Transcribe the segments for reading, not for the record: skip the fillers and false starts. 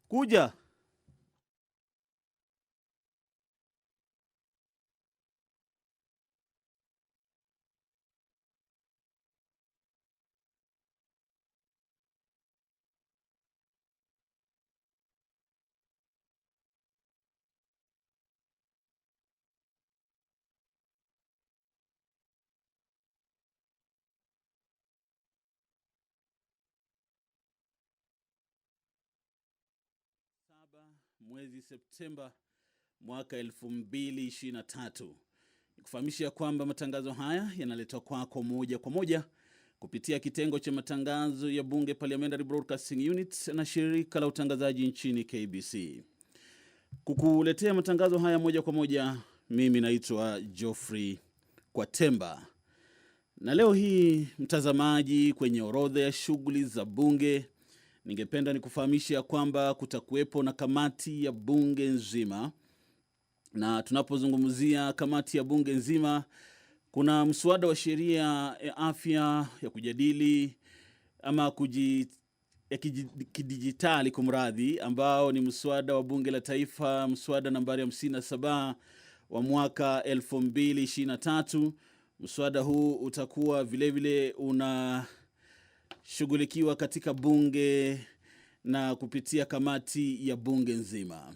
Kuja. Mwezi Septemba mwaka 2023. Nikufahamisha kwamba matangazo haya yanaletwa kwako moja kwa moja kupitia kitengo cha matangazo ya Bunge Parliamentary Broadcasting Unit na shirika la utangazaji nchini KBC. Kukuletea matangazo haya moja kwa moja, mimi naitwa Geoffrey Kwatemba. Na leo hii, mtazamaji, kwenye orodha ya shughuli za bunge, ningependa nikufahamisha kwamba kutakuwepo na kamati ya bunge nzima. Na tunapozungumzia kamati ya bunge nzima, kuna mswada wa sheria ya afya ya kujadili ama kidijitali kumradhi, ambao ni mswada wa bunge la taifa, mswada nambari 57 wa mwaka 2023. Mswada huu utakuwa vile unashughulikiwa katika bunge na kupitia kamati ya bunge nzima.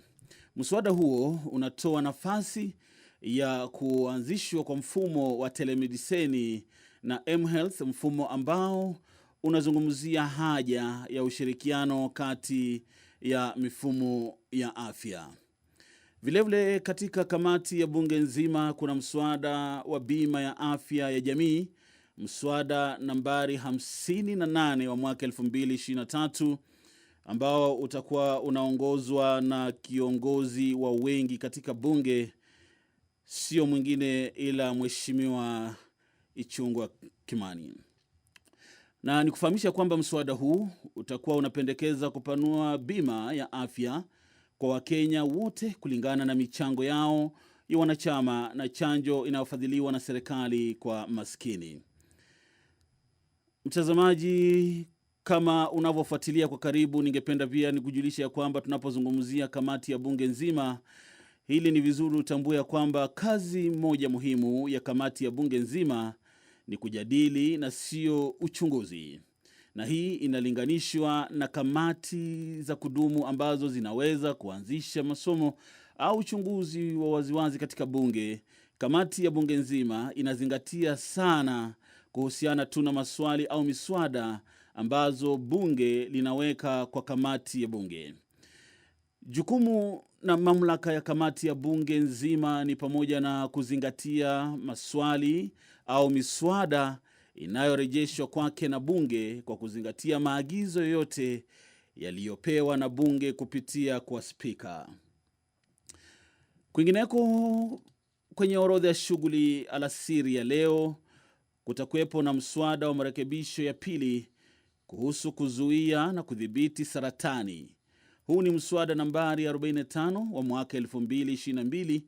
Mswada huo unatoa nafasi ya kuanzishwa kwa mfumo wa telemedicine na mHealth, mfumo ambao unazungumzia haja ya ushirikiano kati ya mifumo ya afya. Vilevile katika kamati ya bunge nzima kuna mswada wa bima ya afya ya jamii, mswada nambari 58 wa mwaka 2023, ambao utakuwa unaongozwa na kiongozi wa wengi katika bunge, sio mwingine ila Mheshimiwa Ichung'wah Kimani. Na nikufahamisha kwamba mswada huu utakuwa unapendekeza kupanua bima ya afya kwa Wakenya wote kulingana na michango yao ya wanachama na chanjo inayofadhiliwa na serikali kwa maskini. Mtazamaji, kama unavyofuatilia kwa karibu, ningependa pia nikujulisha kwamba tunapozungumzia kamati ya bunge nzima, hili ni vizuri utambue kwamba kazi moja muhimu ya kamati ya bunge nzima ni kujadili na sio uchunguzi. Na hii inalinganishwa na kamati za kudumu ambazo zinaweza kuanzisha masomo au uchunguzi wa waziwazi katika bunge. Kamati ya bunge nzima inazingatia sana kuhusiana tu na maswali au miswada ambazo bunge linaweka kwa kamati ya bunge. Jukumu na mamlaka ya kamati ya bunge nzima ni pamoja na kuzingatia maswali au miswada inayorejeshwa kwake na bunge kwa kuzingatia maagizo yote yaliyopewa na bunge kupitia kwa spika. Kwingineko, kwenye orodha ya shughuli alasiri ya leo, kutakuwepo na mswada wa marekebisho ya pili kuhusu kuzuia na kudhibiti saratani. Huu ni mswada nambari 45 wa mwaka 2022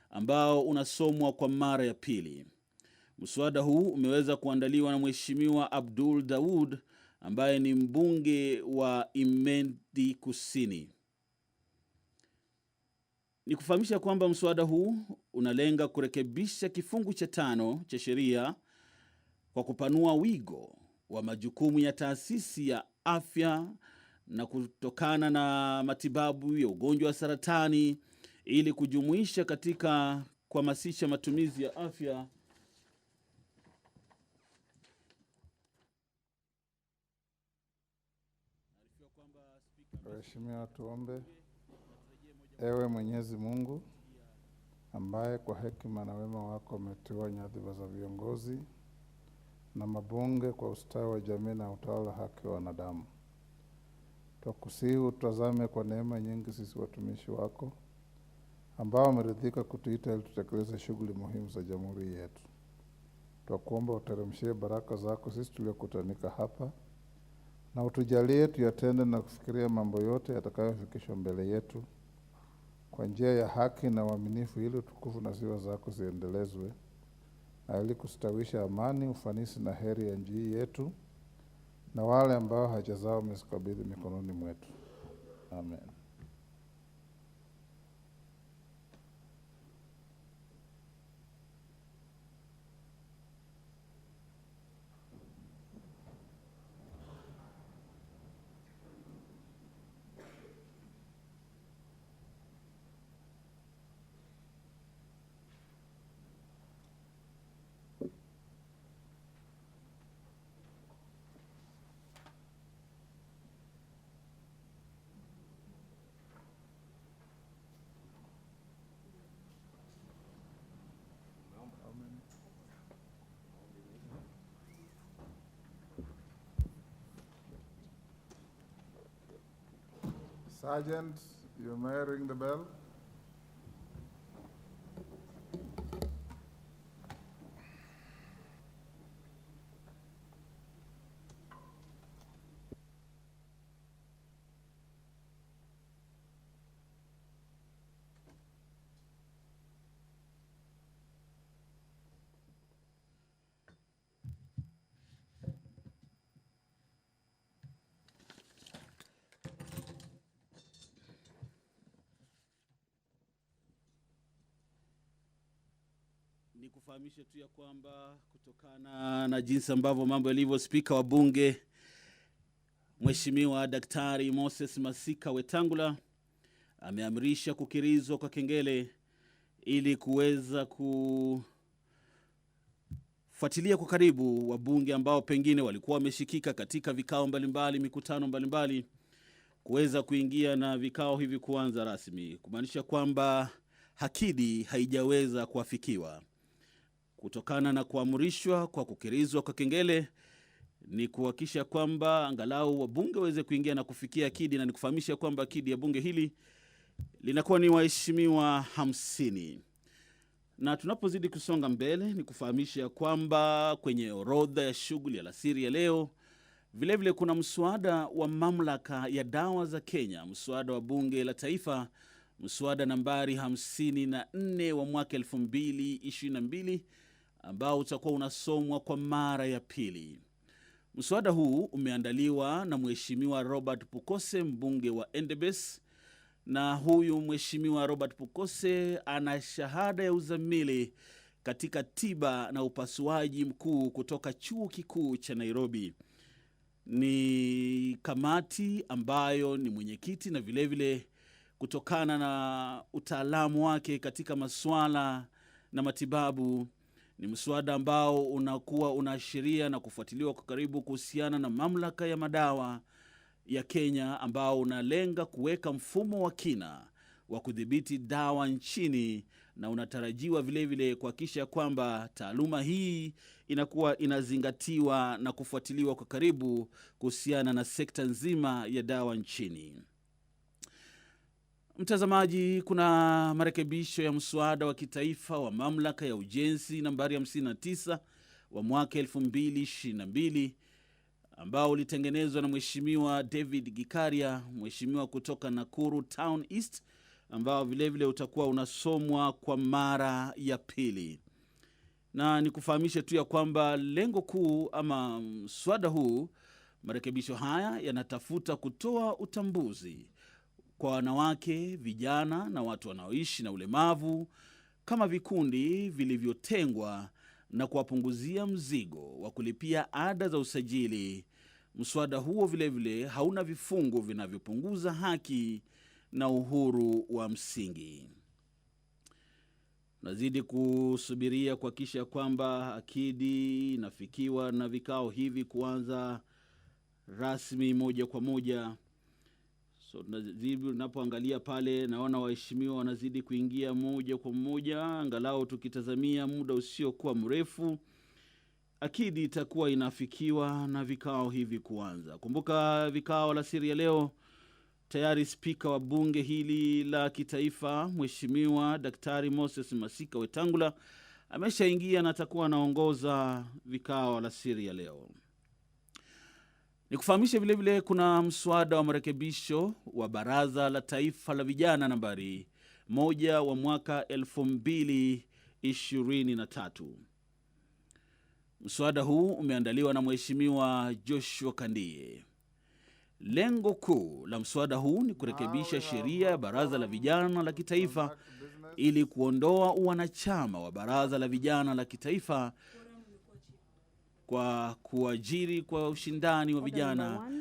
ambao unasomwa kwa mara ya pili. Mswada huu umeweza kuandaliwa na Mheshimiwa Abdul Daud ambaye ni mbunge wa Imendi Kusini. Nikufahamisha kwamba mswada huu unalenga kurekebisha kifungu cha 5 cha sheria kwa kupanua wigo wa majukumu ya taasisi ya afya na kutokana na matibabu ya ugonjwa wa saratani ili kujumuisha katika kuhamasisha matumizi ya afya Mheshimiwa, tuombe. Ewe Mwenyezi Mungu ambaye kwa hekima na wema wako umeteua nyadhifa za viongozi na mabunge kwa ustawi wa jamii na utawala haki wa wanadamu, twakusihi utazame kwa neema nyingi sisi watumishi wako ambao wameridhika kutuita ili tutekeleze shughuli muhimu za jamhuri yetu. Twakuomba uteremshie baraka zako sisi tuliokutanika hapa na utujalie tuyatende na kufikiria mambo yote yatakayofikishwa mbele yetu kwa njia ya haki na uaminifu, ili utukufu na sifa zako ziendelezwe na ili kustawisha amani, ufanisi na heri ya nchi yetu na wale ambao haja zao umezikabidhi mikononi mwetu. Amen. Sergeant, you may ring the bell. Nikufahamishe tu ya kwamba kutokana na jinsi ambavyo mambo yalivyo, spika wa bunge Mheshimiwa Daktari Moses Masika Wetangula ameamrisha kukirizwa kwa kengele ili kuweza kufuatilia kwa karibu wabunge ambao pengine walikuwa wameshikika katika vikao mbalimbali, mikutano mbalimbali, kuweza kuingia na vikao hivi kuanza rasmi, kumaanisha kwamba hakidi haijaweza kuafikiwa. Kutokana na kuamrishwa kwa kukirizwa kwa kengele ni kuhakikisha kwamba angalau wabunge waweze kuingia na kufikia akidi, na nikufahamisha kwamba akidi ya bunge hili linakuwa ni waheshimiwa 50. Na tunapozidi kusonga mbele ni kufahamisha kwamba kwenye orodha ya shughuli ya alasiri ya leo vilevile kuna mswada wa mamlaka ya dawa za Kenya, mswada wa bunge la taifa, mswada nambari 54 wa mwaka 2022 ambao utakuwa unasomwa kwa mara ya pili. Mswada huu umeandaliwa na Mheshimiwa Robert Pukose, mbunge wa Endebess, na huyu Mheshimiwa Robert Pukose ana shahada ya uzamili katika tiba na upasuaji mkuu kutoka Chuo Kikuu cha Nairobi. Ni kamati ambayo ni mwenyekiti, na vilevile kutokana na utaalamu wake katika masuala na matibabu, ni mswada ambao unakuwa unaashiria na kufuatiliwa kwa karibu kuhusiana na mamlaka ya madawa ya Kenya, ambao unalenga kuweka mfumo wa kina wa kudhibiti dawa nchini, na unatarajiwa vilevile kuhakikisha kwamba taaluma hii inakuwa inazingatiwa na kufuatiliwa kwa karibu kuhusiana na sekta nzima ya dawa nchini. Mtazamaji, kuna marekebisho ya mswada wa kitaifa wa mamlaka ya ujenzi nambari 59 wa mwaka 2022 ambao ulitengenezwa na Mheshimiwa David Gikaria, mheshimiwa kutoka Nakuru Town East, ambao vilevile utakuwa unasomwa kwa mara ya pili. Na nikufahamishe tu ya kwamba lengo kuu ama mswada huu, marekebisho haya yanatafuta kutoa utambuzi kwa wanawake, vijana na watu wanaoishi na ulemavu kama vikundi vilivyotengwa na kuwapunguzia mzigo wa kulipia ada za usajili. Mswada huo vilevile hauna vifungu vinavyopunguza haki na uhuru wa msingi. Nazidi kusubiria kuhakikisha kwamba akidi inafikiwa na vikao hivi kuanza rasmi moja kwa moja. So napoangalia pale naona waheshimiwa wanazidi kuingia moja kwa moja, angalau tukitazamia muda usiokuwa mrefu akidi itakuwa inafikiwa na vikao hivi kuanza. Kumbuka vikao la siri ya leo tayari spika wa bunge hili la kitaifa Mheshimiwa Daktari Moses Masika Wetangula ameshaingia na atakuwa anaongoza vikao la siri ya leo. Nikufahamishe vilevile kuna mswada wa marekebisho wa Baraza la Taifa la Vijana nambari 1 wa mwaka 2023. Mswada huu umeandaliwa na Mheshimiwa Joshua Kandie. Lengo kuu la mswada huu ni kurekebisha sheria ya Baraza la Vijana la Kitaifa ili kuondoa uwanachama wa Baraza la Vijana la Kitaifa kwa kuajiri kwa ushindani wa vijana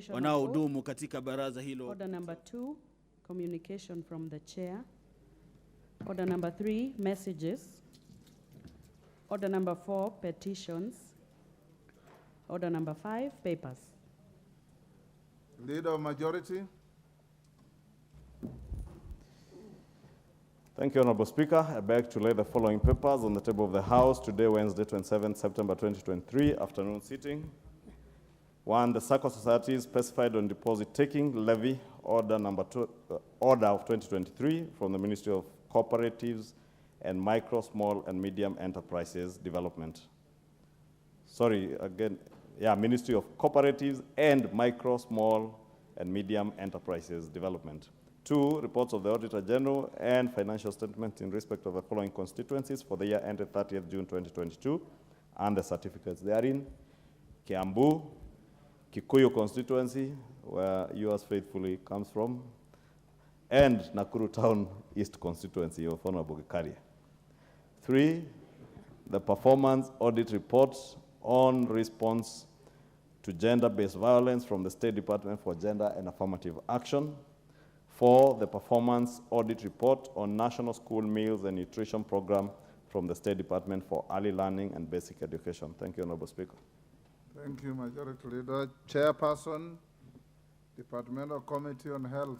wanaohudumu katika baraza hilo. Order number 2, communication from the chair. Order number 3, messages. Order number 4, petitions. Order number 5, papers. Leader of Majority. Thank you, Honorable Speaker. I beg to lay the following papers on the table of the House today, Wednesday, 27 September 2023, afternoon sitting. 1, the Circle Societies specified on deposit taking levy, order number 2, order of 2023 from the Ministry of Cooperatives and Micro, Small and Medium Enterprises Development. Ministry of Cooperatives and Micro, Small and Medium Enterprises Development. 2, reports of the Auditor General and financial statements in respect of the following constituencies for the year ended 30th June 2022 and the certificates therein. Kiambu, Kikuyu constituency, where yours faithfully comes from, and Nakuru Town East constituency of Honorable Gikaria. 3, the performance audit reports on response to gender-based violence from the State Department for Gender and Affirmative Action. 4, the performance audit report on National School Meals and Nutrition Program from the State Department for Early Learning and Basic Education. Thank you, Honorable Speaker. Thank you, Majority Leader. Chairperson, Departmental Committee on Health,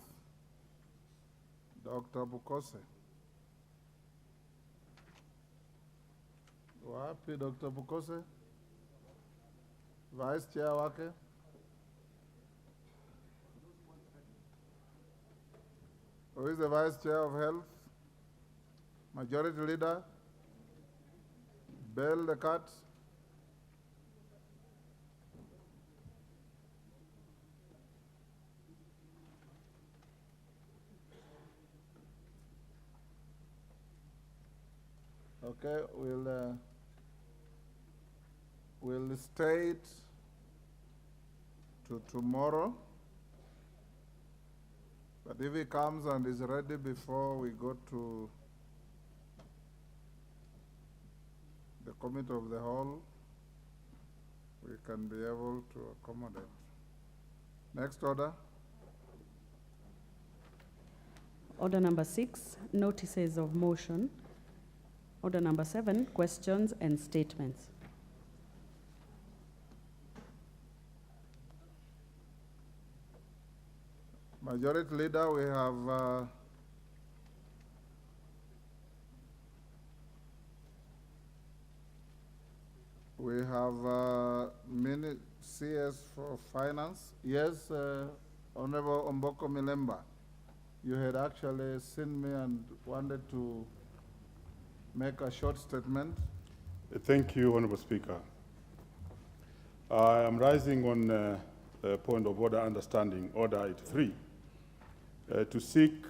Dr. Bukose. Wapi Dr. Bukose? Vice Chair wake? Who is the Vice Chair of Health? Majority Leader? Bell the cat? Okay, we'll state to tomorrow. But if he comes and is ready before we go to the Committee of the Whole, we can be able to accommodate. Next order. Order number 6, notices of motion. Order number 7, questions and statements. Majority Leader, we have mini CS for Finance. Yes, Honorable Omboko Milemba, you had actually seen me and wanted to make a short statement. Thank you, Honorable Speaker. I am rising on a point of order understanding, Order 83, to seek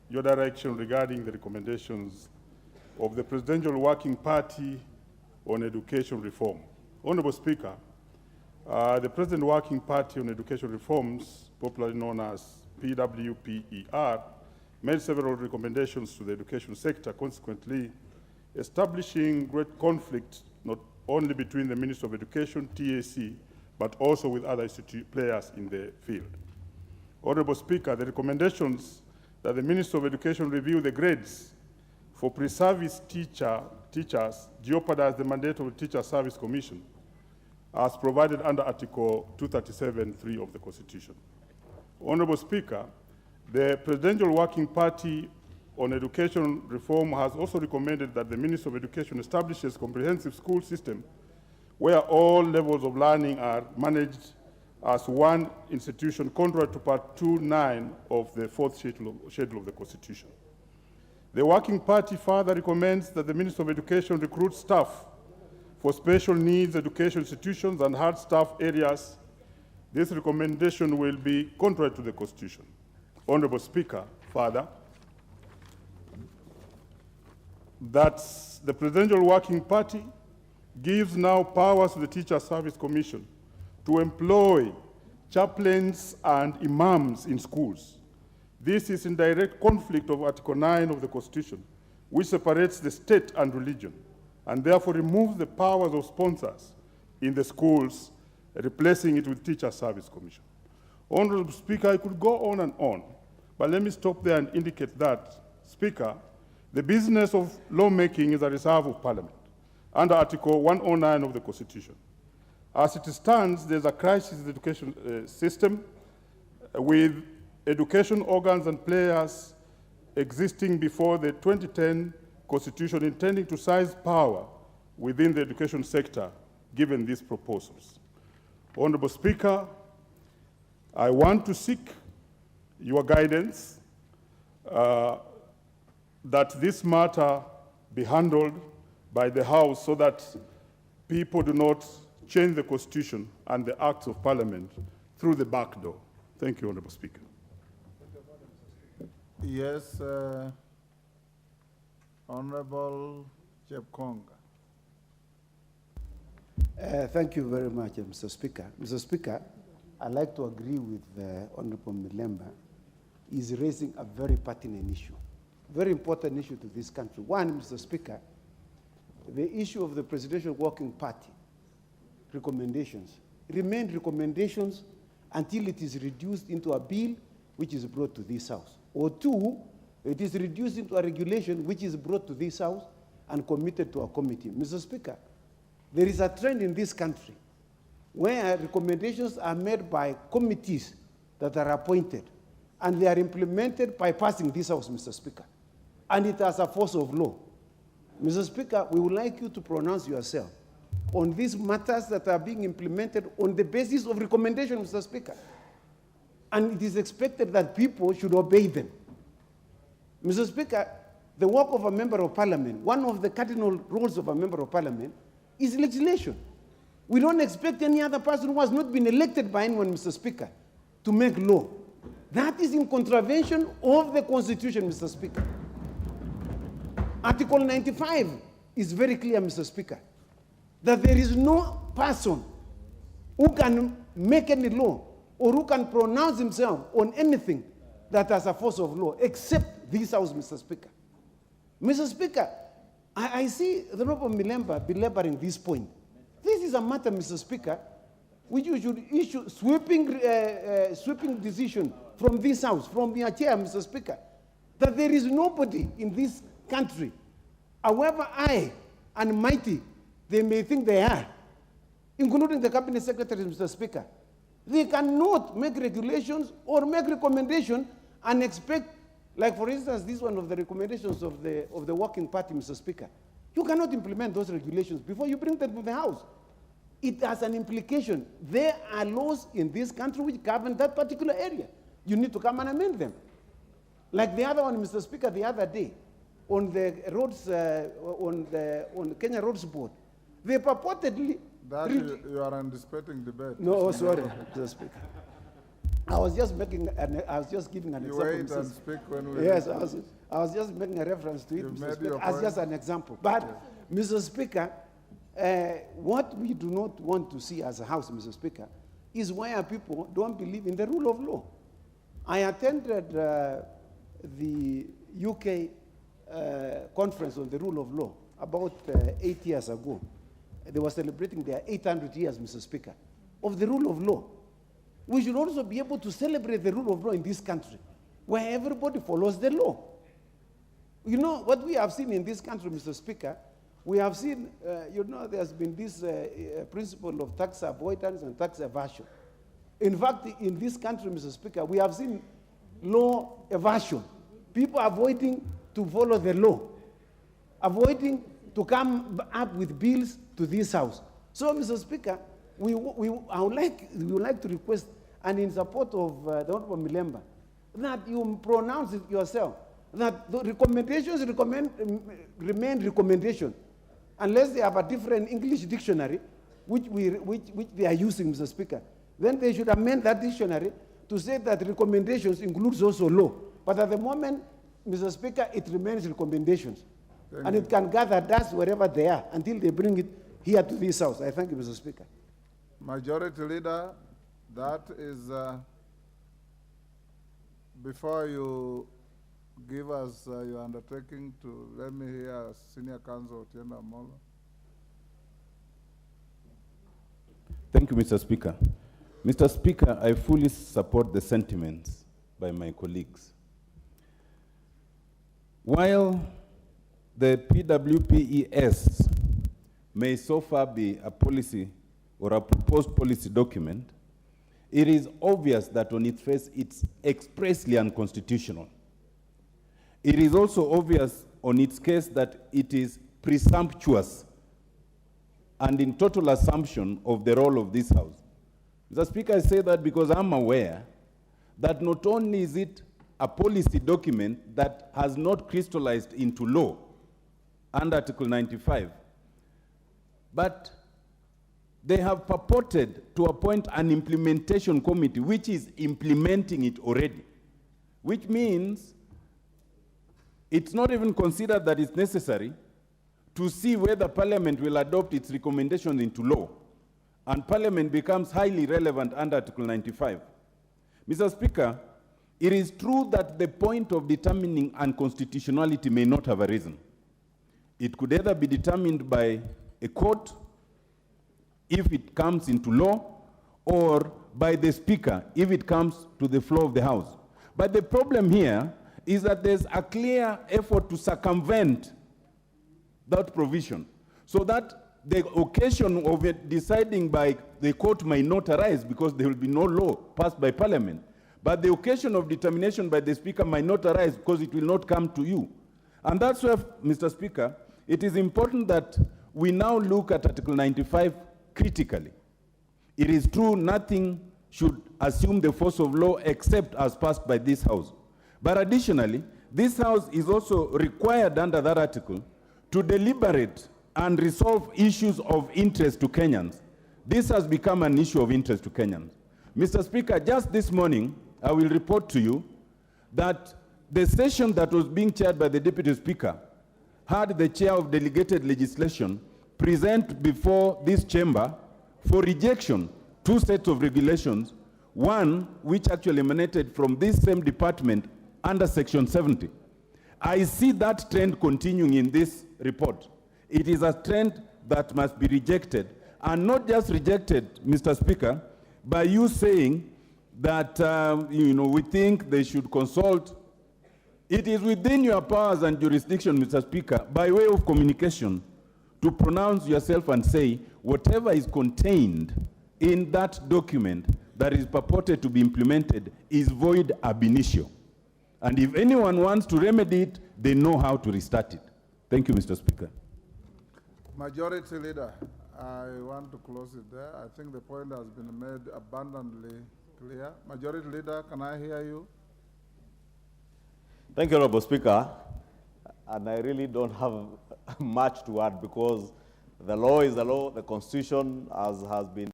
your direction regarding the recommendations of the Presidential Working Party on Education Reform. Honorable Speaker, the President Working Party on Education Reforms, popularly known as PWPER, made several recommendations to the education sector, consequently establishing great conflict not only between the Ministry of Education, TAC, but also with other players in the field. Honorable Speaker, the recommendations that the Ministry of Education review the grades for pre-service teachers jeopardize the mandate of the Teacher Service Commission as provided under Article 237(3) of the Constitution. Honorable Speaker, the Presidential Working Party on Education Reform has also recommended that the Ministry of Education establishes a comprehensive school system where all levels of learning are managed as one institution, contrary to Part 2(9) of the 4th schedule of the Constitution. The Working Party further recommends that the Ministry of Education recruit staff for special needs education institutions and hard staff areas. This recommendation will be contrary to the Constitution. Honorable Speaker, further, that the Presidential Working Party gives now powers to the Teacher Service Commission to employ chaplains and imams in schools. This is in direct conflict of Article 9 of the Constitution, which separates the state and religion, and therefore removes the powers of sponsors in the schools, replacing it with Teacher Service Commission. Honorable Speaker, I could go on and on, but let me stop there and indicate that, Speaker, the business of lawmaking is a reserve of Parliament under Article 109 of the Constitution. As it stands, there's a crisis in the education system with education organs and players existing before the 2010 Constitution intending to seize power within the education sector, given these proposals. Honorable Speaker, I want to seek your guidance that this matter be handled by the House so that people do not change the Constitution and the acts of Parliament through the back door. Thank you, Honorable Speaker. Yes, Honorable Chepkonga. Thank you very much, Mr. Speaker. Mr. Speaker, I'd like to agree with Honorable Milemba. He's raising a very pertinent issue, very important issue to this country. One, Mr. Speaker, the issue of the Presidential Working Party recommendations remain recommendations until it is reduced into a bill which is brought to this House. Or two, it is reduced into a regulation which is brought to this House and committed to a committee. Mr. Speaker, there is a trend in this country where recommendations are made by committees that are appointed and they are implemented by passing this House, Mr. Speaker. And it has a force of law. Mr. Speaker, we would like you to pronounce yourself on these matters that are being implemented on the basis of recommendation, Mr. Speaker. And it is expected that people should obey them. Mr. Speaker, the work of a member of Parliament, one of the cardinal roles of a member of Parliament is legislation. We don't expect any other person who has not been elected by anyone, Mr. Speaker, to make law. That is in contravention of the Constitution, Mr. Speaker. Article 95 is very clear, Mr. Speaker, that there is no person who can make any law or who can pronounce himself on anything that has a force of law except this House, Mr. Speaker. Mr. Speaker, I see the Honorable Milemba belaboring this point. This is a matter, Mr. Speaker, which you should issue sweeping decision from this House, from your chair, Mr. Speaker, that there is nobody in this country, however high and mighty they may think they are, including the cabinet secretaries, Mr. Speaker. They cannot make regulations or make recommendations and expect, like for instance, this one of the recommendations of the Working Party, Mr. Speaker. You cannot implement those regulations before you bring them to the House. It has an implication. There are laws in this country which govern that particular area. You need to come and amend them. Like the other one, Mr. Speaker, the other day, on the roads, on the Kenya Roads Board, they purportedly... That you are anticipating debate. No, sorry, Mr. Speaker. I was just giving an example. You wait and speak when we... Yes, I was just making a reference to it, Mr. Speaker, as just an example. But, Mr. Speaker, what we do not want to see as a House, Mr. Speaker, is where people don't believe in the rule of law. I attended the UK conference on the rule of law about 8 years ago. They were celebrating their 800 years, Mr. Speaker, of the rule of law. We should also be able to celebrate the rule of law in this country, where everybody follows the law. You know, what we have seen in this country, Mr. Speaker, we have seen, there's been this principle of tax avoidance and tax evasion. In fact, in this country, Mr. Speaker, we have seen law evasion. People avoiding to follow the law, avoiding to come up with bills to this House. So, Mr. Speaker, we would like to request, and in support of the Honorable Milemba, that you pronounce it yourself, that the recommendations remain recommendation, unless they have a different English dictionary, which they are using, Mr. Speaker. Then they should amend that dictionary to say that recommendations includes also law. But at the moment, Mr. Speaker, it remains recommendations. And it can gather dust wherever they are until they bring it here to this house. I thank you, Mr. Speaker. Majority Leader, that is, before you give us your undertaking to, let me hear Senior Counsel Otieno Amolo. Thank you, Mr. Speaker. Mr. Speaker, I fully support the sentiments by my colleagues. While the PWPES may so far be a policy or a proposed policy document, it is obvious that on its face it's expressly unconstitutional. It is also obvious on its case that it is presumptuous and in total assumption of the role of this House. Mr. Speaker, I say that because I'm aware that not only is it a policy document that has not crystallized into law under Article 95, but they have purported to appoint an implementation committee which is implementing it already, which means it's not even considered that it's necessary to see whether Parliament will adopt its recommendations into law, and Parliament becomes highly relevant under Article 95. Mr. Speaker, it is true that the point of determining unconstitutionality may not have arisen. It could either be determined by a court if it comes into law, or by the Speaker if it comes to the floor of the House. But the problem here is that there's a clear effort to circumvent that provision, so that the occasion of it deciding by the court may not arise because there will be no law passed by Parliament. But the occasion of determination by the Speaker might not arise because it will not come to you. And that's why, Mr. Speaker, it is important that we now look at Article 95 critically. It is true nothing should assume the force of law except as passed by this House. But additionally, this House is also required under that article to deliberate and resolve issues of interest to Kenyans. This has become an issue of interest to Kenyans. Mr. Speaker, just this morning, I will report to you that the session that was being chaired by the Deputy Speaker had the chair of delegated legislation present before this chamber for rejection 2 sets of regulations, one which actually emanated from this same department under Section 70. I see that trend continuing in this report. It is a trend that must be rejected, and not just rejected, Mr. Speaker, by you saying that we think they should consult. It is within your powers and jurisdiction, Mr. Speaker, by way of communication, to pronounce yourself and say whatever is contained in that document that is purported to be implemented is void ab initio. And if anyone wants to remedy it, they know how to restart it. Thank you, Mr. Speaker. Majority Leader, I want to close it there. I think the point has been made abundantly clear. Majority Leader, can I hear you? Thank you, Honorable Speaker. And I really don't have much to add because the law is the law. The Constitution, as has been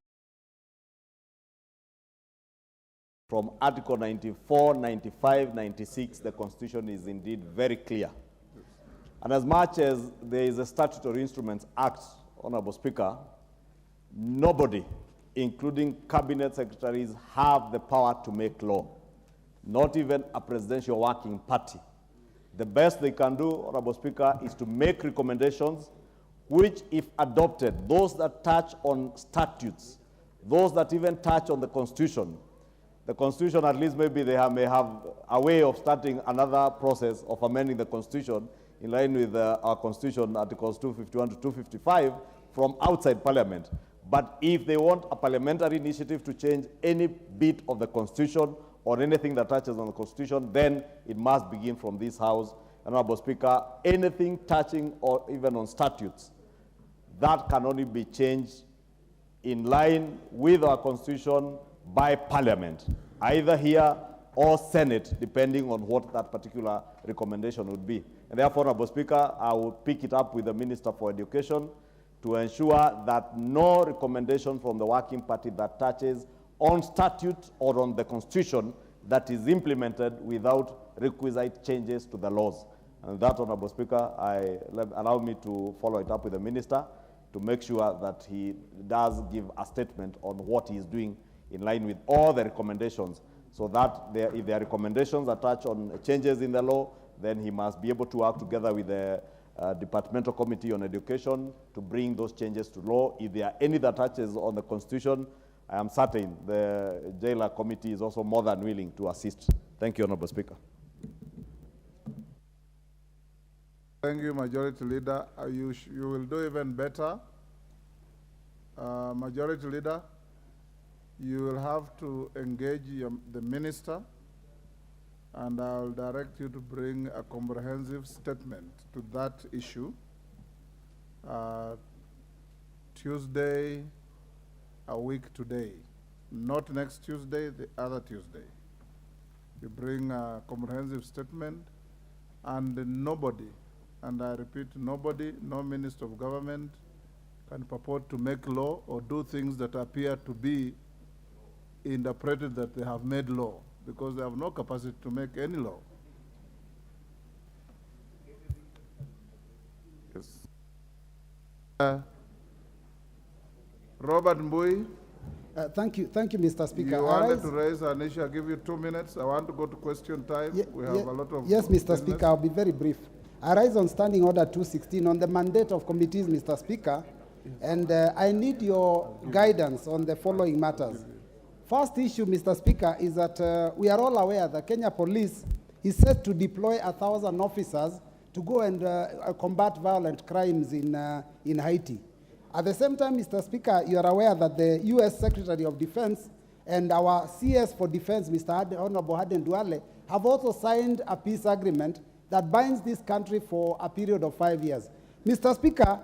from Article 94, 95, 96, the Constitution is indeed very clear. And as much as there is a Statutory Instruments Act, Honorable Speaker, nobody, including cabinet secretaries, have the power to make law, not even a presidential working party. The best they can do, Honorable Speaker, is to make recommendations which, if adopted, those that touch on statutes, those that even touch on the Constitution, at least maybe they may have a way of starting another process of amending the Constitution in line with our Constitution, Articles 251 to 255, from outside Parliament. But if they want a parliamentary initiative to change any bit of the Constitution or anything that touches on the Constitution, then it must begin from this House. And Honorable Speaker, anything touching or even on statutes, that can only be changed in line with our Constitution by Parliament, either here or Senate, depending on what that particular recommendation would be. And therefore, Honorable Speaker, I will pick it up with the Minister for Education to ensure that no recommendation from the Working Party that touches on statute or on the Constitution that is implemented without requisite changes to the laws. And that, Honorable Speaker, allow me to follow it up with the Minister to make sure that he does give a statement on what he is doing in line with all the recommendations, so that if there are recommendations that touch on changes in the law, then he must be able to work together with the Departmental Committee on Education to bring those changes to law. If there are any that touches on the Constitution, I am certain the Jailer Committee is also more than willing to assist. Thank you, Honorable Speaker. Thank you, Majority Leader. You will do even better. Majority Leader, you will have to engage the Minister, and I'll direct you to bring a comprehensive statement to that issue. Tuesday, a week today. Not next Tuesday, the other Tuesday. You bring a comprehensive statement, and nobody, and I repeat, nobody, no Minister of Government can purport to make law or do things that appear to be interpreted that they have made law, because they have no capacity to make any law. Yes. Robert Mbui. Thank you, Mr. Speaker. You wanted to raise an issue. I'll give you 2 minutes. I want to go to question time. We have a lot of Yes, Mr. business. Speaker, I'll be very brief. I rise on Standing Order 216 on the mandate of committees, Mr. Speaker, and I need your guidance on the following matters. First issue, Mr. Speaker, is that we are all aware that Kenya Police is set to deploy 1,000 officers to go and combat violent crimes in Haiti. At the same time, Mr. Speaker, you are aware that the U.S. Secretary of Defense and our CS for Defense, Mr. Honorable Haden Duale, have also signed a peace agreement that binds this country for a period of 5 years. Mr. Speaker,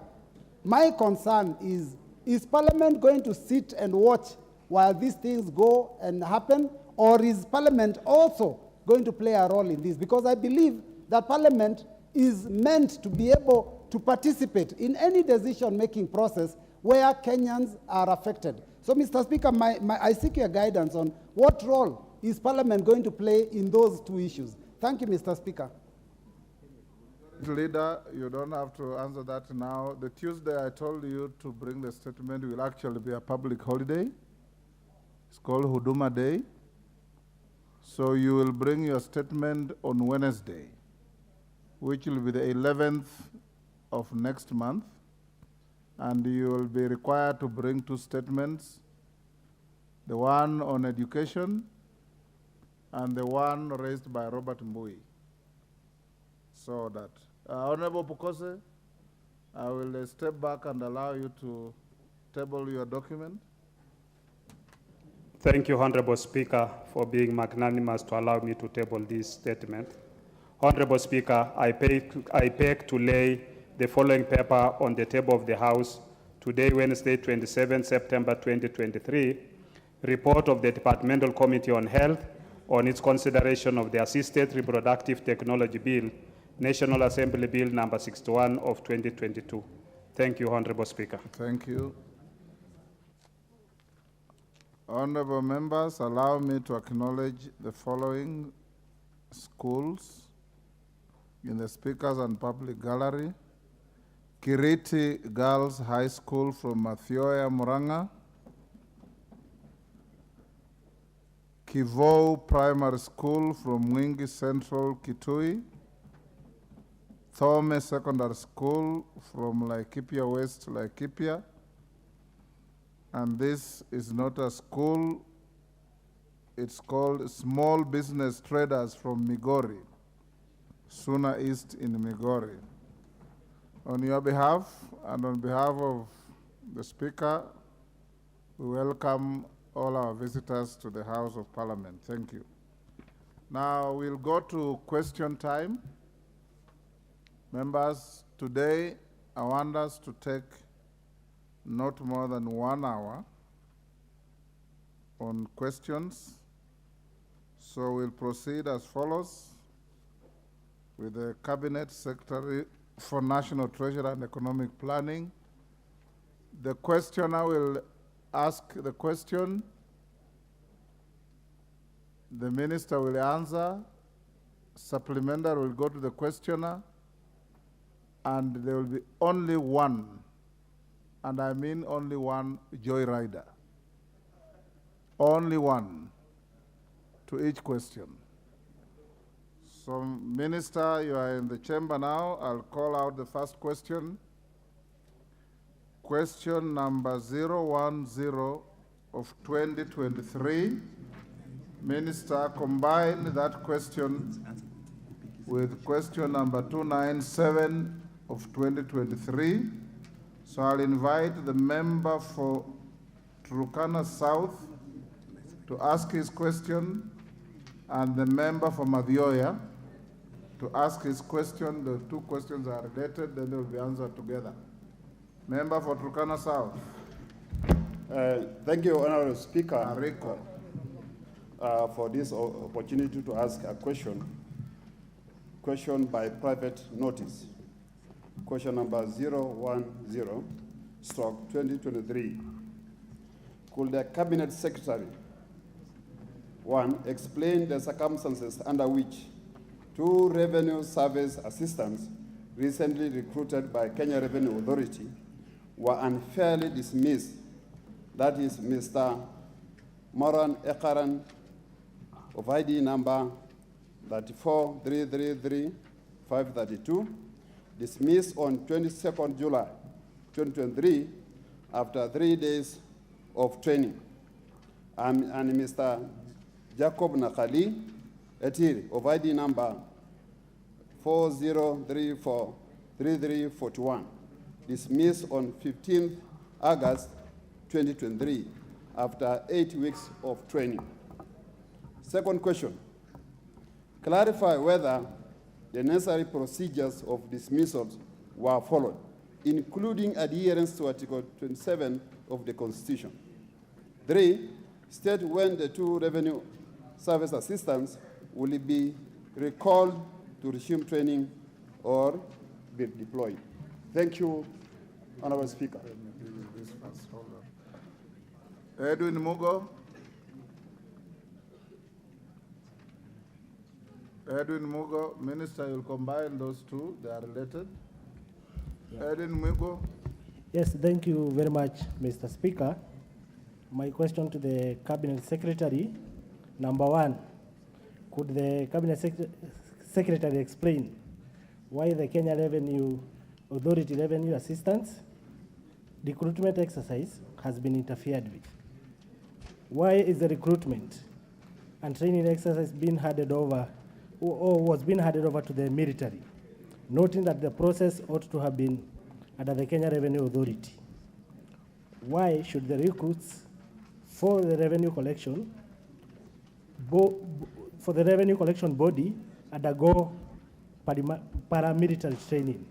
my concern is Parliament going to sit and watch while these things go and happen, or is Parliament also going to play a role in this? Because I believe that Parliament is meant to be able to participate in any decision-making process where Kenyans are affected. So, Mr. Speaker, I seek your guidance on what role is Parliament going to play in those two issues. Thank you, Mr. Speaker. Leader, you don't have to answer that now. The Tuesday I told you to bring the statement will actually be a public holiday. It's called Huduma Day. So you will bring your statement on Wednesday, which will be the 11th of next month, and you will be required to bring 2 statements, the one on education and the one raised by Robert Mbui. So that, Honorable Pukose, I will step back and allow you to table your document. Thank you, Honorable Speaker, for being magnanimous to allow me to table this statement. Honorable Speaker, I beg to lay the following paper on the table of the House today, Wednesday, 27 September 2023, report of the Departmental Committee on Health on its consideration of the Assisted Reproductive Technology Bill, National Assembly Bill number 61 of 2022. Thank you, Honorable Speaker. Thank you. Honorable members, allow me to acknowledge the following schools in the Speakers and Public Gallery. Kiriti Girls High School from Mathioya, Muranga. Kivou Primary School from Mwingi Central, Kitui. Thome Secondary School from Laikipia West, Laikipia. And this is not a school, it's called Small Business Traders from Migori, Suna East in Migori. On your behalf and on behalf of the Speaker, we welcome all our visitors to the House of Parliament. Thank you. Now we'll go to question time. Members, today I want us to take not more than 1 hour on questions. So we'll proceed as follows with the Cabinet Secretary for National Treasury and Economic Planning. The questioner will ask the question. The Minister will answer. Supplementary will go to the questioner. And there will be only one and I mean only one joyrider. Only one to each question. So, Minister, you are in the chamber now. I'll call out the first question. Question number 010 of 2023. Minister, combine that question with question number 297 of 2023. So I'll invite the member for Turkana South to ask his question, and the member for Madhyoya to ask his question. The two questions are related, then they will be answered together. Member for Turkana South. Thank you, Honorable Speaker, Ariko. For this opportunity to ask a question by private notice. Question number 010/2023. Could the Cabinet Secretary, one, explain the circumstances under which two revenue service assistants recently recruited by Kenya Revenue Authority were unfairly dismissed? That is Mr. Moran Ekaran of ID number 34333-532, dismissed on 22nd July 2023 after 3 days of training. And Mr. Jacob Nakali Etiri of ID number 40343341, dismissed on 15th August 2023 after 8 weeks of training. Second question, clarify whether the necessary procedures of dismissals were followed, including adherence to Article 27 of the Constitution. 3, state when the two revenue service assistants will be recalled to resume training or be deployed. Thank you, Honorable Speaker. Edwin Mugo. Edwin Mugo, Minister, you'll combine those two, they are related. Yeah. Edwin Mugo. Yes, thank you very much, Mr. Speaker. My question to the Cabinet Secretary, number one, could the Cabinet Secretary explain why the Kenya Revenue Authority revenue assistance recruitment exercise has been interfered with? Why is the recruitment and training exercise being handed over or was being handed over to the military, noting that the process ought to have been under the Kenya Revenue Authority? Why should the recruits for the revenue collection body undergo paramilitary training?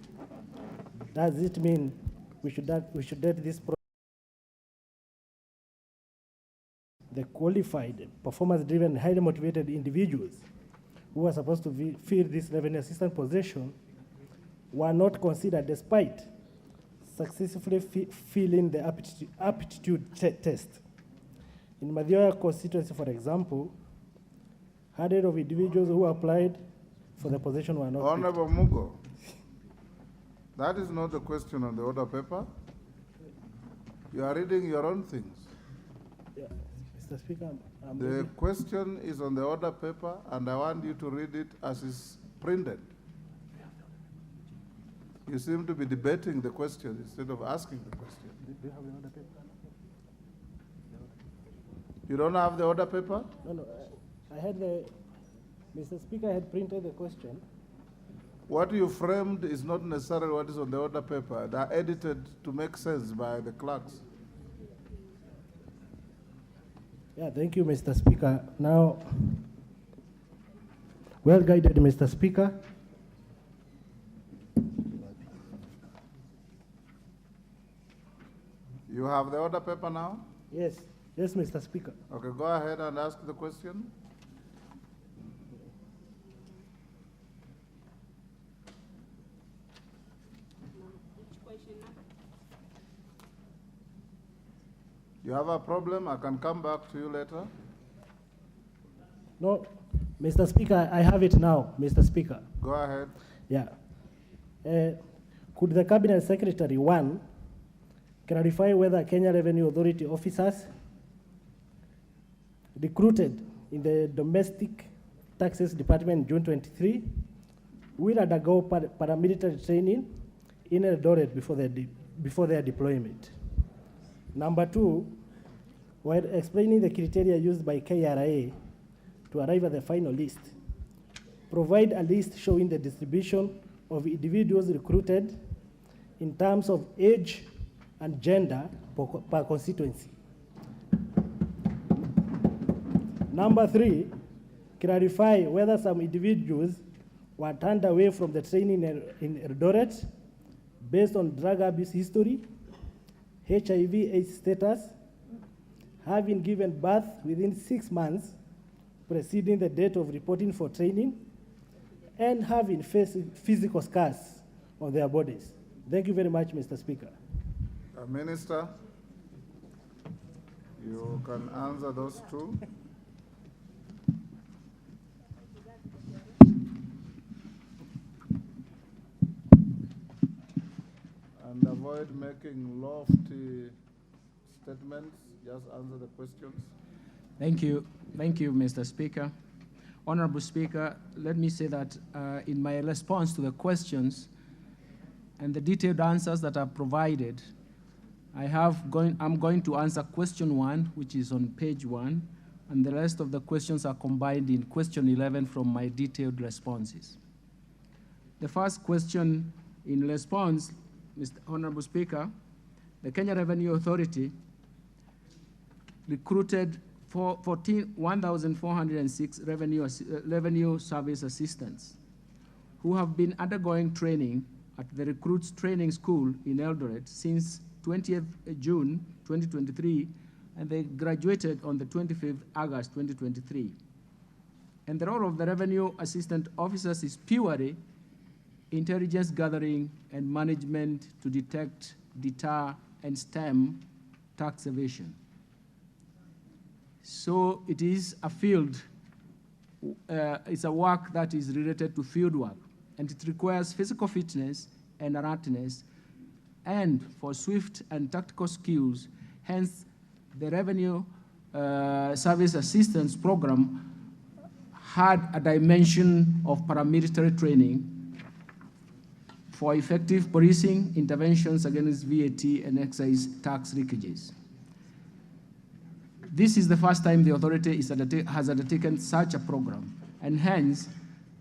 Does it mean we should let this the qualified, performance-driven, highly motivated individuals who are supposed to fill this revenue assistant position were not considered despite successfully filling the aptitude test? In Madhyoya constituency, for example, hundreds of individuals who applied for the position were not. Honorable Mugo, that is not the question on the order paper. You are reading your own things. Yeah, Mr. Speaker, the question is on the order paper, and I want you to read it as is printed. You seem to be debating the question instead of asking the question. Do you have the order paper? You don't have the order paper? No, I had Mr. Speaker, I had printed the question. What you framed is not necessarily what is on the order paper. They are edited to make sense by the clerks. Yeah, thank you, Mr. Speaker. Now, well guided, Mr. Speaker. You have the order paper now? Yes, Mr. Speaker. Okay, go ahead and ask the question. You have a problem? I can come back to you later. No, Mr. Speaker, I have it now, Mr. Speaker. Go ahead. Yeah. Could the Cabinet Secretary, one, clarify whether Kenya Revenue Authority officers recruited in the Domestic Taxes Department in June 23 will undergo paramilitary training in Eldoret before their deployment. Number 2, while explaining the criteria used by KRA to arrive at the final list, provide a list showing the distribution of individuals recruited in terms of age and gender per constituency. Number 3, clarify whether some individuals were turned away from the training in Eldoret based on drug abuse history, HIV/AIDS status, having given birth within 6 months preceding the date of reporting for training, and having physical scars on their bodies. Thank you very much, Mr. Speaker. Minister, you can answer those two. And avoid making lofty statements, just answer the questions. Thank you, Mr. Speaker. Honorable Speaker, let me say that in my response to the questions and the detailed answers that are provided, I'm going to answer question 1, which is on page 1, and the rest of the questions are combined in question 11 from my detailed responses. The first question in response, Mr. Honorable Speaker, the Kenya Revenue Authority recruited 1,406 revenue service assistants who have been undergoing training at the Recruits Training School in Eldoret since 20th June 2023, and they graduated on the 25th August 2023. And the role of the revenue assistant officers is purely intelligence gathering and management to detect, deter, and stem tax evasion. So it is a field, it's a work that is related to field work, and it requires physical fitness and alertness, and for swift and tactical skills. Hence, the Revenue Service Assistance Program had a dimension of paramilitary training for effective policing interventions against VAT and excise tax leakages. This is the first time the authority has undertaken such a program, and hence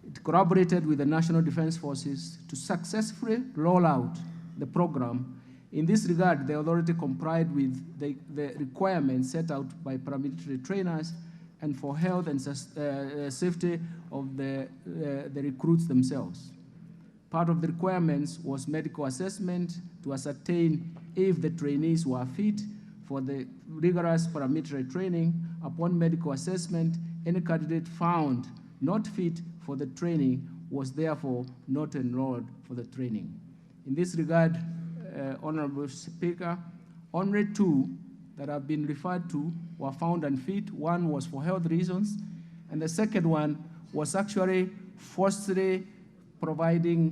it collaborated with the National Defense Forces to successfully roll out the program. In this regard, the authority complied with the requirements set out by paramilitary trainers and for health and safety of the recruits themselves. Part of the requirements was medical assessment to ascertain if the trainees were fit for the rigorous paramilitary training. Upon medical assessment, any candidate found not fit for the training was therefore not enrolled for the training. In this regard, Honorable Speaker, only 2 that have been referred to were found unfit. One was for health reasons, and the second one was actually falsely providing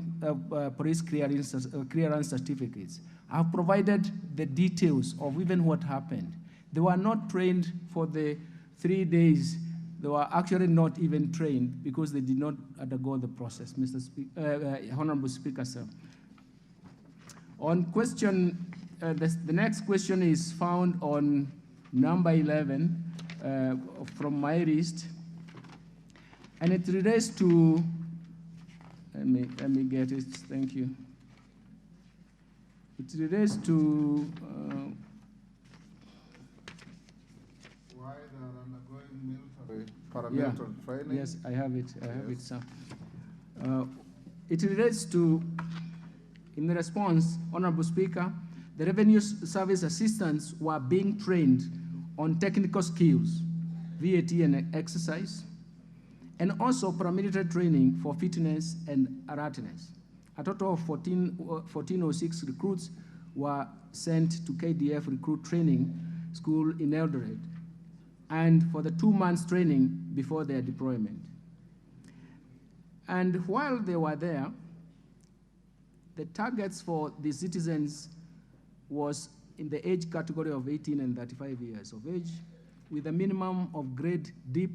police clearance certificates. I've provided the details of even what happened. They were not trained for the 3 days. They were actually not even trained because they did not undergo the process, Honorable Speaker, sir. On question, the next question is found on number 11 from my list, and it relates to, let me get it, thank you. It relates to why they are undergoing paramilitary training. Yes, I have it, sir. It relates to, in the response, Honorable Speaker, the revenue service assistants were being trained on technical skills, VAT and exercise, and also paramilitary training for fitness and alertness. A total of 1,406 recruits were sent to KDF Recruit Training School in Eldoret, and for the 2 months training before their deployment. And while they were there, the targets for the citizens was in the age category of 18 and 35 years of age, with a minimum of grade D+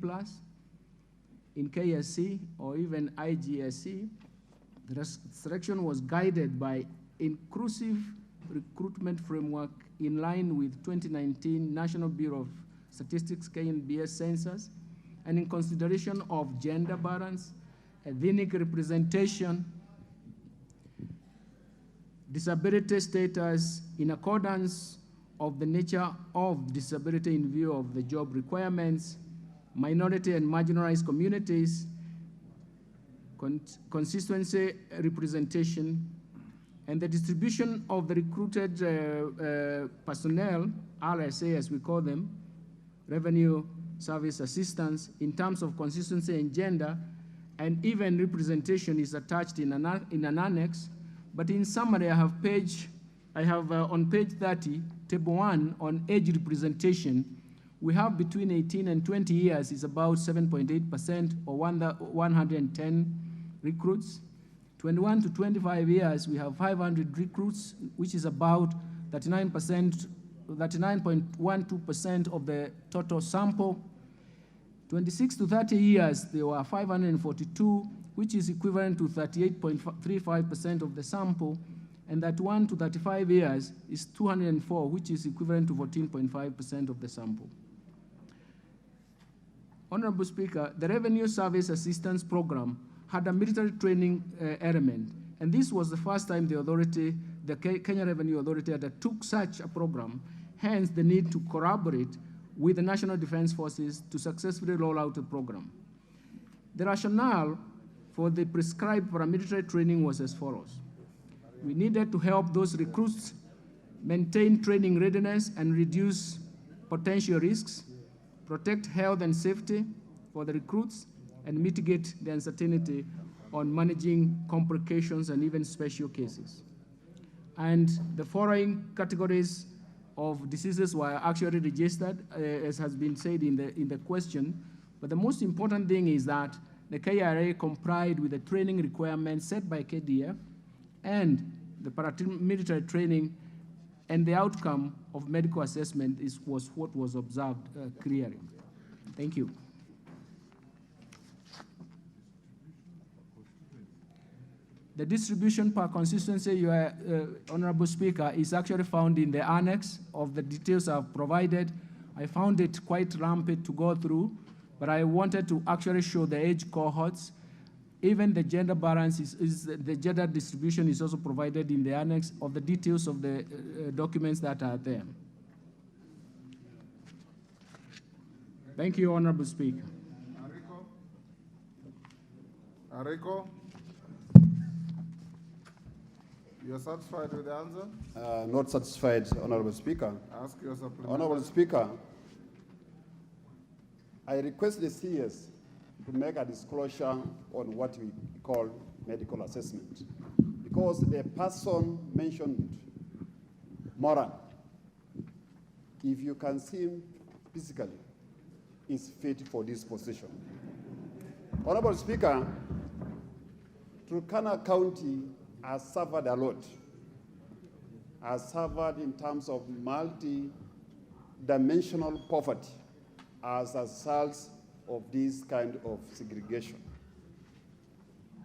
in KSC or even IGSC. The selection was guided by inclusive recruitment framework in line with 2019 National Bureau of Statistics KNBS census, and in consideration of gender balance, ethnic representation, disability status, in accordance of the nature of disability in view of the job requirements, minority and marginalized communities, constituency representation, and the distribution of the recruited personnel, RSA as we call them, revenue service assistants, in terms of consistency and gender, and even representation is attached in an annex. But in summary, I have on page 30, table 1 on age representation, we have between 18 and 20 years is about 7.8% or 110 recruits. 21 to 25 years, we have 500 recruits, which is about 39.12% of the total sample. 26 to 30 years, there were 542, which is equivalent to 38.35% of the sample, and that 1 to 35 years is 204, which is equivalent to 14.5% of the sample. Honorable Speaker, the Revenue Service Assistance Program had a military training element, and this was the first time the authority, the Kenya Revenue Authority, undertook such a program, hence the need to collaborate with the National Defense Forces to successfully roll out the program. The rationale for the prescribed paramilitary training was as follows. We needed to help those recruits maintain training readiness and reduce potential risks, protect health and safety for the recruits, and mitigate the uncertainty on managing complications and even special cases. And the following categories of diseases were actually registered, as has been said in the question. But the most important thing is that the KRA complied with the training requirements set by KDF and the paramilitary training, and the outcome of medical assessment was what was observed clearly. Thank you. The distribution per constituency, your Honorable Speaker, is actually found in the annex of the details I've provided. I found it quite rampant to go through, but I wanted to actually show the age cohorts. Even the gender balance the gender distribution is also provided in the annex of the details of the documents that are there. Thank you, Honorable Speaker. Ariko? You're satisfied with the answer? Not satisfied, Honorable Speaker. Ask your supplementary. Honorable Speaker, I request the CS to make a disclosure on what we call medical assessment. Because the person mentioned, Moran, if you can see him physically, is fit for this position. Honorable Speaker, Turkana County has suffered a lot, has suffered in terms of multi-dimensional poverty as a result of this kind of segregation.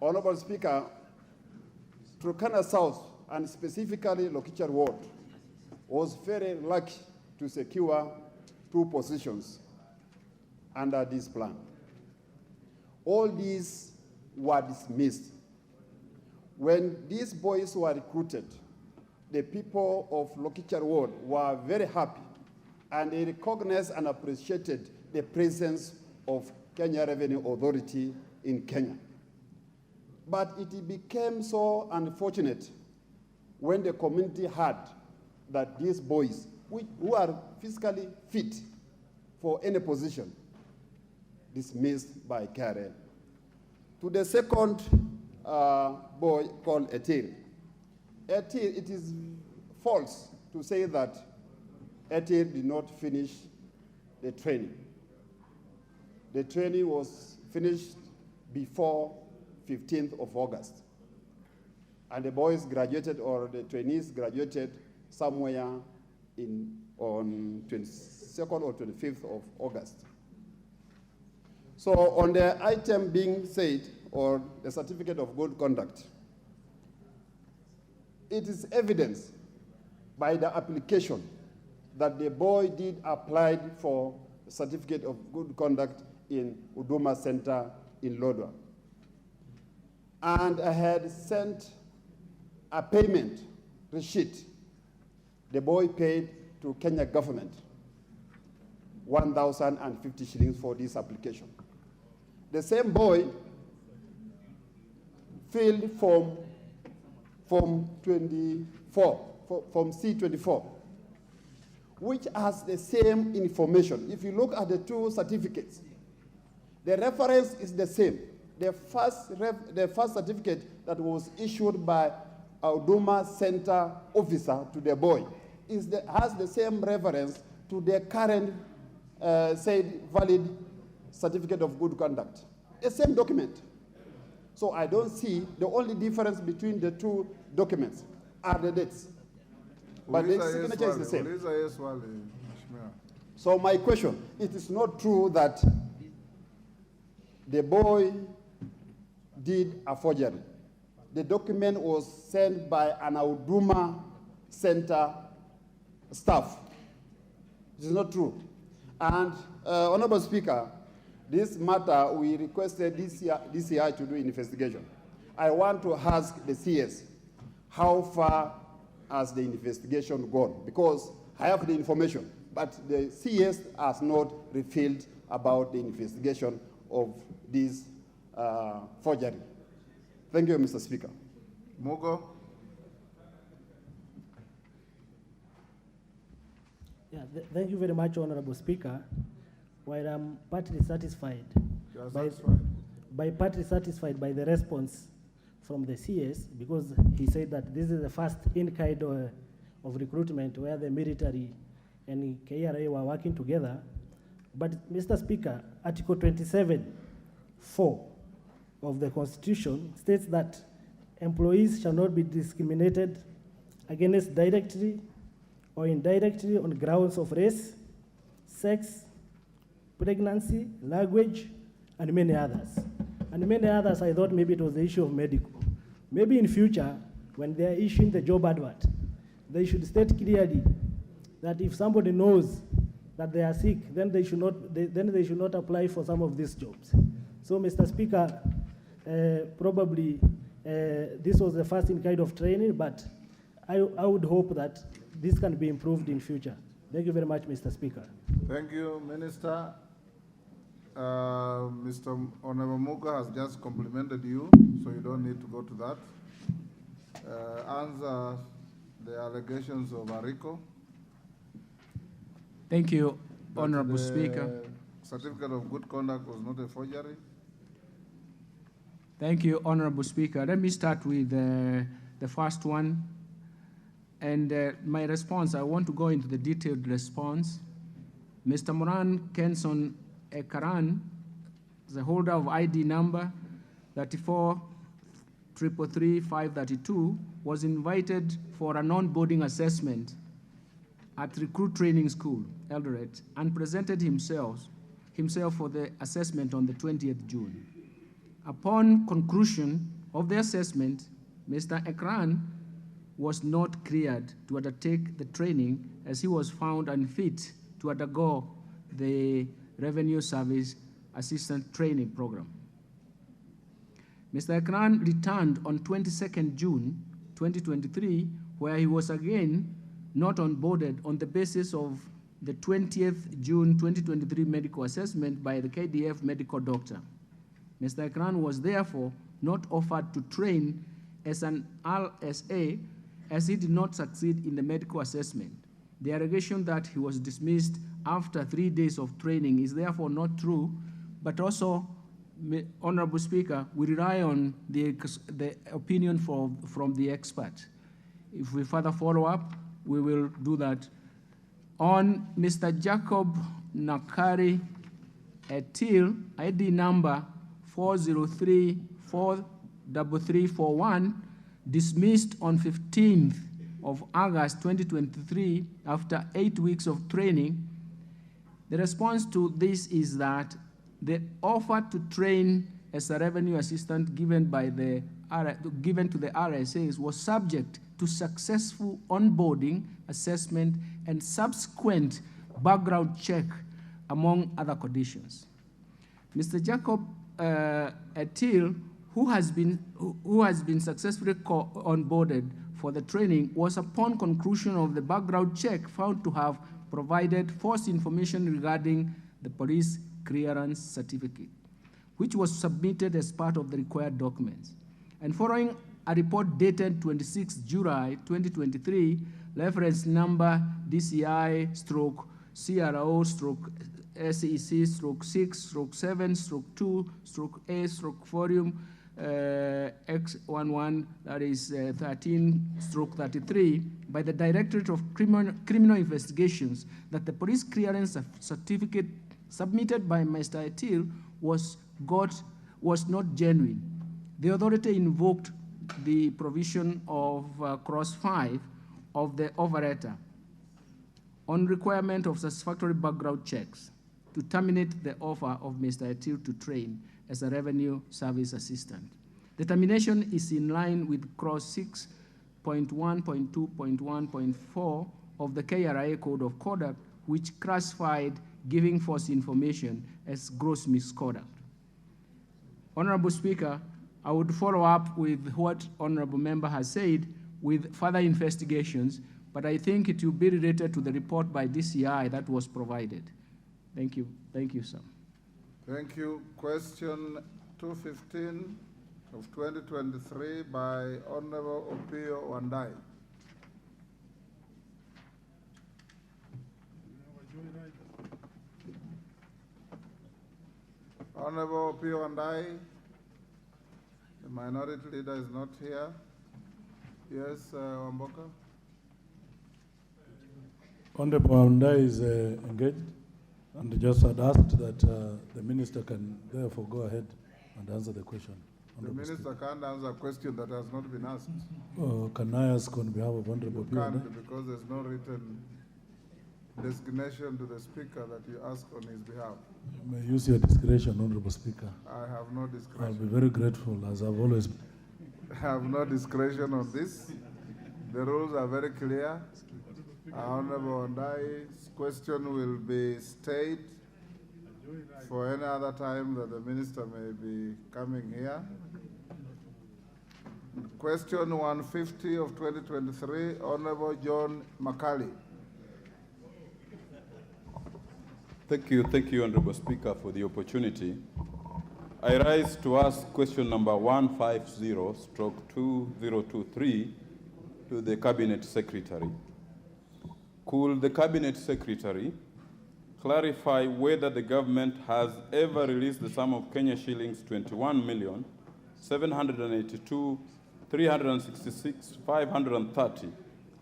Honorable Speaker, Turkana South, and specifically Lokichar Ward, was very lucky to secure 2 positions under this plan. All these were dismissed. When these boys were recruited, the people of Lokichar Ward were very happy, and they recognized and appreciated the presence of Kenya Revenue Authority in Kenya. But it became so unfortunate when the community heard that these boys, who are physically fit for any position, dismissed by KRL. To the second boy called Etir. Etir, it is false to say that Etir did not finish the training. The training was finished before 15th of August. And the boys graduated, or the trainees graduated somewhere on 22nd or 25th of August. So on the item being said, or the certificate of good conduct, it is evidence by the application that the boy did apply for a certificate of good conduct in Huduma Center in Lodwar. And I had sent a payment receipt. The boy paid to Kenya government 1,050 shillings for this application. The same boy filled form C24, which has the same information. If you look at the two certificates, the reference is the same. The first certificate that was issued by a Huduma Center officer to the boy has the same reference to the current said valid certificate of good conduct. The same document. So I don't see, the only difference between the two documents are the dates. But the signature is the same. So my question, it is not true that the boy did a forgery. The document was sent by an Huduma Center staff. It is not true. And Honorable Speaker, this matter, we requested DCI to do an investigation. I want to ask the CS, how far has the investigation gone? Because I have the information, but the CS has not revealed about the investigation of this forgery. Thank you, Mr. Speaker. Mugo. Yeah, thank you very much, Honorable Speaker. While I'm partly satisfied, partly satisfied by the response from the CS, because he said that this is the first in-kind of recruitment where the military and KRA were working together. But Mr. Speaker, Article 27(4) of the Constitution states that employees shall not be discriminated against directly or indirectly on grounds of race, sex, pregnancy, language, and many others. And many others, I thought maybe it was the issue of medical. Maybe in future, when they are issuing the job advert, they should state clearly that if somebody knows that they are sick, then they should not apply for some of these jobs. So, Mr. Speaker, probably this was the first in kind of training, but I would hope that this can be improved in future. Thank you very much, Mr. Speaker. Thank you, Minister. Mr. Honorable Muga has just complimented you, so you don't need to go to that. Answer the allegations of Ariko. Thank you, Honorable Speaker. Certificate of good conduct was not a forgery. Thank you, Honorable Speaker. Let me start with the first one. And my response, I want to go into the detailed response. Mr. Moran Kenson Ekaran, the holder of ID number 34333532, was invited for a non-boarding assessment at Recruit Training School, Eldoret, and presented himself for the assessment on the 20th June. Upon conclusion of the assessment, Mr. Ekran was not cleared to undertake the training as he was found unfit to undergo the Revenue Service Assistant Training Program. Mr. Ekran returned on 22nd June 2023, where he was again not onboarded on the basis of the 20th June 2023 medical assessment by the KDF medical doctor. Mr. Ekran was therefore not offered to train as an RSA as he did not succeed in the medical assessment. The allegation that he was dismissed after 3 days of training is therefore not true, but also, Honorable Speaker, we rely on the opinion from the expert. If we further follow up, we will do that. On Mr. Jacob Nakari Etil, ID number 403-43341, dismissed on 15th of August 2023, after 8 weeks of training, the response to this is that the offer to train as a revenue assistant given to the RSAs was subject to successful onboarding, assessment, and subsequent background check, among other conditions. Mr. Jacob Etil, who has been successfully onboarded for the training, was upon conclusion of the background check found to have provided false information regarding the police clearance certificate, which was submitted as part of the required documents. And following a report dated 26 July 2023, reference number DCI/CRO/SEC/6/7/2/A/Forium X11, that is 13/33, by the Directorate of Criminal Investigations, that the police clearance certificate submitted by Mr. Etil was not genuine. The authority invoked the provision of clause 5 of the operator on requirement of satisfactory background checks to terminate the offer of Mr. Etil to train as a revenue service assistant. The termination is in line with clause 6.1.2.1.4 of the KRA Code of Conduct, which classified giving false information as gross misconduct. Honorable Speaker, I would follow up with what Honorable Member has said with further investigations, but I think it will be related to the report by DCI that was provided. Thank you. Thank you, sir. Thank you. Question 215 of 2023 by Honorable Opio Wandai. Honorable Opio Wandai, the minority leader is not here. Yes, Wamboka. Honorable Wandai is engaged, and just had asked that the minister can therefore go ahead and answer the question. The minister can't answer a question that has not been asked. Can I ask on behalf of Honorable You Opio Wandai? can't, because there's no written designation to the speaker that you ask on his behalf. You may use your discretion, Honorable Speaker. I have no discretion. I'll be very grateful, as I've always been. I have no discretion on this. The rules are very clear. Honorable Wandai's question will be stayed for any other time that the minister may be coming here. Question 150 of 2023, Honorable John Makali. Thank you, Honorable Speaker, for the opportunity. I rise to ask question number 150/2023 to the Cabinet Secretary. Could the Cabinet Secretary clarify whether the government has ever released the sum of Kenya shillings 21,782,366,530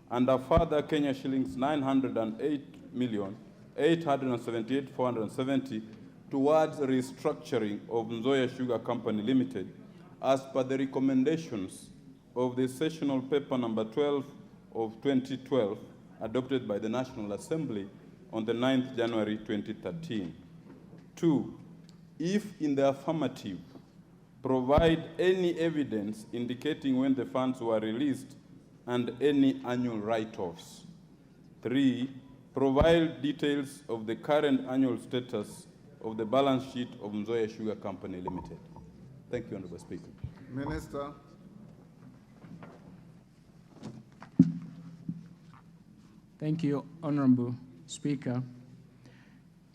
and a further Kenya shillings 908,878,470 towards restructuring of Nzoia Sugar Company Limited as per the recommendations of the sessional paper number 12 of 2012 adopted by the National Assembly on the 9th January 2013. 2, if in the affirmative, provide any evidence indicating when the funds were released and any annual write-offs. 3, provide details of the current annual status of the balance sheet of Nzoia Sugar Company Limited. Thank you, Honorable Speaker. Minister. Thank you, Honorable Speaker.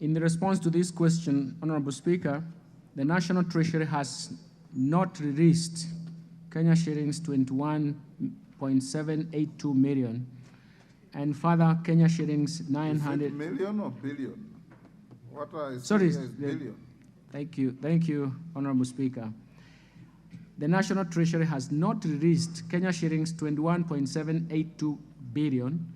In response to this question, Honorable Speaker, the National Treasury has not released Kenya shillings 21.782 million and further Kenya shillings 900 million or billion? What I sorry, is billion. Thank you, Honorable Speaker. The National Treasury has not released Kenya shillings 21.782 billion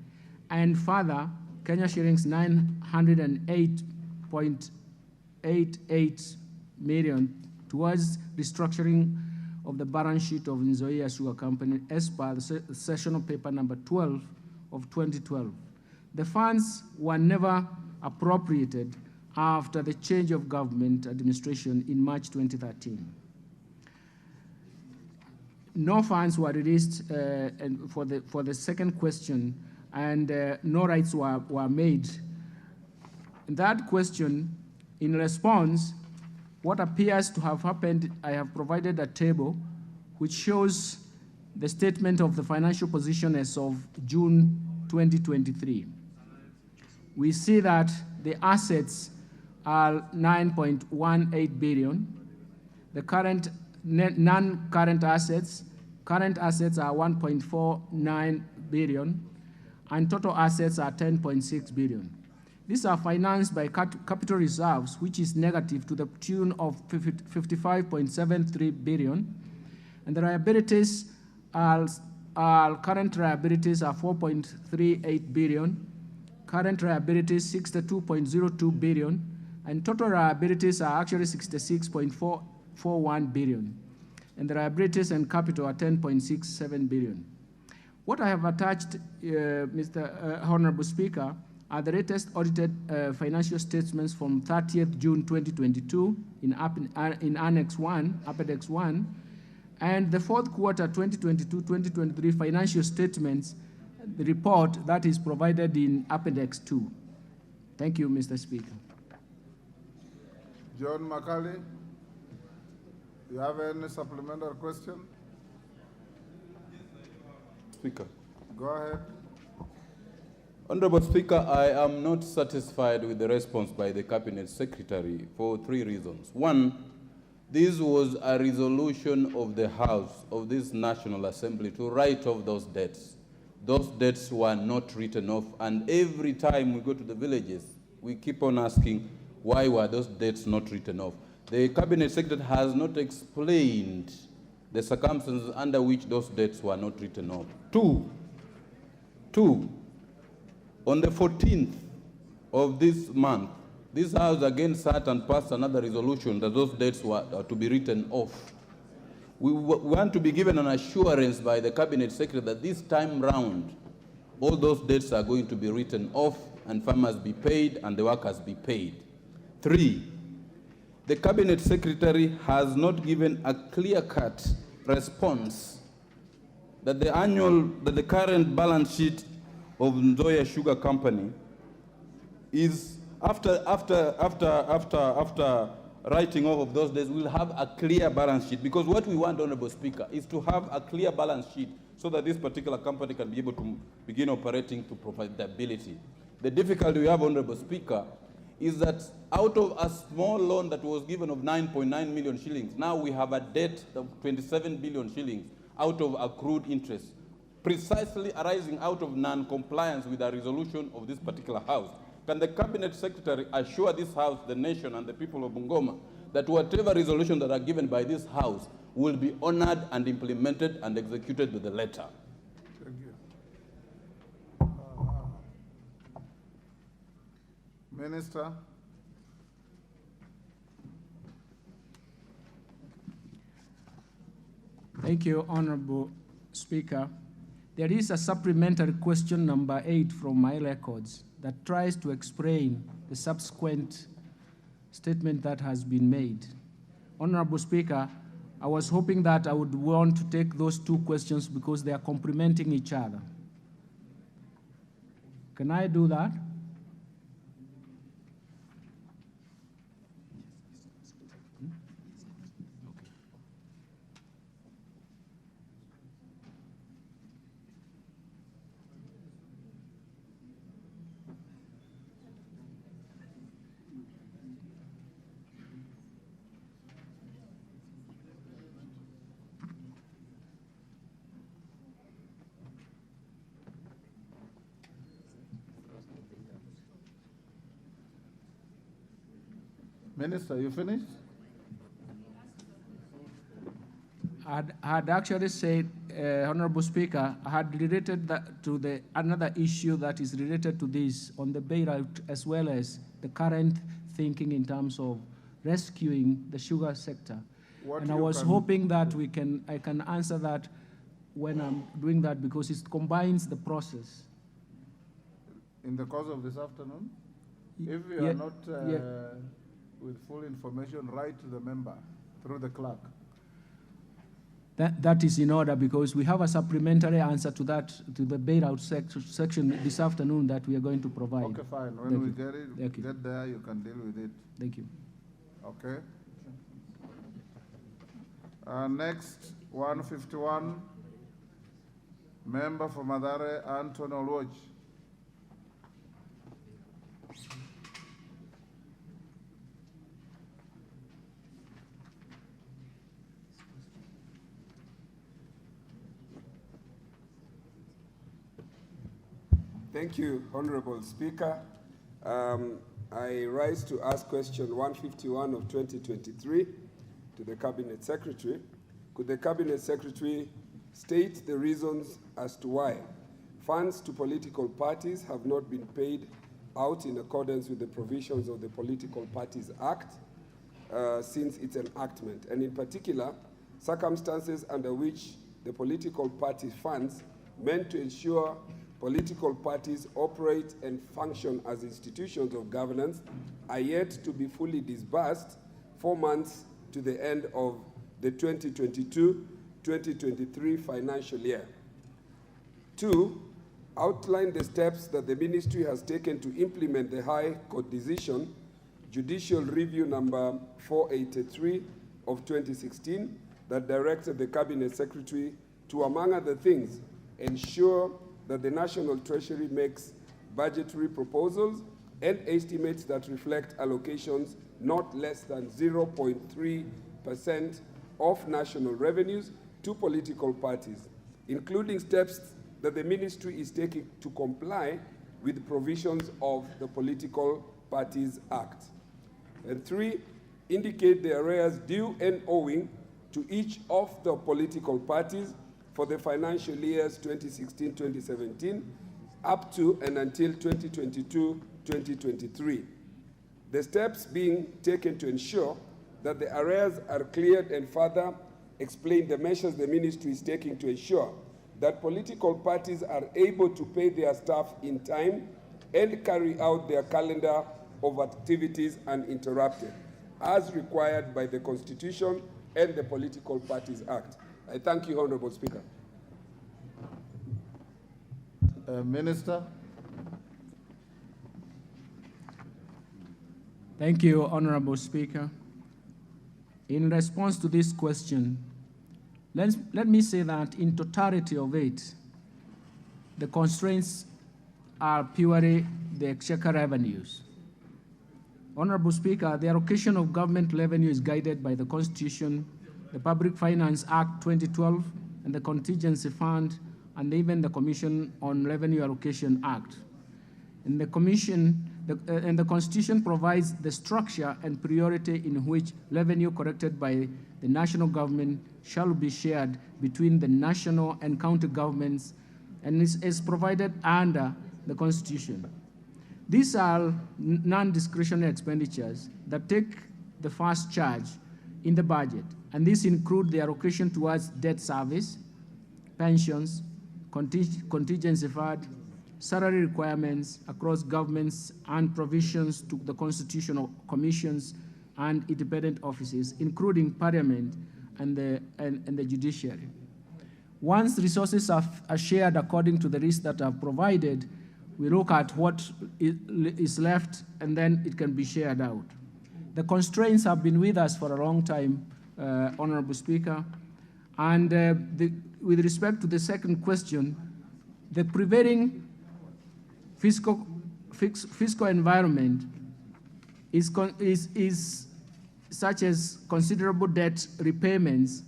and further Kenya shillings 908.88 million towards restructuring of the balance sheet of Nzoia Sugar Company as per the sessional paper number 12 of 2012. The funds were never appropriated after the change of government administration in March 2013. No funds were released for the second question, and no rights were made. In that question, in response, what appears to have happened, I have provided a table which shows the statement of the financial position as of June 2023. We see that the assets are 9.18 billion. The current non-current assets, current assets are 1.49 billion, and total assets are 10.6 billion. These are financed by capital reserves, which is negative to the tune of 55.73 billion, and the liabilities are current liabilities are 4.38 billion, current liabilities 62.02 billion, and total liabilities are actually 66.41 billion, and the liabilities and capital are 10.67 billion. What I have attached, Mr. Honorable Speaker, are the latest audited financial statements from 30th June 2022 in Annex 1, Appendix 1, and the fourth quarter 2022-2023 financial statements, the report that is provided in Appendix 2. Thank you, Mr. Speaker. John Makali, you have any supplementary question? Speaker. Go ahead. Honorable Speaker, I am not satisfied with the response by the Cabinet Secretary for 3 reasons. One, this was a resolution of the House of this National Assembly to write off those debts. Those debts were not written off, and every time we go to the villages, we keep on asking, why were those debts not written off? The Cabinet Secretary has not explained the circumstances under which those debts were not written off. Two, on the 14th of this month, this House again sat and passed another resolution that those debts were to be written off. We want to be given an assurance by the Cabinet Secretary that this time round, all those debts are going to be written off and farmers be paid and the workers be paid. 3, the Cabinet Secretary has not given a clear-cut response that the current balance sheet of Nzoia Sugar Company is after writing off of those days, we'll have a clear balance sheet, because what we want, Honorable Speaker, is to have a clear balance sheet so that this particular company can be able to begin operating to profitability. The difficulty we have, Honorable Speaker, is that out of a small loan that was given of 9.9 million shillings, now we have a debt of 27 billion shillings out of accrued interest, precisely arising out of non-compliance with a resolution of this particular House. Can the Cabinet Secretary assure this House, the nation, and the people of Bungoma that whatever resolution that are given by this House will be honored and implemented and executed with the letter? Thank you. Minister. Thank you, Honorable Speaker. There is a supplementary question number 8 from my records that tries to explain the subsequent statement that has been made. Honorable Speaker, I was hoping that I would want to take those 2 questions because they are complementing each other. Can I do that? Minister, you finished? I had actually said, Honorable Speaker, I had related that to another issue that is related to this on the bailout, as well as the current thinking in terms of rescuing the sugar sector. And I was hoping that I can answer that when I'm doing that, because it combines the process. In the course of this afternoon? If you are not with full information, write to the member through the clerk. That is in order, because we have a supplementary answer to that, to the bailout section this afternoon that we are going to provide. Okay, fine. When we get there, you can deal with it. Thank you. Okay. Next, 151, member for Madare, Anthony Olwoj. Thank you, Honorable Speaker. I rise to ask question 151 of 2023 to the Cabinet Secretary. Could the Cabinet Secretary state the reasons as to why funds to political parties have not been paid out in accordance with the provisions of the Political Parties Act since its enactment, and in particular, circumstances under which the political party funds meant to ensure political parties operate and function as institutions of governance are yet to be fully disbursed 4 months to the end of the 2022-2023 financial year. 2, outline the steps that the ministry has taken to implement the High Court decision, Judicial Review number 483 of 2016, that directed the Cabinet Secretary to, among other things, ensure that the National Treasury makes budgetary proposals and estimates that reflect allocations not less than 0.3% of national revenues to political parties, including steps that the ministry is taking to comply with the provisions of the Political Parties Act. And 3, indicate the arrears due and owing to each of the political parties for the financial years 2016-2017 up to and until 2022-2023. The steps being taken to ensure that the arrears are cleared, and further explain the measures the ministry is taking to ensure that political parties are able to pay their staff in time and carry out their calendar of activities uninterrupted, as required by the Constitution and the Political Parties Act. I thank you, Honorable Speaker. Minister. Thank you, Honorable Speaker. In response to this question, let me say that in totality of it, the constraints are purely the exchequer revenues. Honorable Speaker, the allocation of government revenue is guided by the Constitution, the Public Finance Act 2012, and the Contingency Fund, and even the Commission on Revenue Allocation Act. And the Constitution provides the structure and priority in which revenue collected by the national government shall be shared between the national and county governments, and is provided under the Constitution. These are non-discretionary expenditures that take the first charge in the budget, and these include the allocation towards debt service, pensions, contingency fund, salary requirements across governments, and provisions to the constitutional commissions and independent offices, including Parliament and the judiciary. Once resources are shared according to the risks that are provided, we look at what is left, and then it can be shared out. The constraints have been with us for a long time, Honorable Speaker, and with respect to the second question, the prevailing fiscal environment is such as considerable debt repayments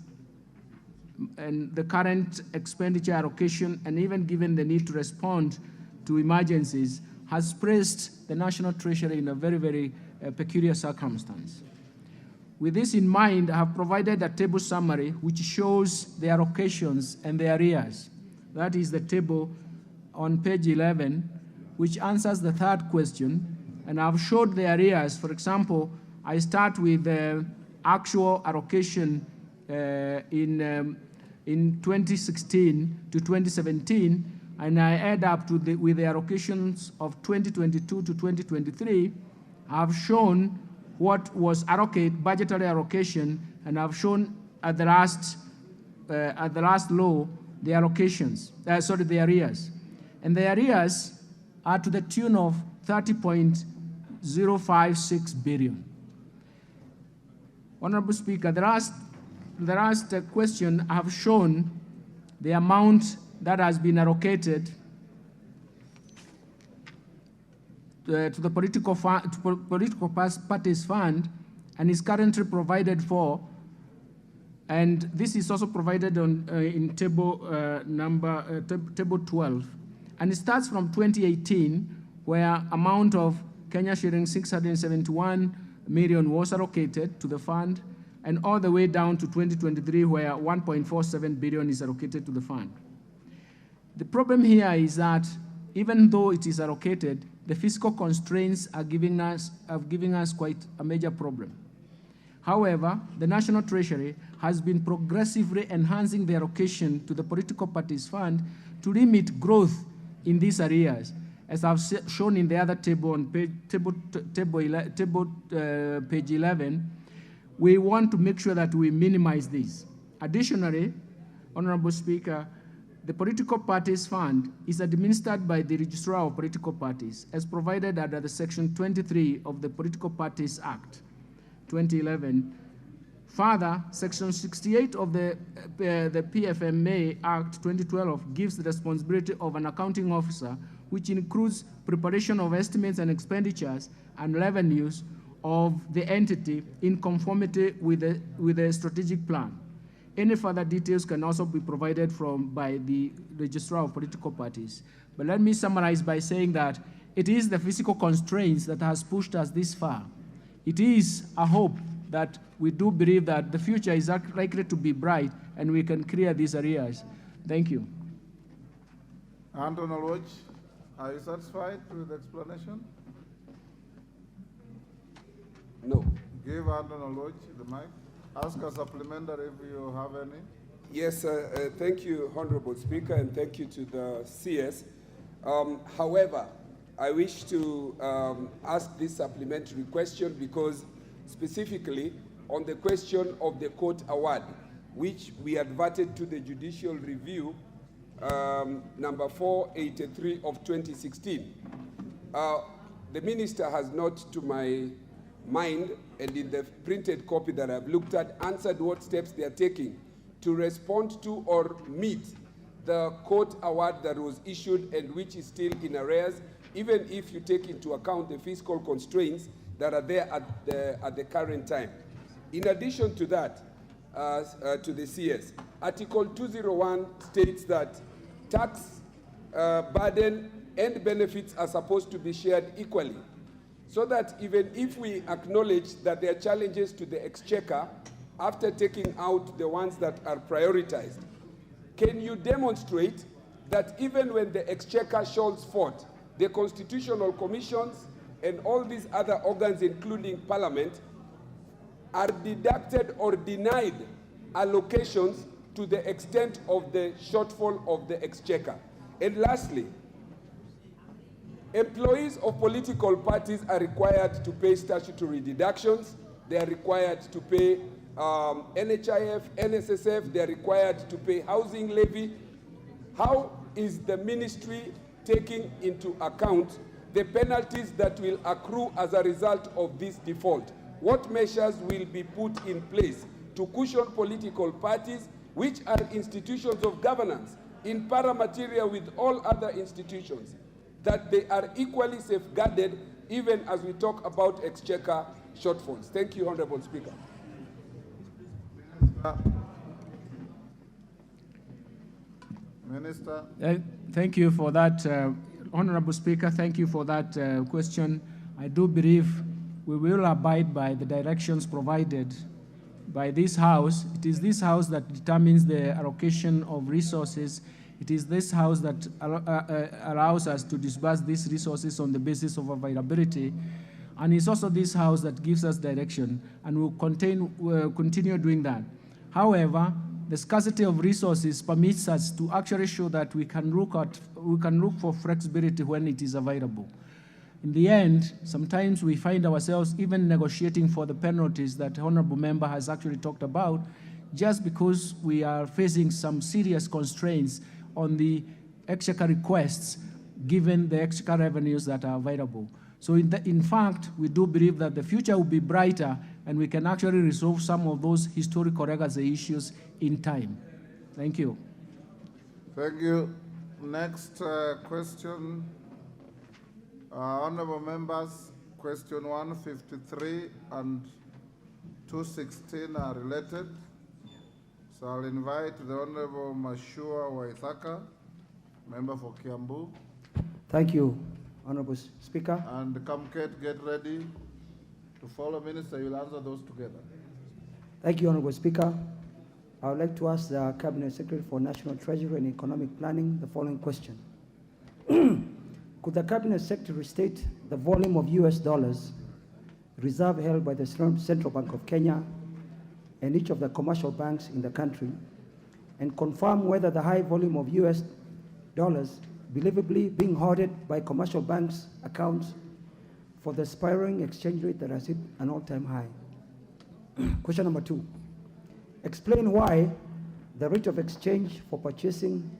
and the current expenditure allocation, and even given the need to respond to emergencies, has placed the National Treasury in a very, very peculiar circumstance. With this in mind, I have provided a table summary which shows the allocations and the arrears. That is the table on page 11, which answers the third question, and I've showed the arrears. For example, I start with actual allocation in 2016 to 2017, and I add up to with the allocations of 2022 to 2023, I've shown what was budgetary allocation, and I've shown at the last law the allocations, the arrears. And the arrears are to the tune of 30.056 billion. Honorable Speaker, the last question, I have shown the amount that has been allocated to the political parties fund and is currently provided for, and this is also provided on in table table 12, and it starts from 2018, where amount of Kenya shilling 671 million was allocated to the fund, and all the way down to 2023, where 1.47 billion is allocated to the fund. The problem here is that even though it is allocated, the fiscal constraints are giving us quite a major problem. However, the National Treasury has been progressively enhancing the allocation to the political parties fund to limit growth in these areas. As I've shown in the other table on page 11, we want to make sure that we minimize this. Additionally, Honorable Speaker, the Political Parties Fund is administered by the Registrar of Political Parties, as provided under the Section 23 of the Political Parties Act, 2011. Further, Section 68 of the PFMA Act 2012 gives the responsibility of an accounting officer, which includes preparation of estimates and expenditures and revenues of the entity in conformity with the strategic plan. Any further details can also be provided by the Registrar of Political Parties. But let me summarize by saying that it is the physical constraints that has pushed us this far. It is a hope that we do believe that the future is likely to be bright and we can clear these areas. Thank you. Anton Oloch, are you satisfied with the explanation? No. Give Anton Oloch the mic. Ask a supplementary if you have any. Yes, thank you, Honorable Speaker, and thank you to the CS. However, I wish to ask this supplementary question because specifically on the question of the court award, which we adverted to the judicial review number 483 of 2016. The minister has not, to my mind, and in the printed copy that I've looked at, answered what steps they are taking to respond to or meet the court award that was issued and which is still in arrears, even if you take into account the fiscal constraints that are there at the current time. In addition to that, to the CS, Article 201 states that tax burden and benefits are supposed to be shared equally, so that even if we acknowledge that there are challenges to the exchequer after taking out the ones that are prioritized, can you demonstrate that even when the exchequer falls short, the constitutional commissions and all these other organs, including parliament, are deducted or denied allocations to the extent of the shortfall of the exchequer? And lastly, employees of political parties are required to pay statutory deductions. They are required to pay NHIF, NSSF. They are required to pay housing levy. How is the ministry taking into account the penalties that will accrue as a result of this default? What measures will be put in place to cushion political parties, which are institutions of governance, in paramateria with all other institutions, that they are equally safeguarded even as we talk about exchequer shortfalls? Thank you, Honorable Speaker. Minister. Thank you for that, Honorable Speaker. Thank you for that question. I do believe we will abide by the directions provided by this House. It is this House that determines the allocation of resources. It is this House that allows us to disburse these resources on the basis of availability. And it's also this House that gives us direction, and we'll continue doing that. However, the scarcity of resources permits us to actually show that we can look for flexibility when it is available. In the end, sometimes we find ourselves even negotiating for the penalties that the Honorable Member has actually talked about, just because we are facing some serious constraints on the exchequer requests, given the exchequer revenues that are available. So in fact, we do believe that the future will be brighter, and we can actually resolve some of those historical legacy issues in time. Thank you. Thank you. Next question. Honorable members, question 153 and 216 are related. So I'll invite the Honorable Mashua Waithaka, member for Kiambu. Thank you, Honorable Speaker. And Kamket, get ready to follow. Minister, you'll answer those together. Thank you, Honorable Speaker. I would like to ask the Cabinet Secretary for National Treasury and Economic Planning the following question. Could the Cabinet Secretary state the volume of US dollars reserve held by the Central Bank of Kenya and each of the commercial banks in the country, and confirm whether the high volume of US dollars believably being hoarded by commercial banks' accounts for the spiraling exchange rate that has hit an all-time high? Question number 2. Explain why the rate of exchange for purchasing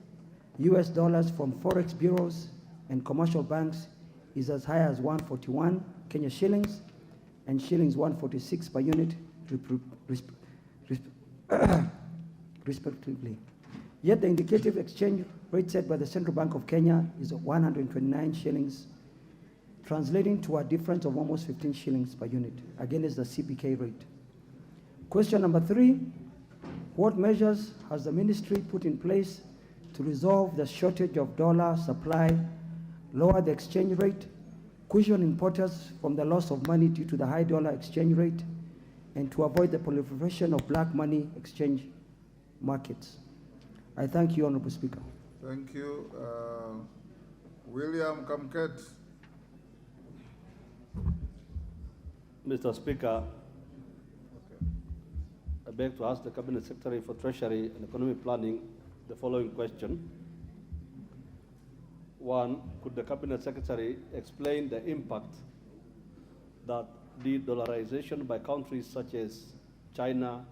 US dollars from forex bureaus and commercial banks is as high as 141 Kenya shillings and shillings 146 per unit, respectively. Yet the indicative exchange rate set by the Central Bank of Kenya is 129 shillings, translating to a difference of almost 15 shillings per unit against the CBK rate. Question number 3, what measures has the ministry put in place to resolve the shortage of dollar supply, lower the exchange rate, cushion importers from the loss of money due to the high dollar exchange rate, and to avoid the proliferation of black money exchange markets? I thank you, Honorable Speaker. Thank you. William Kamket. Mr. Speaker, I beg to ask the Cabinet Secretary for Treasury and Economic Planning the following question. 1, could the Cabinet Secretary explain the impact that de-dollarization by countries such as China,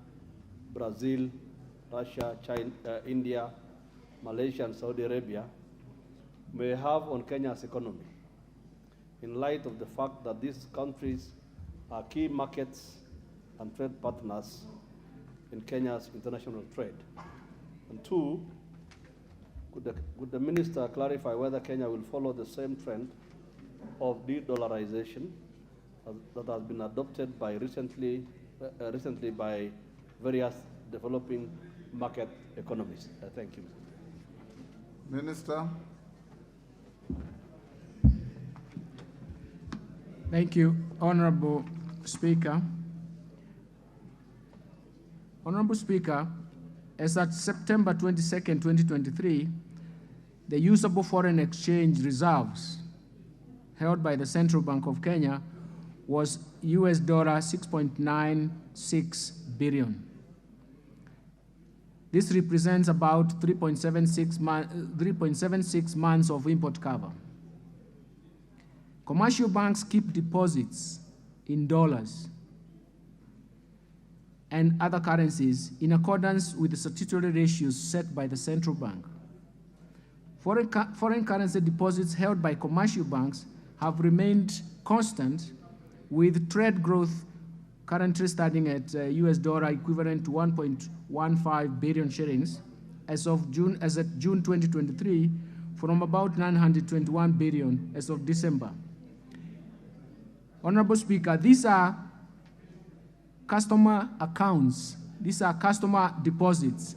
Brazil, Russia, India, Malaysia, and Saudi Arabia may have on Kenya's economy, in light of the fact that these countries are key markets and trade partners in Kenya's international trade? And 2, could the minister clarify whether Kenya will follow the same trend of de-dollarization that has been adopted by recently by various developing market economies? Thank you. Minister. Thank you, Honorable Speaker. Honorable Speaker, as at September 22nd, 2023, the usable foreign exchange reserves held by the Central Bank of Kenya was US $6.96 billion. This represents about 3.76 months of import cover. Commercial banks keep deposits in dollars and other currencies in accordance with the statutory ratios set by the central bank. Foreign currency deposits held by commercial banks have remained constant, with trade growth currently standing at US dollar equivalent to 1.15 billion shillings as at June 2023, from about 921 billion as of December. Honorable Speaker, these are customer accounts. These are customer deposits.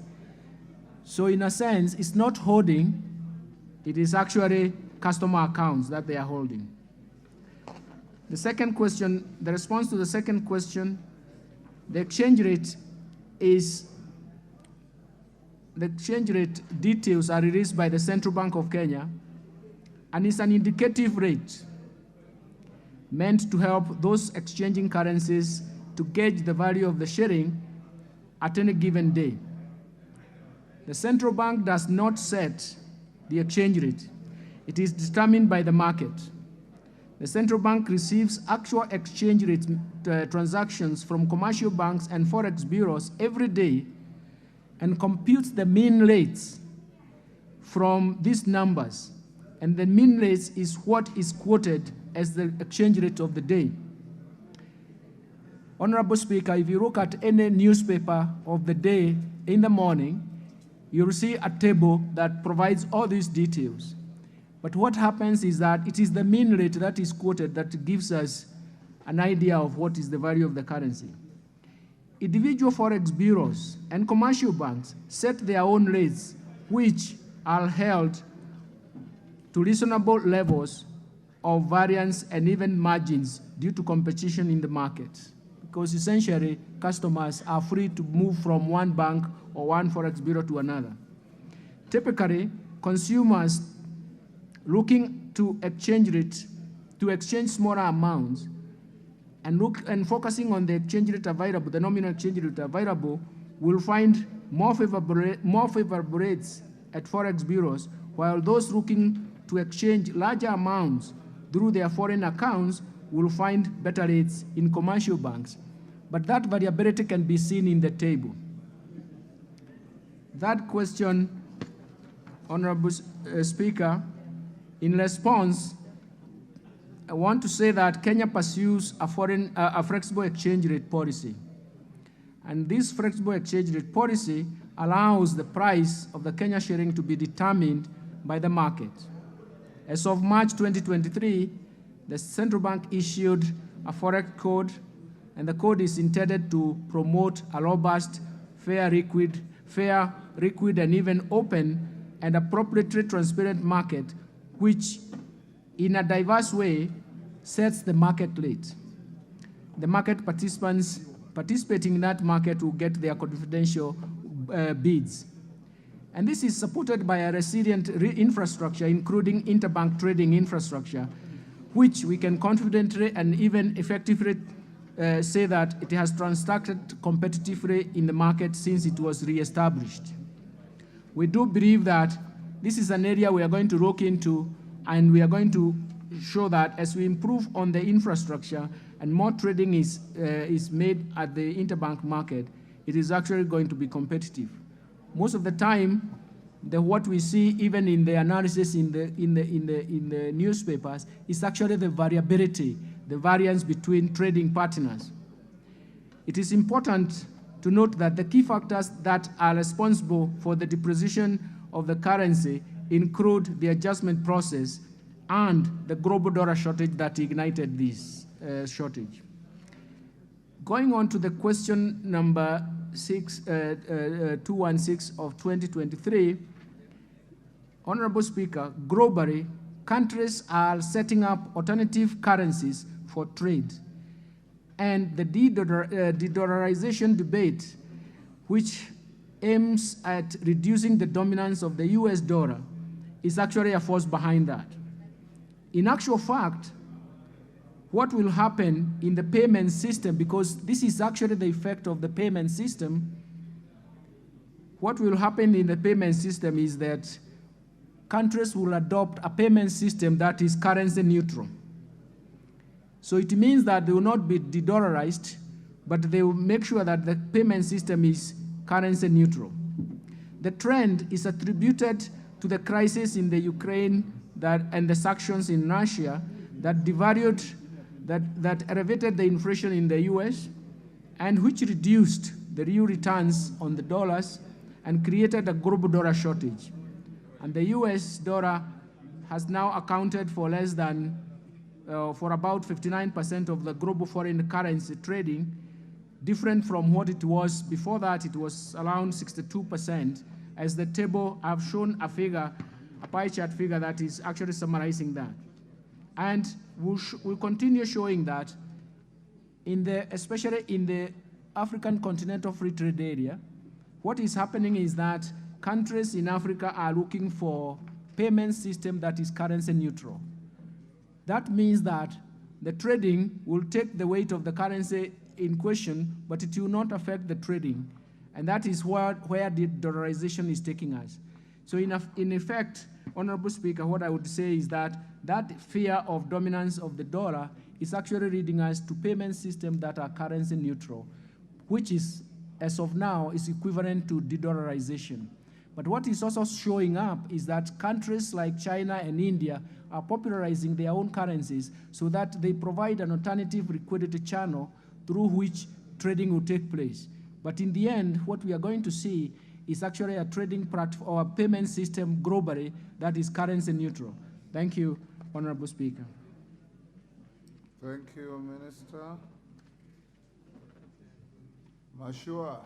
So in a sense, it's not holding, it is actually customer accounts that they are holding. The second question, the response to the second question, the exchange rate details are released by the Central Bank of Kenya, and it's an indicative rate. meant to help those exchanging currencies to gauge the value of the shilling at any given day. The central bank does not set the exchange rate. It is determined by the market. The central bank receives actual exchange rate transactions from commercial banks and forex bureaus every day and computes the mean rates from these numbers. And the mean rate is what is quoted as the exchange rate of the day. Honorable Speaker, if you look at any newspaper of the day in the morning, you'll see a table that provides all these details. But what happens is that it is the mean rate that is quoted that gives us an idea of what is the value of the currency. Individual forex bureaus and commercial banks set their own rates, which are held to reasonable levels of variance and even margins due to competition in the market. Because essentially, customers are free to move from one bank or one forex bureau to another. Typically, consumers looking to exchange smaller amounts and focusing on the exchange rate available, the nominal exchange rate available, will find more favorable rates at forex bureaus, while those looking to exchange larger amounts through their foreign accounts will find better rates in commercial banks. But that variability can be seen in the table. That question, Honorable Speaker, in response, I want to say that Kenya pursues a flexible exchange rate policy. And this flexible exchange rate policy allows the price of the Kenya shilling to be determined by the market. As of March 2023, the central bank issued a forex code, and the code is intended to promote a robust, fair, liquid, and even open and appropriately transparent market, which in a diverse way sets the market rate. The market participants participating in that market will get their confidential bids. And this is supported by a resilient infrastructure, including interbank trading infrastructure, which we can confidently and even effectively say that it has transacted competitively in the market since it was reestablished. We do believe that this is an area we are going to look into, and we are going to show that as we improve on the infrastructure and more trading is made at the interbank market, it is actually going to be competitive. Most of the time, what we see even in the analysis in the newspapers is actually the variability, the variance between trading partners. It is important to note that the key factors that are responsible for the depreciation of the currency include the adjustment process and the global dollar shortage that ignited this shortage. Going on to the question number 216 of 2023, Honorable Speaker, globally, countries are setting up alternative currencies for trade. And the de-dollarization debate, which aims at reducing the dominance of the US dollar, is actually a force behind that. In actual fact, what will happen in the payment system, because this is actually the effect of the payment system, what will happen in the payment system is that countries will adopt a payment system that is currency neutral. So it means that they will not be de-dollarized, but they will make sure that the payment system is currency neutral. The trend is attributed to the crisis in the Ukraine and the sanctions in Russia that devalued, that elevated the inflation in the US, and which reduced the real returns on the dollars and created a global dollar shortage. And the US dollar has now accounted for less than, for about 59% of the global foreign currency trading, different from what it was before that. It was around 62%. As the table, I've shown a figure, a pie chart figure that is actually summarizing that. And we'll continue showing that, especially in the African continental free trade area, what is happening is that countries in Africa are looking for payment system that is currency neutral. That means that the trading will take the weight of the currency in question, but it will not affect the trading. And that is where the dollarization is taking us. So in effect, Honorable Speaker, what I would say is that that fear of dominance of the dollar is actually leading us to payment systems that are currency neutral, which is, as of now, is equivalent to de-dollarization. But what is also showing up is that countries like China and India are popularizing their own currencies so that they provide an alternative liquidity channel through which trading will take place. But in the end, what we are going to see is actually a trading platform or a payment system globally that is currency neutral. Thank you, Honorable Speaker. Thank you, Minister. Mashua.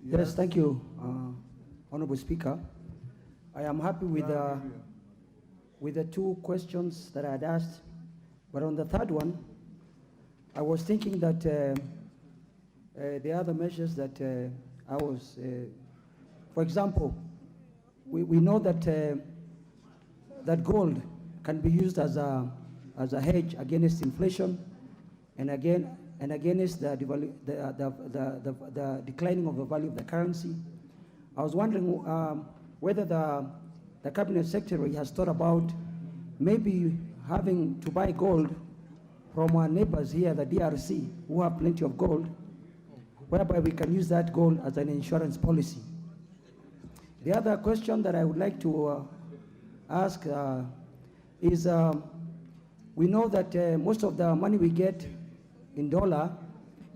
Yes, thank you, Honorable Speaker. I am happy with the two questions that I had asked, but on the third one, I was thinking that the other measures that I was, for example, we know that that gold can be used as a hedge against inflation, and against the declining of the value of the currency. I was wondering whether the Cabinet Secretary has thought about maybe having to buy gold from our neighbors here, the DRC, who have plenty of gold, whereby we can use that gold as an insurance policy. The other question that I would like to ask is, we know that most of the money we get in dollar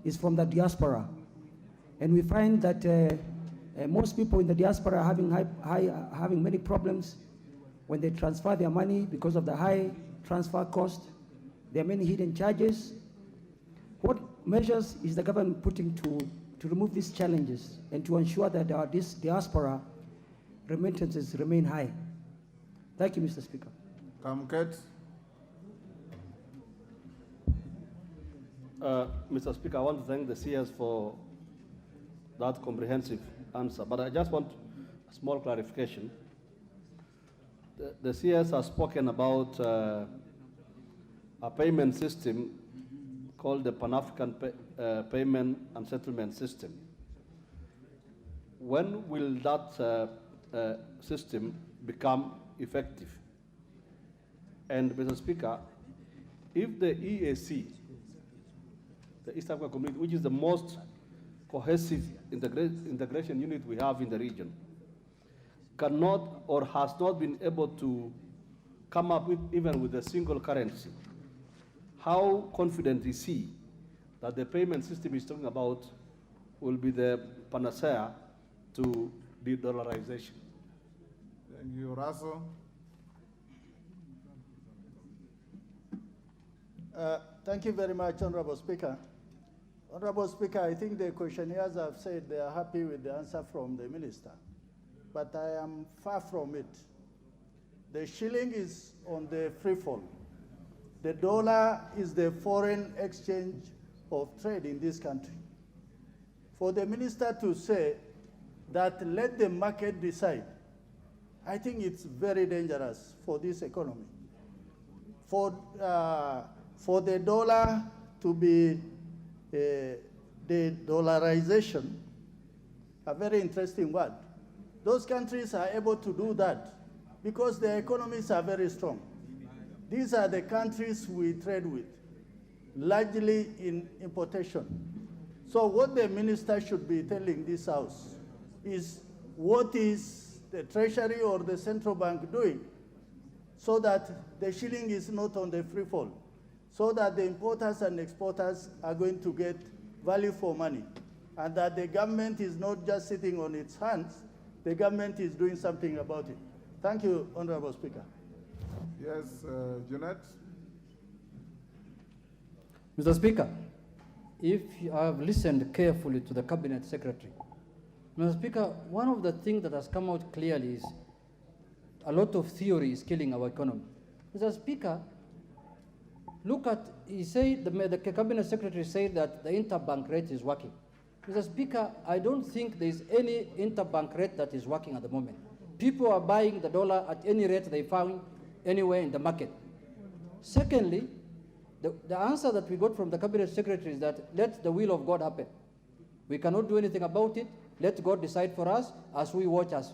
is from the diaspora. And we find that most people in the diaspora are having many problems when they transfer their money because of the high transfer cost. There are many hidden charges. What measures is the government putting to remove these challenges and to ensure that this diaspora remittances remain high? Thank you, Mr. Speaker. Kamket. Mr. Speaker, I want to thank the CS for that comprehensive answer, but I just want a small clarification. The CS has spoken about a payment system called the Pan-African Payment and Settlement System. When will that system become effective? And Mr. Speaker, if the EAC, the East African Community, which is the most cohesive integration unit we have in the region, cannot or has not been able to come up with even with a single currency, how confident is he that the payment system he's talking about will be the panacea to de-dollarization? Thank you, Russell. Thank you very much, Honorable Speaker. Honorable Speaker, I think the questionnaires have said they are happy with the answer from the Minister, but I am far from it. The shilling is on the free fall. The dollar is the foreign exchange of trade in this country. For the Minister to say that let the market decide, I think it's very dangerous for this economy. For the dollar to be the dollarization, a very interesting word. Those countries are able to do that because their economies are very strong. These are the countries we trade with, largely in importation. So what the Minister should be telling this House is what is the Treasury or the Central Bank doing so that the shilling is not on the free fall, so that the importers and exporters are going to get value for money, and that the government is not just sitting on its hands, the government is doing something about it. Thank you, Honorable Speaker. Yes, Jeanette. Mr. Speaker, if you have listened carefully to the Cabinet Secretary, Mr. Speaker, one of the things that has come out clearly is a lot of theory is killing our economy. Mr. Speaker, look at, he said, the Cabinet Secretary said that the interbank rate is working. Mr. Speaker, I don't think there is any interbank rate that is working at the moment. People are buying the dollar at any rate they found anywhere in the market. Secondly, the answer that we got from the cabinet secretary is that let the will of God happen. We cannot do anything about it. Let God decide for us as we watch as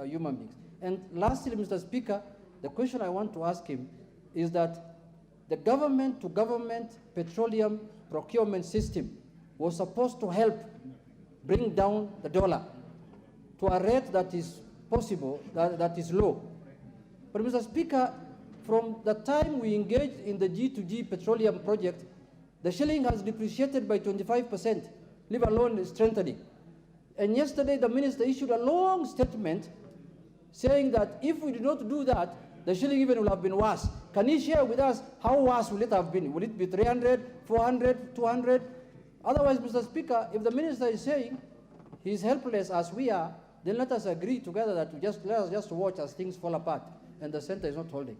human beings. And lastly, Mr. Speaker, the question I want to ask him is that the government-to-government petroleum procurement system was supposed to help bring down the dollar to a rate that is possible, that is low. But Mr. Speaker, from the time we engaged in the G2G petroleum project, the shilling has depreciated by 25%, leave alone strengthening. And yesterday the minister issued a long statement saying that if we do not do that, the shilling even will have been worse. Can he share with us how worse will it have been? Will it be 300, 400, 200? Otherwise, Mr. Speaker, if the minister is saying he's helpless as we are, then let us agree together that let us just watch as things fall apart and the center is not holding.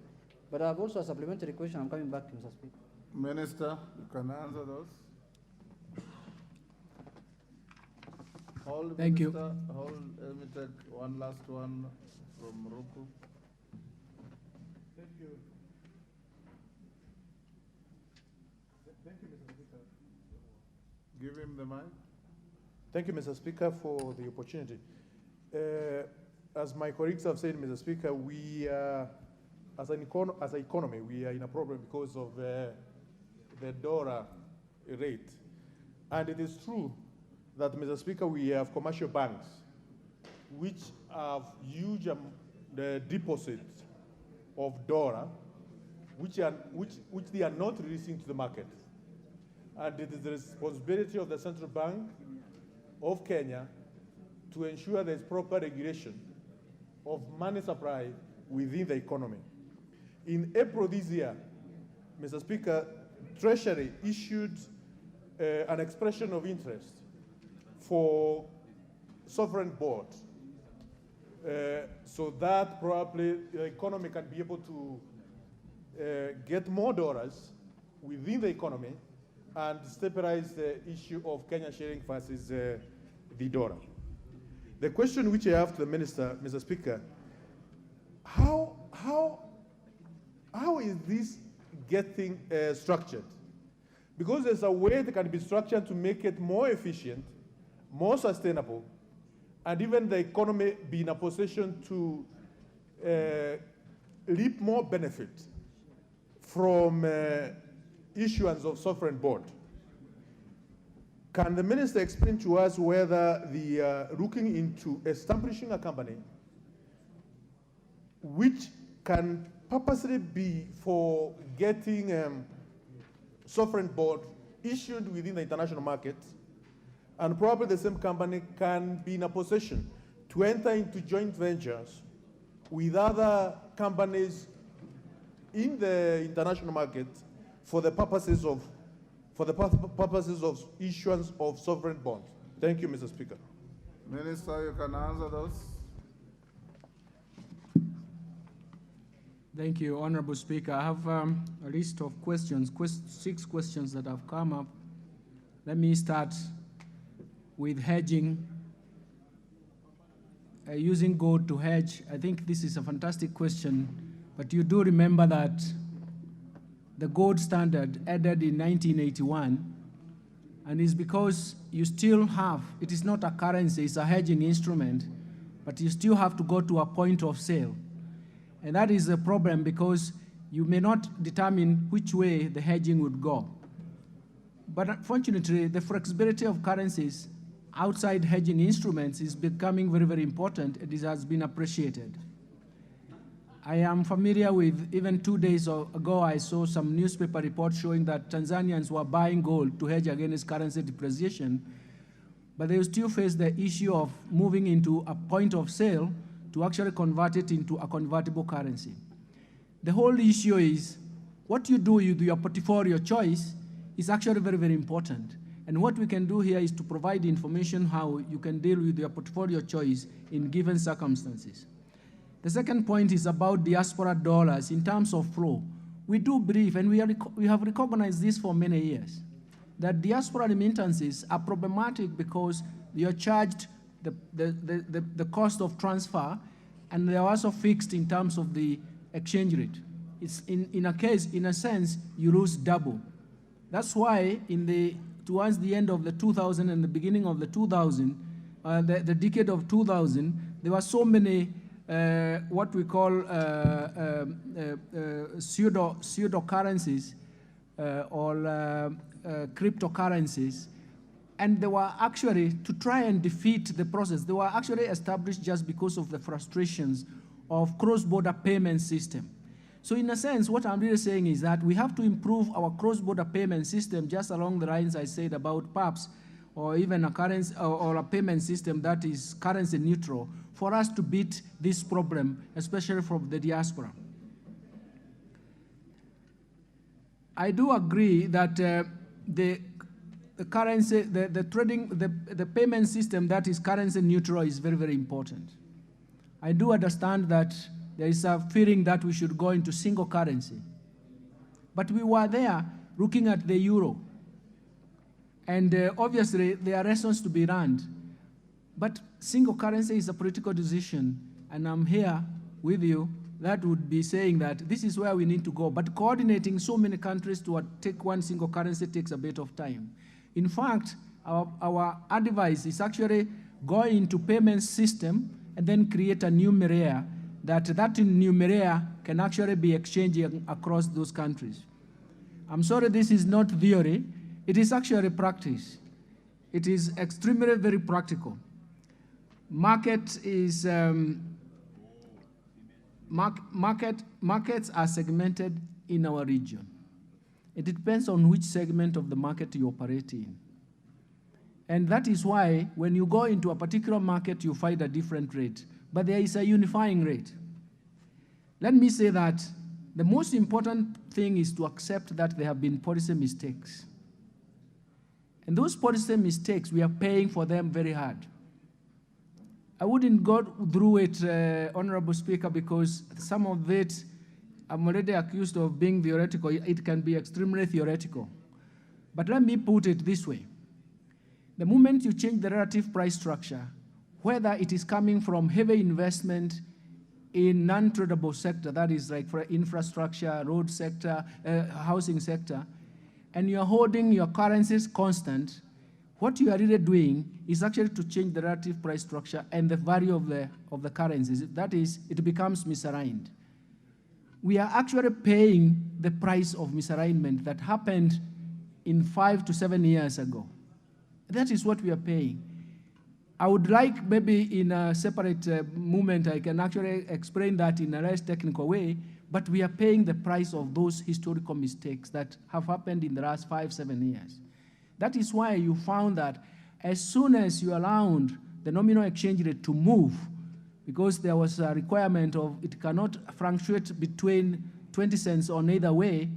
But I have also a supplementary question. I'm coming back, Mr. Speaker. Minister, you can answer those. Hold, Thank you. Minister, hold, let me take one last one from Ruku. Thank you. Thank you, Mr. Speaker. Give him the mic. Thank you, Mr. Speaker, for the opportunity. As my colleagues have said, Mr. Speaker, we as an economy, we are in a problem because of the dollar rate. And it is true that, Mr. Speaker, we have commercial banks which have huge deposits of dollar which they are not releasing to the market. And it is the responsibility of the Central Bank of Kenya to ensure there is proper regulation of money supply within the economy. In April this year, Mr. Speaker, Treasury issued an expression of interest for sovereign bond, so that probably the economy can be able to get more dollars within the economy and stabilize the issue of Kenya shilling versus the dollar. The question which I have to the minister, Mr. Speaker, how is this getting structured? Because there's a way that can be structured to make it more efficient, more sustainable, and even the economy be in a position to reap more benefit from issuance of sovereign bond. Can the minister explain to us whether they are looking into establishing a company which can purposely be for getting sovereign bond issued within the international market, and probably the same company can be in a position to enter into joint ventures with other companies in the international market for the purposes of issuance of sovereign bonds. Thank you, Mr. Speaker. Minister, you can answer those. Thank you, Honorable Speaker. I have a list of questions, 6 questions that have come up. Let me start with hedging, using gold to hedge. I think this is a fantastic question, but you do remember that the gold standard ended in 1981, and it's because you still have, it is not a currency, it's a hedging instrument, but you still have to go to a point of sale. And that is a problem because you may not determine which way the hedging would go. But unfortunately, the flexibility of currencies outside hedging instruments is becoming very, very important, and it has been appreciated. I am familiar with, even 2 days ago, I saw some newspaper reports showing that Tanzanians were buying gold to hedge against currency depreciation, but they still face the issue of moving into a point of sale to actually convert it into a convertible currency. The whole issue is what you do with your portfolio choice is actually very, very important. And what we can do here is to provide information how you can deal with your portfolio choice in given circumstances. The second point is about diaspora dollars in terms of flow. We do believe, and we have recognized this for many years, that diaspora remittances are problematic because you are charged the cost of transfer, and they are also fixed in terms of the exchange rate. it's in a sense, you lose double. That's why towards the end of the 2000 and the beginning of the 2000, the decade of 2000, there were so many what we call pseudo-currencies or cryptocurrencies. And they were actually, to try and defeat the process, they were actually established just because of the frustrations of cross-border payment system. So in a sense, what I'm really saying is that we have to improve our cross-border payment system just along the lines I said about PAPs, or even a currency or a payment system that is currency neutral for us to beat this problem, especially from the diaspora. I do agree that the currency, the payment system that is currency neutral is very, very important. I do understand that there is a feeling that we should go into single currency. But we were there looking at the euro. And obviously, there are lessons to be learned. But single currency is a political decision, and I'm here with you that would be saying that this is where we need to go. But coordinating so many countries to take one single currency takes a bit of time. In fact, our advice is actually go into payment system and then create a numeraire that numeraire can actually be exchanging across those countries. I'm sorry, this is not theory. It is actually practice. It is extremely very practical. Markets are segmented in our region. It depends on which segment of the market you operate in. And that is why when you go into a particular market, you find a different rate. But there is a unifying rate. Let me say that the most important thing is to accept that there have been policy mistakes. And those policy mistakes, we are paying for them very hard. I wouldn't go through it, Honorable Speaker, because some of it I'm already accused of being theoretical. It can be extremely theoretical. But let me put it this way. The moment you change the relative price structure, whether it is coming from heavy investment in non-tradable sector, that is like for infrastructure, road sector, housing sector, and you're holding your currencies constant, what you are really doing is actually to change the relative price structure and the value of the currencies. That is, it becomes misaligned. We are actually paying the price of misalignment that happened in 5 to 7 years ago. That is what we are paying. I would like maybe in a separate moment I can actually explain that in a less technical way, but we are paying the price of those historical mistakes that have happened in the last 5, 7 years. That is why you found that as soon as you allowed the nominal exchange rate to move, because there was a requirement of it cannot fluctuate between 20 cents on either way,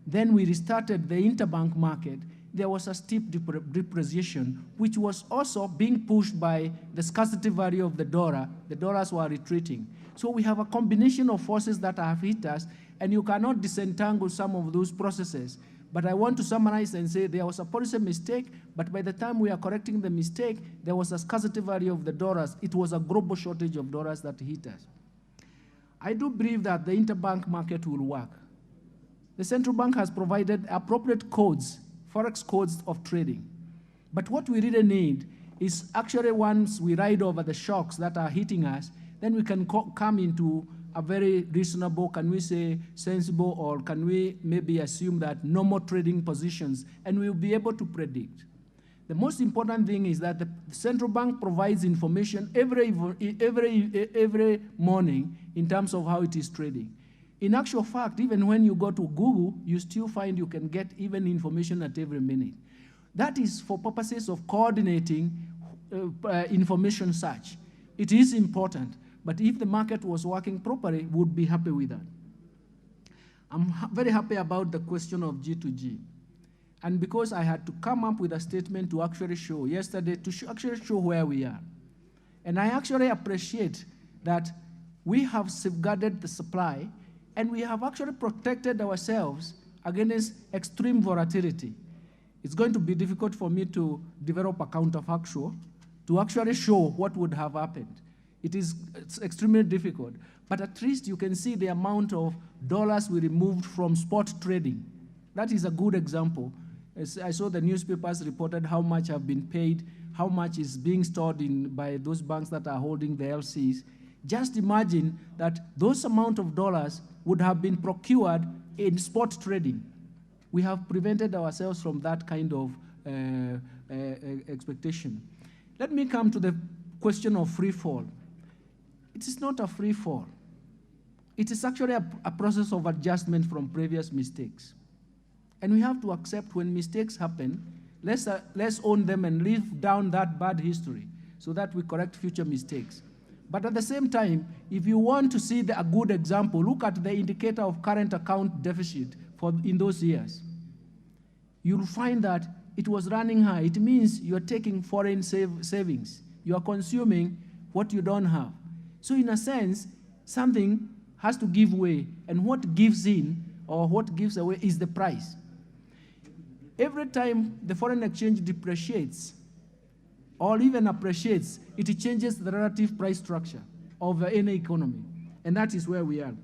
then we restarted the interbank market. There was a steep depreciation, which was also being pushed by the scarcity value of the dollar. The dollars were retreating. So we have a combination of forces that have hit us, and you cannot disentangle some of those processes. But I want to summarize and say there was a policy mistake, but by the time we are correcting the mistake, there was a scarcity value of the dollars. It was a global shortage of dollars that hit us. I do believe that the interbank market will work. The central bank has provided appropriate codes, forex codes of trading. But what we really need is actually once we ride over the shocks that are hitting us, then we can come into a very reasonable, can we say sensible, or can we maybe assume that normal trading positions, and we'll be able to predict. The most important thing is that the central bank provides information every morning in terms of how it is trading. In actual fact, even when you go to Google, you still find you can get even information at every minute. That is for purposes of coordinating information search. It is important, but if the market was working properly, we would be happy with that. I'm very happy about the question of G2G. And because I had to come up with a statement to actually show yesterday, to actually show where we are. And I actually appreciate that we have safeguarded the supply, and we have actually protected ourselves against extreme volatility. It's going to be difficult for me to develop a counterfactual to actually show what would have happened. It's extremely difficult. But at least you can see the amount of dollars we removed from spot trading. That is a good example. As I saw the newspapers reported how much have been paid, how much is being stored by those banks that are holding the LCs. Just imagine that those amount of dollars would have been procured in spot trading. We have prevented ourselves from that kind of expectation. Let me come to the question of free fall. It is not a free fall. It is actually a process of adjustment from previous mistakes. And we have to accept when mistakes happen, let's own them and leave down that bad history so that we correct future mistakes. But at the same time, if you want to see a good example, look at the indicator of current account deficit in those years. You'll find that it was running high. It means you're taking foreign savings. You are consuming what you don't have. So in a sense, something has to give way, and what gives in or what gives away is the price. Every time the foreign exchange depreciates or even appreciates, it changes the relative price structure of any economy, and that is where we are.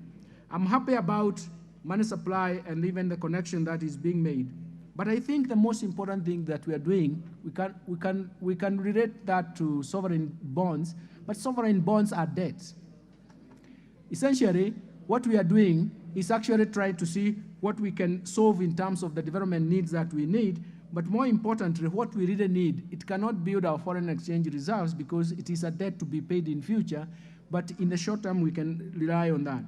I'm happy about money supply and even the connection that is being made, but I think the most important thing that we are doing, we can relate that to sovereign bonds, but sovereign bonds are debt. Essentially, what we are doing is actually trying to see what we can solve in terms of the development needs that we need, but more importantly, what we really need. It cannot build our foreign exchange reserves because it is a debt to be paid in future, but in the short term, we can rely on that.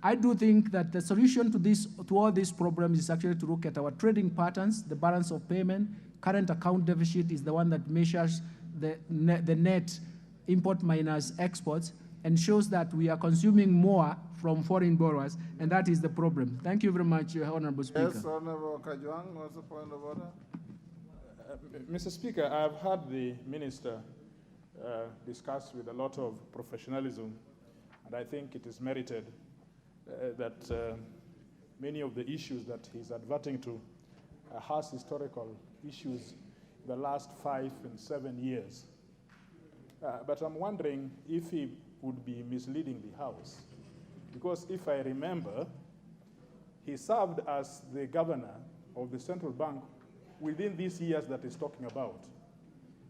I do think that the solution to all these problems is actually to look at our trading patterns, the balance of payment. Current account deficit is the one that measures the net import minus exports and shows that we are consuming more from foreign borrowers, and that is the problem. Thank you very much, Honorable Speaker. Yes, Honorable Kajwang, what's the point of order? Mr. Speaker, I've heard the Minister discuss with a lot of professionalism, and I think it is merited that many of the issues that he's adverting to has historical issues in the last 5 and 7 years. But I'm wondering if he would be misleading the House, because if I remember, he served as the governor of the central bank within these years that he's talking about.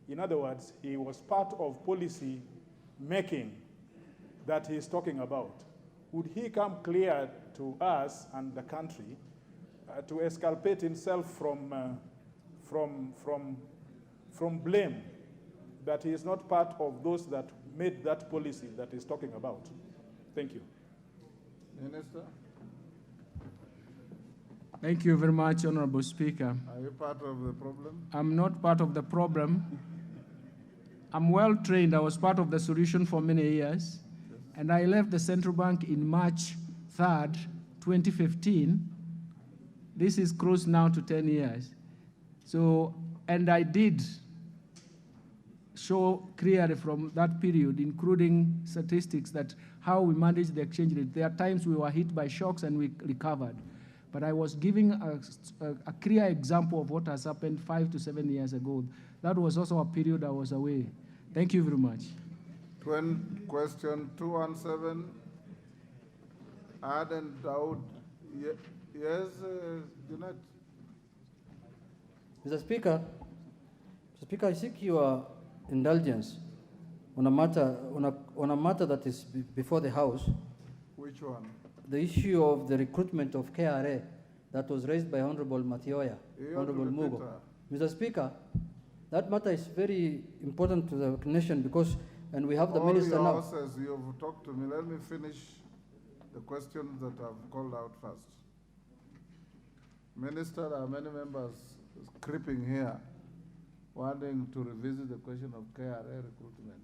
In other words, he was part of policy making that he's talking about. Would he come clear to us and the country to exculpate himself from blame that he is not part of those that made that policy that he's talking about? Thank you. Minister? Thank you very much, Honorable Speaker. Are you part of the problem? I'm not part of the problem. I'm well trained. I was part of the solution for many years. And I left the central bank in March 3rd, 2015. This is close now to 10 years. So, and I did show clearly from that period, including statistics, that how we managed the exchange rate. There are times we were hit by shocks and we recovered. But I was giving a clear example of what has happened 5 to 7 years ago. That was also a period I was away. Thank you very much. Question 217. Aden Daud. Yes, Junet. Mr. Speaker, I seek your indulgence on a matter that is before the House. Which one? The issue of the recruitment of KRA that was raised by Honorable Matioya, Honorable Mugo. Mr. Speaker, that matter is very important to the nation because, and we have the minister now. All your answers, you've talked to me. Let me finish the questions that I've called out first. Minister, there are many members creeping here wanting to revisit the question of KRA recruitment.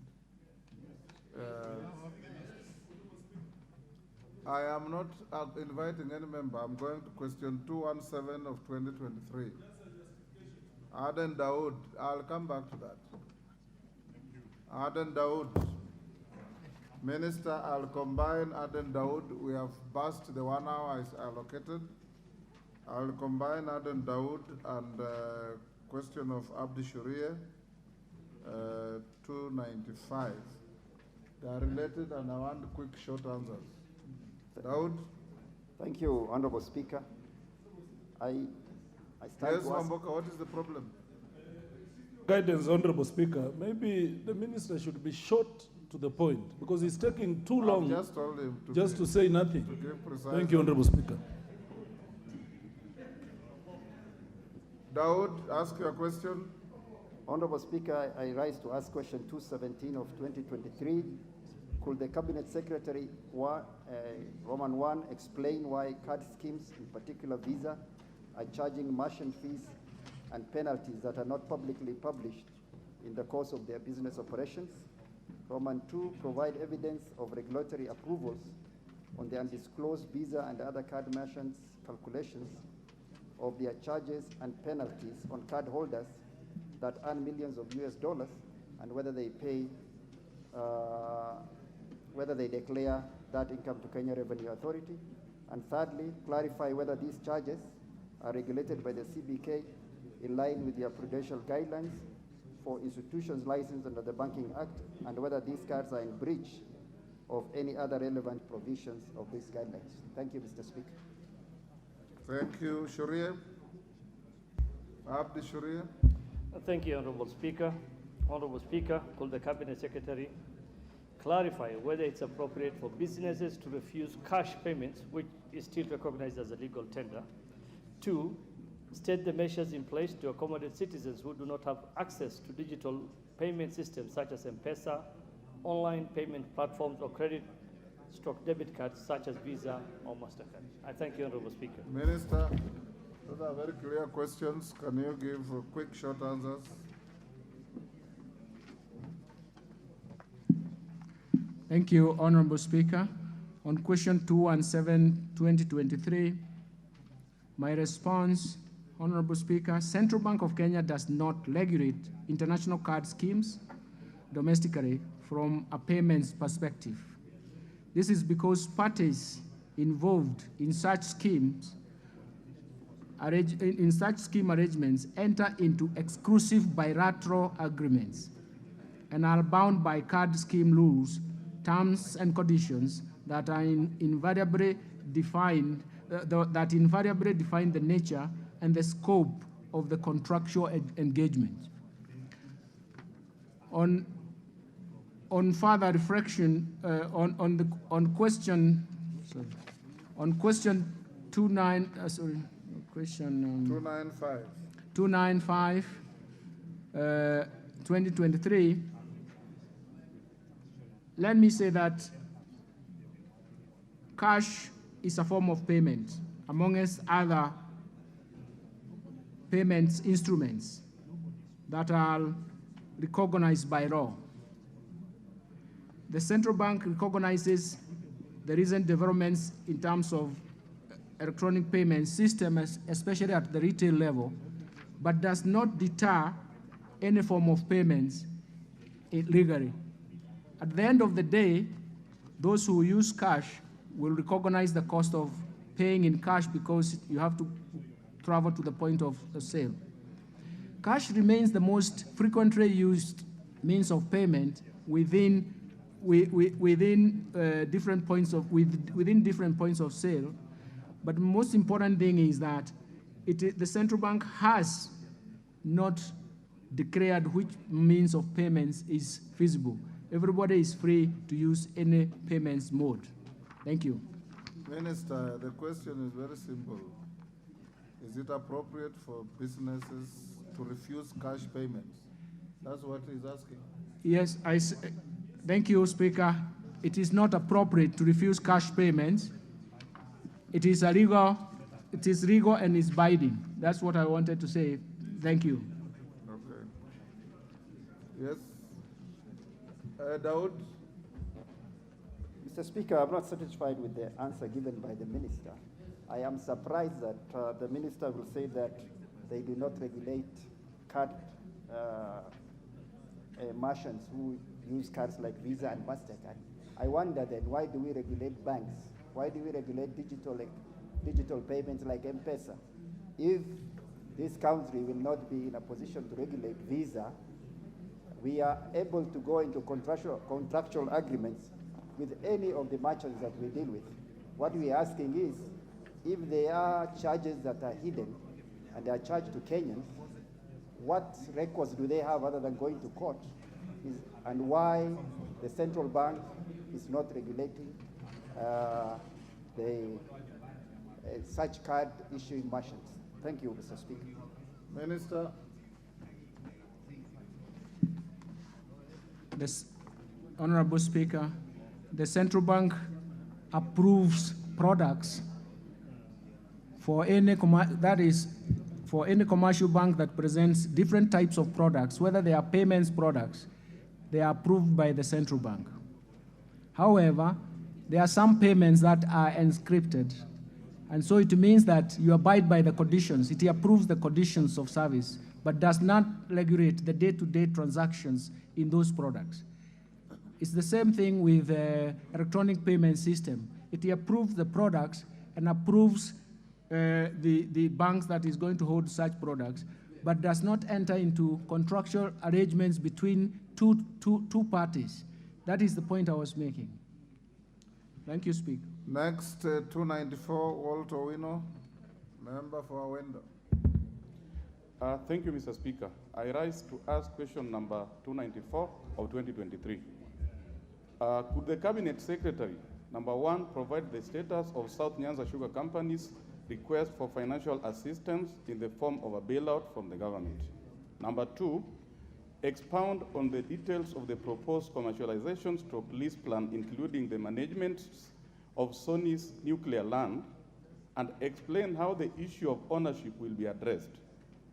I am not inviting any member. I'm going to question 217 of 2023. Aden Daoud, I'll come back to that. Aden Daoud. Minister, I'll combine Aden Daoud. We have passed the 1 hour is allocated. I'll combine Aden Daoud and question of Abdi Shuria, 295. They are related and I want quick short answers. Daoud? Thank you, Honorable Speaker. I stand Yes, to ask. Wamboka, what is the problem? Guidance, Honorable Speaker. Maybe the minister should be short to the point because he's taking too long just told him to say nothing. to give precise Thank you, Honorable Speaker. Dawood, ask your question. Honorable Speaker, I rise to ask question 217 of 2023. Could the Cabinet Secretary, Roman 1, explain why card schemes, in particular Visa, are charging merchant fees and penalties that are not publicly published in the course of their business operations? Roman 2, provide evidence of regulatory approvals on the undisclosed Visa and other card merchants' calculations of their charges and penalties on card holders that earn millions of US dollars, and whether they pay, whether they declare that income to Kenya Revenue Authority. And thirdly, clarify whether these charges are regulated by the CBK in line with their prudential guidelines for institutions licensed under the Banking Act, and whether these cards are in breach of any other relevant provisions of these guidelines. Thank you, Mr. Speaker. Thank you, Sharia. Abdi Sharia. Thank you, Honorable Speaker. Honorable Speaker, could the Cabinet Secretary clarify whether it's appropriate for businesses to refuse cash payments, which is still recognized as a legal tender? 2, state the measures in place to accommodate citizens who do not have access to digital payment systems such as M-Pesa, online payment platforms, or credit/debit cards such as Visa or MasterCard. I thank you, Honorable Speaker. Minister, those are very clear questions. Can you give quick, short answers? Thank you, Honorable Speaker. On question 217, 2023, my response, Honorable Speaker, Central Bank of Kenya does not regulate international card schemes domestically from a payments perspective. This is because parties involved in such scheme arrangements enter into exclusive bilateral agreements and are bound by card scheme rules, terms and conditions that are invariably define the nature and the scope of the contractual engagement. On further reflection on question 295 2023, let me say that cash is a form of payment amongst other payments instruments that are recognized by law. The central bank recognizes the recent developments in terms of electronic payment systems, especially at the retail level, but does not deter any form of payments legally. At the end of the day, those who use cash will recognize the cost of paying in cash because you have to travel to the point of the sale. Cash remains the most frequently used means of payment within different points of sale. But the most important thing is that the central bank has not declared which means of payments is feasible. Everybody is free to use any payments mode. Thank you. Minister, the question is very simple. Is it appropriate for businesses to refuse cash payments? That's what he's asking. Yes, thank you, Speaker. It is not appropriate to refuse cash payments. It is legal and is binding. That's what I wanted to say. Thank you. Okay. Yes. Dawood? Mr. Speaker, I'm not satisfied with the answer given by the minister. I am surprised that the minister will say that they do not regulate card merchants who use cards like Visa and MasterCard. I wonder then, why do we regulate banks? Why do we regulate digital payments like M-Pesa? If this country will not be in a position to regulate Visa, we are able to go into contractual agreements with any of the merchants that we deal with. What we are asking is if there are charges that are hidden and they are charged to Kenyans, what records do they have other than going to court? And why the central bank is not regulating such card issuing merchants? Thank you, Mr. Speaker. Minister. This, Honorable Speaker, the central bank approves products for any for any commercial bank that presents different types of products, whether they are payments products, they are approved by the central bank. However, there are some payments that are encrypted, and so it means that you abide by the conditions. It approves the conditions of service, but does not regulate the day-to-day transactions in those products. It's the same thing with the electronic payment system. It approves the products and approves the banks that is going to hold such products, but does not enter into contractual arrangements between two parties. That is the point I was making. Thank you, Speaker. Next, 294, Walter Wino, member for Awendo. Thank you, Mr. Speaker. I rise to ask question number 294 of 2023. Could the Cabinet Secretary, number one, provide the status of South Nyanza Sugar Company's request for financial assistance in the form of a bailout from the government? Number two, expound on the details of the proposed commercialization/lease plan, including the management of Sony's nuclear land, and explain how the issue of ownership will be addressed.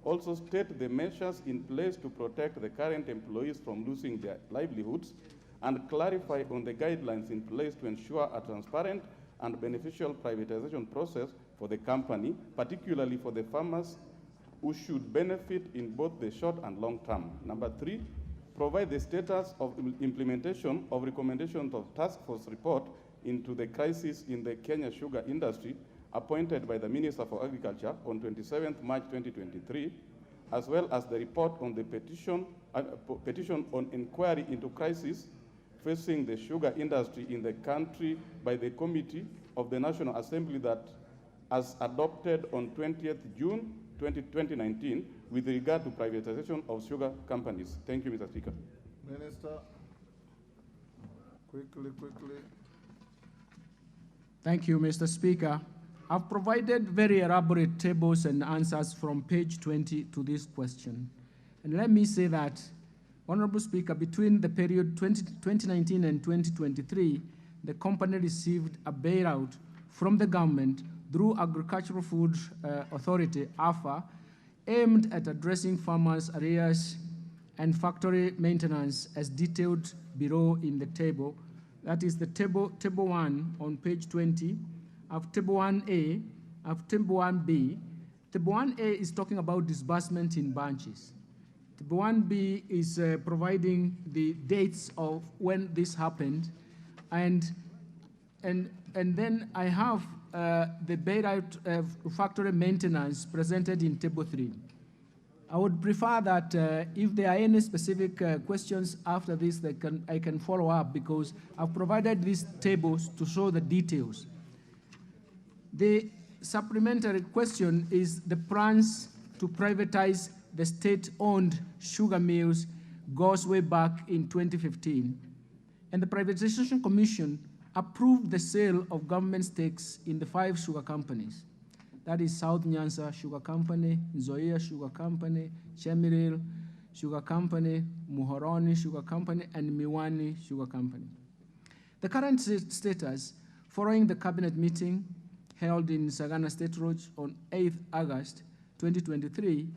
Also state the measures in place to protect the current employees from losing their livelihoods, and clarify on the guidelines in place to ensure a transparent and beneficial privatization process for the company, particularly for the farmers who should benefit in both the short and long term. Number three, provide the status of implementation of recommendations of task force report into the crisis in the Kenya sugar industry appointed by the Minister for Agriculture on 27th March 2023, as well as the report on the petition on inquiry into crisis facing the sugar industry in the country by the Committee of the National Assembly that as adopted on 20th June 2019 with regard to privatization of sugar companies. Thank you, Mr. Speaker. Minister, quickly. Thank you, Mr. Speaker. I've provided very elaborate tables and answers from page 20 to this question. And let me say that, Honorable Speaker, between the period 2019 and 2023, the company received a bailout from the government through Agricultural Food Authority, AFA, aimed at addressing farmers' arrears and factory maintenance as detailed below in the table. That is the table 1 on page 20. Of table 1A, of table 1B. Table 1A is talking about disbursement in bunches. Table 1B is providing the dates of when this happened, and then I have the bailout factory maintenance presented in table 3. I would prefer that if there are any specific questions after this, I can follow up, because I've provided these tables to show the details. The supplementary question is the plans to privatize the state-owned sugar mills goes way back in 2015. And the Privatization Commission approved the sale of government stakes in the 5 sugar companies. That is South Nyanza Sugar Company, Nzoia Sugar Company, Chemiril Sugar Company, Muhoroni Sugar Company, and Miwani Sugar Company. The current status, following the cabinet meeting held in Sagana State Road on 8th August 2023,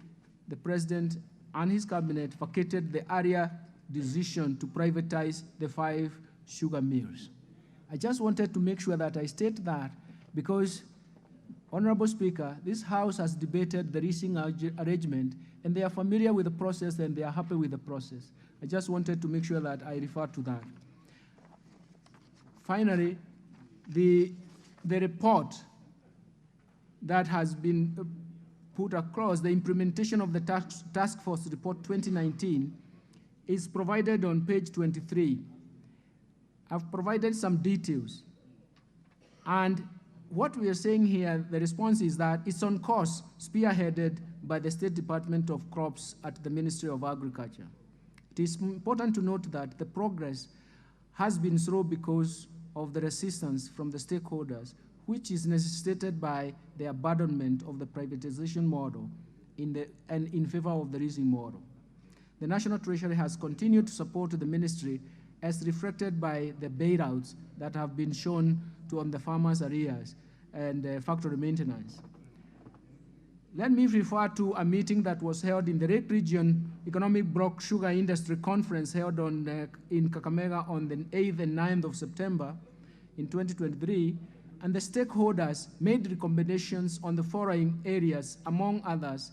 the President and his cabinet vacated the earlier decision to privatize the 5 sugar mills. I just wanted to make sure that I state that, because, Honorable Speaker, this House has debated the leasing arrangement, and they are familiar with the process and they are happy with the process. I just wanted to make sure that I refer to that. Finally, the report that has been put across, the implementation of the task force report 2019, is provided on page 23. I've provided some details, and what we are saying here, the response is that it's on course, spearheaded by the State Department of Crops at the Ministry of Agriculture. It is important to note that the progress has been slow because of the resistance from the stakeholders, which is necessitated by the abandonment of the privatization model and in favor of the leasing model. The National Treasury has continued to support the ministry as reflected by the bailouts that have been shown on the farmers' arrears and factory maintenance. Let me refer to a meeting that was held in the Lake Region Economic Bloc Sugar Industry Conference held in Kakamega on the 8th and 9th of September in 2023, and the stakeholders made recommendations on the following areas, among others,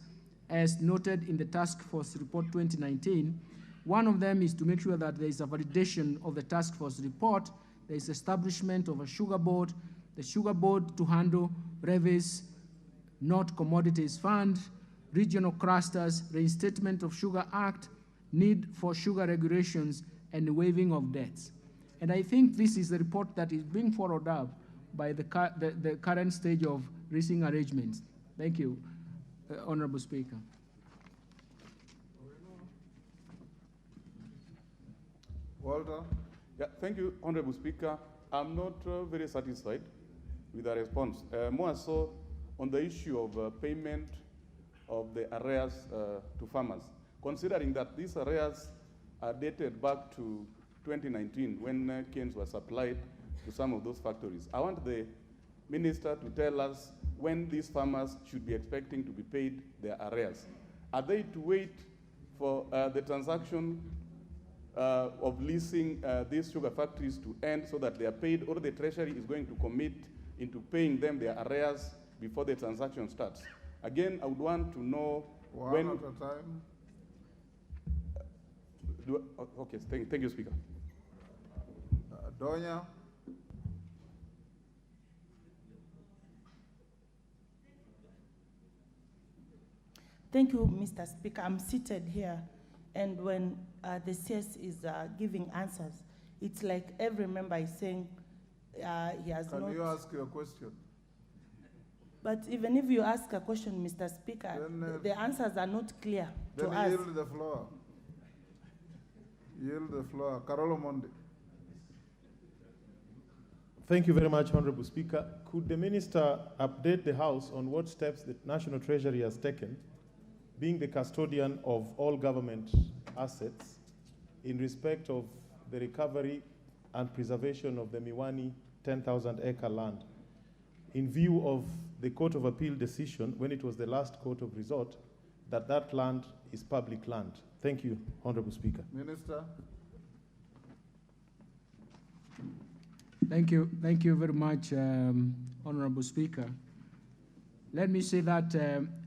as noted in the Task Force Report 2019. One of them is to make sure that there is a validation of the Task Force report. There is establishment of a sugar board, the sugar board to handle levies, not commodities fund, regional clusters, reinstatement of Sugar Act, need for sugar regulations, and waiving of debts. And I think this is the report that is being followed up by the current stage of leasing arrangements. Thank you, Honorable Speaker. Walter? Yeah, thank you, Honorable Speaker. I'm not very satisfied with the response. More so on the issue of payment of the arrears to farmers, considering that these arrears are dated back to 2019 when canes were supplied to some of those factories. I want the Minister to tell us when these farmers should be expecting to be paid their arrears. Are they to wait for the transaction of leasing these sugar factories to end so that they are paid, or the Treasury is going to commit into paying them their arrears before the transaction starts? Again, I would want to know when... One at a time. Okay, thank you, Speaker. Donya? Thank you, Mr. Speaker. I'm seated here, and when the CS is giving answers, it's like every member is saying he has not... Can you ask your question? But even if you ask a question, Mr. Speaker, then, the answers are not clear to us. Then yield the floor. Yield the floor. Carolo Monde. Thank you very much, Honorable Speaker. Could the Minister update the House on what steps the National Treasury has taken, being the custodian of all government assets, in respect of the recovery and preservation of the Miwani 10,000-acre land, in view of the Court of Appeal decision, when it was the last court of resort, that that land is public land? Thank you, Honorable Speaker. Minister. Thank you very much, Honorable Speaker. Let me say that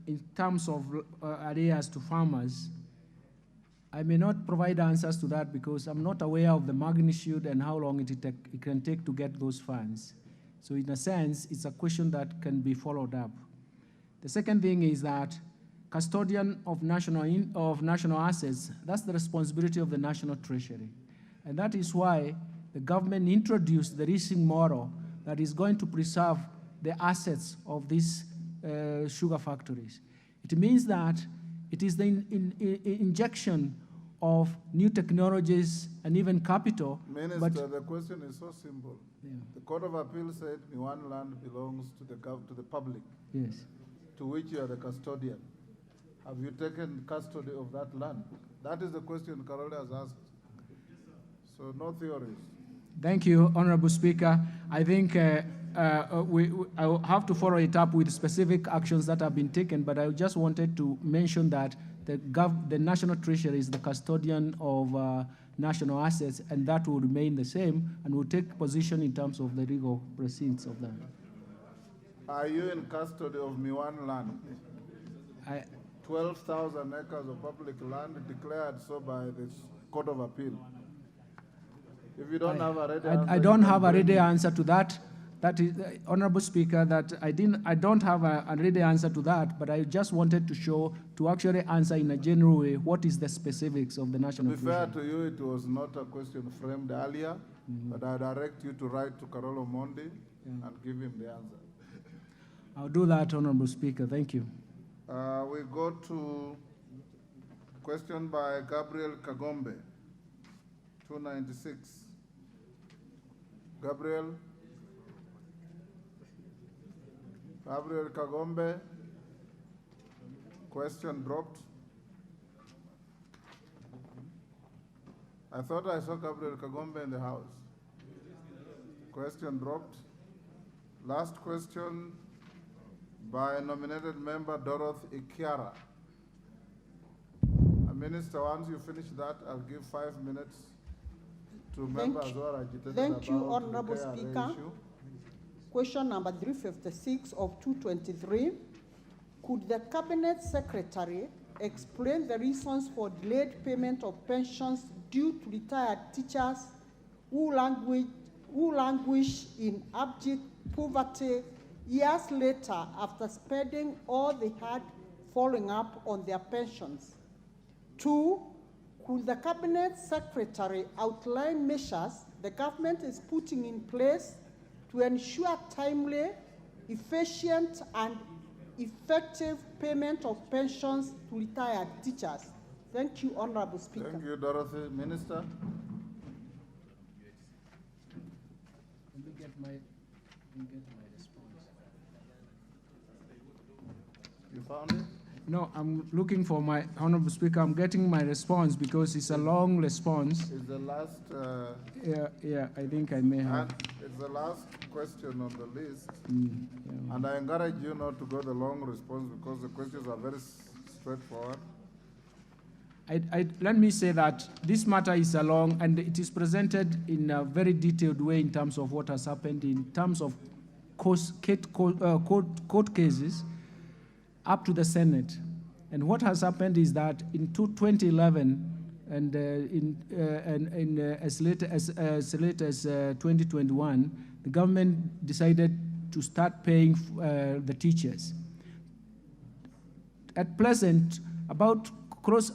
in terms of arrears to farmers, I may not provide answers to that because I'm not aware of the magnitude and how long it can take to get those funds. So in a sense, it's a question that can be followed up. The second thing is that custodian of national assets, that's the responsibility of the National Treasury. And that is why the government introduced the leasing model that is going to preserve the assets of these sugar factories. It means that it is the injection of new technologies and even capital. Minister, the question is so simple. Yeah. The Court of Appeal said Miwani land belongs to the public. Yes. To which you are the custodian. Have you taken custody of that land? That is the question Carol has asked. So no theories. Thank you, Honorable Speaker. I think I will have to follow it up with specific actions that have been taken, but I just wanted to mention that the National Treasury is the custodian of national assets, and that will remain the same, and will take position in terms of the legal proceedings of that. Are you in custody of Miwani land? 12,000 acres of public land declared so by the Court of Appeal. If you don't have a ready answer, I don't have a ready answer to that. That is, Honorable Speaker, that I don't have a ready answer to that, but I just wanted to actually answer in a general way what is the specifics of the National Treasury. To be fair to you, it was not a question framed earlier, but I direct you to write to Carolo Mondi and give him the answer. I'll do that, Honorable Speaker. Thank you. We go to question by Gabriel Kagombe, 296. Gabriel Kagombe, question dropped. I thought I saw Gabriel Kagombe in the house. Question dropped. Last question by nominated member Dorothy Ikiara. Minister, once you finish that, I'll give 5 minutes to members who are agitated Thank you, about Honorable the KRA Speaker. issue. Question number 356 of 223. Could the Cabinet Secretary explain the reasons for delayed payment of pensions due to retired teachers who languish in abject poverty years later after spending all they had following up on their pensions? 2, could the Cabinet Secretary outline measures the government is putting in place to ensure timely, efficient, and effective payment of pensions to retired teachers? Thank you, Honorable Speaker. Thank you, Dorothy. Minister? Let me get my response. You found it? No, I'm looking for my, Honorable Speaker, I'm getting my response because it's a long response. Is the last... Yeah, I think I may have. It's the last question on the list. And I encourage you not to go the long response because the questions are very straightforward. Let me say that this matter is long and it is presented in a very detailed way in terms of what has happened in terms of court cases up to the Senate. And what has happened is that in 2011 and as late as 2021, the government decided to start paying the teachers. At present,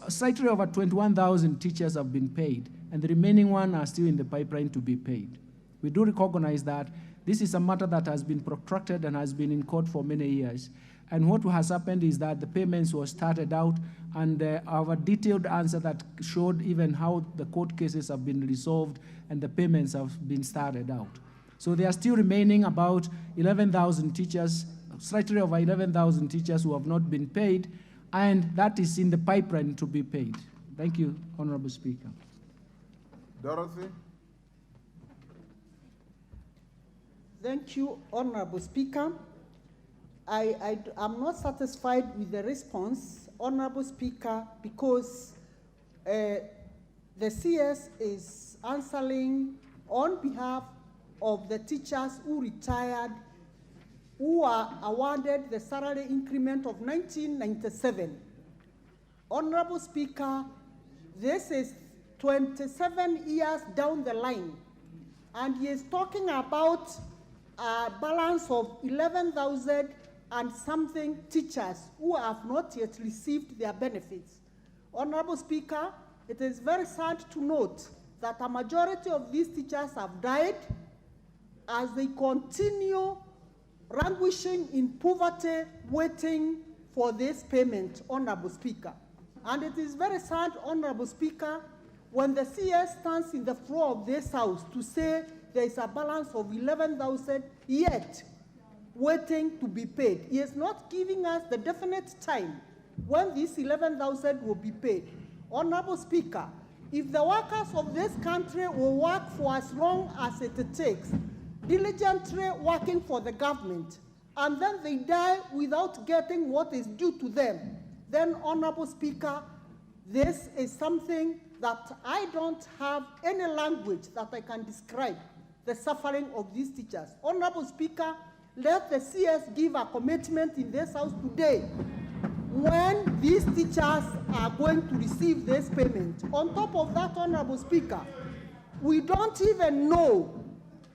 slightly over 21,000 teachers have been paid, and the remaining one are still in the pipeline to be paid. We do recognize that this is a matter that has been protracted and has been in court for many years. And what has happened is that the payments were started out, and our detailed answer that showed even how the court cases have been resolved and the payments have been started out. So there are still remaining about 11,000 teachers, slightly over 11,000 teachers who have not been paid, and that is in the pipeline to be paid. Thank you, Honorable Speaker. Dorothy? Thank you, Honorable Speaker. I'm not satisfied with the response, Honorable Speaker, because the CS is answering on behalf of the teachers who retired, who are awarded the salary increment of 1997. Honorable Speaker, this is 27 years down the line, and he is talking about a balance of 11,000 and something teachers who have not yet received their benefits. Honorable Speaker, it is very sad to note that a majority of these teachers have died as they continue languishing in poverty, waiting for this payment, Honorable Speaker. And it is very sad, Honorable Speaker, when the CS stands in the floor of this House to say there is a balance of 11,000 yet waiting to be paid. He is not giving us the definite time when this 11,000 will be paid. Honorable Speaker, if the workers of this country will work for as long as it takes, diligently working for the government, and then they die without getting what is due to them, then, Honorable Speaker, this is something that I don't have any language that I can describe the suffering of these teachers. Honorable Speaker, let the CS give a commitment in this House today when these teachers are going to receive this payment. On top of that, Honorable Speaker, we don't even know.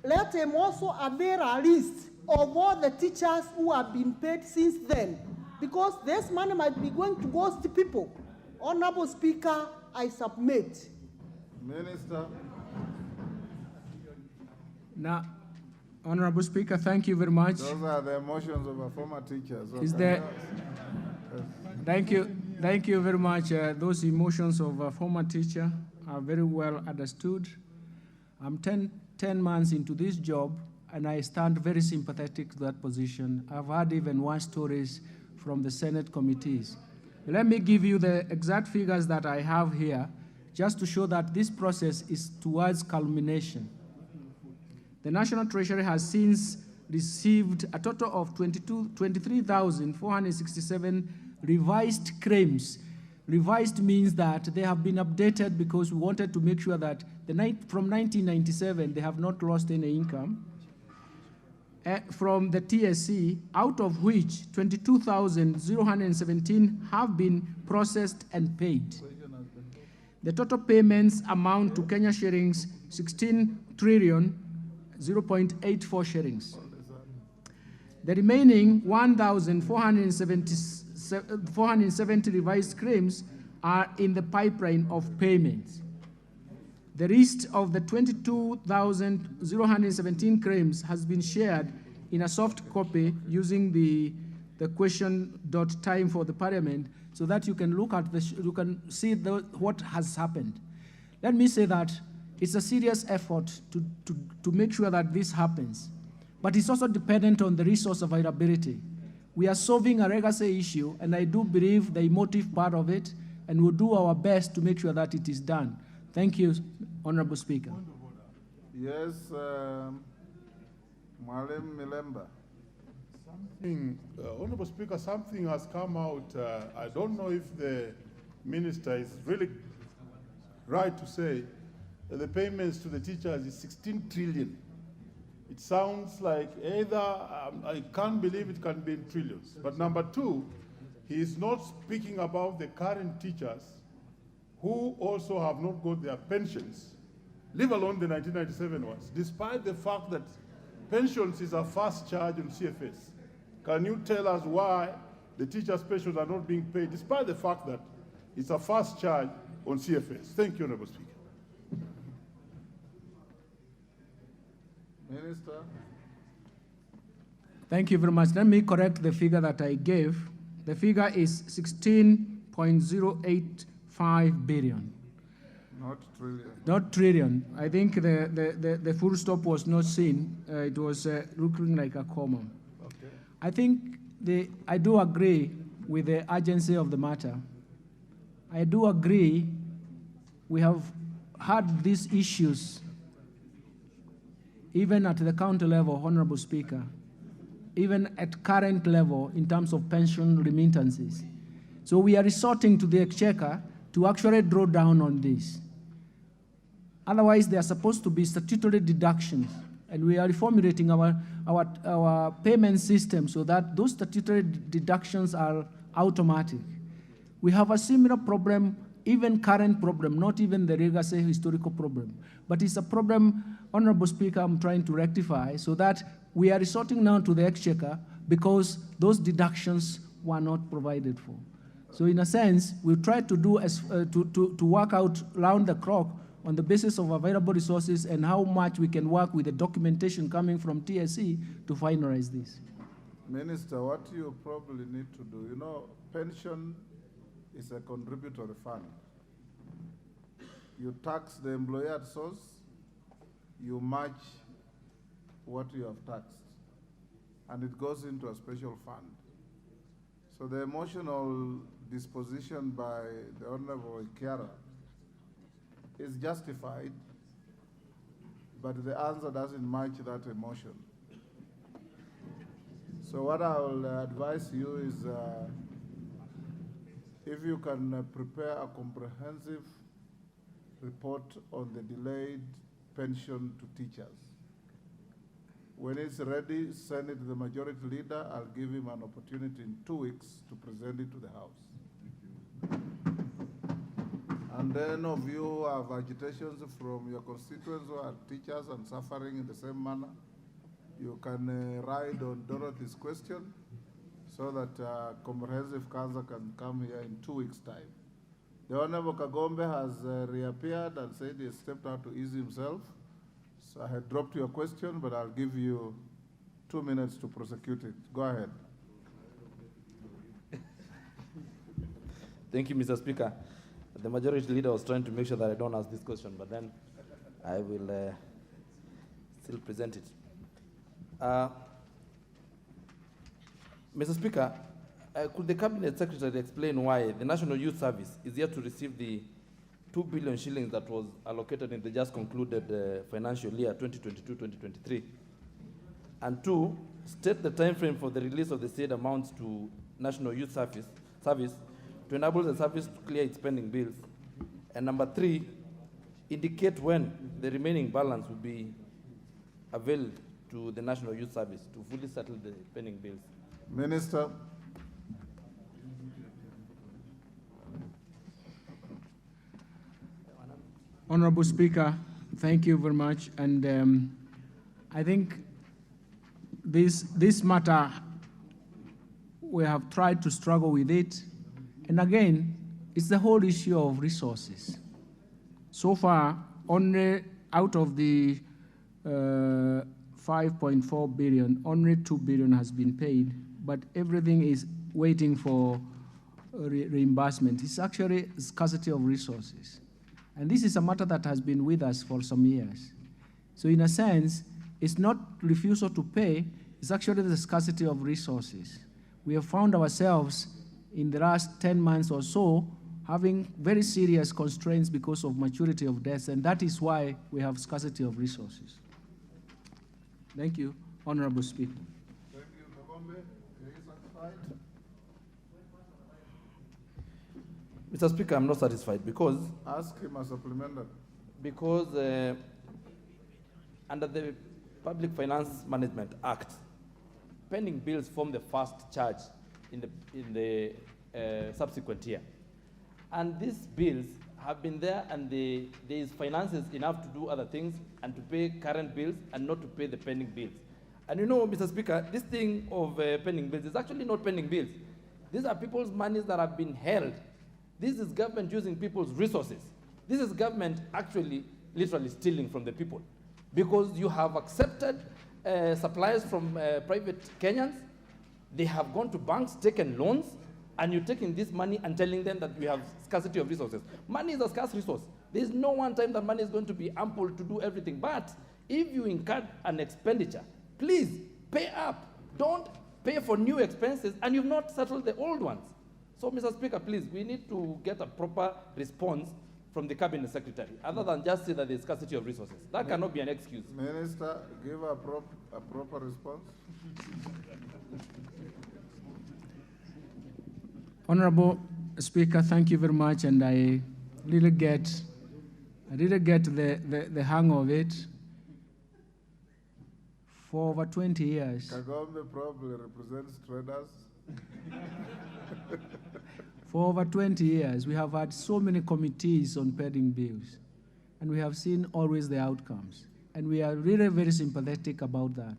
Let him also avail a list of all the teachers who have been paid since then, because this money might be going to ghost people. Honorable Speaker, I submit. Minister. Now, Honorable Speaker, thank you very much. Those are the emotions of a former teacher. So Is there? Thank you very much. Those emotions of a former teacher are very well understood. I'm 10 months into this job, and I stand very sympathetic to that position. I've heard even worse stories from the Senate committees. Let me give you the exact figures that I have here, just to show that this process is towards culmination. The National Treasury has since received a total of 23,467 revised claims. Revised means that they have been updated because we wanted to make sure that from 1997 they have not lost any income. From the TSC, out of which 22,017 have been processed and paid. The total payments amount to Kenya shillings 16 trillion 0.84 shillings. The remaining 1,470 revised claims are in the pipeline of payments. The list of the 22,017 claims has been shared in a soft copy using the question.time for the Parliament, so that you can look at you can see what has happened. Let me say that it's a serious effort to make sure that this happens, but it's also dependent on the resource availability. We are solving a legacy issue, and I do believe the emotive part of it, and we'll do our best to make sure that it is done. Thank you, Honorable Speaker. Yes, Mwalimu Milemba. Honorable Speaker, something has come out. I don't know if the minister is really right to say that the payments to the teachers is 16 trillion. It sounds like either, I can't believe it can be in trillions. But number two, he is not speaking about the current teachers who also have not got their pensions, leave alone the 1997 ones, despite the fact that pensions is a fast charge on CFS. Can you tell us why the teachers' pensions are not being paid, despite the fact that it's a fast charge on CFS? Thank you, Honorable Speaker. Minister. Thank you very much. Let me correct the figure that I gave. The figure is 16.085 billion. Not trillion. Not trillion. I think the full stop was not seen. It was looking like a comma. Okay. I think I do agree with the urgency of the matter. I do agree we have had these issues even at the county level, Honorable Speaker, even at current level in terms of pension remittances. So we are resorting to the exchequer to actually draw down on this. Otherwise, they are supposed to be statutory deductions, and we are reformulating our payment system so that those statutory deductions are automatic. We have a similar problem, even current problem, not even the legacy historical problem, but it's a problem, Honorable Speaker, I'm trying to rectify so that we are resorting now to the exchequer because those deductions were not provided for. So in a sense, we'll try to do to work out round the clock on the basis of available resources and how much we can work with the documentation coming from TSC to finalize this. Minister, what you probably need to do, you know, pension is a contributory fund. You tax the employer at source, you match what you have taxed, and it goes into a special fund. So the emotional disposition by the Honorable Kiara is justified, but the answer doesn't match that emotion. So what I will advise you is if you can prepare a comprehensive report on the delayed pension to teachers. When it's ready, send it to the majority leader. I'll give him an opportunity in 2 weeks to present it to the House. And then of you who have agitations from your constituents who are teachers and suffering in the same manner, you can ride on Dorothy's question so that comprehensive answer can come here in 2 weeks' time. The Honorable Kagombe has reappeared and said he has stepped out to ease himself. So I had dropped your question, but I'll give you 2 minutes to prosecute it. Go ahead. Thank you, Mr. Speaker. The majority leader was trying to make sure that I don't ask this question, but then I will still present it. Mr. Speaker, could the Cabinet Secretary explain why the National Youth Service is yet to receive the 2 billion shillings that was allocated in the just concluded financial year 2022-2023? And 2, state the time frame for the release of the said amounts to National Youth Service to enable the service to clear its pending bills. And number 3, indicate when the remaining balance will be availed to the National Youth Service to fully settle the pending bills. Minister. Honorable Speaker, thank you very much. And I think this matter, we have tried to struggle with it. And again, it's the whole issue of resources. So far, only out of the 5.4 billion, only 2 billion has been paid, but everything is waiting for reimbursement. It's actually scarcity of resources. And this is a matter that has been with us for some years. So in a sense, it's not refusal to pay, it's actually the scarcity of resources. We have found ourselves in the last 10 months or so having very serious constraints because of maturity of debts, and that is why we have scarcity of resources. Thank you, Honorable Speaker. Thank you, Kagombe. Are you satisfied? Mr. Speaker, I'm not satisfied because... Ask him a supplementary. Because under the Public Finance Management Act, pending bills form the first charge in the subsequent year. And these bills have been there, and there is finances enough to do other things and to pay current bills and not to pay the pending bills. And you know, Mr. Speaker, this thing of pending bills is actually not pending bills. These are people's monies that have been held. This is government using people's resources. This is government actually literally stealing from the people, because you have accepted suppliers from private Kenyans. They have gone to banks, taken loans, and you're taking this money and telling them that we have scarcity of resources. Money is a scarce resource. There's no one time that money is going to be ample to do everything. But if you incur an expenditure, please pay up. Don't pay for new expenses and you've not settled the old ones. So, Mr. Speaker, please, we need to get a proper response from the Cabinet Secretary, other than just say that there's scarcity of resources. That cannot be an excuse. Minister, give a proper response. Honorable Speaker, thank you very much, and I didn't get the hang of it. For over 20 years. Kagombe probably represents traders. For over 20 years, we have had so many committees on pending bills, and we have seen always the outcomes. And we are really very sympathetic about that.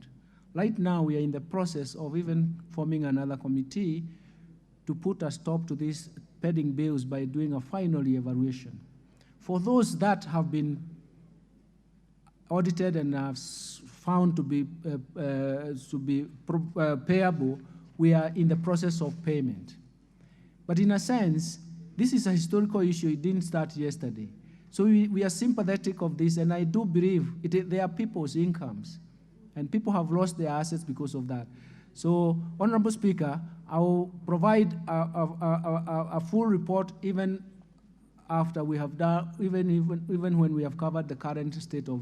Right now, we are in the process of even forming another committee to put a stop to these pending bills by doing a final evaluation. For those that have been audited and have found to be payable, we are in the process of payment. But in a sense, this is a historical issue. It didn't start yesterday. So we are sympathetic of this, and I do believe they are people's incomes, and people have lost their assets because of that. So, Honorable Speaker, I will provide a full report even after we have done, even when we have covered the current state of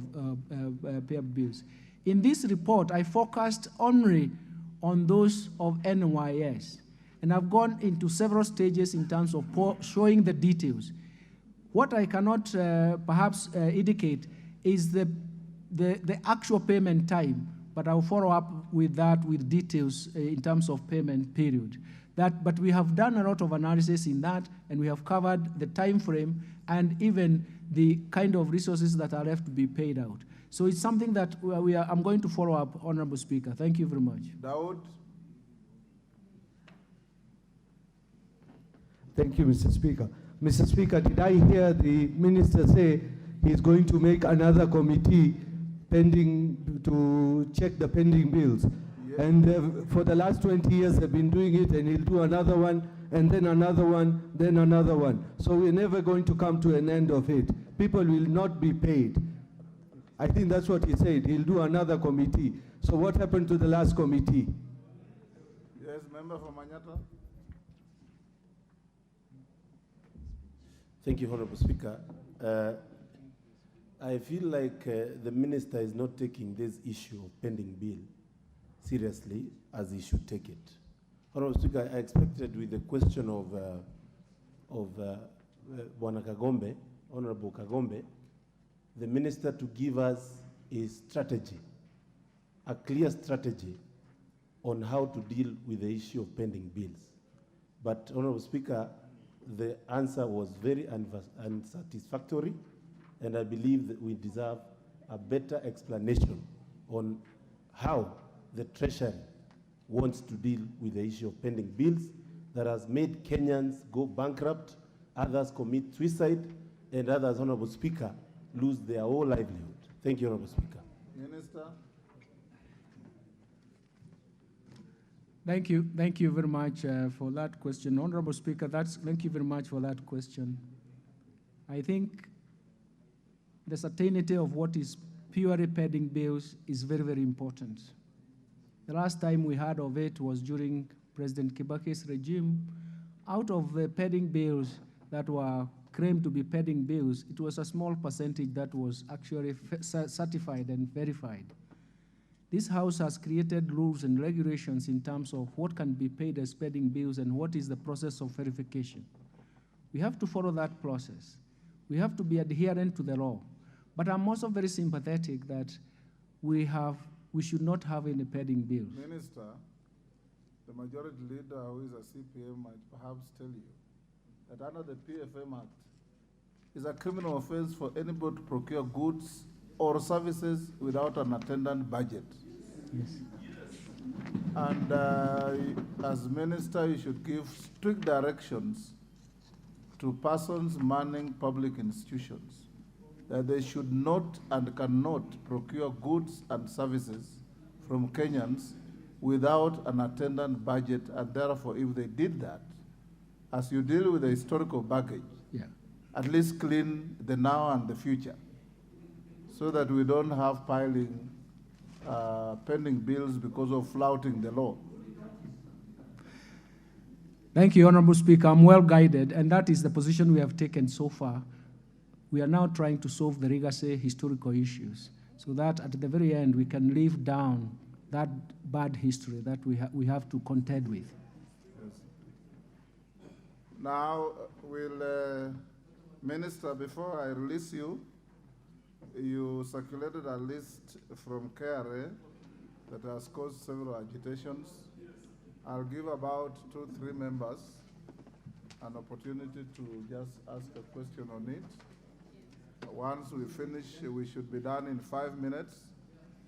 payable bills. In this report, I focused only on those of NYS, and I've gone into several stages in terms of showing the details. What I cannot perhaps indicate is the actual payment time, but I'll follow up with that with details in terms of payment period. But we have done a lot of analysis in that, and we have covered the time frame and even the kind of resources that are left to be paid out. So it's something that I'm going to follow up, Honorable Speaker. Thank you very much. Daud. Thank you, Mr. Speaker. Mr. Speaker, did I hear the minister say he's going to make another committee to check the pending bills. And for the last 20 years, they've been doing it, and he'll do another one, and then another one, then another one. So we're never going to come to an end of it. People will not be paid. I think that's what he said. He'll do another committee. So what happened to the last committee? Yes, member for Manyata. Thank you, Honorable Speaker. I feel like the minister is not taking this issue of pending bill seriously as he should take it. Honorable Speaker, I expected with the question of Bwana Kagombe, Honorable Kagombe, the minister to give us a strategy, a clear strategy on how to deal with the issue of pending bills. But, Honorable Speaker, the answer was very unsatisfactory, and I believe that we deserve a better explanation on how the Treasury wants to deal with the issue of pending bills that has made Kenyans go bankrupt, others commit suicide, and others, Honorable Speaker, lose their whole livelihood. Thank you, Honorable Speaker. Minister. Thank you very much for that question. Honorable Speaker, thank you very much for that question. I think the certainty of what is purely pending bills is very, very important. The last time we heard of it was during President Kibaki's regime. Out of the pending bills that were claimed to be pending bills, it was a small percentage that was actually certified and verified. This House has created rules and regulations in terms of what can be paid as pending bills and what is the process of verification. We have to follow that process. We have to be adherent to the law. But I'm also very sympathetic that we should not have any pending bills. Minister, the majority leader who is a CPM might perhaps tell you that under the PFM Act, it's a criminal offense for anybody to procure goods or services without an attendant budget. Yes. And as minister, you should give strict directions to persons manning public institutions that they should not and cannot procure goods and services from Kenyans without an attendant budget, and therefore, if they did that, as you deal with the historical baggage, at least clean the now and the future, so that we don't have piling pending bills because of flouting the law. Thank you, Honorable Speaker. I'm well guided, and that is the position we have taken so far. We are now trying to solve the legacy historical issues so that at the very end we can leave down that bad history that we have to contend with. Yes. Now, Minister, before I release you, you circulated a list from KRA that has caused several agitations. I'll give about 2-3 members an opportunity to just ask a question on it. Once we finish, we should be done in 5 minutes.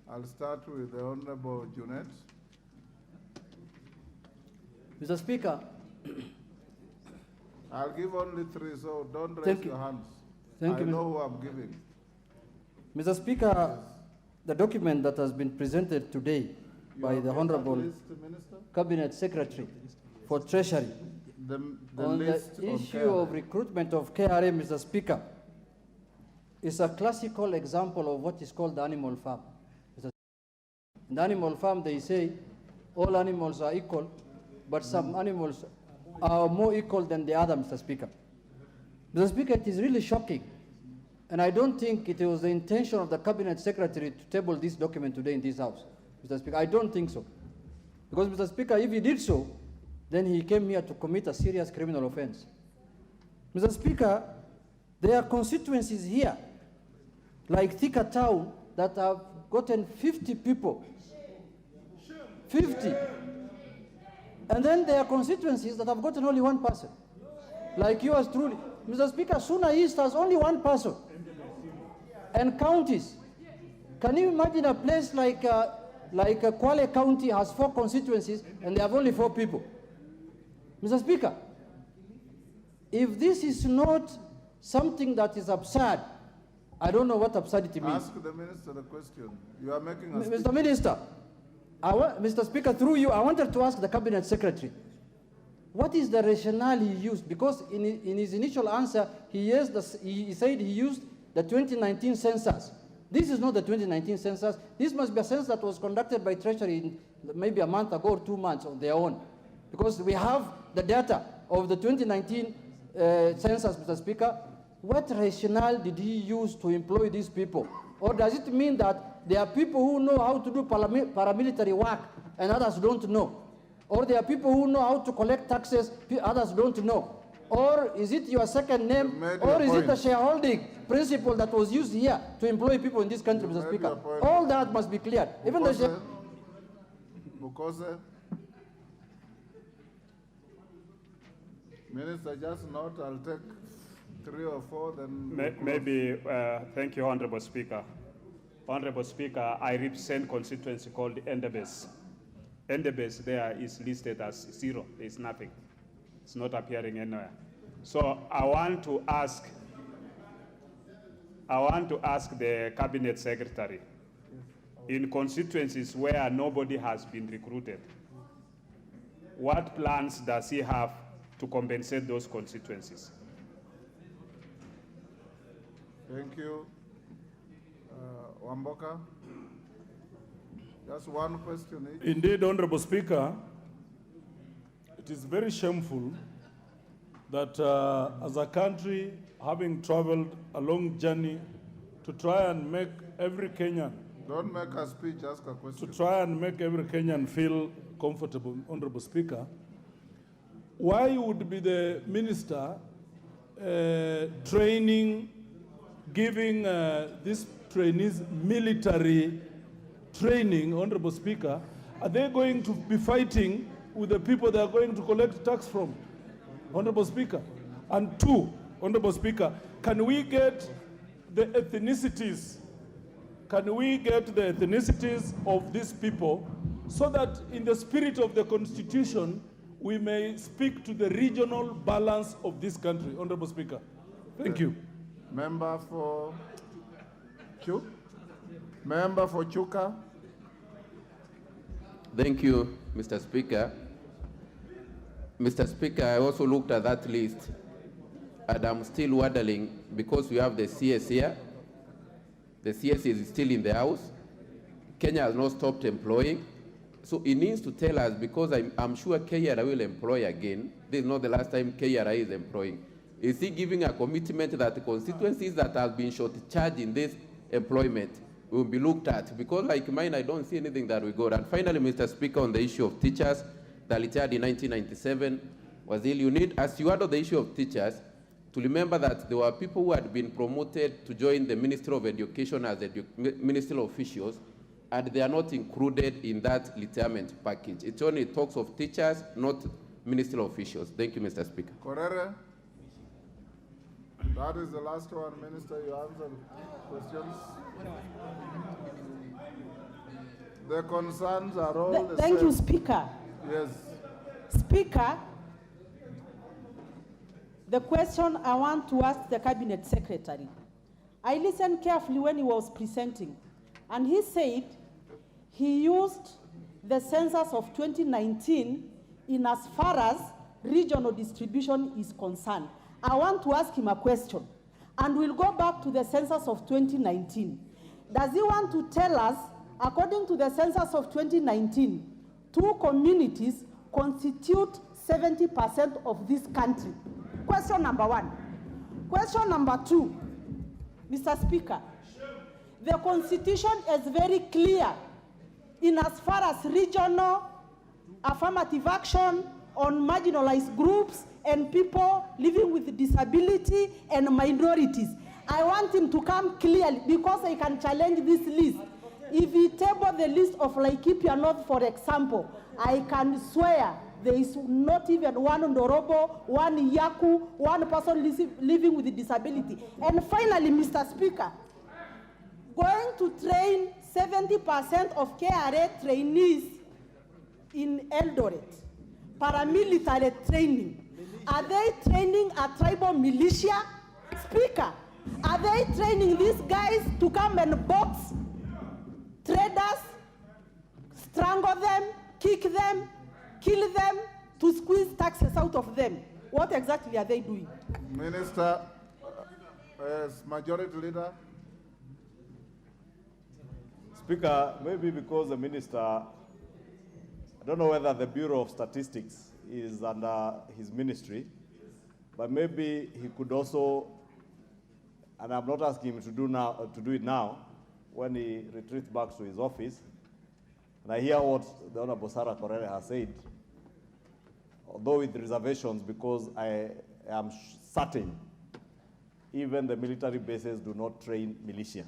I'll start with the Honorable Junet. Mr. Speaker. I'll give only 3, so don't raise your hands. I know who I'm giving. Mr. Speaker, the document that has been presented today by the Honorable Cabinet Secretary for Treasury on the issue of recruitment of KRA, Mr. Speaker, is a classical example of what is called the animal farm. In the animal farm, they say all animals are equal, but some animals are more equal than the other, Mr. Speaker. Mr. Speaker, it is really shocking, and I don't think it was the intention of the Cabinet Secretary to table this document today in this House, Mr. Speaker. I don't think so. Because, Mr. Speaker, if he did so, then he came here to commit a serious criminal offense. Mr. Speaker, there are constituencies here, like Thika Town, that have gotten 50 people. 50. And then there are constituencies that have gotten only 1 person, like yours truly. Mr. Speaker, Suna East has only 1 person. And counties. Can you imagine a place like Kwale County has 4 constituencies and they have only 4 people? Mr. Speaker, if this is not something that is absurd, I don't know what absurdity means. Ask the minister the question. You are making us. Mr. Minister, Mr. Speaker, through you, I wanted to ask the Cabinet Secretary, what is the rationale he used? Because in his initial answer, he said he used the 2019 census. This is not the 2019 census. This must be a census that was conducted by Treasury maybe a month ago or 2 months on their own. Because we have the data of the 2019 census, Mr. Speaker. What rationale did he use to employ these people? Or does it mean that there are people who know how to do paramilitary work and others don't know? Or there are people who know how to collect taxes, others don't know? Or is it your second name? Or is it the shareholding principle that was used here to employ people in this country, Mr. Speaker? All that must be cleared. Even the Minister, just note, I'll take 3 or 4, then... Maybe, thank you, Honorable Speaker. Honorable Speaker, I represent constituency called Endebess. Endebess there is listed as 0. There's nothing. It's not appearing anywhere. So I want to ask the Cabinet Secretary, in constituencies where nobody has been recruited, what plans does he have to compensate those constituencies? Thank you. Wamboka? Just one question each. Indeed, Honorable Speaker, it is very shameful that as a country, having traveled a long journey to try and make every Kenyan... Don't make a speech, ask a question. To try and make every Kenyan feel comfortable, Honorable Speaker, why would be the minister training, giving these trainees military training, Honorable Speaker? Are they going to be fighting with the people they are going to collect tax from, Honorable Speaker? And 2, Honorable Speaker, can we get the ethnicities? Can we get the ethnicities of these people so that in the spirit of the Constitution, we may speak to the regional balance of this country, Honorable Speaker? Thank you. Member for Member for Chuka. Thank you, Mr. Speaker. Mr. Speaker, I also looked at that list, and I'm still wondering, because we have the CS here, the CS is still in the house, Kenya has not stopped employing, so it needs to tell us, because I'm sure KRA will employ again. This is not the last time KRA is employing. Is he giving a commitment that the constituencies that have been short-charged in this employment will be looked at? Because like mine, I don't see anything that we got. And finally, Mr. Speaker, on the issue of teachers that retired in 1997, you need, as you handle the issue of teachers, to remember that there were people who had been promoted to join the Ministry of Education as ministerial officials, and they are not included in that retirement package. It only talks of teachers, not ministerial officials. Thank you, Mr. Speaker. Korere? That is the last one, Minister. You answer questions. The concerns are all the same. Thank you, Speaker. Yes. Speaker, the question I want to ask the Cabinet Secretary. I listened carefully when he was presenting, and he said he used the census of 2019 in as far as regional distribution is concerned. I want to ask him a question, and we'll go back to the census of 2019. Does he want to tell us, according to the census of 2019, 2 communities constitute 70% of this country? Question number 1. Question number 2, Mr. Speaker, the Constitution is very clear in as far as regional affirmative action on marginalized groups and people living with disability and minorities. I want him to come clearly, because I can challenge this list. If he table the list of Laikipia North, for example, I can swear there is not even one Ndorobo, one Yaku, one person living with disability. And finally, Mr. Speaker, going to train 70% of KRA trainees in Eldoret, paramilitary training. Are they training a tribal militia? Speaker, Are they training these guys to come and box traders, strangle them, kick them, kill them, to squeeze taxes out of them? What exactly are they doing? Minister, as Majority Leader. Speaker, maybe because the minister, I don't know whether the Bureau of Statistics is under his ministry, but maybe he could also, and I'm not asking him to do it now, when he retreats back to his office. And I hear what the Honorable Sarah Korere has said, although with reservations, because I am certain even the military bases do not train militia.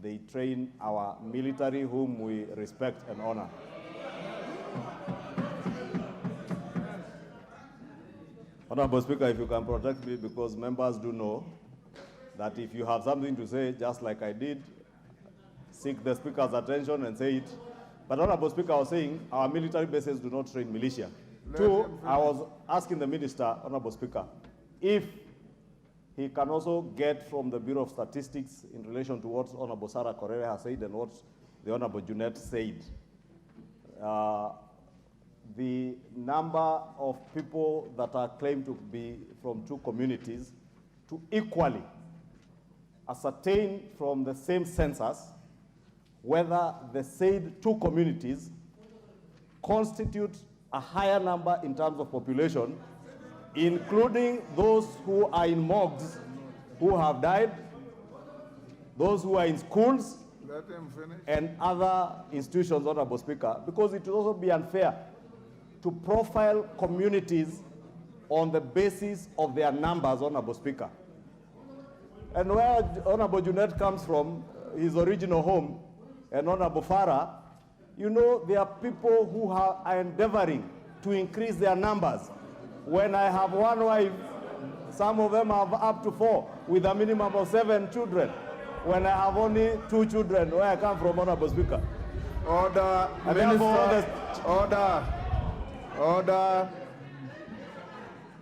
They train our military, whom we respect and honor. Honorable Speaker, if you can protect me, because members do know that if you have something to say, just like I did, seek the Speaker's attention and say it. But Honorable Speaker, I was saying our military bases do not train militia. Two, I was asking the Minister, Honorable Speaker, if he can also get from the Bureau of Statistics in relation to what Honorable Sarah Korere has said and what the Honorable Junet said, the number of people that are claimed to be from two communities to equally ascertain from the same census whether the said two communities constitute a higher number in terms of population, including those who are in morgues who have died, those who are in schools, Let him finish. and other institutions, Honorable Speaker, because it will also be unfair to profile communities on the basis of their numbers, Honorable Speaker. And where Honorable Junet comes from, his original home, and Honorable Farah, you know, there are people who are endeavoring to increase their numbers. When I have one wife, some of them have up to 4, with a minimum of 7 children. When I have only 2 children, where I come from, Honorable Speaker. Order, And therefore, Minister, order.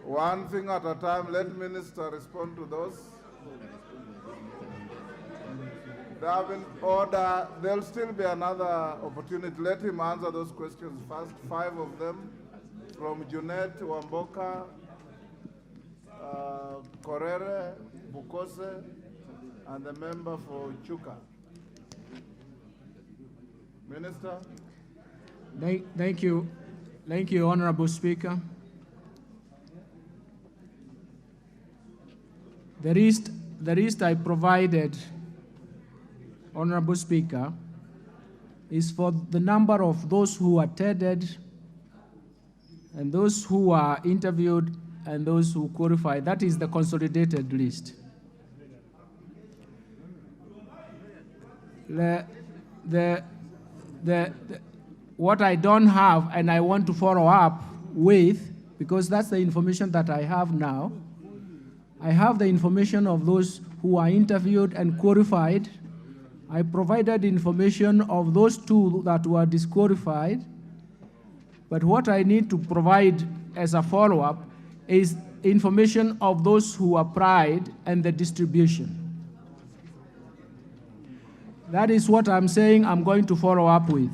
One thing at a time, let Minister respond to those. There have been order, there'll still be another opportunity. Let him answer those questions first, 5 of them, from Junet, Wamboka, Korere, Bukose, and the member for Chuka. Minister? Thank you. Thank you, Honorable Speaker. The list I provided, Honorable Speaker, is for the number of those who attended and those who are interviewed and those who qualify. That is the consolidated list. What I don't have and I want to follow up with, because that's the information that I have now, I have the information of those who are interviewed and qualified. I provided information of those 2 that were disqualified. But what I need to provide as a follow-up is information of those who applied and the distribution. That is what I'm saying I'm going to follow up with.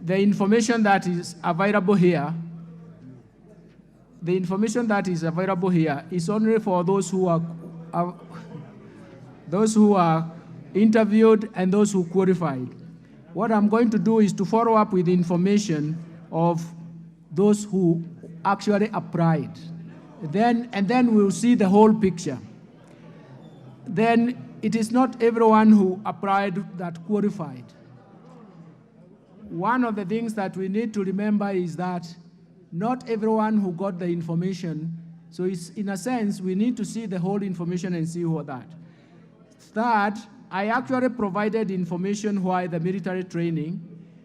The information that is available here, is only for those who are interviewed and those who qualified. What I'm going to do is to follow up with information of those who actually applied. Then we'll see the whole picture. Then it is not everyone who applied that qualified. One of the things that we need to remember is that not everyone who got the information, so it's, in a sense, we need to see the whole information and see what that. Third, I actually provided information why the military training,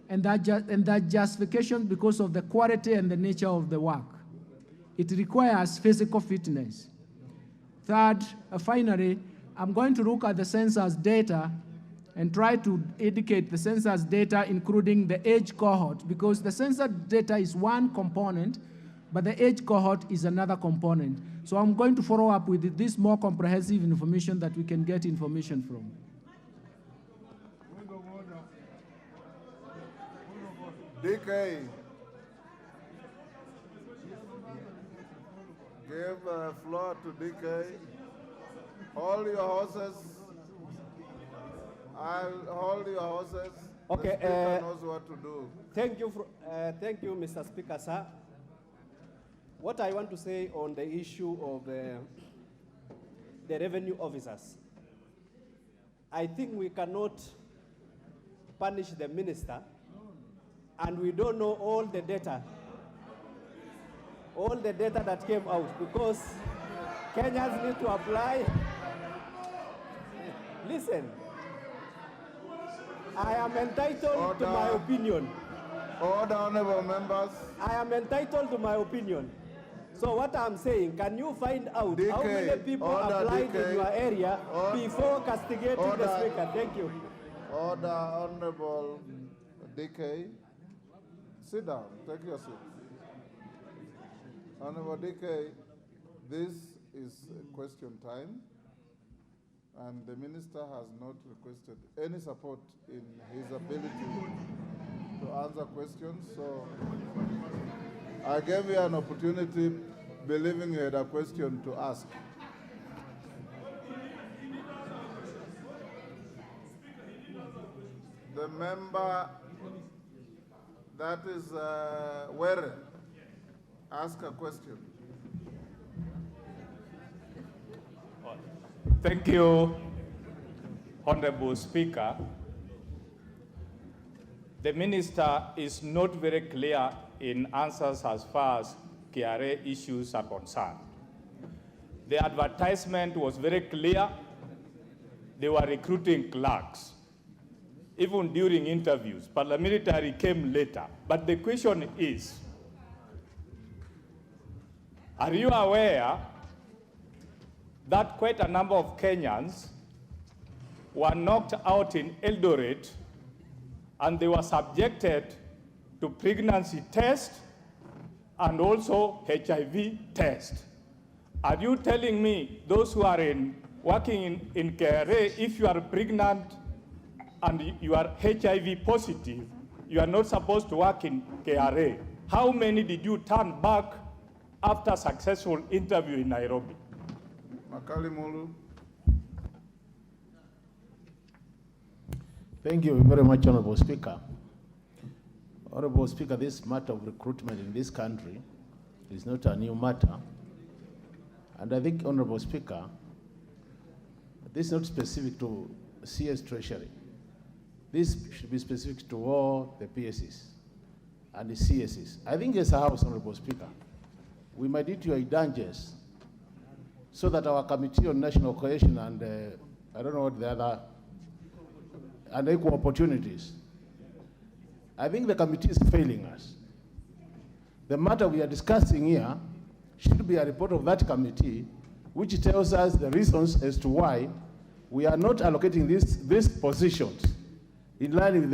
and that justification because of the quality and the nature of the work. It requires physical fitness. Third, finally, I'm going to look at the census data and try to indicate the census data, including the age cohort, because the census data is one component, but the age cohort is another component. So I'm going to follow up with this more comprehensive information that we can get information from. DK, give floor to DK. Hold your horses. I'll hold your horses. Okay. The speaker knows what to do. Thank you, Mr. Speaker, sir. What I want to say on the issue of the revenue officers, I think we cannot punish the minister, and we don't know all the data that came out, because Kenyans need to apply. Listen, I am entitled to my opinion. Order, honorable members. I am entitled to my opinion. So what I'm saying, can you find out how many people applied in your area before castigating the speaker? Thank you. Order, honorable DK. Sit down, take your seat. Honorable DK, this is question time, and the minister has not requested any support in his ability to answer questions, so I gave you an opportunity, believing you had a question to ask. The member that is Were, ask a question. Thank you, Honorable Speaker. The minister is not very clear in answers as far as KRA issues are concerned. The advertisement was very clear. They were recruiting clerks. Even during interviews, paramilitary came later. But the question is, are you aware that quite a number of Kenyans were knocked out in Eldoret and they were subjected to pregnancy test and also HIV test? Are you telling me those who are working in KRA, if you are pregnant and you are HIV positive, you are not supposed to work in KRA? How many did you turn back after successful interview in Nairobi? Makali Mulu. Thank you very much, Honorable Speaker. Honorable Speaker, this matter of recruitment in this country is not a new matter. And I think, Honorable Speaker, this is not specific to CS Treasury. This should be specific to all the PSs and the CSs. I think as a House, Honorable Speaker, we might need to digest so that our Committee on National Cohesion and I don't know what the other, and equal opportunities, I think the committee is failing us. The matter we are discussing here should be a report of that committee which tells us the reasons as to why we are not allocating these positions in line with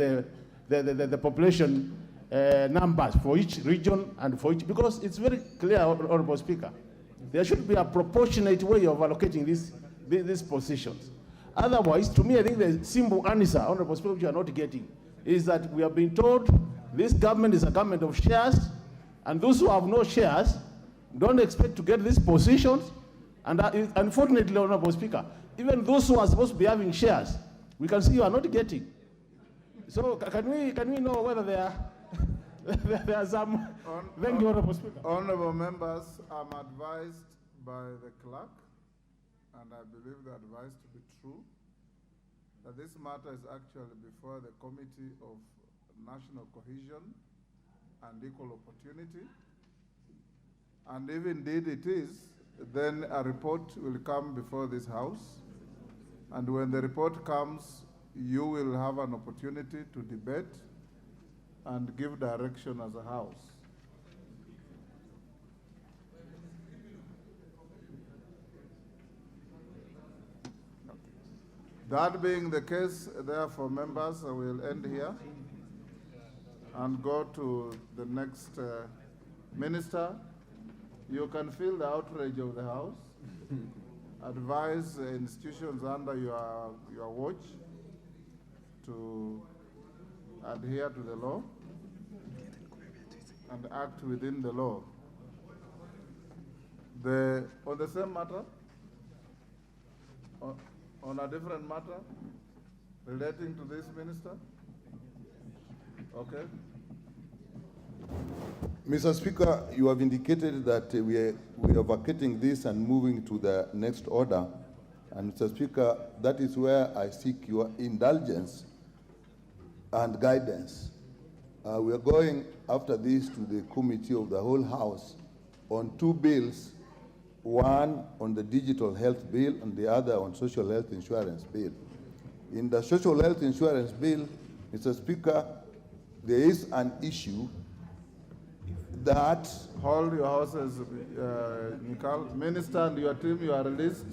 the population numbers for each region and for each, because it's very clear, Honorable Speaker, there should be a proportionate way of allocating these positions. Otherwise, to me, I think the simple answer, Honorable Speaker, which you are not getting, is that we have been told this government is a government of shares, and those who have no shares don't expect to get these positions. And unfortunately, Honorable Speaker, even those who are supposed to be having shares, we can see you are not getting. So can we know whether there are some? Thank you, Honorable Speaker. Honorable members, I'm advised by the clerk, and I believe the advice to be true, that this matter is actually before the Committee of National Cohesion and Equal Opportunity. And if indeed it is, then a report will come before this House. And when the report comes, you will have an opportunity to debate and give direction as a House. That being the case, therefore, members, I will end here and go to the next minister. You can feel the outrage of the House. Advise institutions under your watch to adhere to the law and act within the law. On the same matter, on a different matter relating to this minister? Okay. Mr. Speaker, you have indicated that we are vacating this and moving to the next order. And Mr. Speaker, that is where I seek your indulgence and guidance. We are going after this to the committee of the whole House on two bills, one on the digital health bill and the other on social health insurance bill. In the social health insurance bill, Mr. Speaker, there is an issue that... Hold your horses, Nicole. Minister and your team, you are released.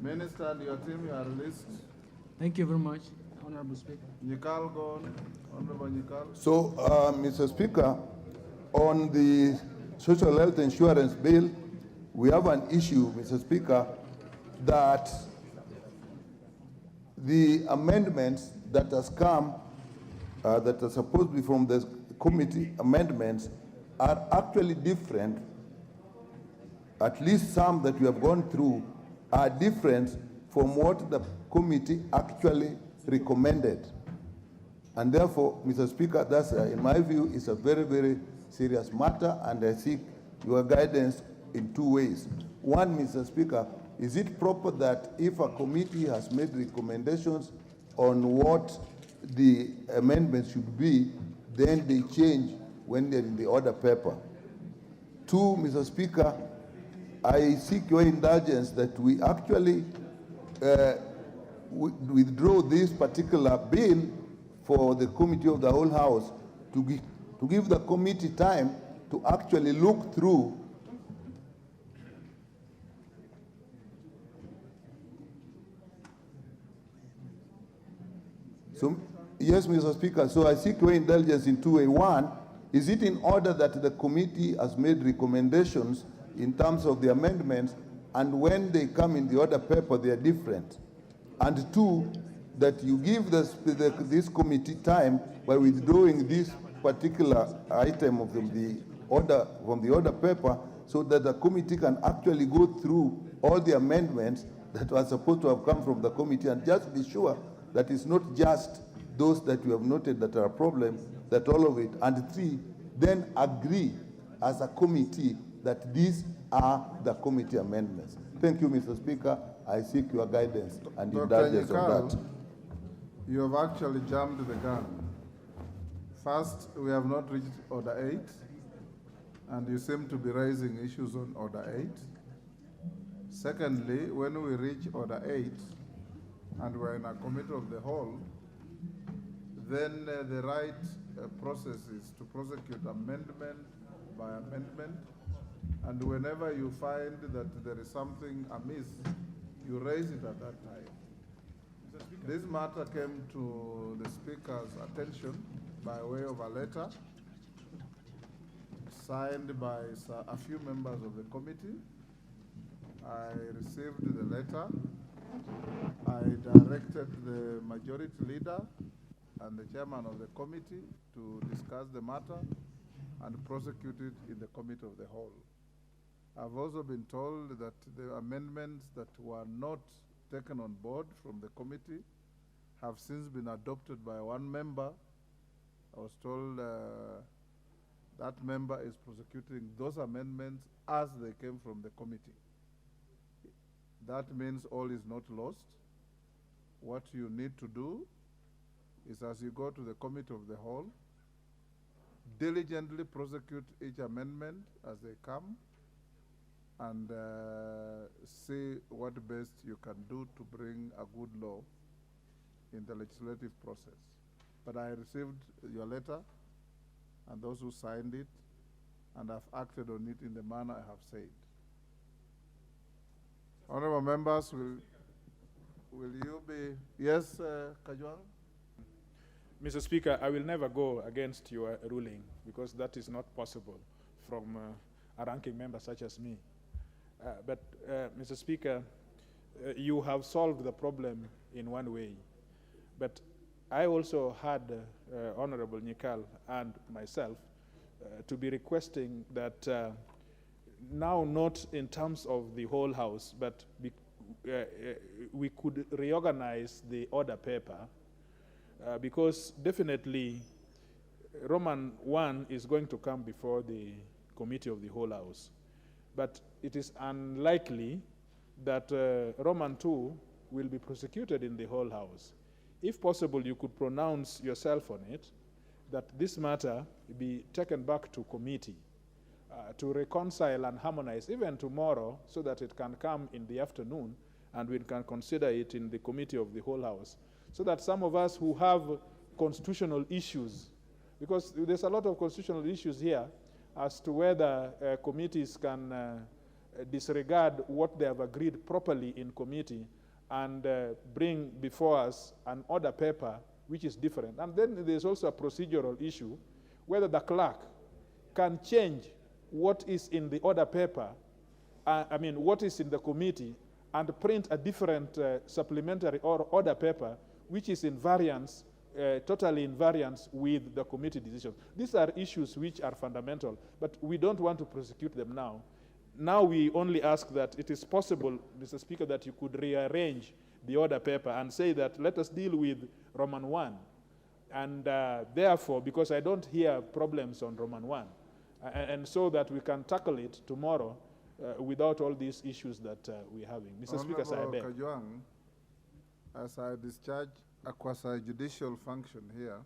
Minister and your team, you are released. Thank you very much, Honorable Speaker. Nicole, go on. Honorable Nicole. So, Mr. Speaker, on the social health insurance bill, we have an issue, Mr. Speaker, that the amendments that has come, that are supposed to be from the committee amendments, are actually different. At least some that we have gone through are different from what the committee actually recommended. And therefore, Mr. Speaker, that's, in my view, is a very, very serious matter, and I seek your guidance in two ways. One, Mr. Speaker, is it proper that if a committee has made recommendations on what the amendments should be, then they change when they're in the order paper? Two, Mr. Speaker, I seek your indulgence that we actually withdraw this particular bill for the committee of the whole House to give the committee time to actually look through yes, Mr. Speaker, so I seek your indulgence in two ways. One, is it in order that the committee has made recommendations in terms of the amendments, and when they come in the order paper, they are different? And two, that you give this committee time by withdrawing this particular item of the order from the order paper, so that the committee can actually go through all the amendments that were supposed to have come from the committee, and just be sure that it's not just those that you have noted that are a problem, that all of it. And three, then agree as a committee that these are the committee amendments. Thank you, Mr. Speaker. I seek your guidance and indulgence on that. You have actually jumped the gun. First, we have not reached Order 8, and you seem to be raising issues on Order 8. Secondly, when we reach Order 8, and we're in a committee of the whole, then the right process is to prosecute amendment by amendment, and whenever you find that there is something amiss, you raise it at that time. This matter came to the Speaker's attention by way of a letter signed by a few members of the committee. I received the letter. I directed the majority leader and the chairman of the committee to discuss the matter and prosecute it in the committee of the whole. I've also been told that the amendments that were not taken on board from the committee have since been adopted by one member. I was told that member is prosecuting those amendments as they came from the committee. That means all is not lost. What you need to do is, as you go to the committee of the whole, diligently prosecute each amendment as they come, and see what best you can do to bring a good law in the legislative process. But I received your letter and those who signed it, and I've acted on it in the manner I have said. Honorable members, will you be... Yes, Kajwang? Mr. Speaker, I will never go against your ruling because that is not possible from a ranking member such as me. But Mr. Speaker, you have solved the problem in one way. But I also had Honorable Nikal and myself to be requesting that now not in terms of the whole house, but we could reorganize the order paper because definitely Roman 1 is going to come before the committee of the whole house. But it is unlikely that Roman 2 will be prosecuted in the whole house. If possible, you could pronounce yourself on it, that this matter be taken back to committee to reconcile and harmonize even tomorrow so that it can come in the afternoon and we can consider it in the committee of the whole house. So that some of us who have constitutional issues, because there's a lot of constitutional issues here as to whether committees can disregard what they have agreed properly in committee and bring before us an order paper which is different. And then there's also a procedural issue, whether the clerk can change what is in the order paper, what is in the committee, and print a different supplementary or order paper which is in variance, totally in variance with the committee decisions. These are issues which are fundamental, but we don't want to prosecute them now. Now we only ask that it is possible, Mr. Speaker, that you could rearrange the order paper and say that let us deal with Roman 1. And therefore, because I don't hear problems on Roman 1, and so that we can tackle it tomorrow without all these issues that we're having. Mr. Speaker, I beg. Kajwang, as I discharge a quasi-judicial function here,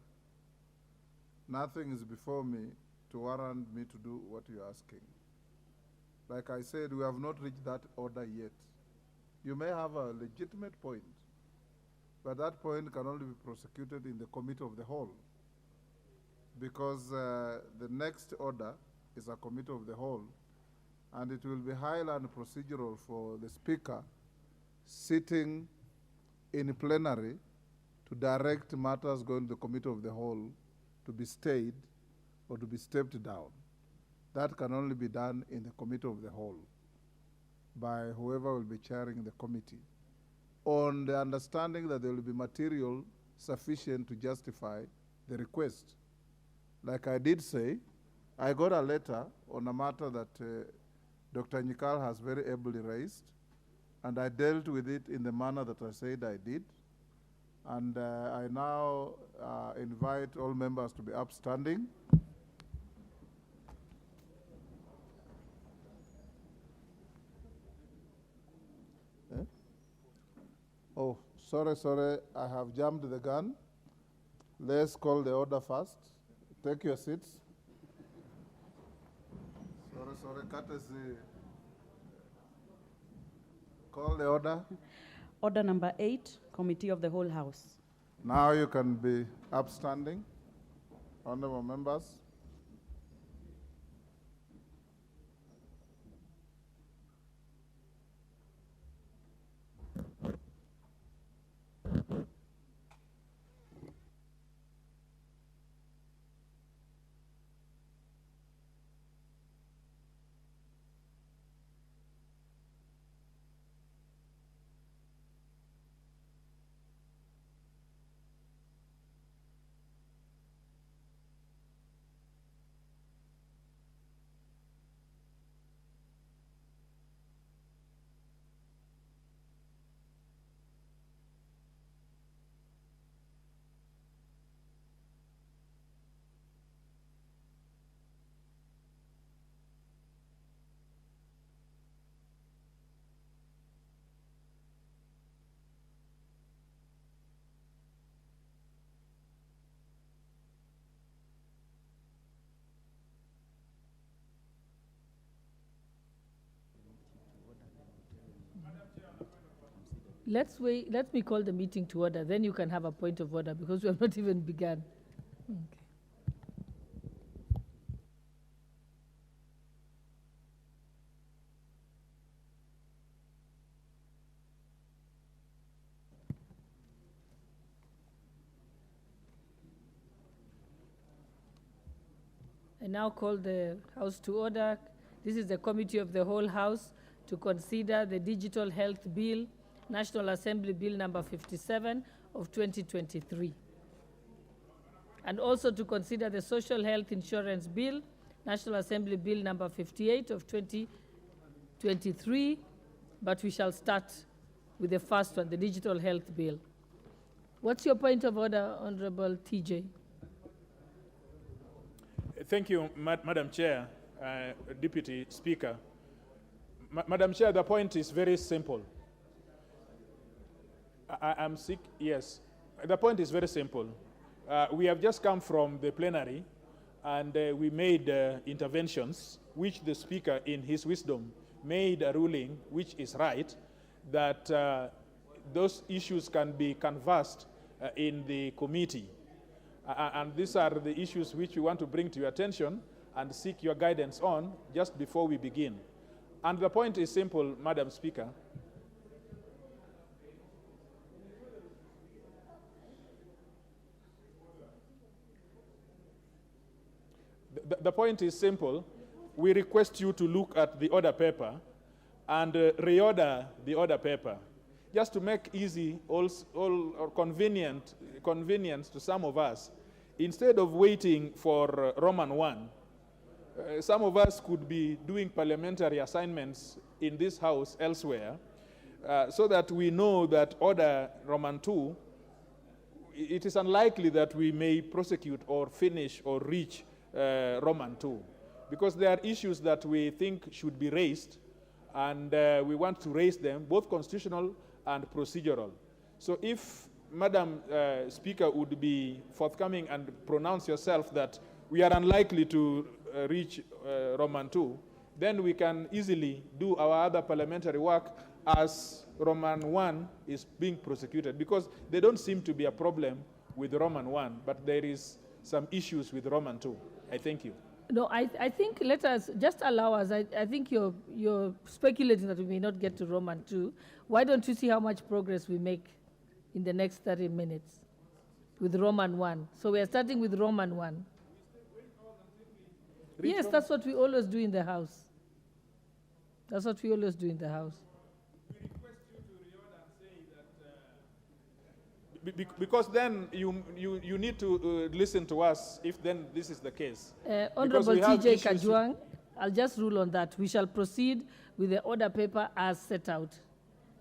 nothing is before me to warrant me to do what you're asking. Like I said, we have not reached that order yet. You may have a legitimate point, but that point can only be prosecuted in the committee of the whole, because the next order is a committee of the whole, and it will be highly procedural for the speaker sitting in plenary to direct matters going to the committee of the whole to be stayed or to be stepped down. That can only be done in the committee of the whole by whoever will be chairing the committee, on the understanding that there will be material sufficient to justify the request. Like I did say, I got a letter on a matter that Dr. Nikal has very ably raised, and I dealt with it in the manner that I said I did. And I now invite all members to be upstanding. Oh, sorry, I have jumped the gun. Let's call the order first. Take your seats. Sorry, courtesy. Call the order. Order number 8, Committee of the Whole House. Now you can be upstanding, honorable members. Let's wait. Let me call the meeting to order. Then you can have a point of order because we have not even begun. Okay. I now call the House to order. This is the Committee of the Whole House to consider the Digital Health Bill, National Assembly Bill number 57 of 2023. And also to consider the Social Health Insurance Bill, National Assembly Bill number 58 of 2023, but we shall start with the first one, the Digital Health Bill. What's your point of order, Honorable TJ? Thank you, Madam Chair, Deputy Speaker. Madam Chair, the point is very simple. I'm sick, yes. The point is very simple. We have just come from the plenary and we made interventions, which the Speaker, in his wisdom, made a ruling which is right, that those issues can be canvassed in the committee. And these are the issues which we want to bring to your attention and seek your guidance on just before we begin. And the point is simple, Madam Speaker. The point is simple. We request you to look at the order paper and reorder the order paper, just to make easy or convenience to some of us. Instead of waiting for Roman 1, some of us could be doing parliamentary assignments in this house elsewhere, so that we know that order Roman 2, it is unlikely that we may prosecute or finish or reach Roman 2, because there are issues that we think should be raised, and we want to raise them, both constitutional and procedural. So if Madam Speaker would be forthcoming and pronounce yourself that we are unlikely to reach Roman 2, then we can easily do our other parliamentary work as Roman 1 is being prosecuted, because they don't seem to be a problem with Roman 1, but there is some issues with Roman 2. I thank you. No, I think let us just allow us. I think you're speculating that we may not get to Roman 2. Why don't you see how much progress we make in the next 30 minutes with Roman 1? So we are starting with Roman 1. Yes, that's what we always do in the House. That's what we always do in the House. Because then you need to listen to us if then this is the case. Honorable TJ Kajwang, I'll just rule on that. We shall proceed with the order paper as set out.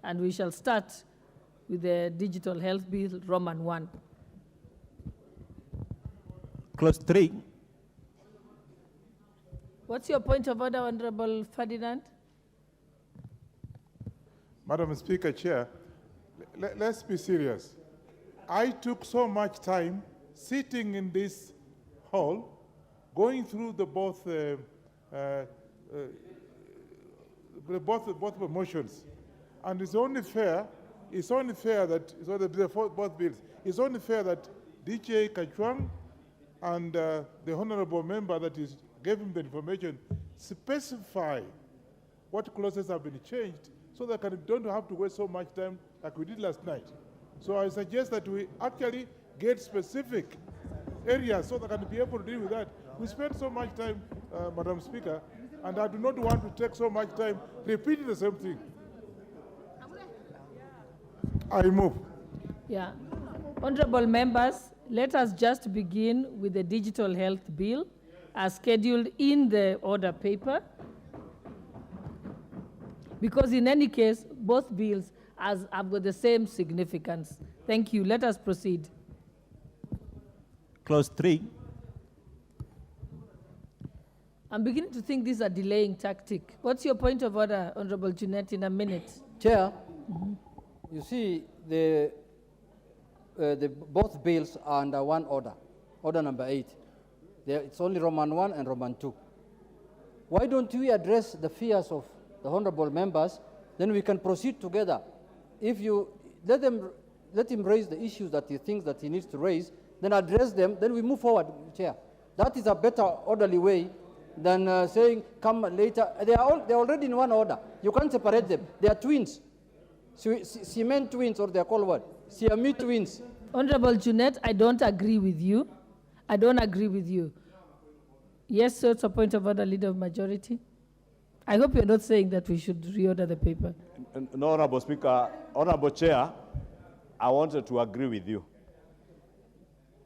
And we shall start with the Digital Health Bill, Roman 1. Clause 3. What's your point of order, Honorable Ferdinand? Madam Speaker, Chair, let's be serious. I took so much time sitting in this hall, going through the both motions, and it's only fair that both bills. It's only fair that DJ Kachwang and the honourable member that is gave him the information specify what clauses have been changed, so that we don't have to waste so much time like we did last night. So I suggest that we actually get specific areas so that we can be able to deal with that. We spent so much time, Madam Speaker, and I do not want to take so much time repeating the same thing. I move. Yeah. Honorable members, let us just begin with the Digital Health Bill as scheduled in the order paper, because in any case, both bills have got the same significance. Thank you. Let us proceed. Clause 3. I'm beginning to think this is a delaying tactic. What's your point of order, Honorable Jeanette, in a minute? Chair, you see, both bills are under one order, order number 8. It's only Roman 1 and Roman 2. Why don't we address the fears of the honorable members, then we can proceed together. If you let him raise the issues that he thinks that he needs to raise, then address them, then we move forward, Chair. That is a better orderly way than saying, come later. They're already in one order. You can't separate them. They are twins. Cement twins, or they're called what? Siamese twins. Honorable Jeanette, I don't agree with you. I don't agree with you. Yes, so it's a point of order, Leader of Majority. I hope you're not saying that we should reorder the paper. No, Honorable Speaker, Honorable Chair, I wanted to agree with you.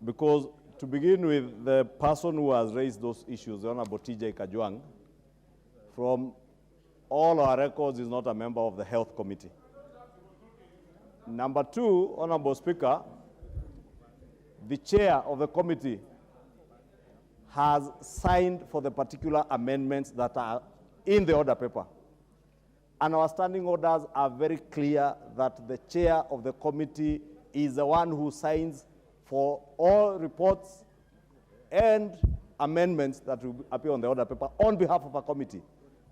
Because to begin with, the person who has raised those issues, the Honorable TJ Kajwang, from all our records is not a member of the Health Committee. Number two, Honorable Speaker, the chair of the committee has signed for the particular amendments that are in the order paper. And our standing orders are very clear that the chair of the committee is the one who signs for all reports and amendments that will appear on the order paper on behalf of a committee.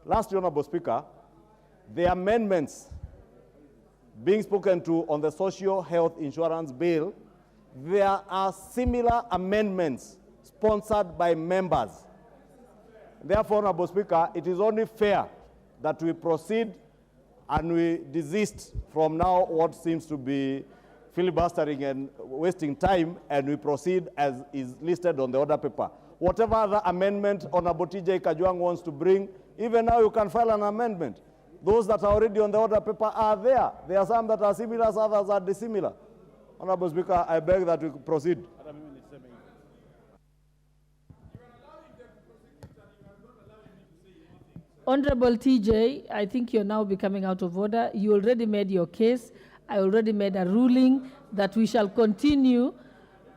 Lastly, Honorable Speaker, the amendments being spoken to on the social health insurance bill, there are similar amendments sponsored by members. Therefore, Honorable Speaker, it is only fair that we proceed and we desist from now what seems to be filibustering and wasting time, and we proceed as is listed on the order paper. Whatever other amendment Honorable TJ Kajwang wants to bring, even now you can file an amendment. Those that are already on the order paper are there. There are some that are similar, others are dissimilar. Honorable Speaker, I beg that we proceed. Honorable TJ, I think you're now becoming out of order. You already made your case. I already made a ruling that we shall continue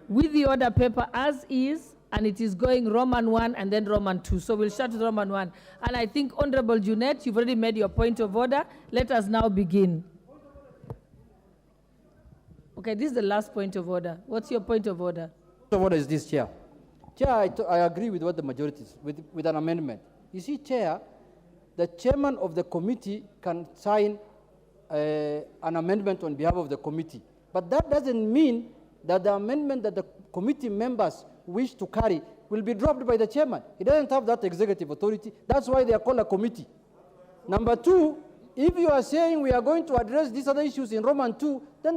with the order paper as is, and it is going Roman 1 and then Roman 2. So we'll start with Roman 1. And I think, Honorable Junet, you've already made your point of order. Let us now begin. Okay, this is the last point of order. What's your point of order? So what is this, Chair? Chair, I agree with what the majority is, with an amendment. You see, Chair, the chairman of the committee can sign an amendment on behalf of the committee. But that doesn't mean that the amendment that the committee members wish to carry will be dropped by the chairman. He doesn't have that executive authority. That's why they are called a committee. Number two, if you are saying we are going to address these other issues in Roman 2, then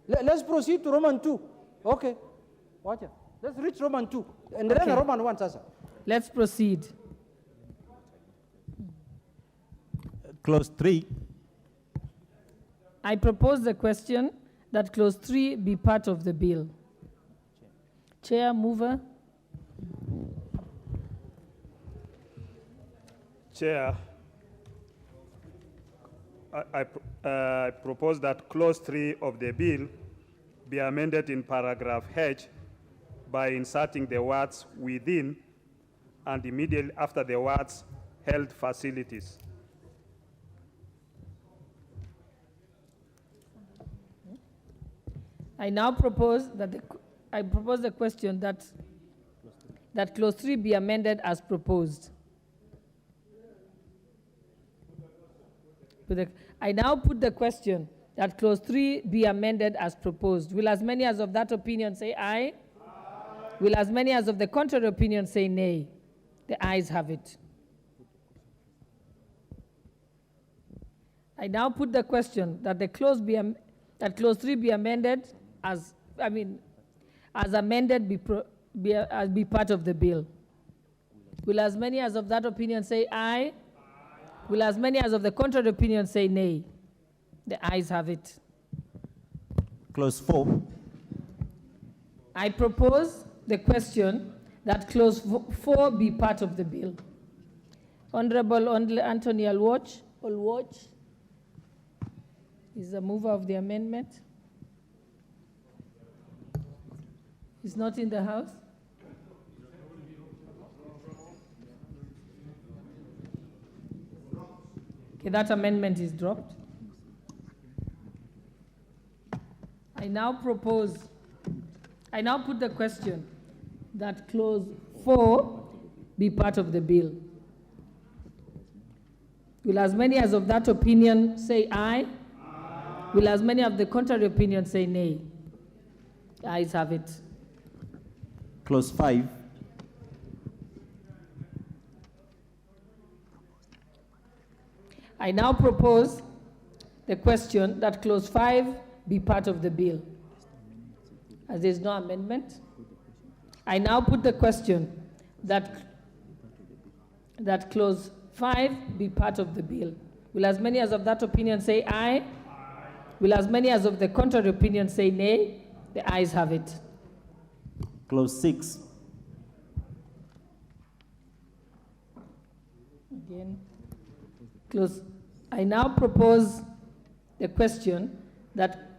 let's proceed to Roman 2. Okay. Watch it. Let's reach Roman 2. And then Roman 1, Sasa. Let's proceed. Clause 3. I propose the question that clause 3 be part of the bill. Chair, mover. Chair, I propose that clause 3 of the bill be amended in paragraph H by inserting the words within and immediately after the words health facilities. I now propose that the question that clause 3 be amended as proposed. I now put the question that clause 3 be amended as proposed. Will as many as of that opinion say aye? Aye. Will as many as of the contrary opinion say nay? The ayes have it. I now put the question that the clause that clause 3 be amended as amended be part of the bill. Will as many as of that opinion say aye? Aye. Will as many as of the contrary opinion say nay? The ayes have it. Clause 4. I propose the question that clause 4 be part of the bill. Honorable Anthony Olwach is the mover of the amendment. He's not in the house. Okay, that amendment is dropped. I now put the question that clause 4 be part of the bill. Will as many as of that opinion say aye? Aye. Will as many of the contrary opinion say nay? The ayes have it. Clause 5. I now propose the question that clause 5 be part of the bill. As there is no amendment, I now put the question that clause 5 be part of the bill. Will as many as of that opinion say aye? Will as many as of the contrary opinion say nay? The ayes have it. Clause 6. Again, clause. I now propose the question that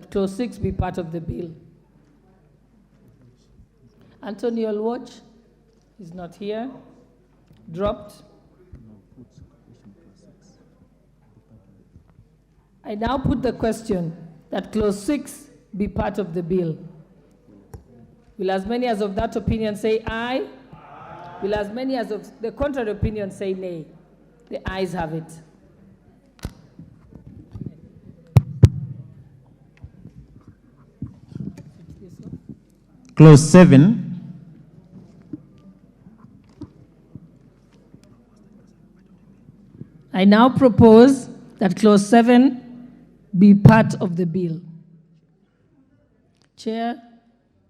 clause 6 be part of the bill. Anthony Olwatch is not here. Dropped. I now put the question that clause 6 be part of the bill. Will as many as of that opinion say aye? Will as many as of the contrary opinion say nay? The ayes have it. Clause 7. I now propose that clause 7 be part of the bill. Chair.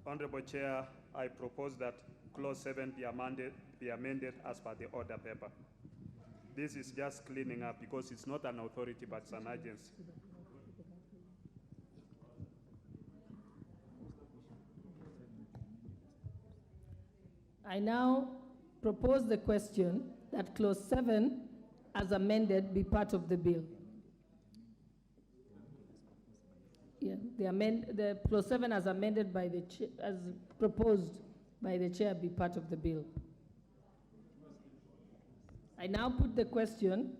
Honorable Chair, I propose that clause 7 be amended as per the order paper. This is just cleaning up because it's not an authority but it's an agency. I now propose the question that clause 7 as amended be part of the bill. Yeah, the clause 7 as amended by the as proposed by the chair be part of the bill. I now put the question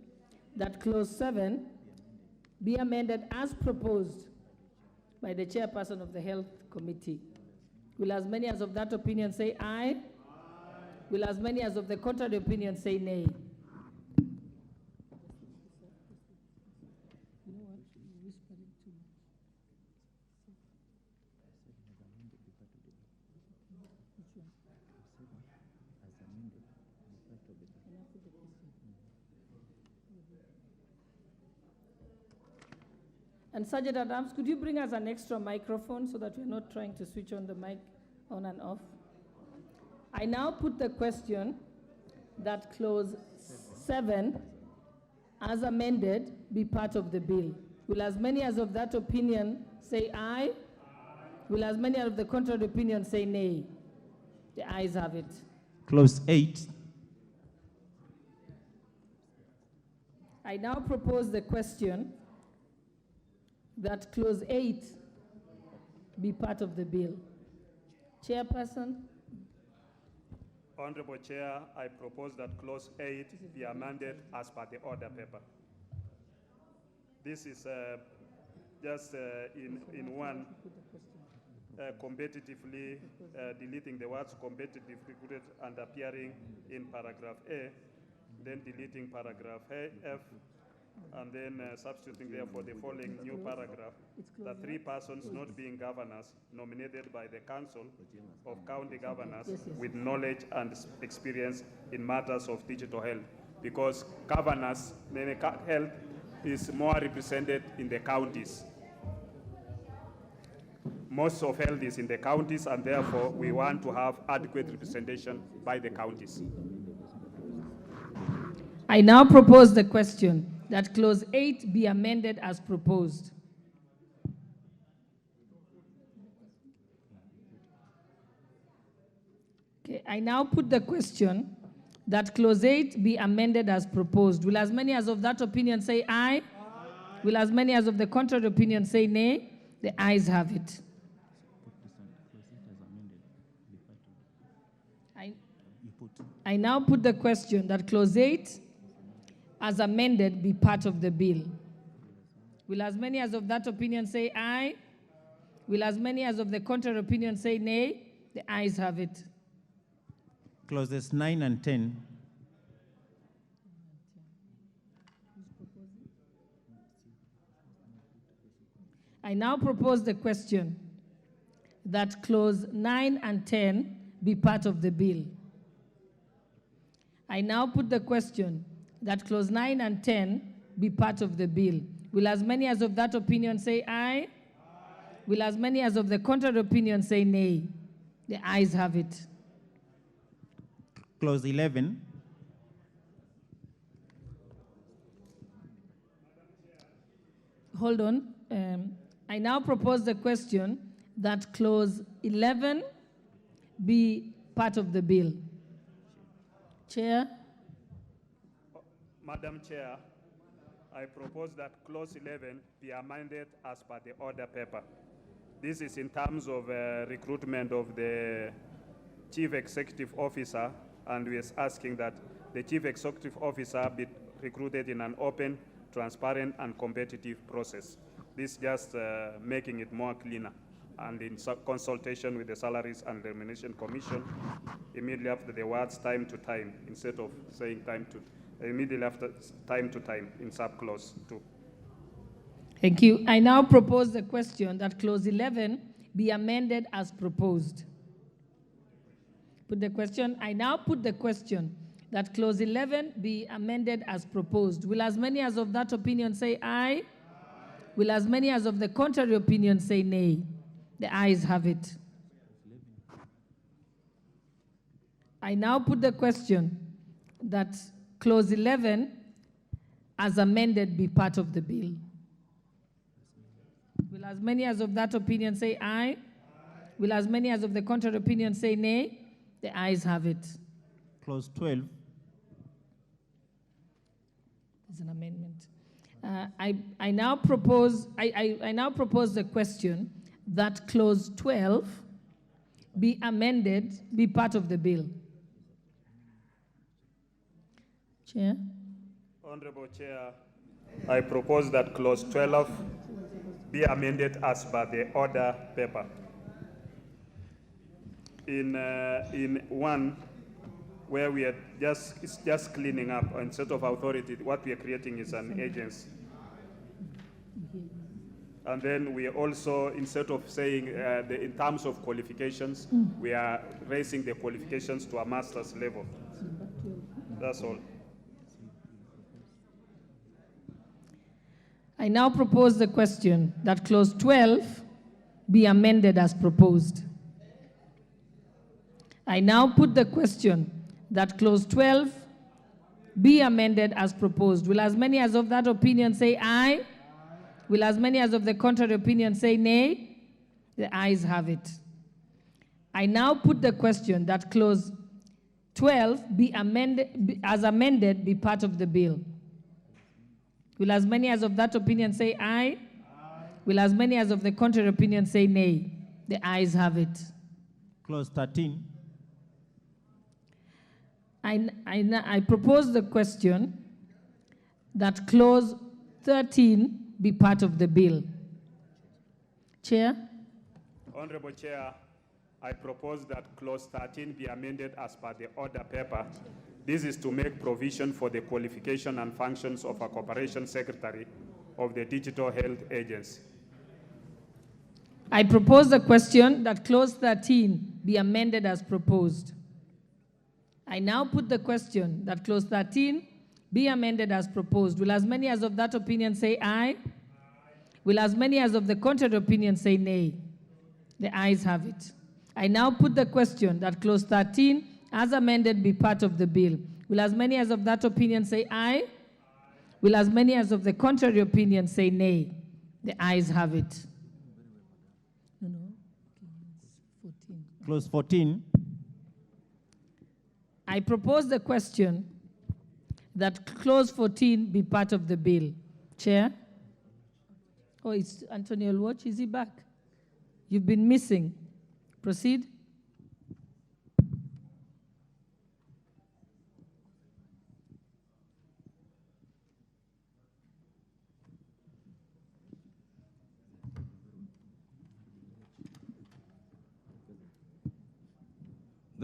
that clause 7 be amended as proposed by the chairperson of the Health Committee. Will as many as of that opinion say aye? Will as many as of the contrary opinion say nay? And Sergeant Adams, could you bring us an extra microphone so that we're not trying to switch on the mic on and off? I now put the question that clause 7 as amended be part of the bill. Will as many as of that opinion say aye? Will as many of the contrary opinion say nay? The ayes have it. Clause 8. I now propose the question that clause 8 be part of the bill. Chairperson. Honorable Chair, I propose that clause 8 be amended as per the order paper. This is just in one, competitively, deleting the words competitively recruited and appearing in paragraph A, then deleting paragraph F, and then substituting therefore the following new paragraph, the 3 persons not being governors nominated by the Council of County Governors with knowledge and experience in matters of digital health, because governors, health is more represented in the counties. Most of health is in the counties, and therefore we want to have adequate representation by the counties. I now propose the question that clause 8 be amended as proposed. Okay, I now put the question that clause 8 be amended as proposed. Will as many as of that opinion say aye? Will as many as of the contrary opinion say nay? The ayes have it. I now put the question that clause 8 as amended be part of the bill. Will as many as of that opinion say aye? Will as many as of the contrary opinion say nay? The ayes have it. Clauses 9 and 10. I now propose the question that clause 9 and 10 be part of the bill. I now put the question that clause 9 and 10 be part of the bill. Will as many as of that opinion say aye? Will as many as of the contrary opinion say nay? The ayes have it. Clause 11. Hold on. I now propose the question that clause 11 be part of the bill. Chair? Madam Chair, I propose that clause 11 be amended as per the order paper. This is in terms of recruitment of the Chief Executive Officer, and we are asking that the Chief Executive Officer be recruited in an open, transparent, and competitive process. This just making it more cleaner, and in consultation with the Salaries and Remuneration Commission, immediately after the words time to time, instead of saying time to, immediately after time to time in subclause 2. Thank you. I now propose the question that clause 11 be amended as proposed. Put the question. I now put the question that clause 11 be amended as proposed. Will as many as of that opinion say aye? Will as many as of the contrary opinion say nay? The ayes have it. I now put the question that clause 11 as amended be part of the bill. Will as many as of that opinion say aye? Will as many as of the contrary opinion say nay? The ayes have it. Clause 12. There's an amendment. I now propose the question that clause 12 be amended, be part of the bill. Chair? Honorable Chair, I propose that clause 12 be amended as per the order paper. In one, where we are it's just cleaning up instead of authority, what we are creating is an agency. And then we are also, instead of saying in terms of qualifications, we are raising the qualifications to a master's level. That's all. I now propose the question that clause 12 be amended as proposed. I now put the question that clause 12 be amended as proposed. Will as many as of that opinion say aye? Will as many as of the contrary opinion say nay? The ayes have it. I now put the question that clause 12 be amended, as amended, be part of the bill. Will as many as of that opinion say aye? Will as many as of the contrary opinion say nay? The ayes have it. Clause 13. I propose the question that clause 13 be part of the bill. Chair? Honorable Chair, I propose that clause 13 be amended as per the order paper. This is to make provision for the qualification and functions of a corporation secretary of the Digital Health Agency. I propose the question that clause 13 be amended as proposed. I now put the question that clause 13 be amended as proposed. Will as many as of that opinion say aye? Will as many as of the contrary opinion say nay? The ayes have it. I now put the question that clause 13 as amended be part of the bill. Will as many as of that opinion say aye? Will as many as of the contrary opinion say nay? The ayes have it. Clause 14. I propose the question that clause 14 be part of the bill. Chair? Oh, it's Antonio Watch. Is he back? You've been missing. Proceed.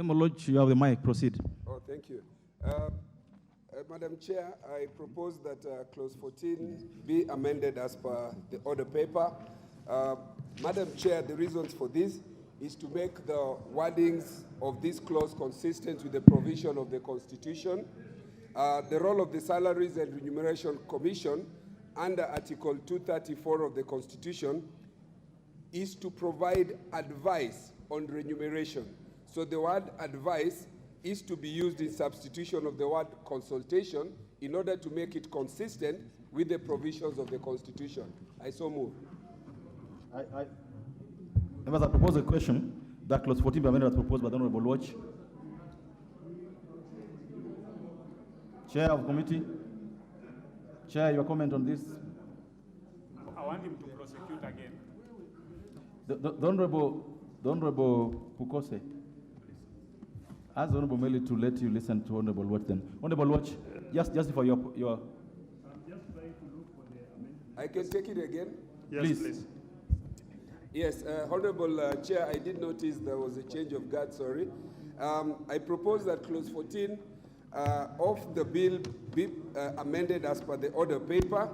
Lodge, you have the mic. Proceed. Oh, thank you. Madam Chair, I propose that clause 14 be amended as per the order paper. Madam Chair, the reasons for this is to make the wordings of this clause consistent with the provision of the Constitution. The role of the Salaries and Remuneration Commission under Article 234 of the Constitution is to provide advice on remuneration. So the word advice is to be used in substitution of the word consultation in order to make it consistent with the provisions of the Constitution. I so move. Members, I propose a question that clause 14 be amended as proposed by the Honorable Watch. Chair of committee. Chair, your comment on this? I want him to prosecute again. The Honorable Pukose asked Honorable Meli to let you listen to Honorable Watch then. Honorable Watch, just for your I'm just trying to look for the amendment. I can take it again? Yes, please. Yes, Honorable Chair, I did notice there was a change of guard, sorry. I propose that clause 14 of the bill be amended as per the order paper.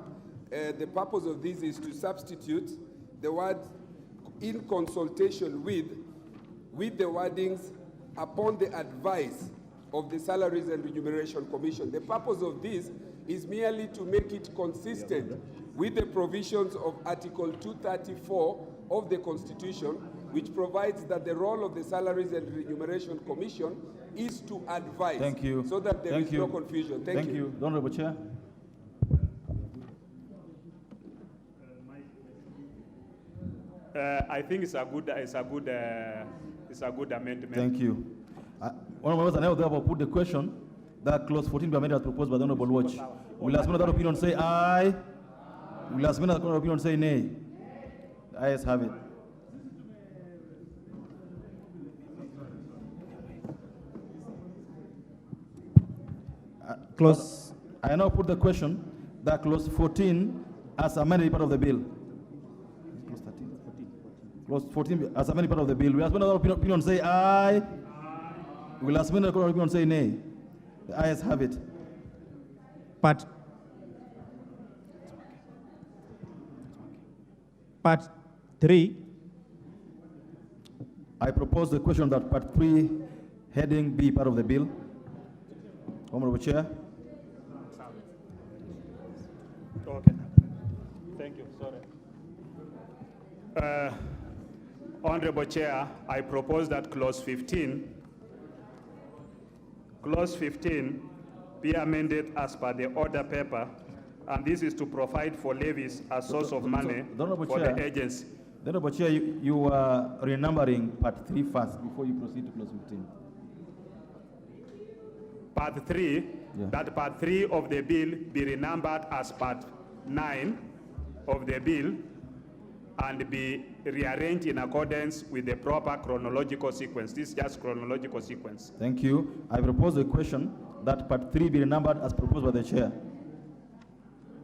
The purpose of this is to substitute the word in consultation with the wordings upon the advice of the Salaries and Remuneration Commission. The purpose of this is merely to make it consistent with the provisions of Article 234 of the Constitution, which provides that the role of the Salaries and Remuneration Commission is to advise. Thank you. So that there is no confusion. Thank you. The Honorable Chair. I think it's a good amendment. Thank you. Honorable members, I now therefore put the question that clause 14 be amended as proposed by the Honorable Watch. Will last minute that opinion say aye? Will last minute that opinion say nay? The ayes have it. Clause. I now put the question that clause 14 as amended part of the bill. Clause 13, 14. Clause 14 as amended part of the bill. Will last minute that opinion say aye? Will last minute that opinion say nay? The ayes have it. Part 3. I propose the question that part 3, heading B, part of the bill. Honorable Chair. Okay. Thank you. Sorry. Honorable Chair, I propose that clause 15 be amended as per the order paper, and this is to provide for levies as source of money for the agency. The Honorable Chair, you are renumbering part 3 first before you proceed to clause 15. Part 3, that part 3 of the bill be renumbered as part 9 of the bill and be rearranged in accordance with the proper chronological sequence. This is just chronological sequence. Thank you. I propose the question that part 3 be renumbered as proposed by the Chair.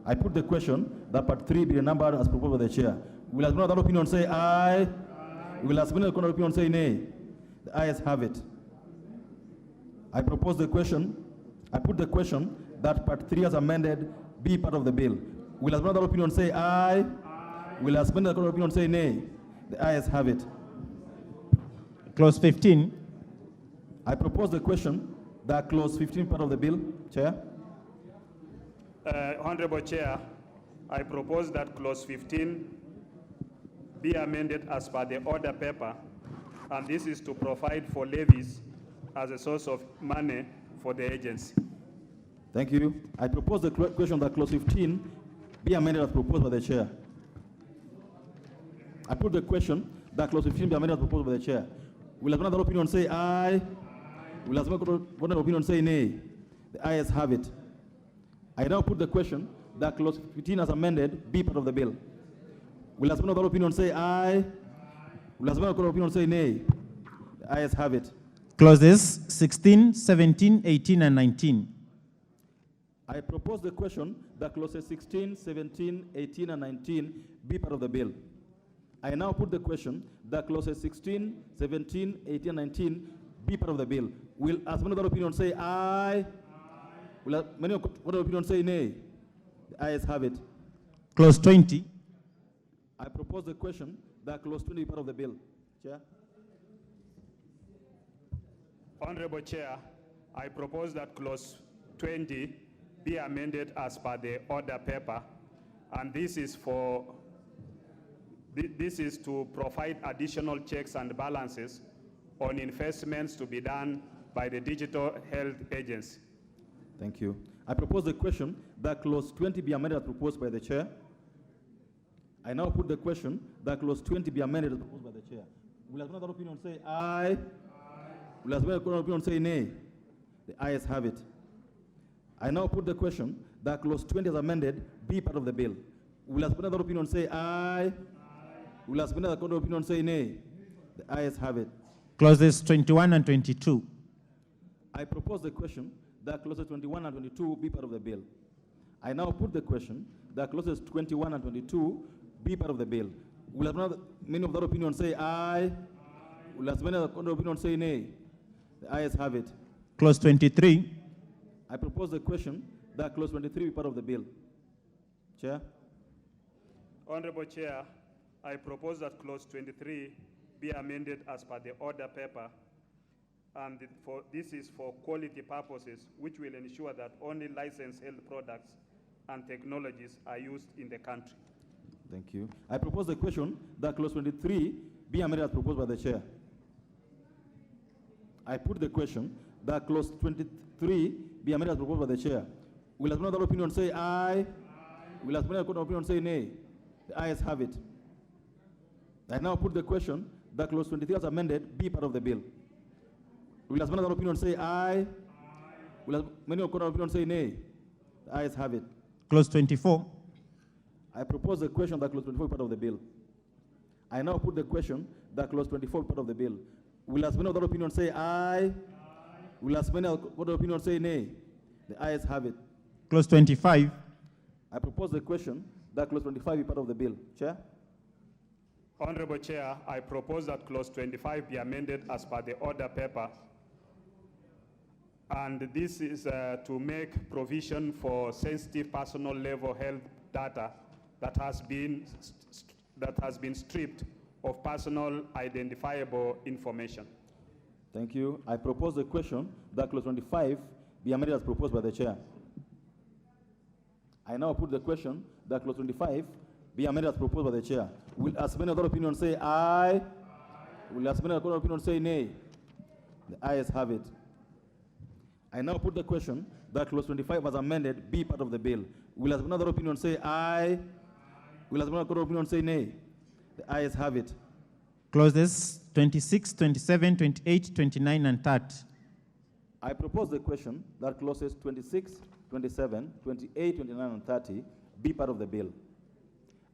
I put the question that part 3 be renumbered as proposed by the Chair. Will as another opinion say aye? Will as another opinion say nay? The ayes have it. I propose the question, I put the question that part 3 as amended be part of the bill. Will as another opinion say aye? Will as another opinion say nay? The ayes have it. Clause 15. I propose the question that clause 15 part of the bill. Chair. Honorable Chair, I propose that clause 15 be amended as per the order paper, and this is to provide for levies as a source of money for the agency. Thank you. I propose the question that clause 15 be amended as proposed by the Chair. I put the question that clause 15 be amended as proposed by the Chair. Will another opinion say aye? Will another opinion say nay? The ayes have it. I now put the question that clause 15 as amended be part of the bill. Will another opinion say aye? Will another opinion say nay? The ayes have it. Clauses 16, 17, 18, and 19. I propose the question that clauses 16, 17, 18, and 19 be part of the bill. I now put the question that clauses 16, 17, 18, and 19 be part of the bill. Will as many other opinions say aye? Will many other opinions say nay? The ayes have it. Clause 20. I propose the question that clause 20 be part of the bill. Chair. Honorable Chair, I propose that clause 20 be amended as per the order paper, and this is for This is to provide additional checks and balances on investments to be done by the Digital Health Agency. Thank you. I propose the question that clause 20 be amended as proposed by the chair. I now put the question that clause 20 be amended as proposed by the chair. Will as another opinion say aye? Will as another opinion say nay? The ayes have it. I now put the question that clause 20 as amended be part of the bill. Will as another opinion say aye? Will as another opinion say nay? The ayes have it. Clauses 21 and 22. I propose the question that clauses 21 and 22 be part of the bill. I now put the question that clauses 21 and 22 be part of the bill. Will as many of that opinion say aye? Will as many of that opinion say nay? The ayes have it. Clause 23. I propose the question that clause 23 be part of the bill. Chair. Honorable Chair, I propose that clause 23 be amended as per the order paper, and this is for quality purposes, which will ensure that only licensed health products and technologies are used in the country. Thank you. I propose the question that clause 23 be amended as proposed by the chair. I put the question that clause 23 be amended as proposed by the chair. Will as another opinion say aye? Will as another opinion say nay? The ayes have it. I now put the question that clause 23 as amended be part of the bill. Will as another opinion say aye? Will as many opinion say nay? The ayes have it. Clause 24. I propose the question that clause 24 is part of the bill. I now put the question that clause 24 is part of the bill. Will as many other opinion say aye? Will as many other opinion say nay? The ayes have it. Clause 25. I propose the question that clause 25 is part of the bill. Chair. Honorable Chair, I propose that clause 25 be amended as per the order paper. And this is to make provision for sensitive personal level health data that has been stripped of personal identifiable information. Thank you. I propose the question that clause 25 be amended as proposed by the chair. I now put the question that clause 25 be amended as proposed by the chair. Will as many other opinions say aye? Will as many other opinions say nay? The ayes have it. I now put the question that clause 25 as amended be part of the bill. Will as many other opinions say aye? Will as many other opinions say nay? The ayes have it. Clauses 26, 27, 28, 29, and 30. I propose the question that clauses 26, 27, 28, 29, and 30 be part of the bill.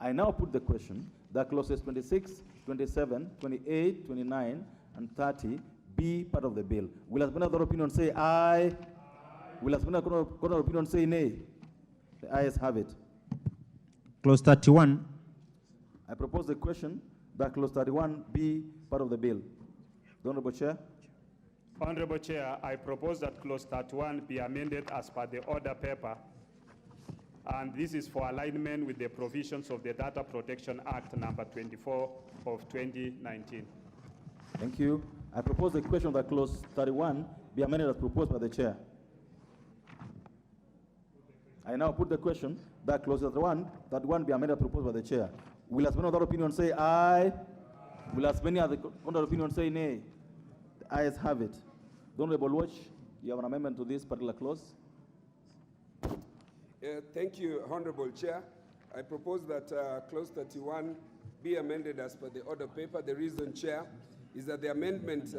I now put the question that clauses 26, 27, 28, 29, and 30 be part of the bill. Will as many other opinions say aye? Will as many other opinions say nay? The ayes have it. Clause 31. I propose the question that clause 31 be part of the bill. The Honorable Chair. Honorable Chair, I propose that clause 31 be amended as per the order paper, and this is for alignment with the provisions of the Data Protection Act number 24 of 2019. Thank you. I propose the question that clause 31 be amended as proposed by the chair. I now put the question that clause 31 be amended as proposed by the chair. Will as many other opinions say aye? Will as many other opinions say nay? The ayes have it. The Honorable Watch, you have an amendment to this particular clause? Thank you, Honorable Chair. I propose that clause 31 be amended as per the order paper. The reason, Chair, is that the amendment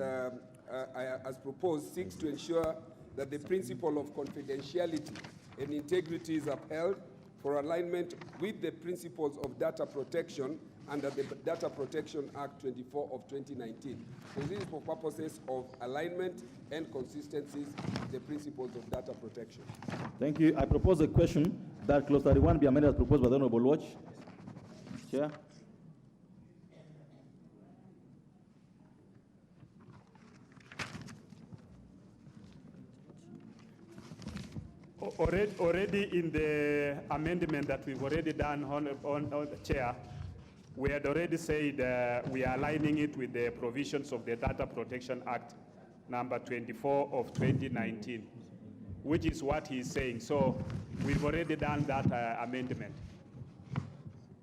as proposed seeks to ensure that the principle of confidentiality and integrity is upheld for alignment with the principles of data protection under the Data Protection Act 24 of 2019. So this is for purposes of alignment and consistencies with the principles of data protection. Thank you. I propose a question that clause 31 be amended as proposed by the Honorable Watch. Chair. Already in the amendment that we've already done on the chair, we had already said we are aligning it with the provisions of the Data Protection Act number 24 of 2019, which is what he's saying. So we've already done that amendment.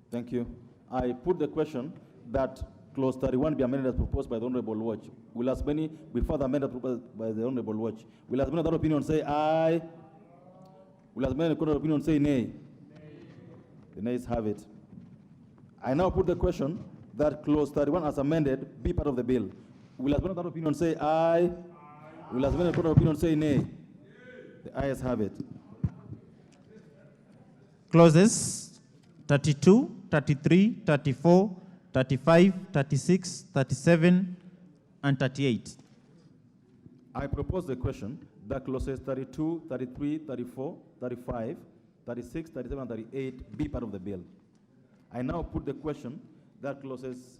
Thank you. I put the question that clause 31 be amended as proposed by the Honorable Watch. Will as many be further amended proposed by the Honorable Watch? Will as many other opinion say aye? Will as many other opinion say nay? The nays have it. I now put the question that clause 31 as amended be part of the bill. Will as many other opinion say aye? Will as many other opinion say nay? The ayes have it. Clauses 32, 33, 34, 35, 36, 37, and 38. I propose the question that clauses 32, 33, 34, 35, 36, 37, and 38 be part of the bill. I now put the question that clauses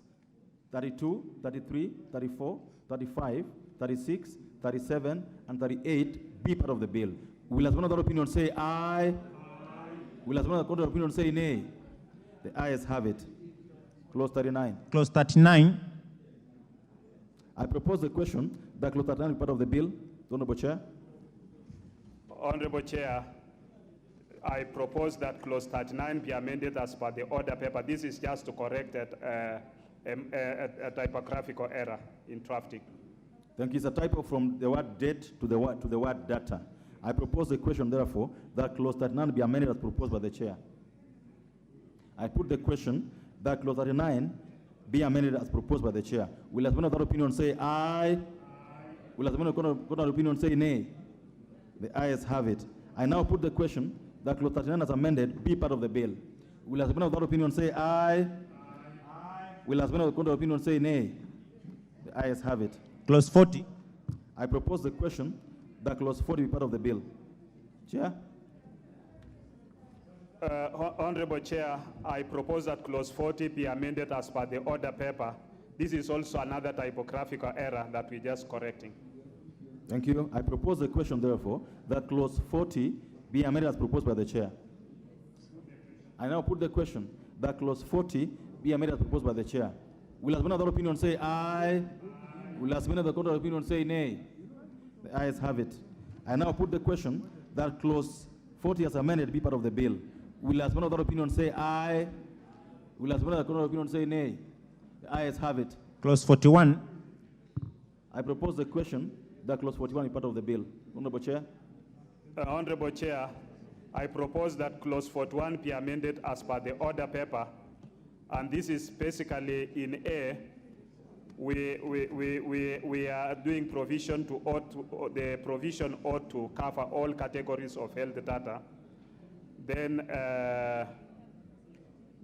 32, 33, 34, 35, 36, 37, and 38 be part of the bill. Will as one other opinion say aye? Will as one other opinion say nay? The ayes have it. Clause 39. Clause 39. I propose the question that clause 39 be part of the bill. Honorable Chair. Honorable Chair, I propose that clause 39 be amended as per the order paper. This is just to correct a typographical error in drafting. Thank you. It's a typo from the word date to the word data. I propose the question, therefore, that clause 39 be amended as proposed by the chair. I put the question that clause 39 be amended as proposed by the chair. Will as one other opinion say aye? Will as one other opinion say nay? The ayes have it. I now put the question that clause 39 as amended be part of the bill. Will as one other opinion say aye? Will as one other opinion say nay? The ayes have it. Clause 40. I propose the question that clause 40 be part of the bill. Chair? Honorable Chair, I propose that clause 40 be amended as per the order paper. This is also another typographical error that we're just correcting. Thank you. I propose the question, therefore, that clause 40 be amended as proposed by the chair. I now put the question that clause 40 be amended as proposed by the chair. Will as many other opinion say aye? Will as many other opinion say nay? The ayes have it. I now put the question that clause 40 as amended be part of the bill. Will as many other opinion say aye? Will as many other opinion say nay? The ayes have it. Clause 41. I propose the question that clause 41 be part of the bill. Honorable Chair. Honorable Chair, I propose that clause 41 be amended as per the order paper, and this is basically in A. We are doing provision the provision ought to cover all categories of health data. Then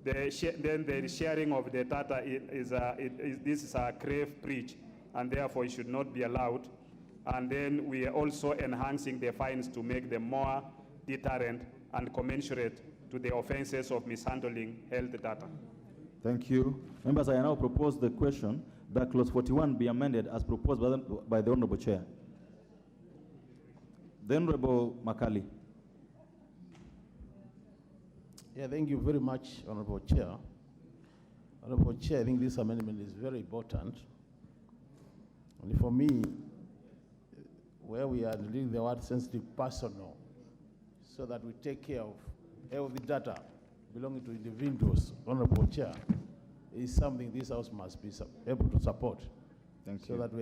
the sharing of the data this is a grave breach, and therefore it should not be allowed. And then we are also enhancing the fines to make them more deterrent and commensurate to the offenses of mishandling health data. Thank you. Members, I now propose the question that clause 41 be amended as proposed by the Honorable Chair. The Honorable Makali. Yeah, thank you very much, Honorable Chair. Honorable Chair, I think this amendment is very important. Only for me, where we are deleting the word sensitive personal, so that we take care of the data belonging to individuals, Honorable Chair, is something this House must be able to support. Thank you. So that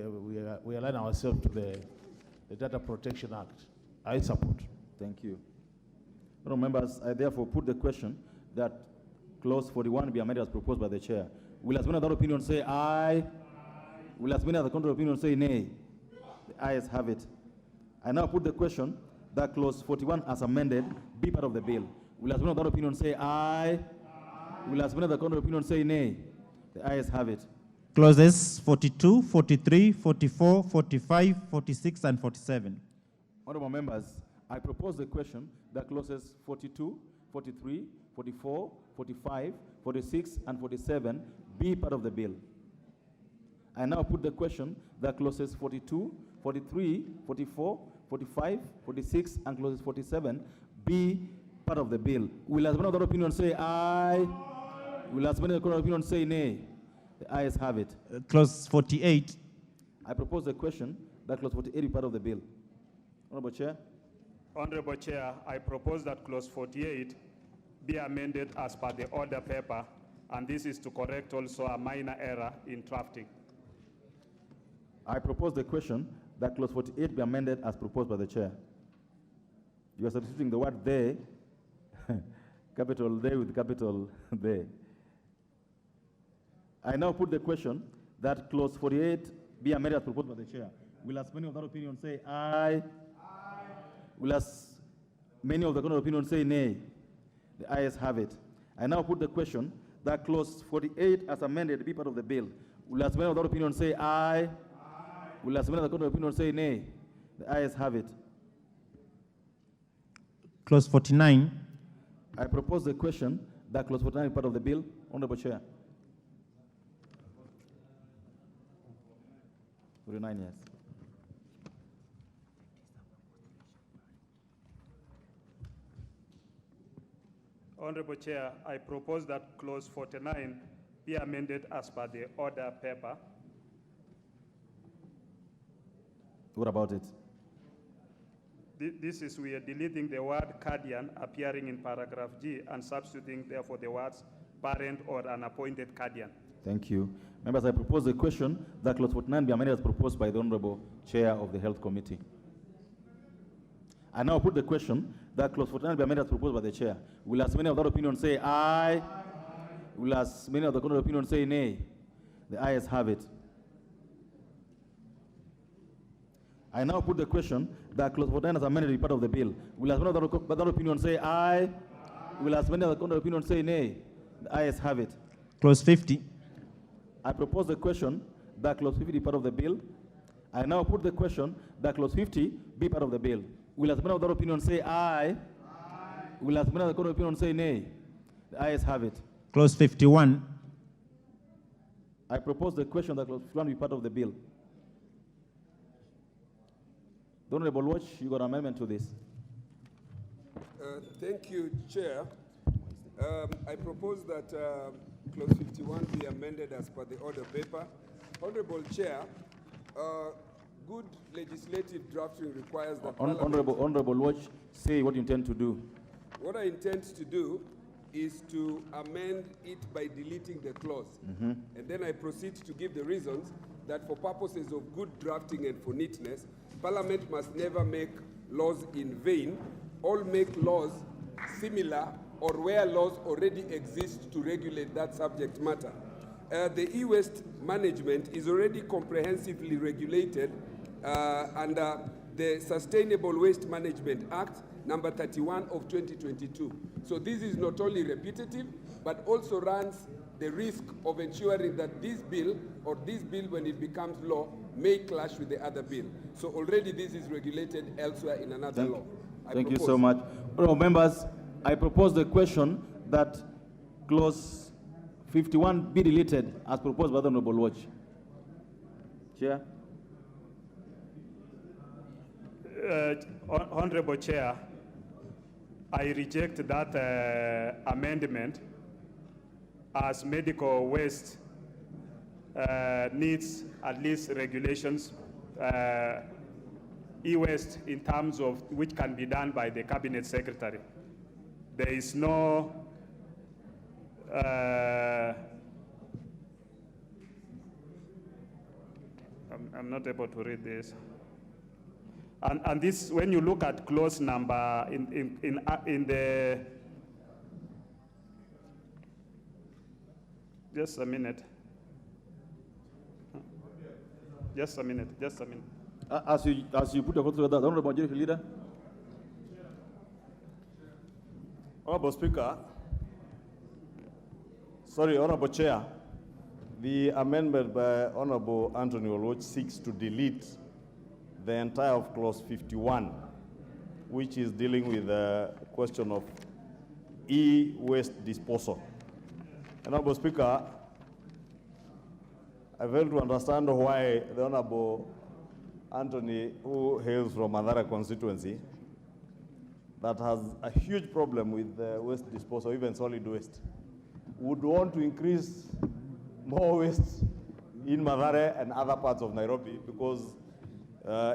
we align ourselves to the Data Protection Act. I support. Thank you. Honourable members, I therefore put the question that clause 41 be amended as proposed by the chair. Will as many other opinion say aye? Will as many other contrary opinion say nay? The ayes have it. I now put the question that clause 41 as amended be part of the bill. Will as many other opinion say aye? Will as many other contrary opinion say nay? The ayes have it. Clauses 42, 43, 44, 45, 46, and 47. Honourable members, I propose the question that clauses 42, 43, 44, 45, 46, and 47 be part of the bill. I now put the question that clauses 42, 43, 44, 45, 46, and clauses 47 be part of the bill. Will as many other opinion say aye? Will as many other opinion say nay? The ayes have it. Clause 48. I propose the question that clause 48 be part of the bill. Honourable Chair. Honorable Chair, I propose that clause 48 be amended as per the order paper, And this is to correct also a minor error in drafting. I propose the question that clause 48 be amended as proposed by the chair. You are substituting the word they, capital they with capital they. I now put the question that clause 48 be amended as proposed by the chair. Will as many of that opinion say aye? Aye. Will as many of the contrary opinion say nay? The ayes have it. I now put the question that clause 48 as amended be part of the bill. Will as many of that opinion say aye? Aye. Will as many of the contrary opinion say nay? The ayes have it. Clause 49. I propose the question that clause 49 be part of the bill. Honorable Chair. 49, yes. Honorable Chair, I propose that clause 49 be amended as per the order paper. What about it? This is, we are deleting the word guardian appearing in paragraph G and substituting therefore the words parent or an appointed guardian. Thank you. Members, I propose the question that clause 49 be amended as proposed by the Honorable Chair of the Health Committee. I now put the question that clause 49 be amended as proposed by the Chair. Will as many of that opinion say aye? Aye. Will as many of the contrary opinion say nay? The ayes have it. I now put the question that clause 49 as amended be part of the bill. Will as many of that opinion say aye? Aye. Will as many of the contrary opinion say nay? The ayes have it. Clause 50. I propose the question that clause 50 be part of the bill. I now put the question that clause 50 be part of the bill. Will as many of that opinion say aye? Aye. Will as many of the contrary opinion say nay? The ayes have it. Clause 51. I propose the question that clause 51 be part of the bill. The Honorable Watch, you got an amendment to this. Thank you, Chair. I propose that clause 51 be amended as per the order paper. Honorable Chair, good legislative drafting requires that Honorable Watch, say what you intend to do. What I intend to do is to amend it by deleting the clause. And then I proceed to give the reasons that for purposes of good drafting and for neatness, Parliament must never make laws in vain, or make laws similar or where laws already exist to regulate that subject matter. The e-waste management is already comprehensively regulated under the Sustainable Waste Management Act, number 31 of 2022. So this is not only repetitive, but also runs the risk of ensuring that this bill, when it becomes law, may clash with the other bill. So already this is regulated elsewhere in another law. Thank you so much. Honourable members, I propose the question that clause 51 be deleted as proposed by the Honourable Watch. Chair. Honourable Chair, I reject that amendment as medical waste needs at least regulations, e-waste in terms of which can be done by the Cabinet Secretary. There is no I'm not able to read this. And this, when you look at clause number in the, just a minute. Just a minute. As you put your vote together, the Honourable Majority Leader. Honourable Speaker, Honourable Chair, the amendment by Honourable Anthony Oluoch seeks to delete the entire of clause 51, which is dealing with the question of e-waste disposal. Honourable Speaker, I fail to understand why the Honourable Anthony, who hails from Madara constituency, that has a huge problem with waste disposal, even solid waste, would want to increase more waste in Madara and other parts of Nairobi, because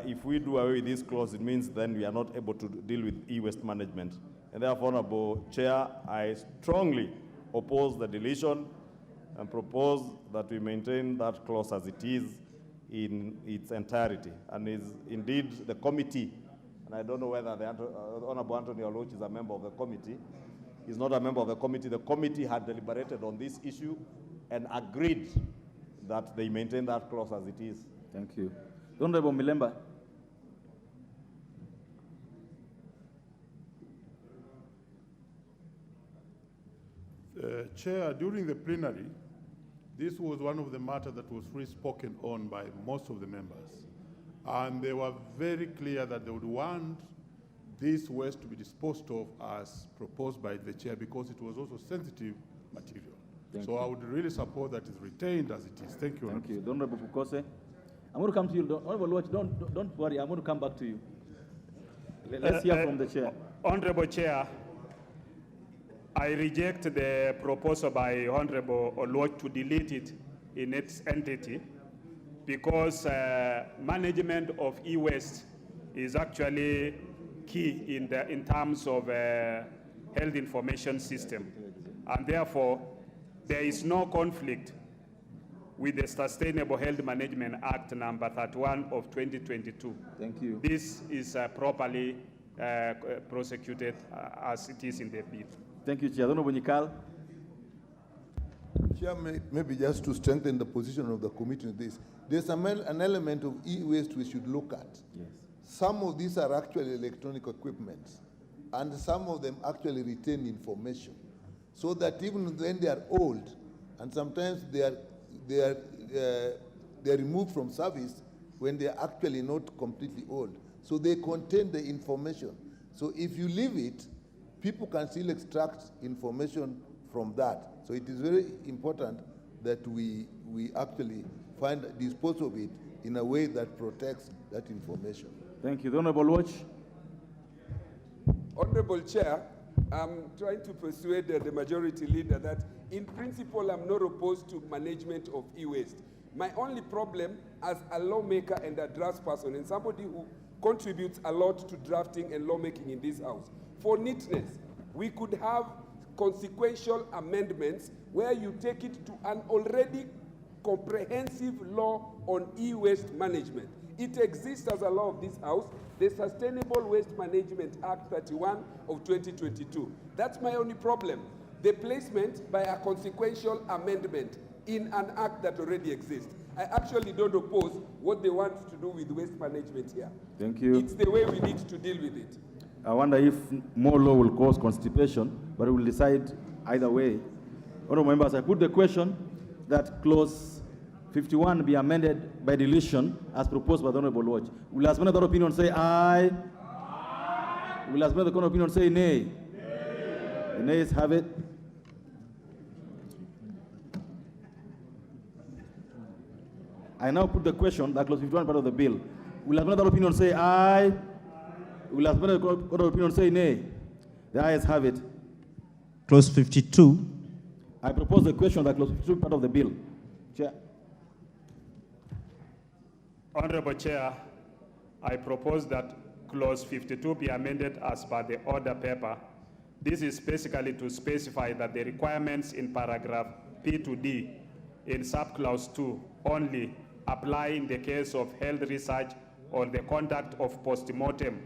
if we do away with this clause, it means then we are not able to deal with e-waste management. And therefore, Honourable Chair, I strongly oppose the deletion and propose that we maintain that clause as it is in its entirety. And is indeed the committee, and I don't know whether the Honorable Anthony Oloch is a member of the committee. He's not a member of the committee. The committee had deliberated on this issue and agreed that they maintain that clause as it is. Thank you. Honorable Milemba. Chair, during the plenary, this was one of the matters that was freely spoken on by most of the members. And they were very clear that they would want this waste to be disposed of as proposed by the chair because it was also sensitive material. Thank so you. I would really support that it's retained as it is. Thank you. Thank you. Honorable Fukose. I'm going to come to you. Honorable Watch, don't worry. I'm going to come back to you. Let's hear from the chair. Honorable Chair, I reject the proposal by Honorable Oloch to delete it in its entity because management of e-waste is actually key in terms of health information system. And therefore, there is no conflict with the Sustainable Health Management Act number 31 of 2022. Thank you. This is properly prosecuted as it is in the bill. Thank you, Chair. Honorable Nyikal. Chair, maybe just to strengthen the position of the committee on this, there's an element of e-waste we should look at. Yes. Some of these are actually electronic equipment, and some of them actually retain information, so that even when they are old, and sometimes they are removed from service when they are actually not completely old. So they contain the information. So if you leave it, people can still extract information from that. So it is very important that we actually dispose of it in a way that protects that information. Thank you. The Honorable Watch. Honorable Chair, I'm trying to persuade the majority leader that in principle I'm not opposed to management of e-waste. My only problem as a lawmaker and a draftsperson and somebody who contributes a lot to drafting and lawmaking in this house, for neatness, we could have consequential amendments where you take it to an already comprehensive law on e-waste management. It exists as a law of this house, the Sustainable Waste Management Act 31 of 2022. That's my only problem. The placement by a consequential amendment in an act that already exists. I actually don't oppose what they want to do with waste management here. Thank you. It's the way we need to deal with it. I wonder if more law will cause constipation, but we will decide either way. Honorable members, I put the question that clause 51 be amended by deletion as proposed by the Honorable Watch. Will as many other opinion say aye? Aye. Will as many other opinion say nay? Nay. The nays have it. I now put the question that clause 51 part of the bill. Will as many other opinion say aye? Will as many other opinion say nay? The ayes have it. Clause 52. I propose the question that clause 52 part of the bill. Chair. Honorable Chair, I propose that clause 52 be amended as per the order paper. This is basically to specify that the requirements in paragraph P to D in subclause 2 only apply in the case of health research on the conduct of postmortem.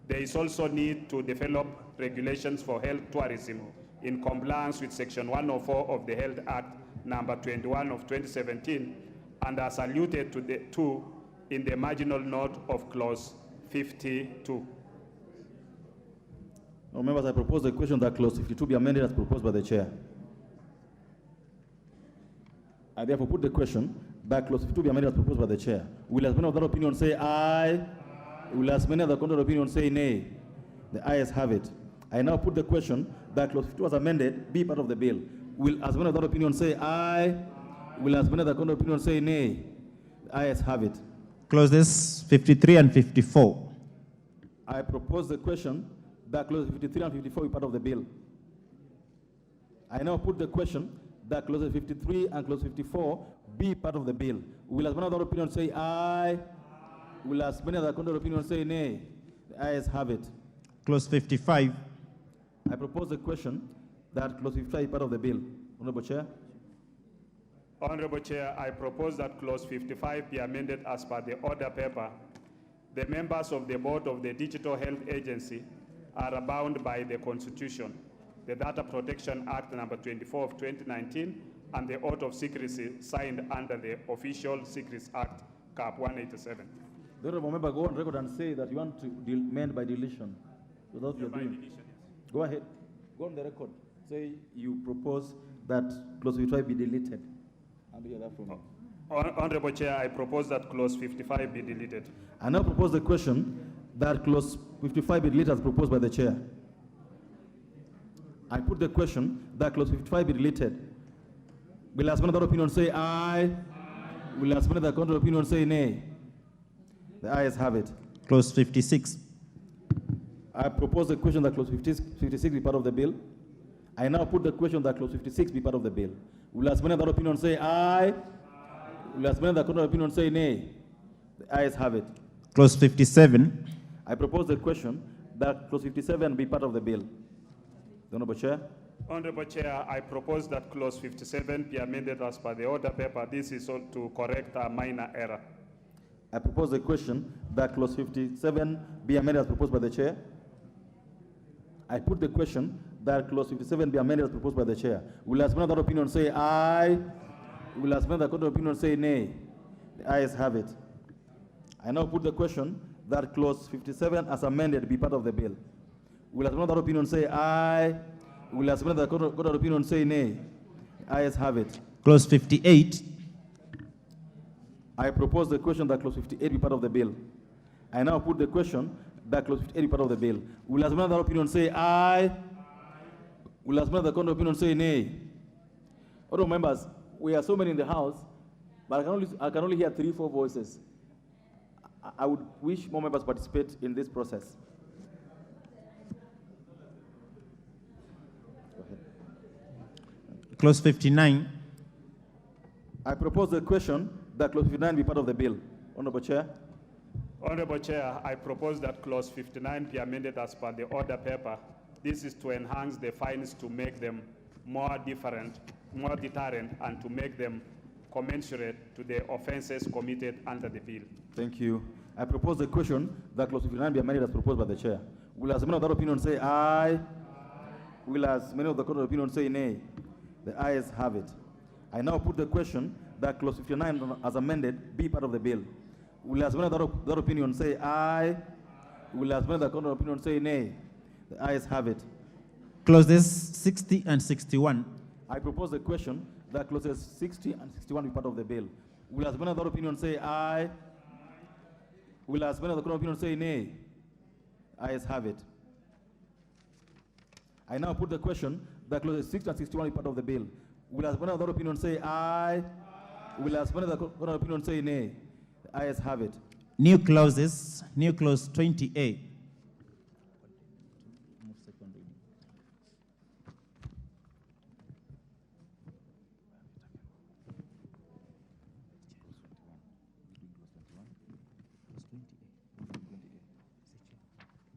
There is also need to develop regulations for health tourism in compliance with Section 104 of the Health Act number 21 of 2017 and as alluded to the two in the marginal note of clause 52. No, members, I propose the question that clause 52 be amended as proposed by the chair. I therefore put the question that clause 52 be amended as proposed by the chair. Will as many of that opinion say aye? Will as many of the contrary opinion say nay? The ayes have it. I now put the question that clause 52 was amended be part of the bill. Will as many of that opinion say aye? Will as many of the contrary opinion say nay? The ayes have it. Clauses 53 and 54. I propose the question that clauses 53 and 54 be part of the bill. I now put the question that clauses 53 and clause 54 be part of the bill. Will as many of the opinion say aye? Will as many of the contrary opinion say nay? The ayes have it. Clause 55. I propose the question that clause 55 be part of the bill. Honorable Chair. Honorable Chair, I propose that clause 55 be amended as per the order paper. The members of the board of the Digital Health Agency are bound by the Constitution, the Data Protection Act number 24 of 2019, and the oath of secrecy signed under the Official Secrets Act, Cap 187. The honorable member go on record and say that you want to amend by deletion. So that's what you're doing. Deletion, yes. Go ahead. Go on the record. Say you propose that clause 55 be deleted. I'll hear that from you. Honorable Chair, I propose that clause 55 be deleted. I now propose the question that clause 55 be deleted as proposed by the chair. I put the question that clause 55 be deleted. Will as many other opinion say aye? Will as many other contrary opinion say nay? The ayes have it. Clause 56. I propose the question that clause 56 be part of the bill. I now put the question that clause 56 be part of the bill. Will as many other opinion say aye? Will as many other contrary opinion say nay? The ayes have it. Clause 57. I propose the question that clause 57 be part of the bill. The Honorable Chair. Honorable Chair, I propose that clause 57 be amended as per the order paper. This is all to correct a minor error. I propose the question that clause 57 be amended as proposed by the chair. I put the question that clause 57 be amended as proposed by the chair. Will as many other opinion say aye? Will as many other contrary opinion say nay? The ayes have it. I now put the question that clause 57 as amended be part of the bill. Will as many other opinion say aye? Will as many other contrary opinion say nay? The ayes have it. Clause 58. I propose the question that clause 58 be part of the bill. I now put the question that clause 58 be part of the bill. Will as many other opinion say aye? Will as many other contrary opinion say nay? Honorable members, we are so many in the house, but I can only hear 3-4 voices. I would wish more members participate in this process. Go ahead. Clause 59. I propose the question that clause 59 be part of the bill. Honorable Chair. Honorable Chair, I propose that clause 59 be amended as per the order paper. This is to enhance the fines to make them more deterrent, and to make them commensurate to the offenses committed under the bill. Thank you. I propose the question that clause 59 be amended as proposed by the chair. Will as many of the opinion say aye? Will as many of the contrary opinion say nay? The ayes have it. I now put the question that clause 59 as amended be part of the bill. Will as many of the opinion say aye? Will as many of the contrary opinion say nay? The ayes have it. Clauses 60 and 61. I propose the question that clauses 60 and 61 be part of the bill. Will as many of the opinion say aye? Will as many of the contrary opinion say nay? Ayes have it. I now put the question that clauses 60 and 61 be part of the bill. Will as many of the opinion say aye? Will as many of the contrary opinion say nay? The ayes have it. New clauses. New clause 20A.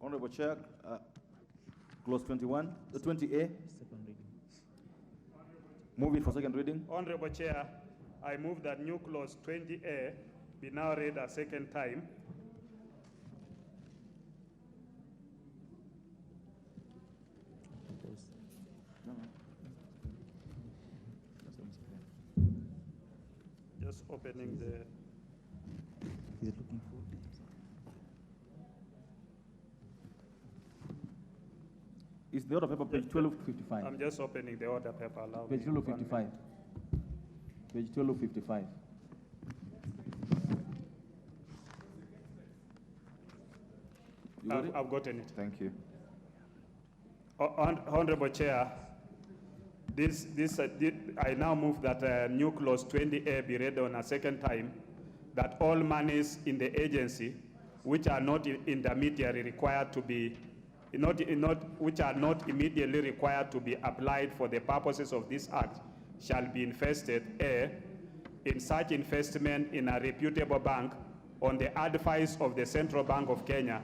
Honorable Chair, clause 21, 20A. Move it for second reading. Honorable Chair, I move that new clause 20A be now read a second time. Just opening the... Is it looking for? It's the order paper, page 1255. I'm just opening the order paper. Allow Page me 1255. Page 1255. I've gotten it. Thank you. Honorable Chair, I now move that new clause 20A be read on a second time, that all monies in the agency which are not intermediary required to be which are not immediately required to be applied for the purposes of this act shall be invested in such investment in a reputable bank on the advice of the Central Bank of Kenya,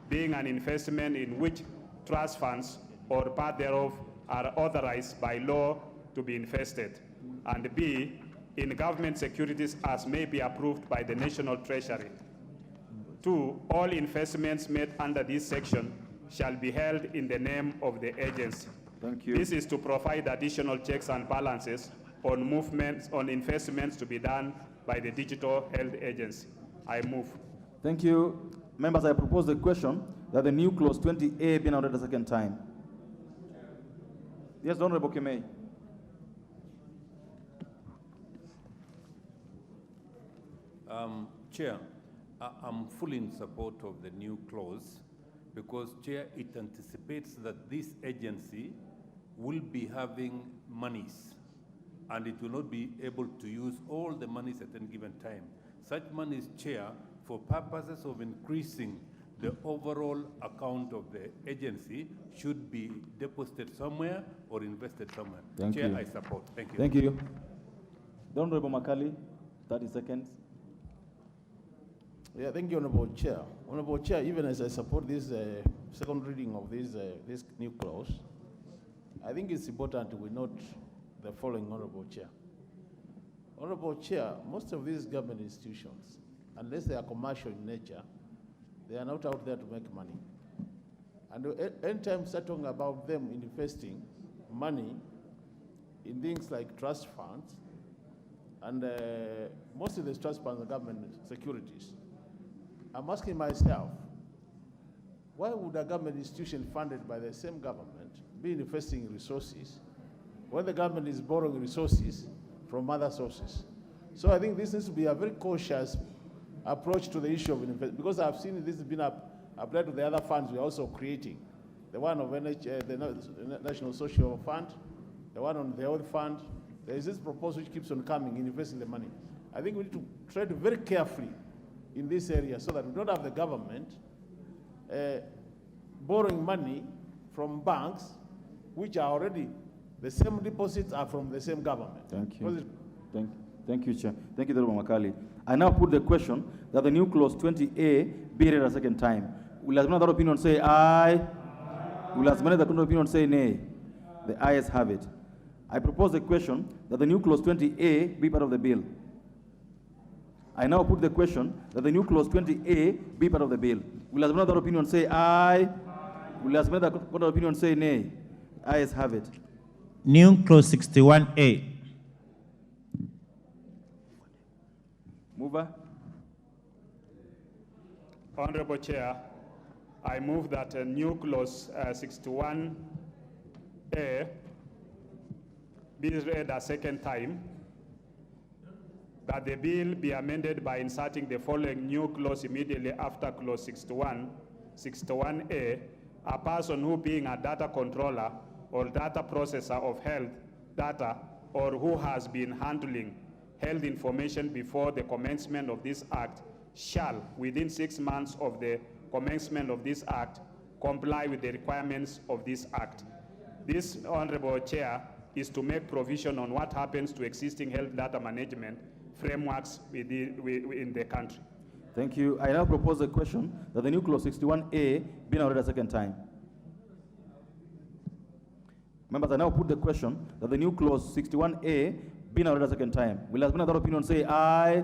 being an investment in which trust funds or part thereof are authorized by law to be invested, and B, in government securities as may be approved by the National Treasury. 2, all investments made under this section shall be held in the name of the agency. Thank you. This is to provide additional checks and balances on movements, on investments to be done by the Digital Health Agency. I move. Thank you. Members, I propose the question that the new clause 20A be now read a second time. Yes, the Honorable Kemei. Chair, I'm fully in support of the new clause because, Chair, it anticipates that this agency will be having monies and it will not be able to use all the monies at any given time. Such monies, Chair, for purposes of increasing the overall account of the agency should be deposited somewhere or invested somewhere. Thank Chair, you. I support. Thank you. Thank you. The Honorable Makali, 30 seconds. Yeah, thank you, Honorable Chair. Honorable Chair, even as I support this second reading of this new clause, I think it's important we note the following, Honorable Chair. Honorable Chair, most of these government institutions, unless they are commercial in nature, they are not out there to make money. And anytime start talking about them investing money in things like trust funds, and most of these trust funds are government securities, I'm asking myself, why would a government institution funded by the same government be investing in resources when the government is borrowing resources from other sources? So I think this needs to be a very cautious approach to the issue of investment, because I've seen this has been applied to the other funds we're also creating. The one of the National Social Fund, the one on the Health Fund. There is this proposal which keeps on coming in investing the money. I think we need to tread very carefully in this area so that we don't have the government borrowing money from banks which are already, the same deposits are from the same government. Thank you. Thank you, Chair. Thank you, Honorable Makali. I now put the question that the new clause 20A be read a second time. Will another opinion say aye? Will another opinion say nay? The ayes have it. I propose the question that the new clause 20A be part of the bill. I now put the question that the new clause 20A be part of the bill. Will another opinion say aye? Will another opinion say nay? The ayes have it. New clause 61A. Mover. Honorable Chair, I move that a new clause 61A be read a second time, that the bill be amended by inserting the following new clause immediately after clause 61A, a person who being a data controller or data processor of health data or who has been handling health information before the commencement of this act shall, within 6 months of the commencement of this act, comply with the requirements of this act. This, Honorable Chair, is to make provision on what happens to existing health data management frameworks in the country. Thank you. I now propose a question that the new clause 61A be now read a second time. Members, I now put the question that the new clause 61A be now read a second time. Will another opinion say aye?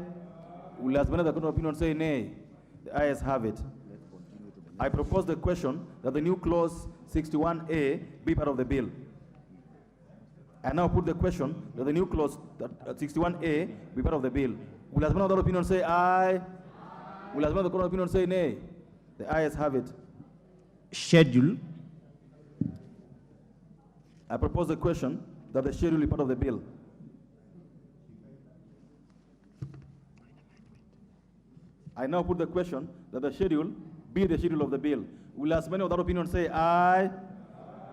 Will another opinion say nay? The ayes have it. I propose the question that the new clause 61A be part of the bill. I now put the question that the new clause 61A be part of the bill. Will another opinion say aye? Will another opinion say nay? The ayes have it. Schedule. I propose the question that the schedule be part of the bill. I now put the question that the schedule be the schedule of the bill. Will as many of that opinion say aye?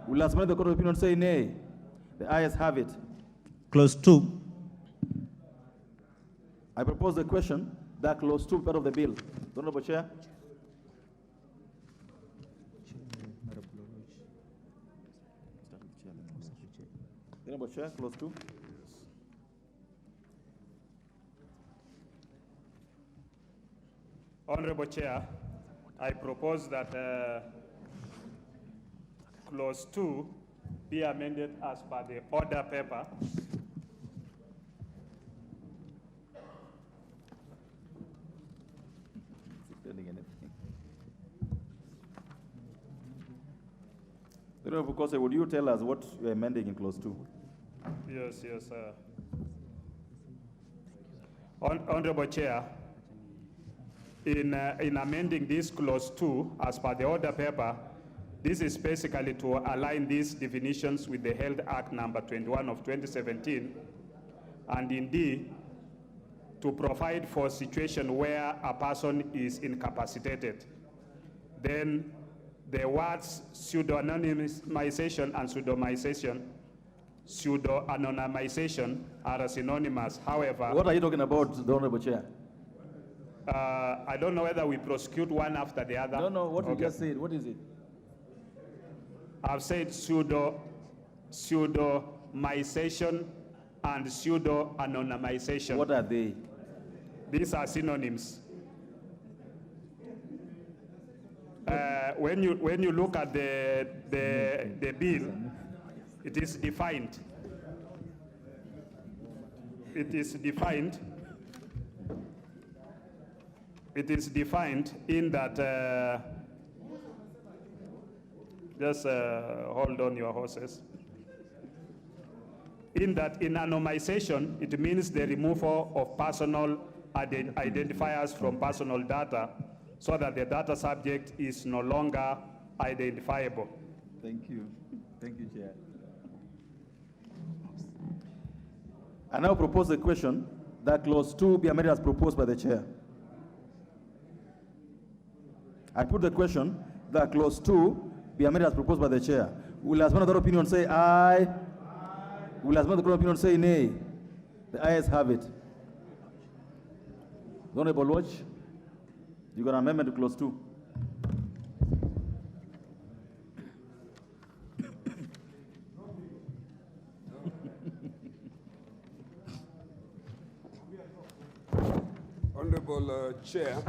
Will as many of the opinion say nay? The ayes have it. Clause 2. I propose the question that clause 2 be part of the bill. Honorable Chair. Honorable Chair, clause 2. Honorable Chair, I propose that clause 2 be amended as per the order paper amending anything. Honorable Kose, would you tell us what you're amending in clause 2? Yes, yes. Honorable Chair, in amending this clause 2, as per the order paper, this is basically to align these definitions with the Health Act number 21 of 2017, and indeed to provide for a situation where a person is incapacitated. Then the words pseudo-anonymization and pseudo-anonymization are synonymous. However, What are you talking about, the Honorable Chair? I don't know whether we prosecute one after the other. No, what you just said, what is it? I've said pseudo-mization and pseudo-anonymization. What are they? These are synonyms. When you look at the bill, it is defined. It is defined. It is defined in that. Just hold on your horses. In that, in anonymization, it means the removal of personal identifiers from personal data so that the data subject is no longer identifiable. Thank you. Thank you, Chair. I now propose a question that clause 2 be amended as proposed by the Chair. I put the question that clause 2 be amended as proposed by the Chair. Will as one other opinion say aye? Will as one other opinion say nay? The ayes have it. The Honorable Watch, you got an amendment to clause 2. Honorable Chair,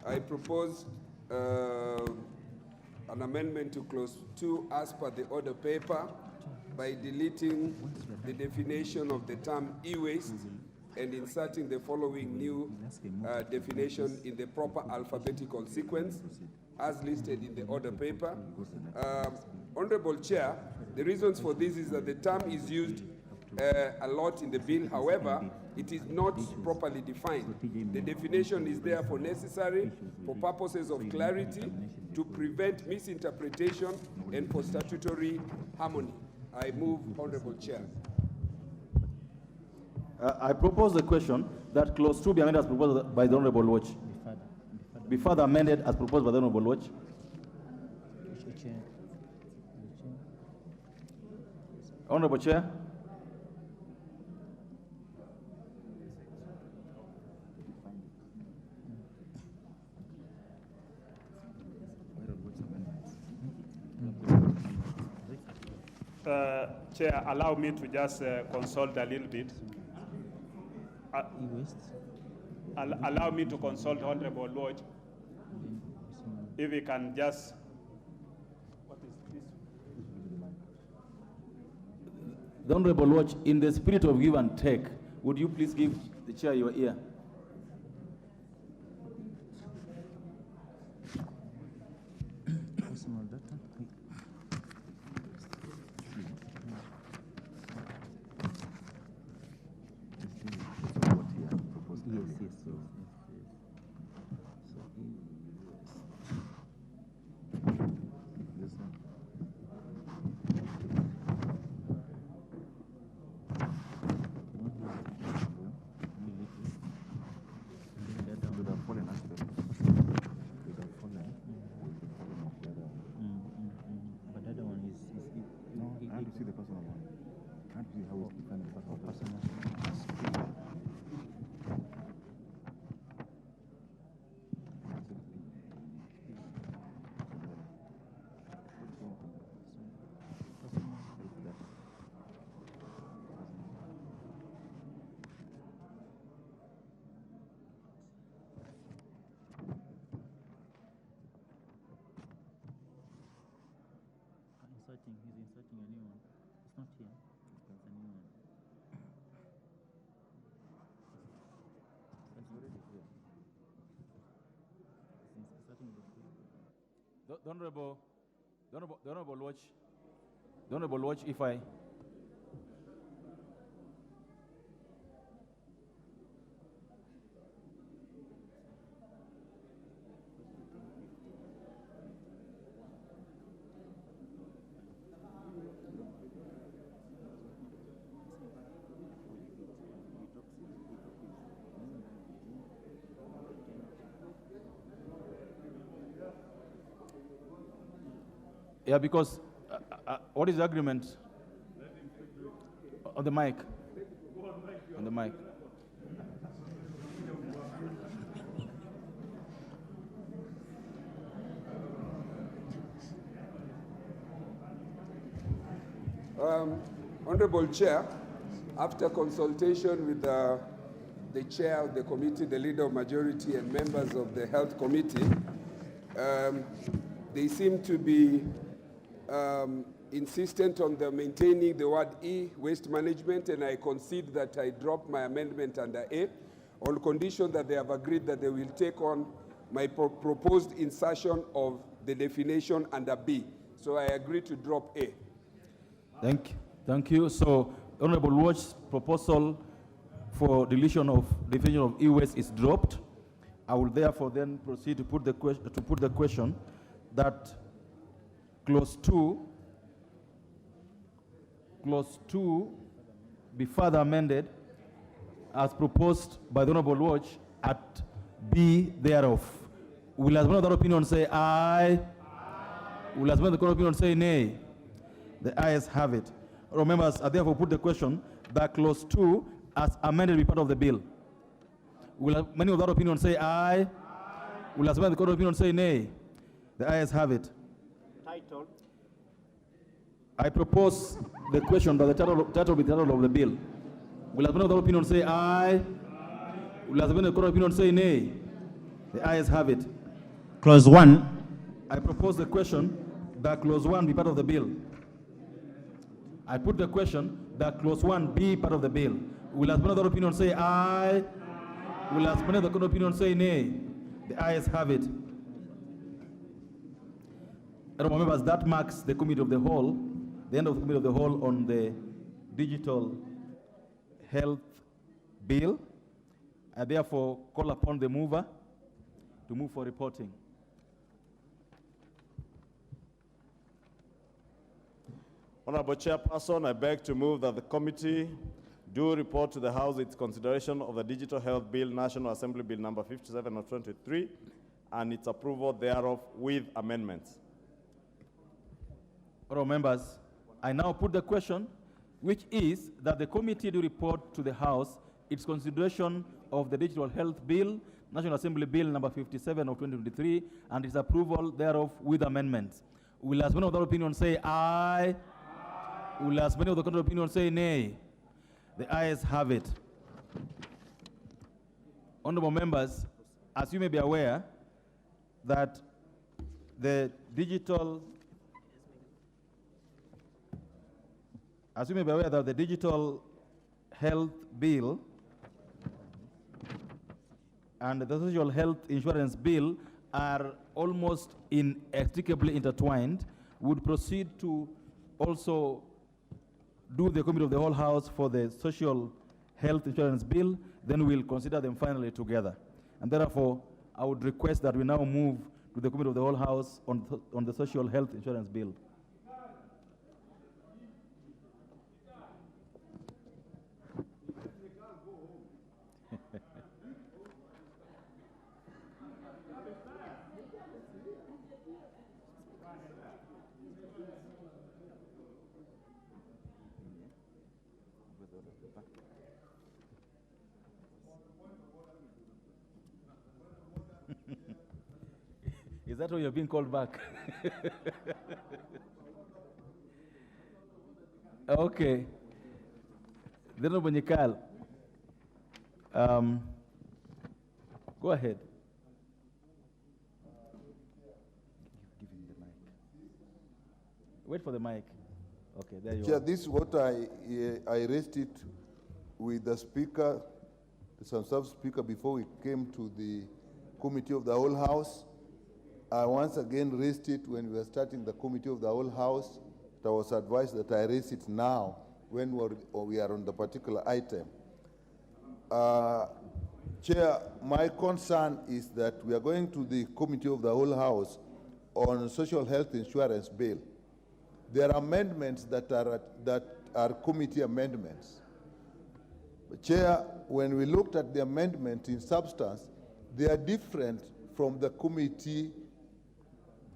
I propose an amendment to clause 2 as per the order paper by deleting the definition of the term e-waste and inserting the following new definition in the proper alphabetical sequence as listed in the order paper. Honorable Chair, the reasons for this is that the term is used a lot in the bill. However, it is not properly defined. The definition is therefore necessary for purposes of clarity, to prevent misinterpretation, and for statutory harmony. I move, Honorable Chair. I propose the question that clause 2 be amended as proposed by the Honorable Watch. Be further amended as proposed by the Honorable Watch. Honorable Chair. Chair, allow me to just consult a little bit. Allow me to consult Honorable Lodge. If we can just. What is this? The Honorable Watch, in the spirit of give and take, would you please give the Chair your ear? He's inserting a new one. It's not here. It's a new one. It's already here. The Honorable Watch, if I... Yeah, because what is the agreement? On the mic. On the mic. Honorable Chair, after consultation with the Chair of the committee, the Leader of Majority, and members of the Health Committee, they seem to be insistent on the maintaining the word E, waste management, and I concede that I drop my amendment under A on condition that they have agreed that they will take on my proposed insertion of the definition under B. So I agree to drop A. Thank you. So, Honorable Watch's proposal for deletion of definition of e-waste is dropped. I will therefore then proceed to put the question that clause 2 be further amended as proposed by the Honorable Watch at B thereof. Will as one of the opinion say aye? Will as one of the opinion say nay? The ayes have it. Members, I therefore put the question that clause 2 as amended be part of the bill. Will many of that opinion say aye? Will as many of the opinion say nay? The ayes have it. Title. I propose the question that the title be the title of the bill. Will as many of that opinion say aye? Will as many of the opinion say nay? The ayes have it. Clause 1. I propose the question that clause 1 be part of the bill. I put the question that clause 1 be part of the bill. Will as many of the opinion say aye? Will as many of the opinion say nay? The ayes have it. Members, that marks the committee of the whole, the end of the committee of the whole on the digital health bill. I therefore call upon the mover to move for reporting. Honorable Chairperson, I beg to move that the committee do report to the House its consideration of the Digital Health Bill, National Assembly Bill number 57 of 23, and its approval thereof with amendments. Honorable members, I now put the question, which is that the committee do report to the House its consideration of the Digital Health Bill, National Assembly Bill number 57 of 2023, and its approval thereof with amendments. Will as many of the opinion say aye? Will as many of the contrary opinion say nay? The ayes have it. Honorable members, as you may be aware, that the digital health bill and the social health insurance bill are almost inextricably intertwined. Would proceed to also do the committee of the whole House for the social health insurance bill, then we'll consider them finally together. And therefore, I would request that we now move to the committee of the whole House on the social health insurance bill. Is that why you're being called back? Okay. Then Nyikal, go ahead. Give him the mic. Wait for the mic. Okay, there you Chair, are. this is what I raised it with the Speaker, the Speaker, before we came to the Committee of the Whole House. I once again raised it when we were starting the committee of the whole house. I was advised that I raise it now when we are on the particular item. Chair, my concern is that we are going to the committee of the whole house on social health insurance bill. There are amendments that are committee amendments. Chair, when we looked at the amendment in substance, they are different from the committee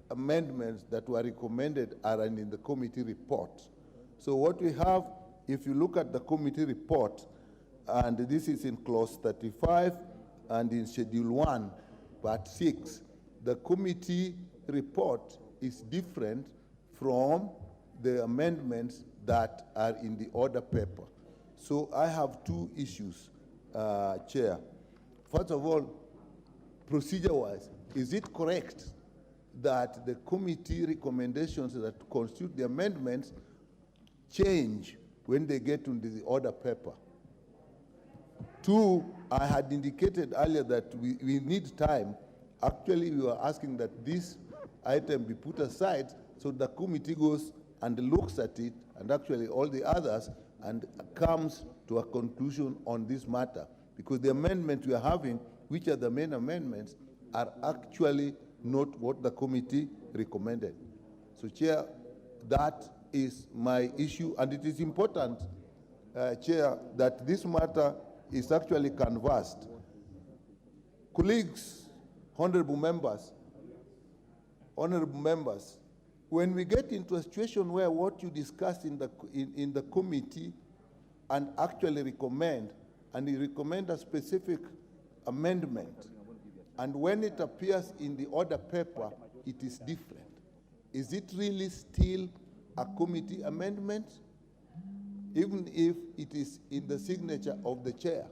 amendments that were recommended are in the committee report. So what we have, if you look at the committee report, and this is in clause 35 and in schedule 1, part 6, the committee report is different from the amendments that are in the order paper. So I have two issues, Chair. First of all, procedure-wise, is it correct that the committee recommendations that constitute the amendments change when they get into the order paper? Two, I had indicated earlier that we need time. Actually, we were asking that this item be put aside so the committee goes and looks at it, and actually all the others, and comes to a conclusion on this matter. Because the amendment we are having, which are the main amendments, are actually not what the committee recommended. So, Chair, that is my issue, and it is important, Chair, that this matter is actually canvassed. Colleagues, honorable members, when we get into a situation where what you discuss in the committee and actually recommend, and you recommend a specific amendment, and when it appears in the order paper, it is different. Is it really still a committee amendment, even if it is in the signature of the chair?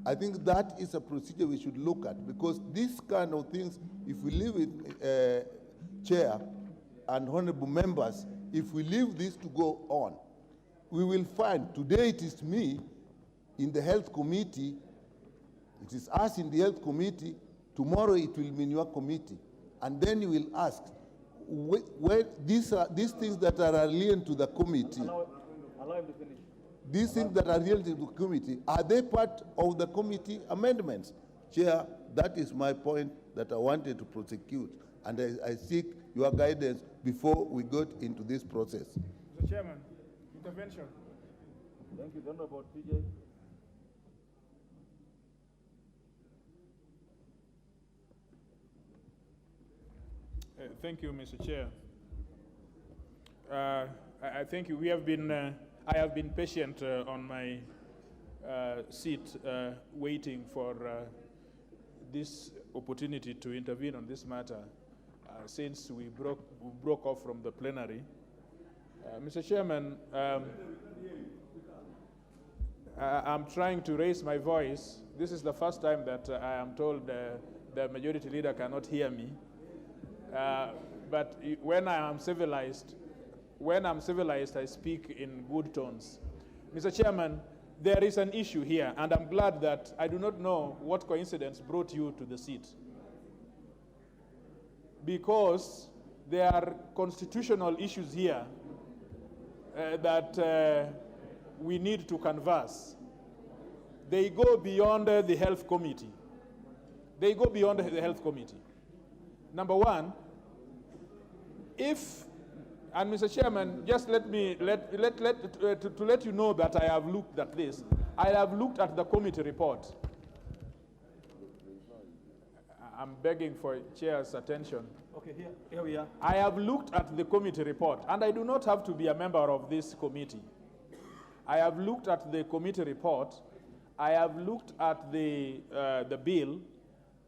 I think that is a procedure we should look at, because these kind of things, if we leave it, Chair and honorable members, if we leave this to go on, we will find today it is me in the health committee, it is us in the health committee, tomorrow it will be in your committee. And then you will ask, where these things that are alien to the committee, Allow him to finish. these things that are alien to the committee, are they part of the committee amendments? Chair, that is my point that I wanted to prosecute. And I seek your guidance before we got into this process. Mr. Chairman, intervention. Thank you. Don't know about PJ. Thank you, Mr. Chair. I thank you. We have been, I have been patient on my seat, waiting for this opportunity to intervene on this matter since we broke off from the plenary. Mr. Chairman, I'm trying to raise my voice. This is the first time that I am told the majority leader cannot hear me. But when I'm civilized, I speak in good tones. Mr. Chairman, there is an issue here, and I'm glad that I do not know what coincidence brought you to the seat. Because there are constitutional issues here that we need to canvass. They go beyond the health committee. They go beyond the health committee. Number one, and Mr. Chairman, just let me to let you know that I have looked at this. I have looked at the committee report. I'm begging for Chair's attention. Okay, here we are. I have looked at the committee report, and I do not have to be a member of this committee. I have looked at the committee report. I have looked at the bill,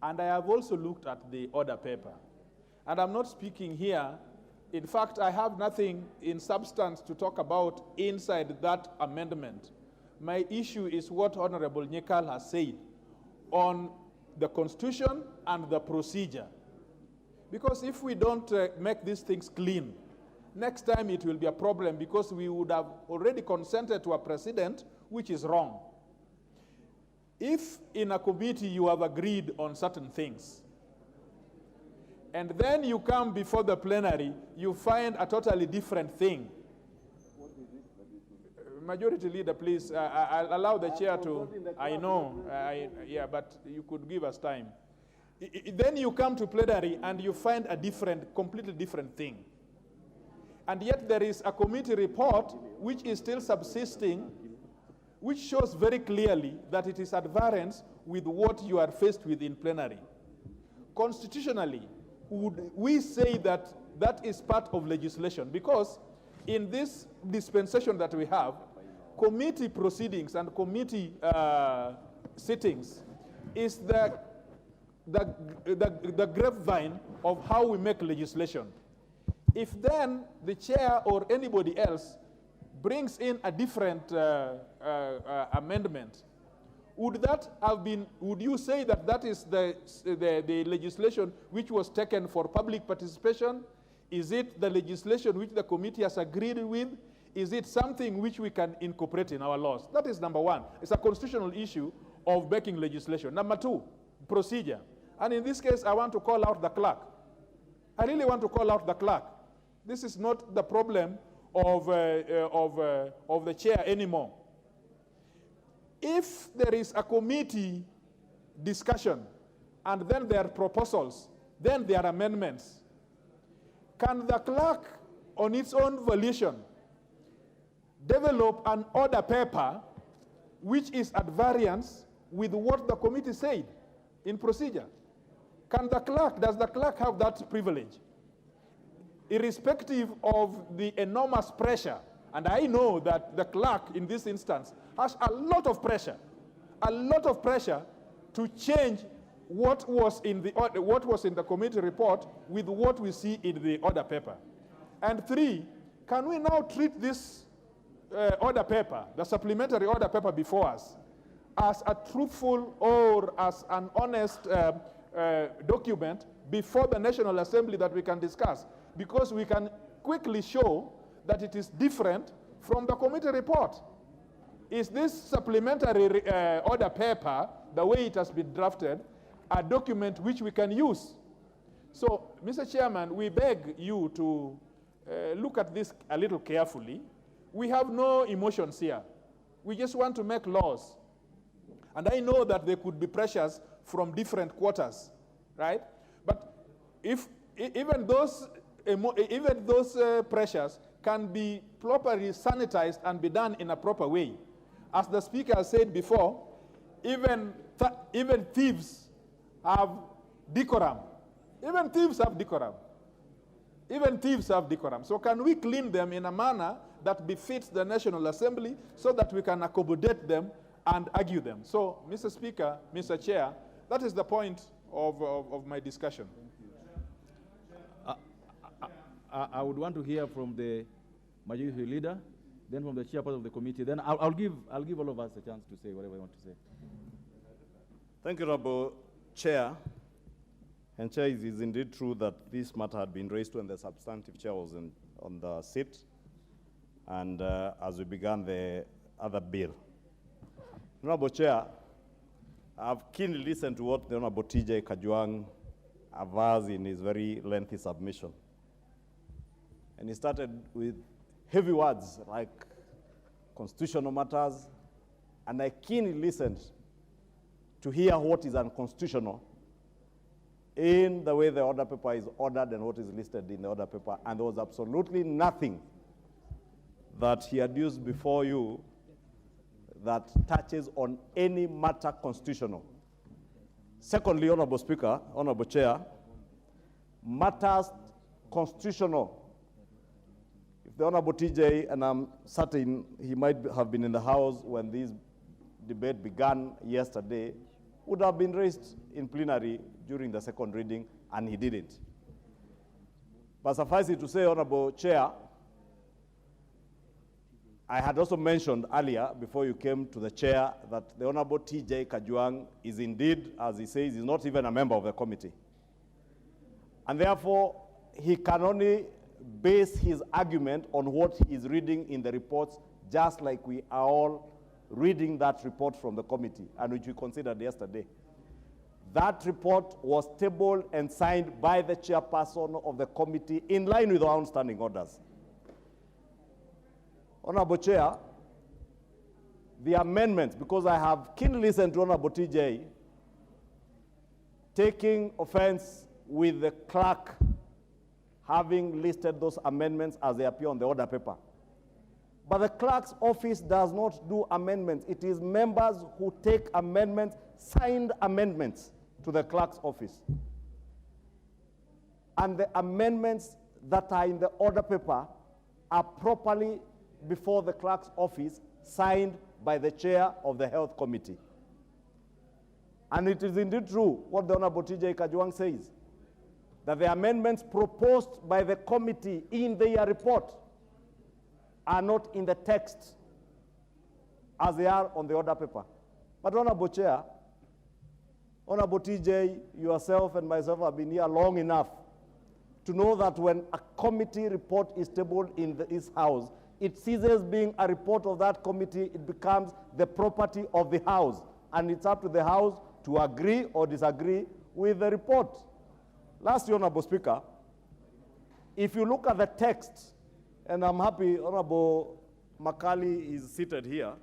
and I have also looked at the order paper. And I'm not speaking here. In fact, I have nothing in substance to talk about inside that amendment. My issue is what Honorable Nyekal has said on the Constitution and the procedure. Because if we don't make these things clean, next time it will be a problem, because we would have already consented to a precedent which is wrong. If in a committee you have agreed on certain things, and then you come before the plenary, you find a totally different thing. Majority Leader, please, I'll allow the chair to, I know, yeah, but you could give us time. Then you come to plenary and you find a completely different thing. And yet there is a committee report which is still subsisting, which shows very clearly that it is at variance with what you are faced with in plenary. Constitutionally, would we say that that is part of legislation? Because in this dispensation that we have, committee proceedings and committee sittings is the grapevine of how we make legislation. If then the chair or anybody else brings in a different amendment, would you say that that is the legislation which was taken for public participation? Is it the legislation which the committee has agreed with? Is it something which we can incorporate in our laws? That is number one. It's a constitutional issue of making legislation. Number two, procedure. And in this case, I want to call out the clerk. I really want to call out the clerk. This is not the problem of the chair anymore. If there is a committee discussion and then there are proposals, then there are amendments, can the clerk on its own volition develop an order paper which is at variance with what the committee said in procedure? Does the clerk have that privilege? Irrespective of the enormous pressure, and I know that the clerk in this instance has a lot of pressure to change what was in the committee report with what we see in the order paper. And three, can we now treat this order paper, the supplementary order paper before us, as a truthful or as an honest document before the National Assembly that we can discuss? Because we can quickly show that it is different from the committee report. Is this supplementary order paper, the way it has been drafted, a document which we can use? So, Mr. Chairman, we beg you to look at this a little carefully. We have no emotions here. We just want to make laws. And I know that there could be pressures from different quarters, right? But if even those pressures can be properly sanitized and be done in a proper way. As the speaker said before, even thieves have decorum. Even thieves have decorum. So can we clean them in a manner that befits the National Assembly so that we can accommodate them and argue them? So, Mr. Speaker, Mr. Chair, that is the point of my discussion. I would want to hear from the Majority Leader, then from the chairperson of the committee. Then I'll give all of us a chance to say whatever we want to say. Thank you, Honorable Chair. And Chair, it is indeed true that this matter had been raised when the substantive chair was on the seat, and as we began the other bill. Honorable Chair, I've keenly listened to what the Honorable TJ Kajwang avers in his very lengthy submission. And he started with heavy words like constitutional matters, and I keenly listened to hear what is unconstitutional in the way the order paper is ordered and what is listed in the order paper, and there was absolutely nothing that he adduced before you that touches on any matter constitutional. Secondly, Honorable Speaker, Honorable Chair, matters constitutional. If the Honorable TJ, and I'm certain he might have been in the House when this debate began yesterday, would have been raised in plenary during the second reading, and he didn't. But suffice it to say, Honorable Chair, I had also mentioned earlier, before you came to the chair, that the Honorable TJ Kajwang is indeed, as he says, is not even a member of the committee. And therefore, he can only base his argument on what he is reading in the reports, just like we are all reading that report from the committee, and which we considered yesterday. That report was tabled and signed by the chairperson of the committee in line with our own standing orders. Honorable Chair, the amendments, because I have keenly listened to Honorable TJ, taking offense with the clerk having listed those amendments as they appear on the order paper. But the clerk's office does not do amendments. It is members who take amendments, signed amendments, to the clerk's office. And the amendments that are in the order paper are properly before the clerk's office, signed by the chair of the health committee. And it is indeed true what the Honorable TJ Kajwang says, that the amendments proposed by the committee in their report are not in the text as they are on the order paper. But Honorable Chair, Honorable TJ, yourself and myself have been here long enough to know that when a committee report is tabled in this House, it ceases being a report of that committee, it becomes the property of the House. And it's up to the House to agree or disagree with the report. Lastly, Honorable Speaker, if you look at the text, and I'm happy Honorable Makali is seated here,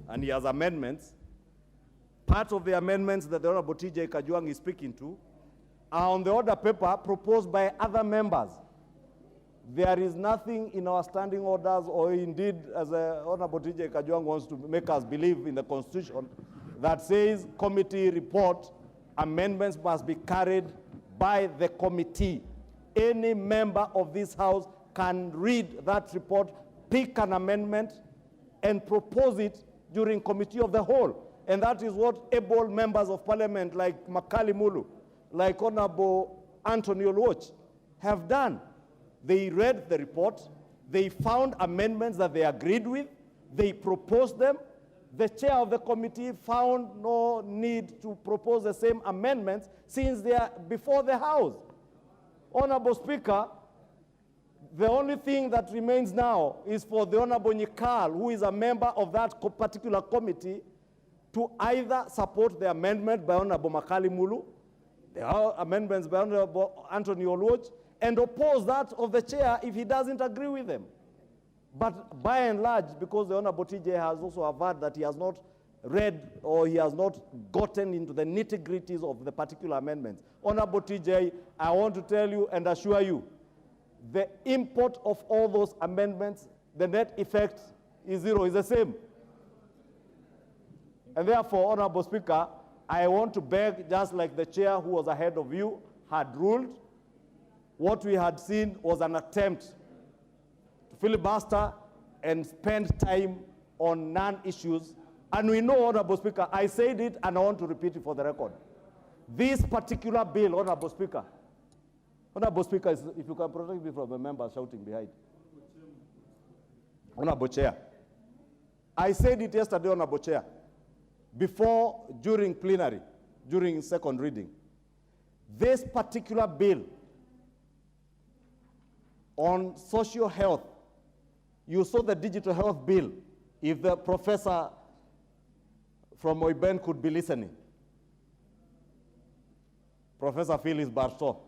and he has amendments. Part of the amendments that the Honorable TJ Kajwang is speaking to are on the order paper proposed by other members. There is nothing in our standing orders, or indeed, as Honorable TJ Kajwang wants to make us believe in the Constitution, that says committee report amendments must be carried by the committee. Any member of this House can read that report, pick an amendment, and propose it during committee of the whole. And that is what able members of parliament like Makali Mulu, like Honorable Anthony Oluoch have done. They read the report, they found amendments that they agreed with, they proposed them. The chair of the committee found no need to propose the same amendments since they are before the House. Honorable Speaker, the only thing that remains now is for the Honorable Nyikal, who is a member of that particular committee, to either support the amendment by Honorable Makali Mulu, the amendments by Honorable Anthony Oluoch, and oppose that of the chair if he doesn't agree with them. But by and large, because the Honorable TJ has also averred that he has not read or he has not gotten into the nitty-gritties of the particular amendments, Honorable TJ, I want to tell you and assure you, the import of all those amendments, the net effect is zero, is the same. And therefore, Honorable Speaker, I want to beg, just like the chair who was ahead of you had ruled, what we had seen was an attempt to filibuster and spend time on non-issues. And we know, Honorable Speaker, I said it and I want to repeat it for the record. This particular bill, Honorable Speaker, if you can protect me from the members shouting behind. Honorable Chair, I said it yesterday, Honorable Chair, during plenary, during second reading. This particular bill on social health, you saw the digital health bill, if the professor from Oiben could be listening. Professor Phyllis Barstow.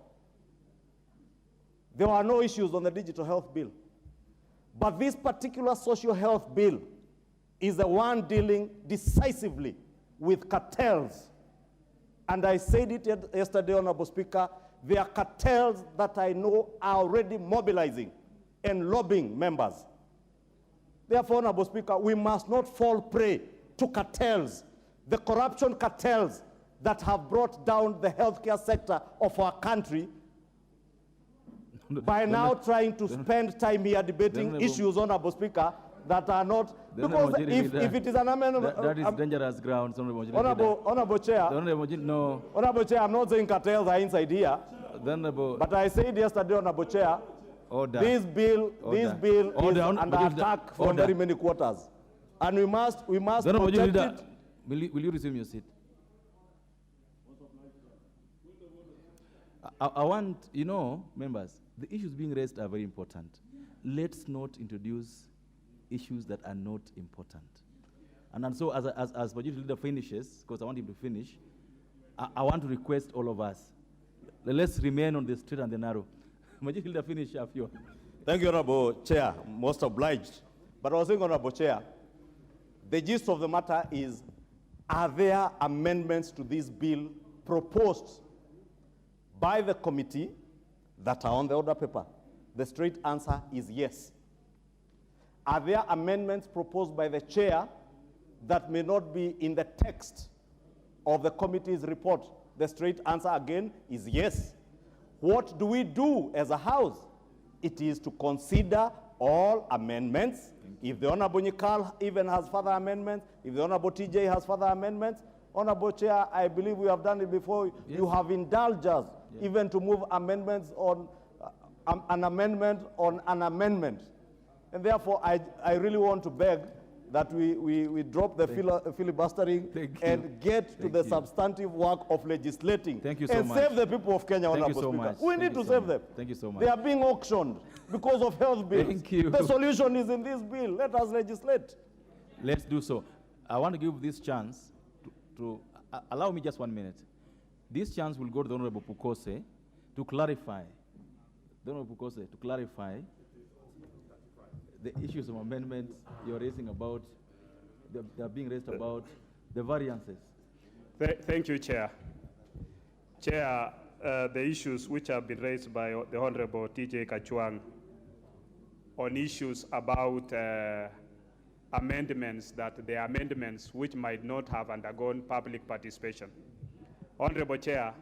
There were no issues on the digital health bill. But this particular social health bill is the one dealing decisively with cartels. And I said it yesterday, Honorable Speaker, there are cartels that I know are already mobilizing and lobbying members. Therefore, Honorable Speaker, we must not fall prey to cartels, the corruption cartels that have brought down the healthcare sector of our country by now trying to spend time here debating issues, Honorable Speaker, that are not, because if it is an amendment... That is dangerous ground. Honorable Chair, no. Honorable Chair, I'm not saying cartels are inside here, but I said yesterday, Honorable Chair, this bill is under attack from very many quarters. And we must protect it. Will you resume your seat? I want, members, the issues being raised are very important. Let's not introduce issues that are not important. And so as Majority Leader finishes, because I want him to finish, I want to request all of us, let's remain on the straight and the narrow. Majid, finish up here. Thank you, Honorable Chair. Most obliged. But I was saying, Honorable Chair, the gist of the matter is, are there amendments to this bill proposed by the committee that are on the order paper? The straight answer is yes. Are there amendments proposed by the chair that may not be in the text of the committee's report? The straight answer again is yes. What do we do as a house? It is to consider all amendments. If the Honorable Nyikal even has further amendments, if the Honorable TJ has further amendments, Honorable Chair, I believe we have done it before. Yes. You have indulged us even to move amendments on an amendment on an amendment. And therefore, I really want to beg that we drop the filibustering and get to the substantive work of legislating. Thank you so and much. save the people of Kenya, Thank you Honorable so Speaker. much. We need to save them. Thank you so much. They are being auctioned because of health bills. Thank you. The solution is in this bill. Let us legislate. Let's do so. I want to give this chance to allow me just 1 minute. This chance will go to the Honorable Pukose to clarify. The Honorable Pukose to clarify the issues of amendments you're raising about, they're being raised about the variances. Thank you, Chair. Chair, the issues which have been raised by the Honorable TJ Kachwang on issues about amendments, that the amendments which might not have undergone public participation. Honorable Chair,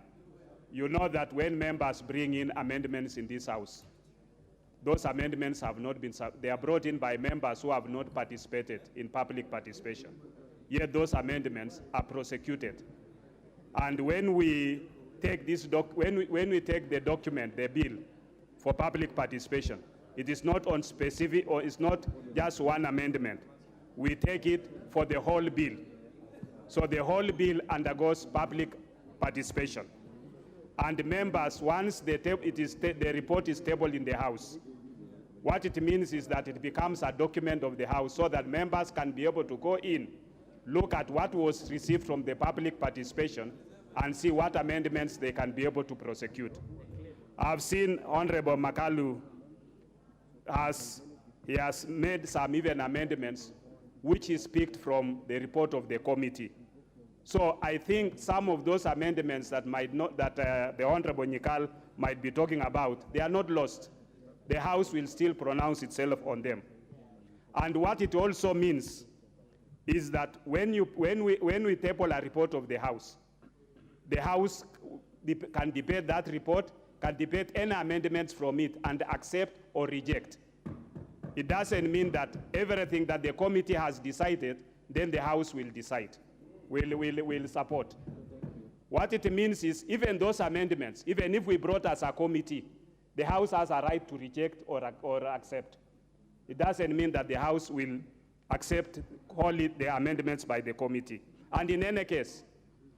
you know that when members bring in amendments in this House, those amendments have not been, they are brought in by members who have not participated in public participation. Yet those amendments are prosecuted. And when we take this when we take the document, the bill, for public participation, it is not on specific, or it's not just one amendment. We take it for the whole bill. So the whole bill undergoes public participation. And members, once the report is tabled in the House, what it means is that it becomes a document of the House so that members can be able to go in, look at what was received from the public participation, and see what amendments they can be able to prosecute. I've seen Honorable Makalu has made some even amendments which is picked from the report of the committee. So I think some of those amendments that the Honorable Nyikal might be talking about, they are not lost. The House will still pronounce itself on them. And what it also means is that when we table a report of the House can debate that report, can debate any amendments from it, and accept or reject. It doesn't mean that everything that the committee has decided, then the House will decide, will support. What it means is, even those amendments, even if we brought as a committee, the House has a right to reject or accept. It doesn't mean that the House will accept wholly the amendments by the committee. And in any case,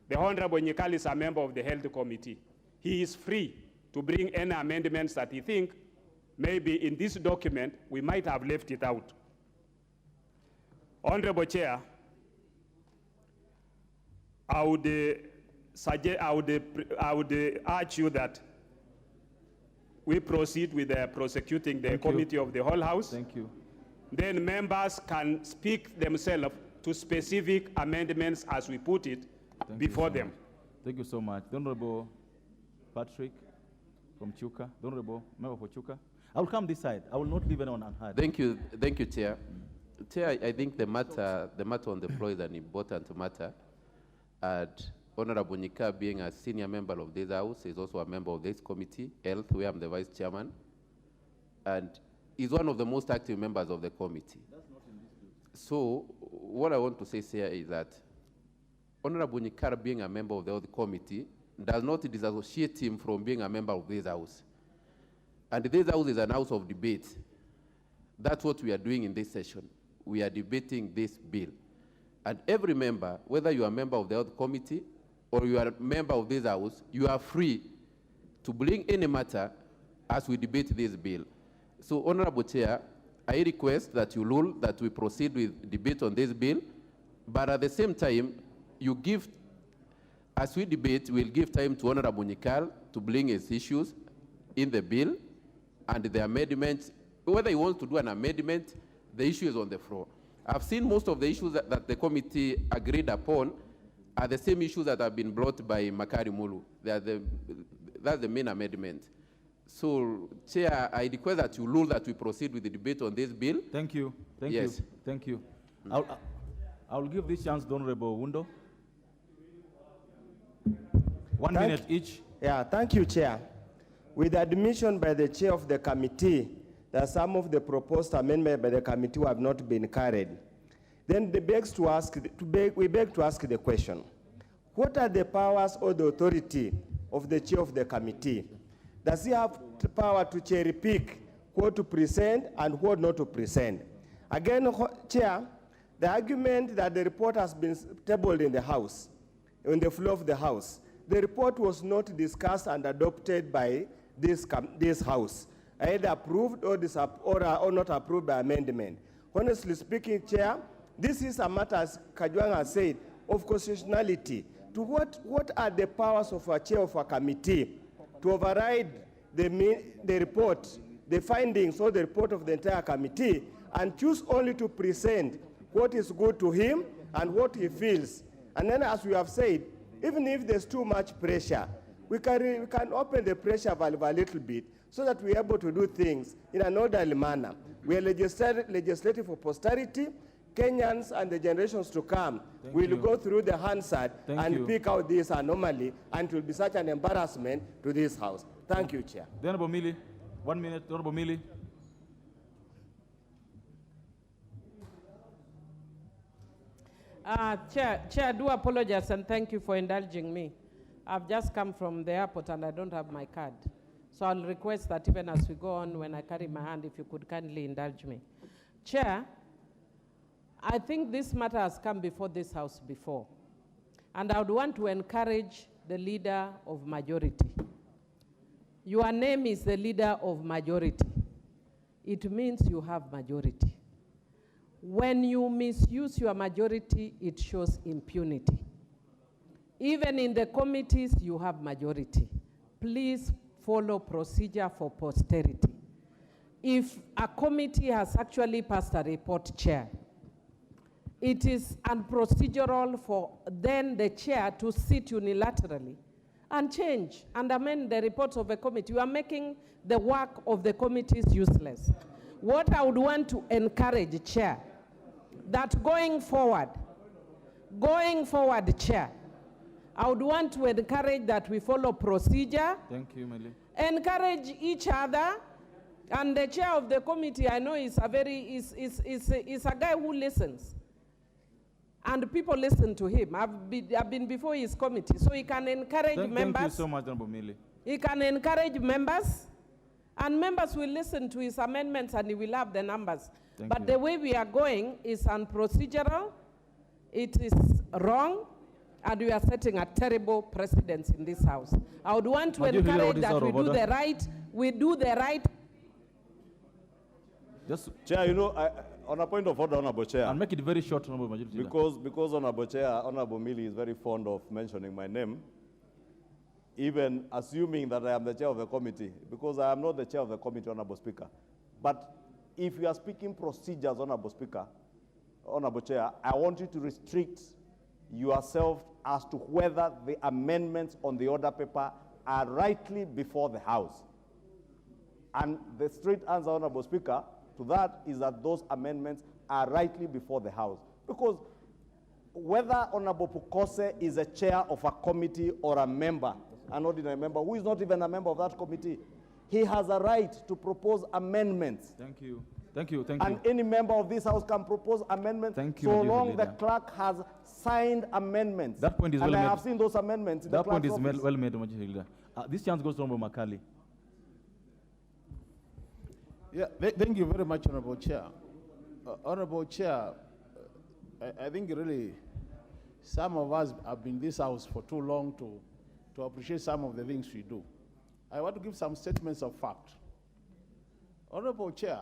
the Honorable Nyikal is a member of the Health Committee. He is free to bring any amendments that he thinks maybe in this document we might have left it out. Honorable Chair, I would urge you that we proceed with prosecuting the committee of the whole House. Thank you. Then members can speak themselves to specific amendments as we put it before them. Thank you so much. The Honorable Patrick from Chuka. The Honorable Member for Chuka. I will come this side. I will not leave anyone unheard. Thank you, Chair. Chair, I think the matter on the floor is an important matter. And Honorable Nyikal, being a senior member of this House, is also a member of this committee, Health, where I'm the Vice Chairman, and is one of the most active members of the committee. That's not in this bill. So what I want to say here is that Honorable Nyikal, being a member of the Health Committee, does not disassociate him from being a member of this House. And this House is an house of debate. That's what we are doing in this session. We are debating this bill. And every member, whether you are a member of the Health Committee or you are a member of this House, you are free to bring any matter as we debate this bill. So, Honorable Chair, I request that you rule that we proceed with debate on this bill, but at the same time, you give as we debate, we'll give time to Honorable Nyikal to bring his issues in the bill and the amendments. Whether he wants to do an amendment, the issue is on the floor. I've seen most of the issues that the committee agreed upon are the same issues that have been brought by Makari Mulu. That's the main amendment. So, Chair, I request that you rule that we proceed with the debate on this bill. Thank you. Thank Yes. you. Thank you. I'll give this chance to Honorable Wundo. 1 minute each. Yeah, thank you, Chair. With admission by the Chair of the committee that some of the proposed amendments by the committee have not been carried, then we beg to ask the question, what are the powers or the authority of the Chair of the committee? Does he have the power to cherry pick what to present and what not to present? Again, Chair, the argument that the report has been tabled in the House, on the floor of the House, the report was not discussed and adopted by this House, either approved or not approved by amendment. Honestly speaking, Chair, this is a matter, as Kajwang has said, of constitutionality. To what are the powers of a chair of a committee to override the report, the findings or the report of the entire committee, and choose only to present what is good to him and what he feels? And then, as we have said, even if there's too much pressure, we can open the pressure valve a little bit so that we're able to do things in an orderly manner. We are legislative for posterity. Kenyans and the generations to come will go through the Hansard and pick out this anomaly, and it will be such an embarrassment to this House. Thank you, Chair. The Honorable Mili, 1 minute, the Honorable Mili. Chair, I do apologize and thank you for indulging me. I've just come from the airport and I don't have my card. So I'll request that even as we go on, when I carry my hand, if you could kindly indulge me. Chair, I think this matter has come before this House before. And I would want to encourage the leader of majority. Your name is the leader of majority. It means you have majority. When you misuse your majority, it shows impunity. Even in the committees, you have majority. Please follow procedure for posterity. If a committee has actually passed a report, Chair, it is unprocedural for then the chair to sit unilaterally and change and amend the reports of a committee. You are making the work of the committees useless. What I would want to encourage, Chair, that going forward, Chair, I would want to encourage that we follow procedure. Thank you, Mali. Encourage each other. And the chair of the committee, I know, is a guy who listens. And people listen to him. I've been before his committee, so he can encourage members. Thank you so much, Honorable Mili. He can encourage members, and members will listen to his amendments and he will have the numbers. But the way we are going is unprocedural, it is wrong, and we are setting a terrible precedence in this House. I would want to encourage that we do the right. Chair, you know, on a point of order, Honorable Chair. I'll make it very short, Honorable Majority Leader. Because Honorable Chair, Honorable Mili is very fond of mentioning my name, even assuming that I am the chair of the committee, because I am not the chair of the committee, Honorable Speaker. But if you are speaking procedures, Honorable Speaker, Honorable Chair, I want you to restrict yourself as to whether the amendments on the order paper are rightly before the House. And the straight answer, Honorable Speaker, to that is that those amendments are rightly before the House. Because whether Honorable Pukose is a chair of a committee or a member, an ordinary member, who is not even a member of that committee, he has a right to propose amendments. Thank you. Thank you. Thank you. And any member of this House can propose amendments so long the clerk has signed amendments. That point is well made. And I have seen those amendments in the clerk's office. That point is well made, Majority Leader. This chance goes to Honorable Makali. Yeah, thank you very much, Honorable Chair. Honorable Chair, I think really some of us have been in this House for too long to appreciate some of the things we do. I want to give some statements of fact. Honorable Chair,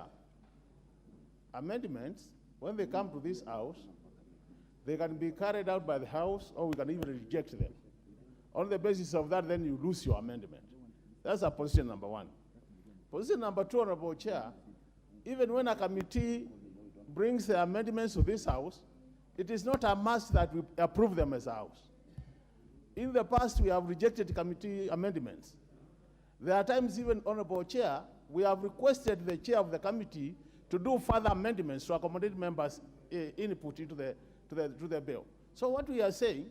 amendments, when they come to this House, they can be carried out by the House or we can even reject them. On the basis of that, then you lose your amendment. That's a position number one. Position number two, Honorable Chair, even when a committee brings the amendments to this House, it is not a must that we approve them as a House. In the past, we have rejected committee amendments. There are times, even, Honorable Chair, we have requested the chair of the committee to do further amendments to accommodate members' input into the bill. So what we are saying,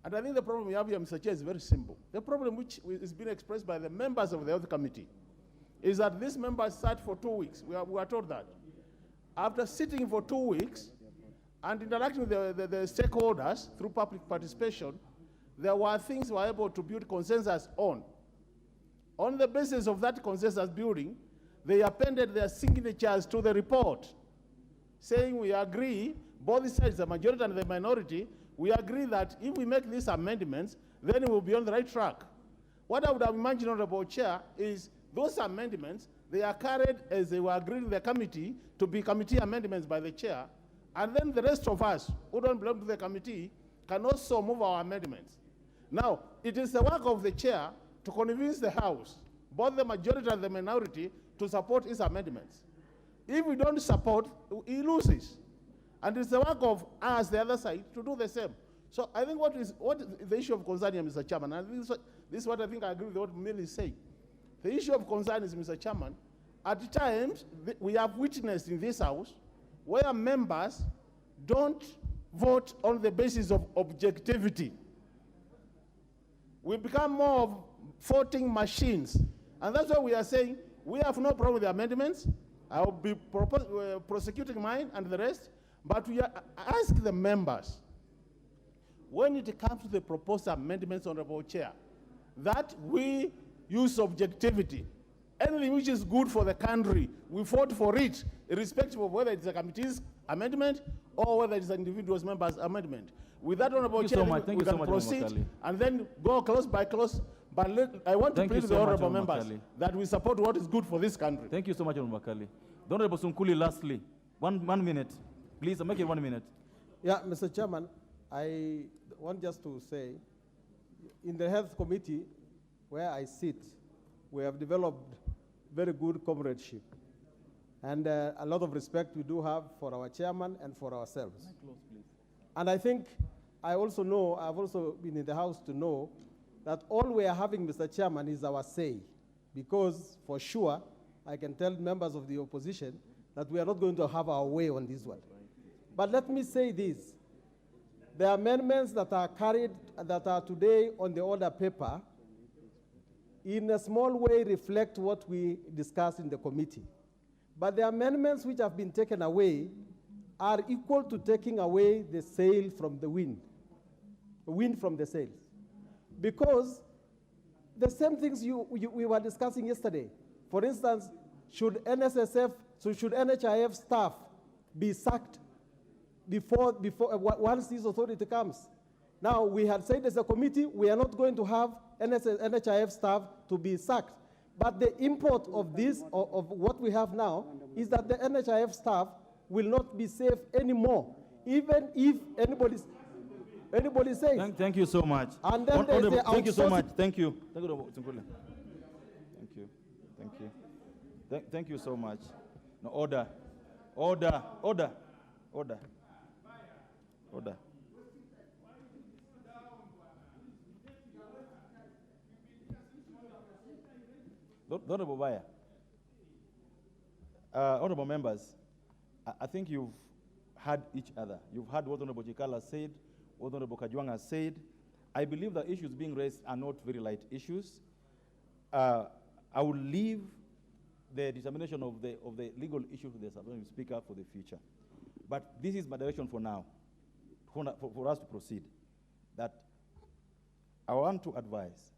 and I think the problem we have here, Mr. Chair, is very simple. The problem which is being expressed by the members of the Health Committee is that these members sat for 2 weeks. We are told that. After sitting for 2 weeks and interacting with the stakeholders through public participation, there were things we were able to build consensus on. On the basis of that consensus building, they appended their signatures to the report, saying we agree, both sides, the majority and the minority, we agree that if we make these amendments, then we'll be on the right track. What I would have imagined, Honorable Chair, is those amendments, they are carried as they were agreed in the committee to be committee amendments by the chair, and then the rest of us who don't belong to the committee can also move our amendments. Now, it is the work of the chair to convince the House, both the majority and the minority, to support his amendments. If we don't support, he loses. And it's the work of us, the other side, to do the same. So I think what is the issue of concern here, Mr. Chairman, and this is what I think I agree with what Millie is saying. The issue of concern is, Mr. Chairman, at times we have witnessed in this House where members don't vote on the basis of objectivity. We become more of voting machines. And that's why we are saying we have no problem with the amendments. I will be prosecuting mine and the rest. But we ask the members, when it comes to the proposed amendments, Honorable Chair, that we use objectivity. Anything which is good for the country, we vote for it, irrespective of whether it's a committee's amendment or whether it's an individual member's amendment. With that, Honorable Chair, we can proceed and then go close by close. But I want to plead with the honorable members that we support what is good for this country. Thank you so much, Honorable Makali. The Honorable Sunkuli, lastly, one minute. Please, I'll make it 1 minute. Yeah, Mr. Chairman, I want just to say, in the Health Committee, where I sit, we have developed very good comradeship. And a lot of respect we do have for our chairman and for ourselves. And I think I also know, I've also been in the House to know that all we are having, Mr. Chairman, is our say. Because for sure, I can tell members of the opposition that we are not going to have our way on this one. But let me say this. The amendments that are carried, that are today on the order paper, in a small way reflect what we discussed in the committee. But the amendments which have been taken away are equal to taking away the sail from the wind from the sails. Because the same things we were discussing yesterday. For instance, should NHIF staff be sacked once this authority comes? Now, we had said as a committee, we are not going to have NHIF staff to be sacked. But the import of this, of what we have now, is that the NHIF staff will not be safe anymore, even if anybody says. Thank you so much. And then thank you so much. Thank you. Thank you. Thank you so much. No, order. Honorable Baya, honorable members, I think you've heard each other. You've heard what Honorable Chikala said, what Honorable Kajwang has said. I believe the issues being raised are not very light issues. I will leave the determination of the legal issue to the Supreme Speaker for the future. But this is my direction for now, for us to proceed. That I want to advise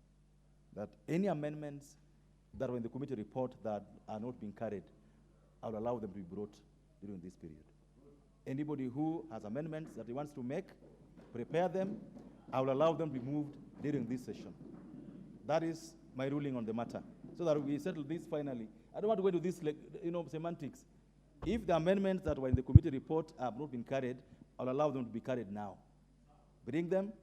that any amendments that are in the committee report that are not being carried, I will allow them to be brought during this period. Anybody who has amendments that he wants to make, prepare them. I will allow them to be moved during this session. That is my ruling on the matter, so that we settle this finally. I don't want to go into this, semantics. If the amendments that were in the committee report have not been carried, I'll allow them to be carried now. Bring them.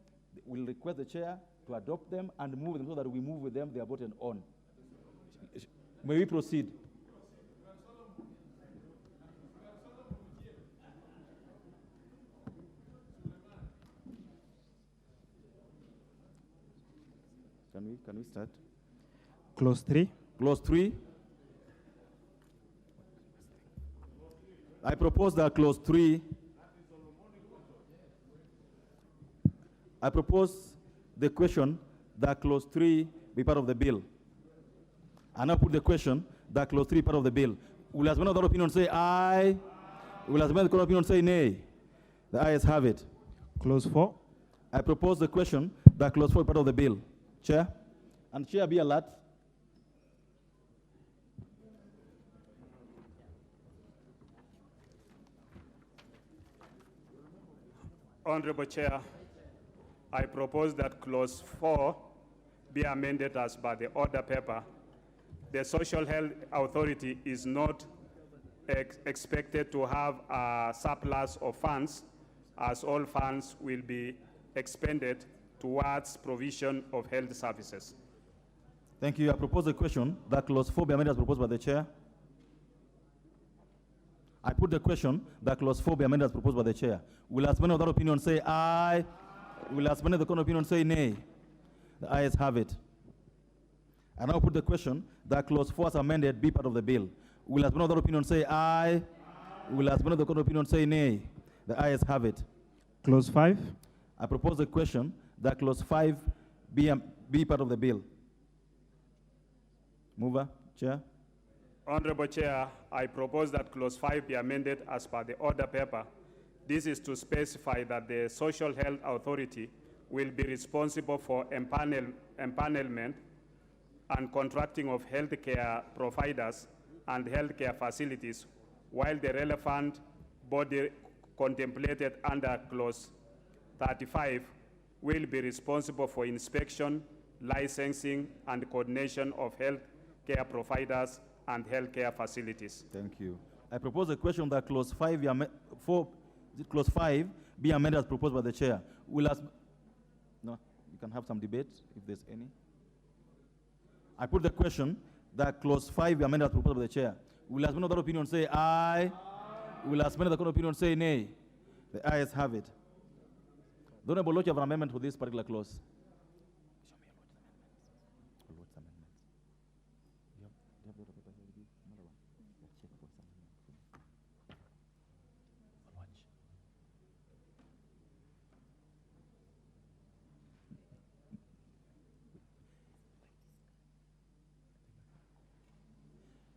We'll request the chair to adopt them and move them so that we move with them, they are voted on. May we proceed? Can we start? Clause 3. Clause 3. I propose that clause 3. I propose the question that clause 3 be part of the bill. And I put the question that clause 3 be part of the bill. Will as many other opinion say aye? Will as many other opinion say nay? The ayes have it. Clause 4. I propose the question that clause 4 be part of the bill. Chair? And Chair, be alert. Honorable Chair, I propose that clause 4 be amended as per the order paper. The Social Health Authority is not expected to have a surplus of funds, as all funds will be expended towards provision of health services. Thank you. I propose a question that clause 4 be amended as proposed by the Chair. I put the question that clause 4 be amended as proposed by the Chair. Will as many of that opinion say aye? Will as many of the opinion say nay? The ayes have it. I now put the question that clause 4 as amended be part of the bill. Will as many of that opinion say aye? Will as many of the opinion say nay? The ayes have it. Clause 5. I propose the question that clause 5 be part of the bill. Mover, Chair. Honorable Chair, I propose that clause 5 be amended as per the order paper. This is to specify that the Social Health Authority will be responsible for empanelment and contracting of healthcare providers and healthcare facilities, while the relevant body contemplated under clause 35 will be responsible for inspection, licensing, and coordination of healthcare providers and healthcare facilities. Thank you. I propose a question that clause 5 clause 5 be amended as proposed by the Chair. No, you can have some debate if there's any. I put the question that clause 5 be amended as proposed by the Chair. Will as many of that opinion say aye? Will as many of the opinion say nay? The ayes have it. The Honorable Lodge have an amendment for this particular clause.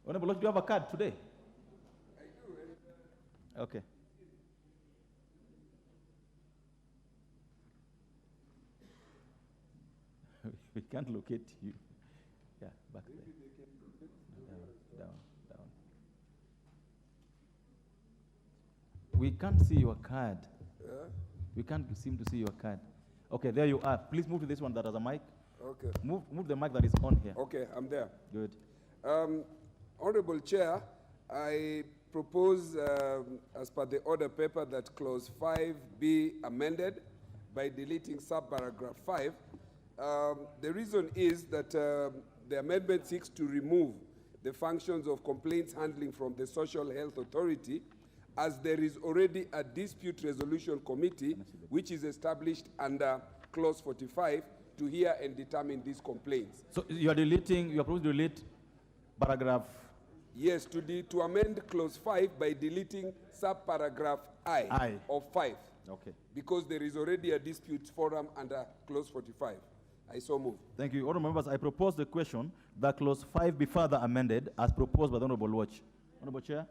Honorable Lodge, do you have a card today? I do. Okay. We can't locate you. Yeah, back there. Down. We can't see your card. We can't seem to see your card. Okay, there you are. Please move to this one that has a mic. Okay. Move the mic that is on here. Okay, I'm there. Good. Honorable Chair, I propose, as per the order paper, that clause 5 be amended by deleting subparagraph 5. The reason is that the amendment seeks to remove the functions of complaints handling from the Social Health Authority, as there is already a dispute resolution committee which is established under clause 45 to hear and determine these complaints. So you are proposing to delete paragraph? Yes, to amend clause 5 by deleting subparagraph I of 5. Okay. Because there is already a dispute forum under clause 45. I so move. Thank you. Honourable members, I propose the question that clause 5 be further amended as proposed by the Honourable Watch. Honourable Chair.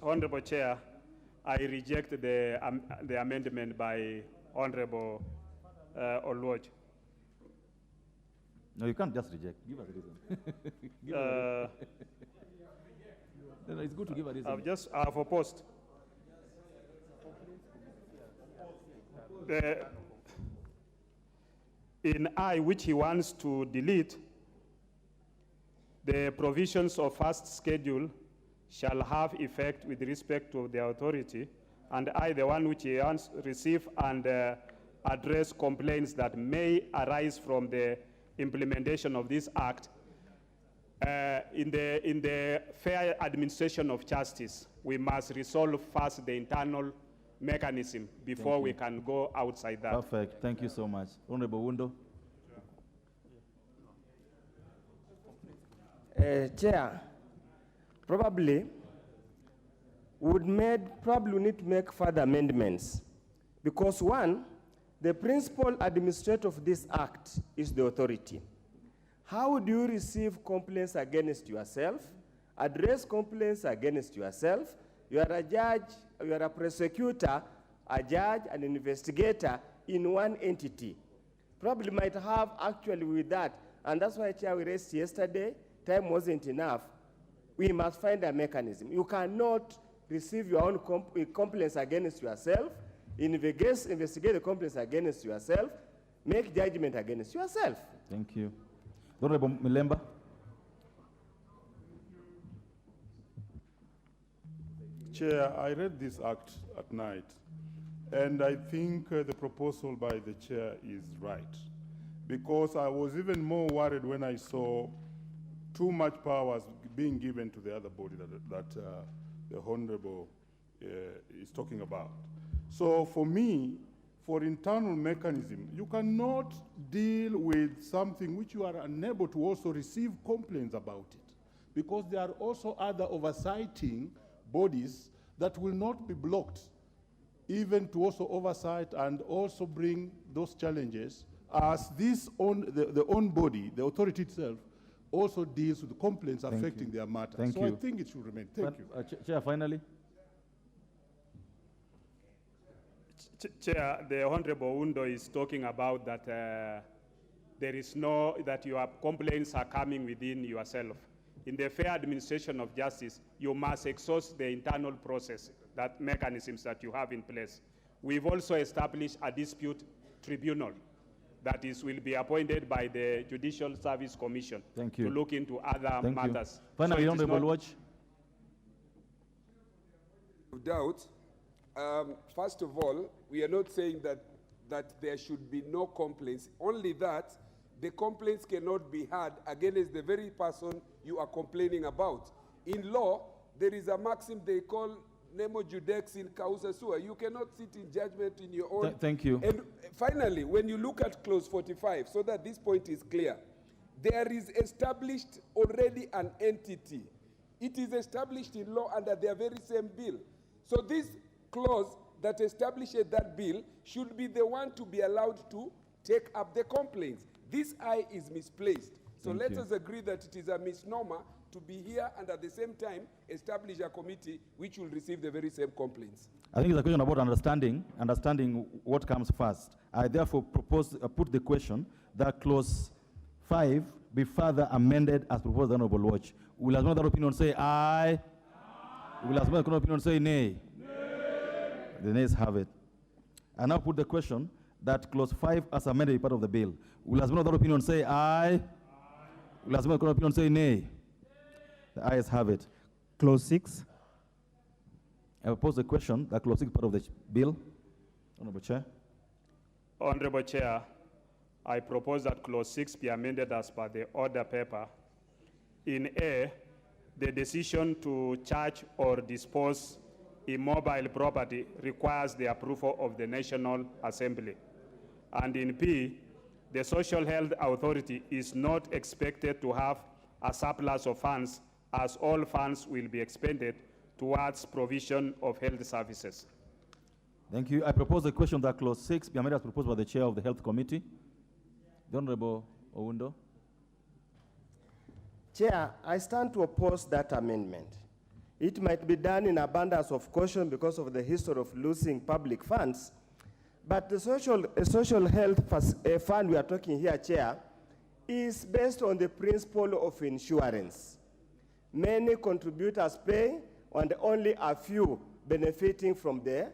Honourable Chair, I reject the amendment by Honourable Olwoj. No, you can't just reject. Give us a reason. No, it's good to give a reason. I've opposed. In I, which he wants to delete, the provisions of first schedule shall have effect with respect to the authority and I, the one which receive and address complaints that may arise from the implementation of this act. In the fair administration of justice, we must resolve first the internal mechanism before we can go outside that. Perfect. Thank you so much. Honorable Wundo. Chair, probably we need to make further amendments, because one, the principal administrator of this act is the authority. How do you receive complaints against yourself, address complaints against yourself? You are a judge, you are a prosecutor, a judge, an investigator in one entity. Probably might have actually with that, and that's why, Chair, we raised yesterday, time wasn't enough. We must find a mechanism. You cannot receive your own complaints against yourself, investigate the complaints against yourself, make judgment against yourself. Thank you. Honorable Milemba. Chair, I read this act at night, and I think the proposal by the chair is right, because I was even more worried when I saw too much powers being given to the other body that the Honorable is talking about. So for me, for internal mechanism, you cannot deal with something which you are unable to also receive complaints about it, because there are also other oversighting bodies that will not be blocked, even to also oversight and also bring those challenges, as this the own body, the authority itself, also deals with the complaints affecting their matter. Thank you. I think it should remain. Thank you. Chair, finally. Chair, the Honorable Undo is talking about that that your complaints are coming within yourself. In the fair administration of justice, you must exhaust the internal process, that mechanisms that you have in place. We've also established a dispute tribunal that will be appointed by the Judicial Service Commission to look into other matters. Finally, Honorable Watch. Doubt. First of all, we are not saying that there should be no complaints, only that the complaints cannot be had against the very person you are complaining about. In law, there is a maxim they call nemo judex in causa sua. You cannot sit in judgment in your own. Thank you. And finally, when you look at clause 45, so that this point is clear, there is established already an entity. It is established in law under their very same bill. So this clause that establishes that bill should be the one to be allowed to take up the complaints. This I is misplaced. So let us agree that it is a misnomer to be here and at the same time establish a committee which will receive the very same complaints. I think it's a question about understanding what comes first. I therefore put the question that clause 5 be further amended as proposed by the Honorable Watch. Will another opinion say aye? Will another opinion say nay? The nays have it. I now put the question that clause 5 as amended be part of the bill. Will another opinion say aye? Will another opinion say nay? The ayes have it. Clause 6. I propose the question that clause 6 part of the bill. Honorable Chair. Honorable Chair, I propose that clause 6 be amended as per the order paper. In A, the decision to charge or dispose immobile property requires the approval of the National Assembly. And in P, the Social Health Authority is not expected to have a surplus of funds, as all funds will be expended towards provision of health services. Thank you. I propose the question that clause 6 be amended as proposed by the Chair of the Health Committee. The Honorable Owundo. Chair, I stand to oppose that amendment. It might be done in abundance of caution because of the history of losing public funds, but the social health fund we are talking here, Chair, is based on the principle of insurance. Many contributors pay, and only a few benefiting from the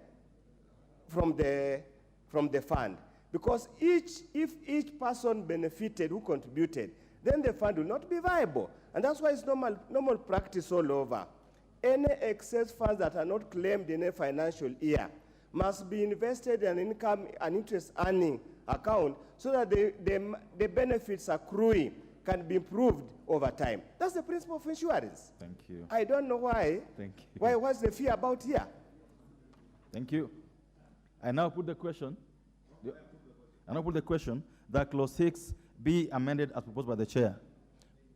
fund. Because if each person benefited who contributed, then the fund will not be viable. And that's why it's normal practice all over. any excess funds that are not claimed in a financial year must be invested in an income and interest earning account so that the benefits accruing can be improved over time. That's the principle of insurance. Thank you. I don't know why. Thank you. What's the fear about here? Thank you. I now put the question. That clause 6 be amended as proposed by the chair.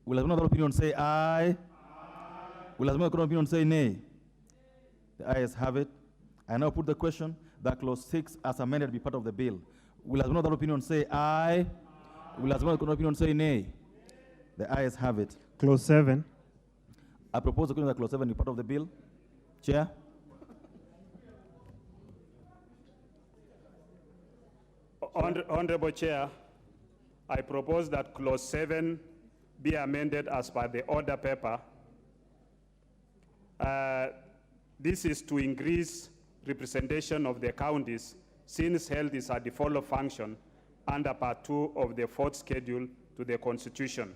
Will another opinion say aye? Will another opinion say nay? The ayes have it. I now put the question that clause 6 as amended be part of the bill. Will another opinion say aye? Will another opinion say nay? The ayes have it. Clause 7. I propose the question that clause 7 be part of the bill. Chair? Honorable Chair, I propose that clause 7 be amended as per the order paper. This is to increase representation of the counties since health is a default function under Part 2 of the 4th schedule to the Constitution.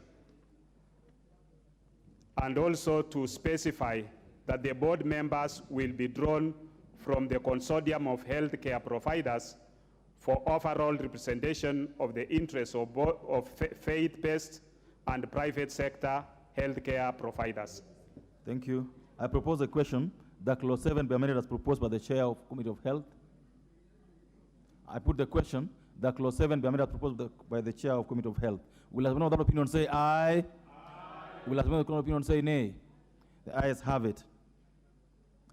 And also to specify that the board members will be drawn from the consortium of healthcare providers for overall representation of the interests of faith-based and private sector healthcare providers. Thank you. I propose a question that clause 7 be amended as proposed by the chair of Committee of Health. I put the question that clause 7 be amended as proposed by the chair of Committee of Health. Will another opinion say aye? Will another opinion say nay? The ayes have it.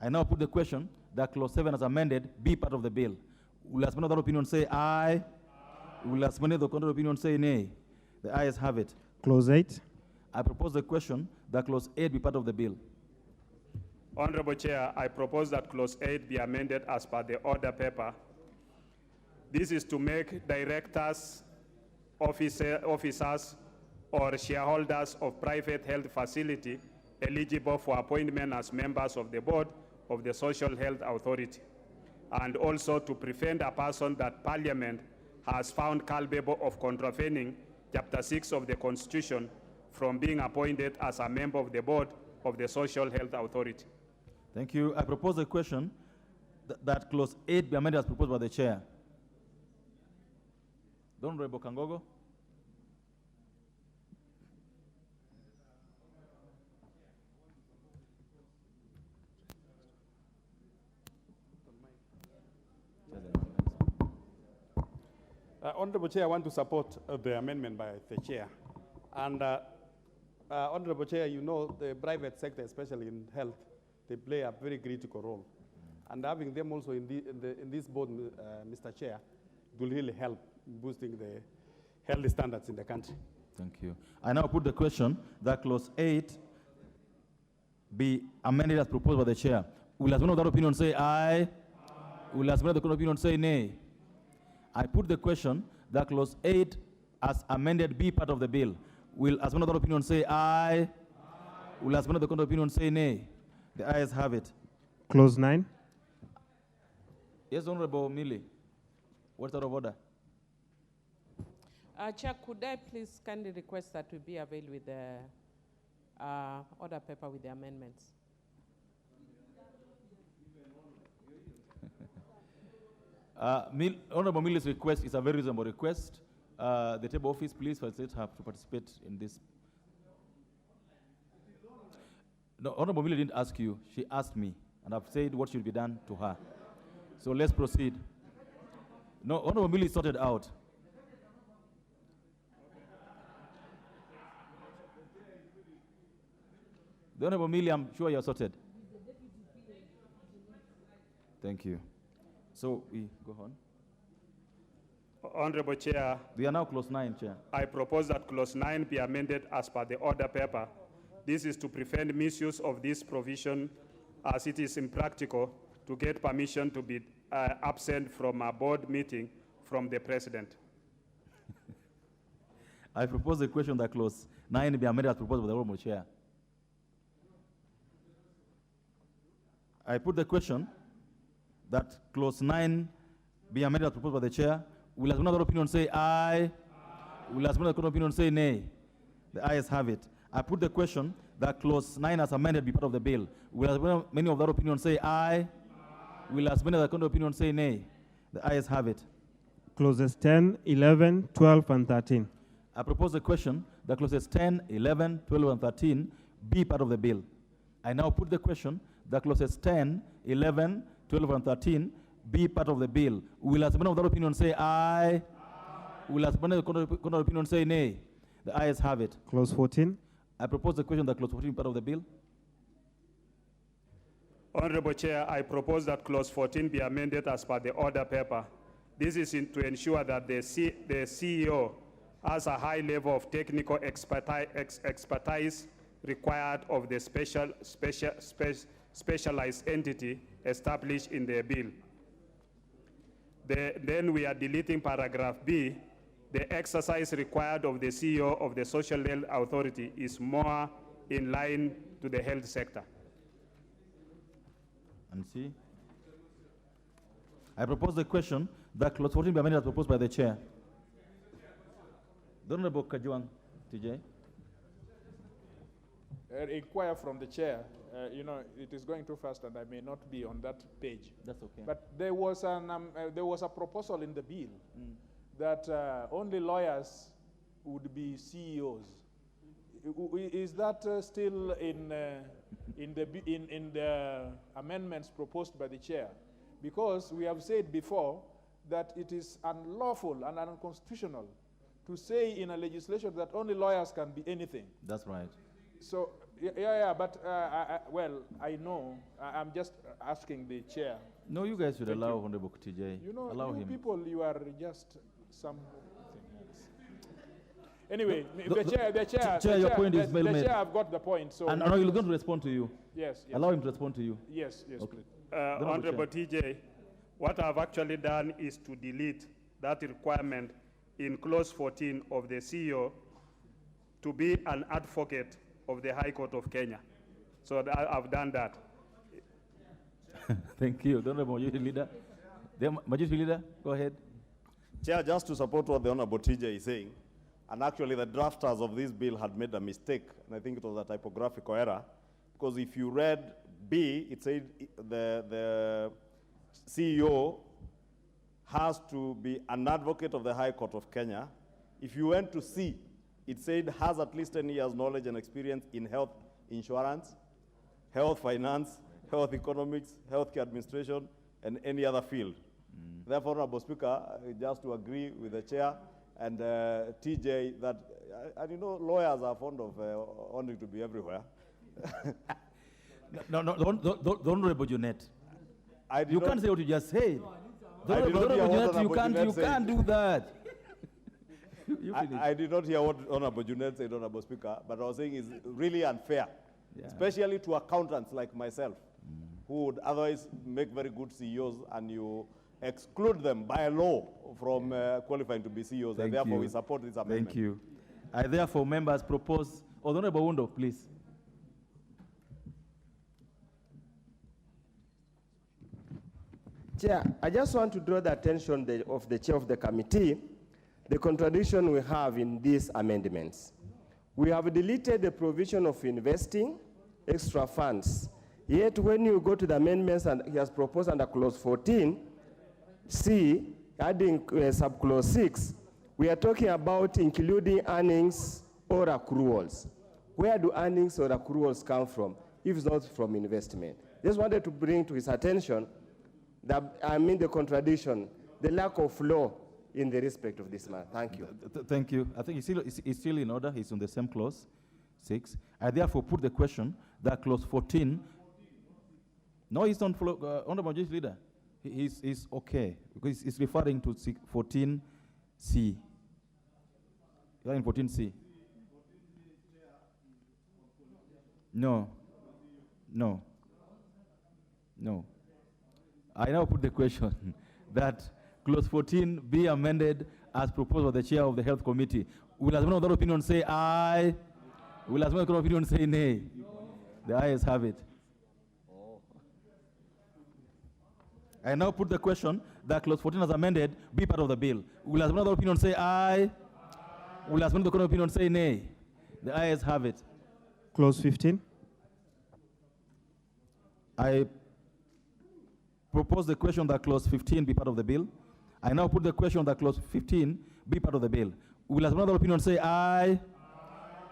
I now put the question that clause 7 as amended be part of the bill. Will another opinion say aye? Will another opinion say nay? The ayes have it. Clause 8. I propose the question that clause 8 be part of the bill. Honorable Chair, I propose that clause 8 be amended as per the order paper. This is to make directors, officers, or shareholders of private health facility eligible for appointment as members of the board of the Social Health Authority, and also to prevent a person that Parliament has found culpable of contravening Chapter 6 of the Constitution from being appointed as a member of the board of the Social Health Authority. Thank you. I propose a question that clause 8 be amended as proposed by the chair. The Honorable Kangogo. Honorable Chair, I want to support the amendment by the chair. And Honorable Chair, you know the private sector, especially in health, they play a very critical role. And having them also in this board, Mr. Chair, will really help in boosting the health standards in the country. Thank you. I now put the question that clause 8 be amended as proposed by the chair. Will as one of that opinion say aye? Will as one of the opinion say nay? I put the question that clause 8 as amended be part of the bill. Will as one of that opinion say aye? Will as one of the opinion say nay? The ayes have it. Clause 9. Yes, Honorable Millie. What's out of order? Chair, could I please kindly request that we be availed with the order paper with the amendments? Honorable Millie's request is a very reasonable request. The table office, please facilitate her to participate in this. No, Honorable Millie didn't ask you. She asked me, and I've said what should be done to her. So let's proceed. No, Honorable Millie sorted out. The Honorable Millie, I'm sure you're sorted. Thank you. So we go on. Honorable Chair. We are now clause 9, Chair. I propose that clause 9 be amended as per the order paper. This is to prevent misuse of this provision, as it is impractical to get permission to be absent from a board meeting from the President. I propose the question that clause 9 be amended as proposed by the Honorable Chair. I put the question that clause 9 be amended as proposed by the chair. Will as another opinion say aye? Will as another opinion say nay? The ayes have it. I put the question that clause 9 as amended be part of the bill. Will as many of that opinion say aye? Will as many of that opinion say nay? The ayes have it. Clauses 10, 11, 12, and 13. I propose the question that clauses 10, 11, 12, and 13 be part of the bill. I now put the question that clauses 10, 11, 12, and 13 be part of the bill. Will as many of that opinion say aye? Will as many of that opinion say nay? The ayes have it. Clause 14. I propose the question that clause 14 be part of the bill. Honorable Chair, I propose that clause 14 be amended as per the order paper. This is to ensure that the CEO has a high level of technical expertise required of the specialized entity established in the bill. Then we are deleting paragraph B. The exercise required of the CEO of the Social Health Authority is more in line to the health sector. And C. I propose the question that clause 14 be amended as proposed by the chair. The Honorable Kajuang, TJ. Inquire from the chair. It is going too fast, and I may not be on that page. That's okay. But there was a proposal in the bill that only lawyers would be CEOs. Is that still in the amendments proposed by the chair? Because we have said before that it is unlawful and unconstitutional to say in a legislation that only lawyers can be anything. That's right. So, but I know. I'm just asking the chair. No, you guys should allow Honorable TJ. Allow him. People, you are just something else. Anyway, the chair, I've got the point. So and he's going to respond to you. Yes. Allow him to respond to you. Yes, okay. Honorable TJ, what I've actually done is to delete that requirement in clause 14 of the CEO to be an advocate of the High Court of Kenya. So I've done that. Thank you. The Honorable Majority Leader. The Majority Leader, go ahead. Chair, just to support what the Honorable TJ is saying, and actually the drafters of this bill had made a mistake, and I think it was a typographical error, because if you read B, it said the CEO has to be an advocate of the High Court of Kenya. If you went to C, it said has at least 10 years knowledge and experience in health insurance, health finance, health economics, healthcare administration, and any other field. Therefore, Honorable Speaker, just to agree with the chair and TJ that, lawyers are fond of wanting to be everywhere. No, the Honorable Junet. You can't say what you just said. You can't do that. I did not hear what Honorable Junet said, Honorable Speaker, but I was saying is really unfair, especially to accountants like myself, who would otherwise make very good CEOs, and you exclude them by law from qualifying to be CEOs, and therefore we support this amendment. Thank you. I therefore, members, propose, Honorable Wundo, please. Chair, I just want to draw the attention of the chair of the committee, the contradiction we have in these amendments. We have deleted the provision of investing extra funds. Yet when you go to the amendments, and he has proposed under clause 14, C, adding subclause 6, we are talking about including earnings or accruals. Where do earnings or accruals come from, if it's not from investment? Just wanted to bring to his attention the contradiction, the lack of law in the respect of this matter. Thank you. Thank you. I think it's still in order. It's on the same clause, 6. I therefore put the question that clause 14. No, he's on Honorable Majority Leader. He's okay because it's referring to 14C. You're in 14C. No. I now put the question that clause 14 be amended as proposed by the chair of the Health Committee. Will as many of that opinion say aye? Will as many of that opinion say nay? The ayes have it. I now put the question that clause 14 as amended be part of the bill. Will as many of that opinion say aye? Will as many of the opinion say nay? The ayes have it. Clause 15. I propose the question that clause 15 be part of the bill. I now put the question that clause 15 be part of the bill. Will another opinion say aye?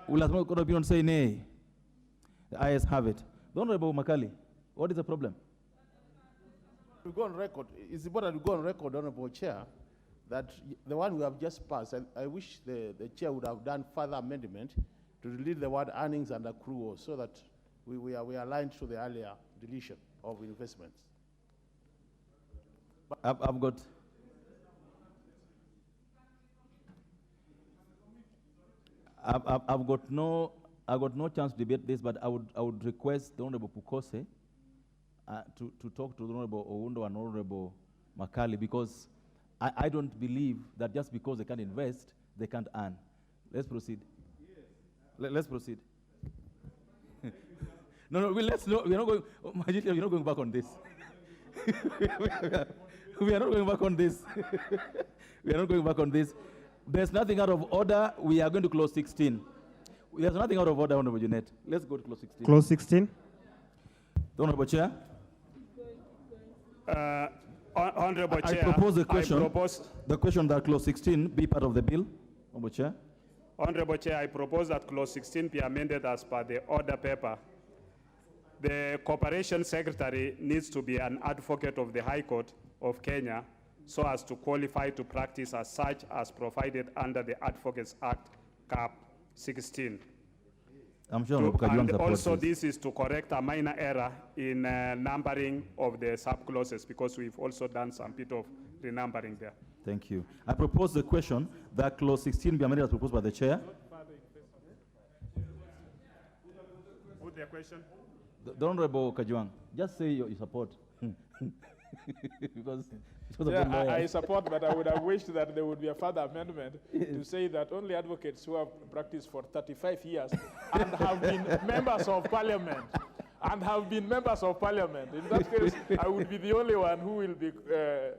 Will another opinion say nay? The ayes have it. The Honorable Makali, what is the problem? We go on record. It's important to go on record, Honorable Chair, that the one we have just passed, I wish the Chair would have done further amendment to delete the word earnings and accruals so that we are aligned to the earlier deletion of investments. I've got no chance to debate this, but I would request the Honorable Pukose to talk to the Honorable Oundo and Honorable Makali, because I don't believe that just because they can't invest, they can't earn. Let's proceed. Let's proceed. No, let's not. We're not going. You're not going back on this. We are not going back on this. We are not going back on this. There's nothing out of order. We are going to clause 16. There's nothing out of order, Honorable Jeanette. Let's go to clause 16. Clause 16. The Honorable Chair. Honorable Chair, I propose the question that clause 16 be part of the bill. Honorable Chair. Honorable Chair, I propose that clause 16 be amended as per the order paper. The Corporation Secretary needs to be an advocate of the High Court of Kenya so as to qualify to practice as such as provided under the Advocates Act, Cap 16. I'm sure And also this is to correct a minor error in numbering of the sub-clauses, because we've also done some bit of renumbering there. Thank you. I propose the question that clause 16 be amended as proposed by the Chair. Put the question. The Honorable Kajuang, just say your support. because Yeah, I support, but I would have wished that there would be a further amendment to say that only advocates who have practiced for 35 years and have been members of parliament, in that case, I would be the only one who will be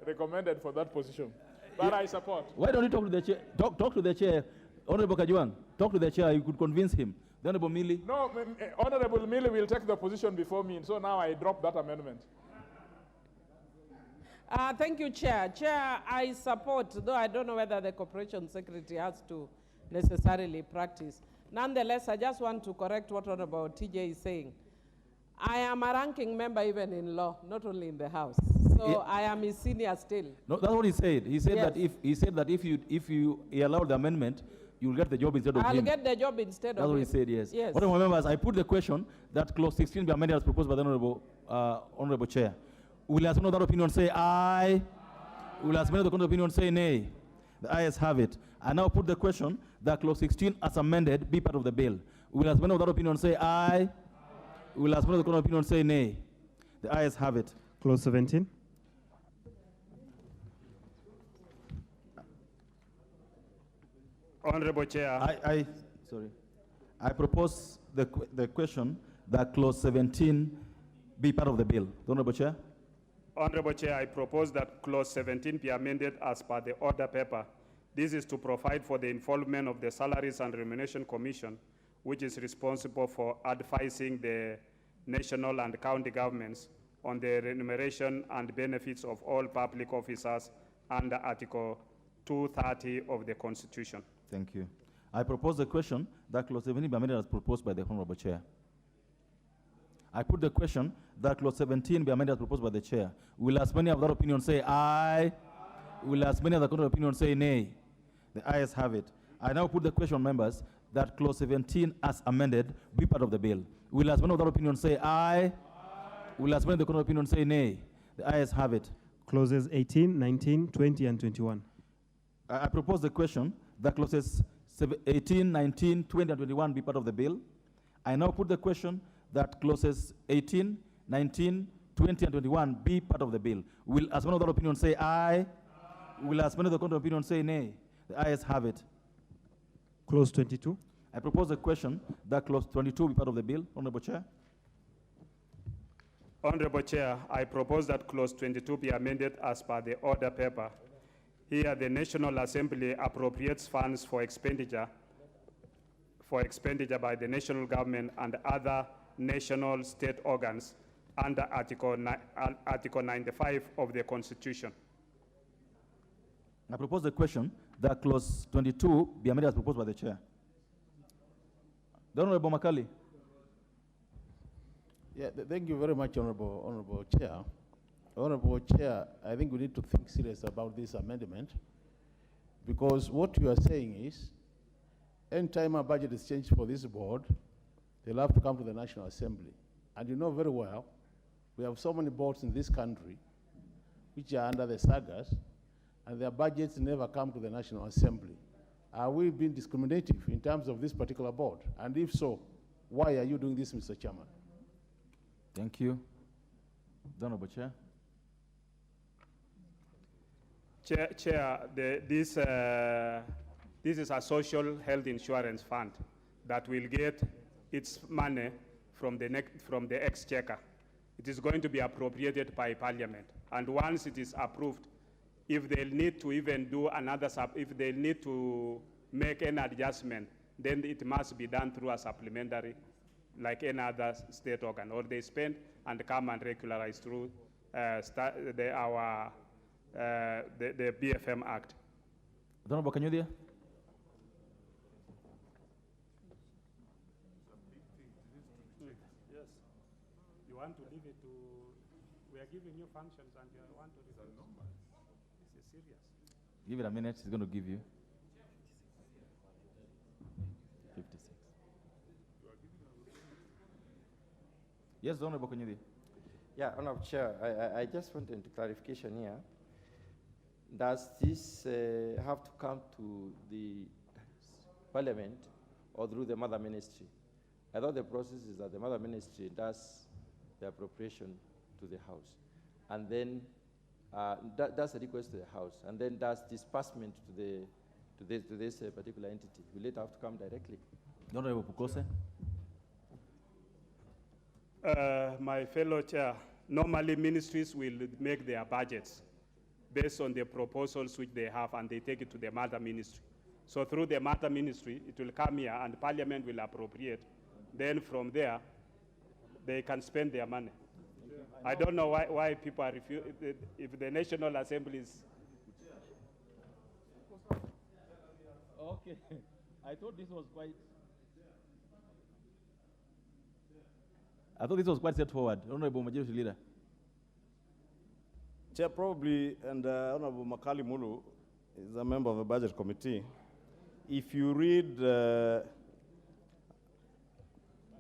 recommended for that position. But I support. Why don't you talk to the Chair? Talk to the Chair. Honorable Kajuang, talk to the Chair. You could convince him. The Honorable Millie. No, Honorable Millie will take the position before me, so now I drop that amendment. Thank you, Chair. Chair, I support, though I don't know whether the Corporation Secretary has to necessarily practice. Nonetheless, I just want to correct what Honorable TJ is saying. I am a ranking member even in law, not only in the House. So yeah. I am his senior still. No, that's what he said. He said yes. that if you allow the amendment, you'll get the job instead of him. I'll get the job instead That's of what him. he said, yes. Yes. Honorable members, I put the question that clause 16 be amended as proposed by the Honorable Chair. Will as another opinion say aye? Will as another opinion say nay? The ayes have it. I now put the question that clause 16 as amended be part of the bill. Will as another opinion say aye? Will as another opinion say nay? The ayes have it. Clause 17. Honorable Chair. I propose the question that clause 17 be part of the bill. The Honorable Chair. Honorable Chair, I propose that clause 17 be amended as per the order paper. This is to provide for the involvement of the Salaries and Remuneration Commission, which is responsible for advising the national and county governments on the remuneration and benefits of all public officers under Article 230 of the Constitution. Thank you. I propose the question that clause 17 be amended as proposed by the Honorable Chair. I put the question that clause 17 be amended as proposed by the Chair. Will as many of that opinion say aye? Will as many of the opinion say nay? The ayes have it. I now put the question, members, that clause 17 as amended be part of the bill. Will as many of that opinion say aye? Will as many of the opinion say nay? The ayes have it. Clauses 18, 19, 20, and 21. I propose the question that clauses 18, 19, 20, and 21 be part of the bill. I now put the question that clauses 18, 19, 20, and 21 be part of the bill. Will as many of the opinion say aye? Will as many of the opinion say nay? The ayes have it. Clause 22. I propose a question that clause 22 be part of the bill. Honorable Chair. Honorable Chair, I propose that clause 22 be amended as per the order paper. Here, the National Assembly appropriates funds for expenditure for expenditure by the national government and other national state organs under Article 95 of the Constitution. I propose the question that clause 22 be amended as proposed by the chair. The Honorable Makali. Yeah, thank you very much, Honorable Chair. Honorable Chair, I think we need to think serious about this amendment, because what you are saying is, anytime a budget is changed for this board, they'll have to come to the National Assembly. And you know very well, we have so many boards in this country which are under the sagas, and their budgets never come to the National Assembly. Are we being discriminative in terms of this particular board? And if so, why are you doing this, Mr. Chairman? Thank you. The Honorable Chair. Chair, this is a social health insurance fund that will get its money from the exchequer. It is going to be appropriated by Parliament. And once it is approved, if they need to even do another, if they need to make an adjustment, then it must be done through a supplementary, like any other state organ, or they spend and come and regularize through the BFM Act. Honorable Kanyudia. Yes. You want to leave it to, we are giving you functions and you want to leave it. This is serious. Give it a minute, he's going to give you. 56. Yes, Honorable Kanyudia. Yeah, Honorable Chair, I just wanted clarification here. Does this have to come to the Parliament or through the Mother Ministry? I thought the process is that the Mother Ministry does the appropriation to the House, and then does a request to the House, and then does disbursement to this particular entity. Will it have to come directly? Honorable Pukose. My fellow chair, normally ministries will make their budgets based on the proposals which they have, and they take it to the mother ministry. So through the mother ministry, it will come here and Parliament will appropriate. Then from there, they can spend their money. I don't know why people are refusing, if the National Assembly is... Okay, I thought this was quite... straightforward. Honorable Majority Leader. Chair, probably, and Honorable Makali Mulu is a member of the Budget Committee. If you read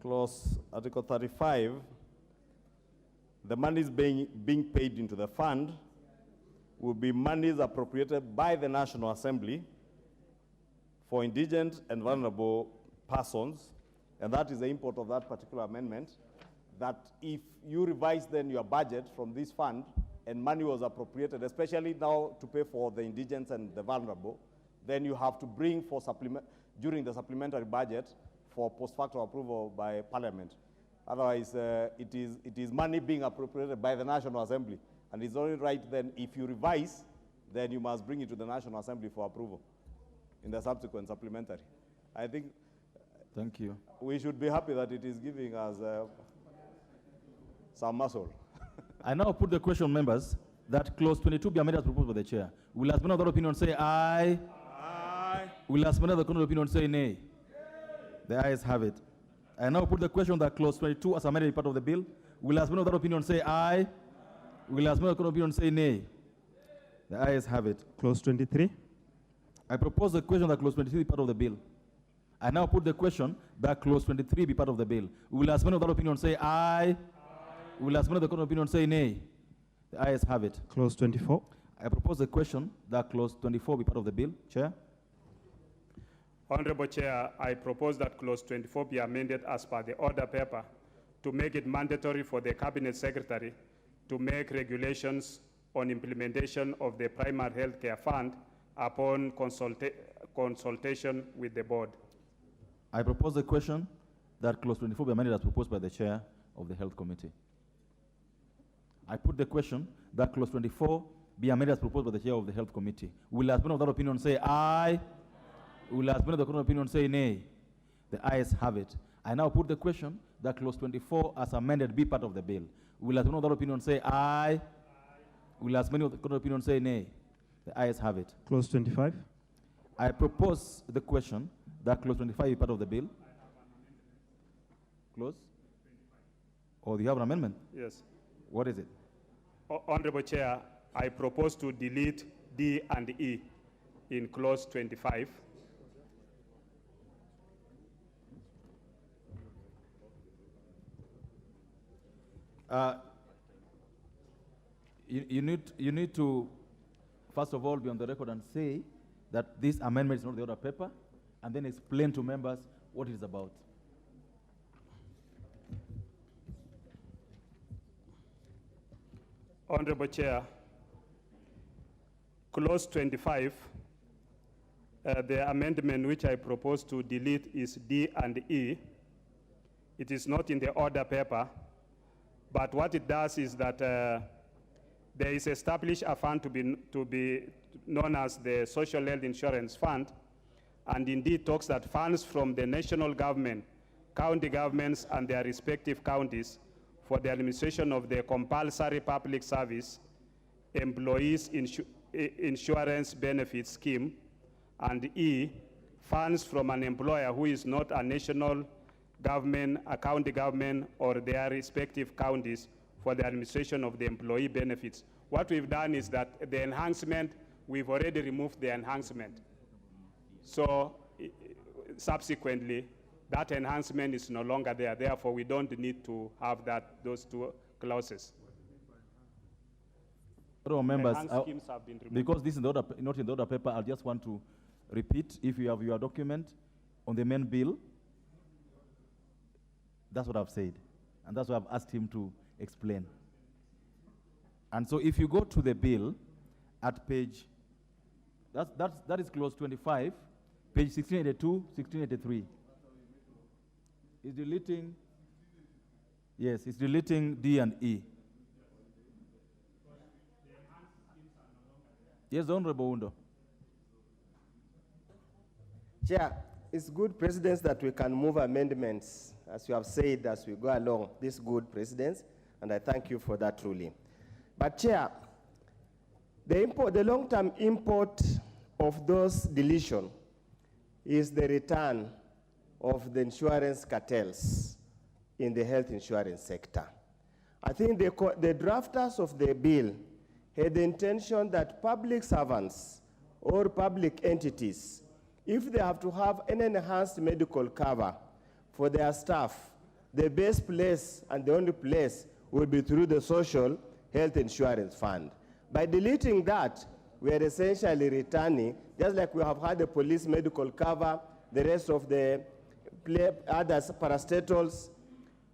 clause Article 35, the monies being paid into the fund will be monies appropriated by the National Assembly for indigent and vulnerable persons, and that is the import of that particular amendment, that if you revise then your budget from this fund and money was appropriated, especially now to pay for the indigents and the vulnerable, then you have to bring for during the supplementary budget for post-facto approval by Parliament. Otherwise, it is money being appropriated by the National Assembly. And it's only right then, if you revise, then you must bring it to the National Assembly for approval in the subsequent supplementary. I think thank you. We should be happy that it is giving us some muscle. I now put the question, members, that clause 22 be amended as proposed by the chair. Will as another opinion say aye? Aye. Will as another opinion say nay? The ayes have it. I now put the question that clause 22 as amended part of the bill. Will as another opinion say aye? Will as another opinion say nay? The ayes have it. Clause 23. I propose the question that clause 23 be part of the bill. I now put the question that clause 23 be part of the bill. Will as another opinion say aye? Will as another opinion say nay? The ayes have it. Clause 24. I propose the question that clause 24 be part of the bill. Chair. Honorable Chair, I propose that clause 24 be amended as per the order paper to make it mandatory for the Cabinet Secretary to make regulations on implementation of the Primary Health Care Fund upon consultation with the board. I propose the question that clause 24 be amended as proposed by the chair of the Health Committee. I put the question that clause 24 be amended as proposed by the chair of the Health Committee. Will as one of that opinion say aye? Will as one of the opinion say nay? The ayes have it. I now put the question that clause 24 as amended be part of the bill. Will as many of that opinion say aye? Will as many of the opinion say nay? The ayes have it. Clause 25. I propose the question that clause 25 be part of the bill. Clause? Or do you have an amendment? Yes. What is it? Honorable Chair, I propose to delete D and E in clause 25. You need to, first of all, be on the record and say that this amendment is not the order paper, and then explain to members what it is about. Honorable Chair, clause 25, the amendment which I propose to delete is D and E. It is not in the order paper, but what it does is that there is established a fund to be known as the Social Health Insurance Fund, and indeed talks that funds from the national government, county governments, and their respective counties for the administration of the compulsory public service employees insurance benefit scheme, and E, funds from an employer who is not a national government, a county government, or their respective counties for the administration of the employee benefits. What we've done is that the enhancement, we've already removed the enhancement. So subsequently, that enhancement is no longer there. Therefore, we don't need to have those two clauses. Members, schemes have been removed. because this is not in the order paper, I just want to repeat, if you have your document on the main bill, that's what I've said. And that's what I've asked him to explain. And so if you go to the bill at page, that is clause 25, page 1682, 1683. It's deleting, yes, it's deleting D and E. Yes, Honorable Undo. Chair, it's good precedence that we can move amendments, as you have said, as we go along. This good precedence, and I thank you for that ruling. But Chair, the long-term import of those deletion is the return of the insurance cartels in the health insurance sector. I think the drafters of the bill had the intention that public servants or public entities, if they have to have an enhanced medical cover for their staff, the best place and the only place will be through the Social Health Insurance Fund. By deleting that, we are essentially returning, just like we have had the police medical cover, the rest of the others, parastatals,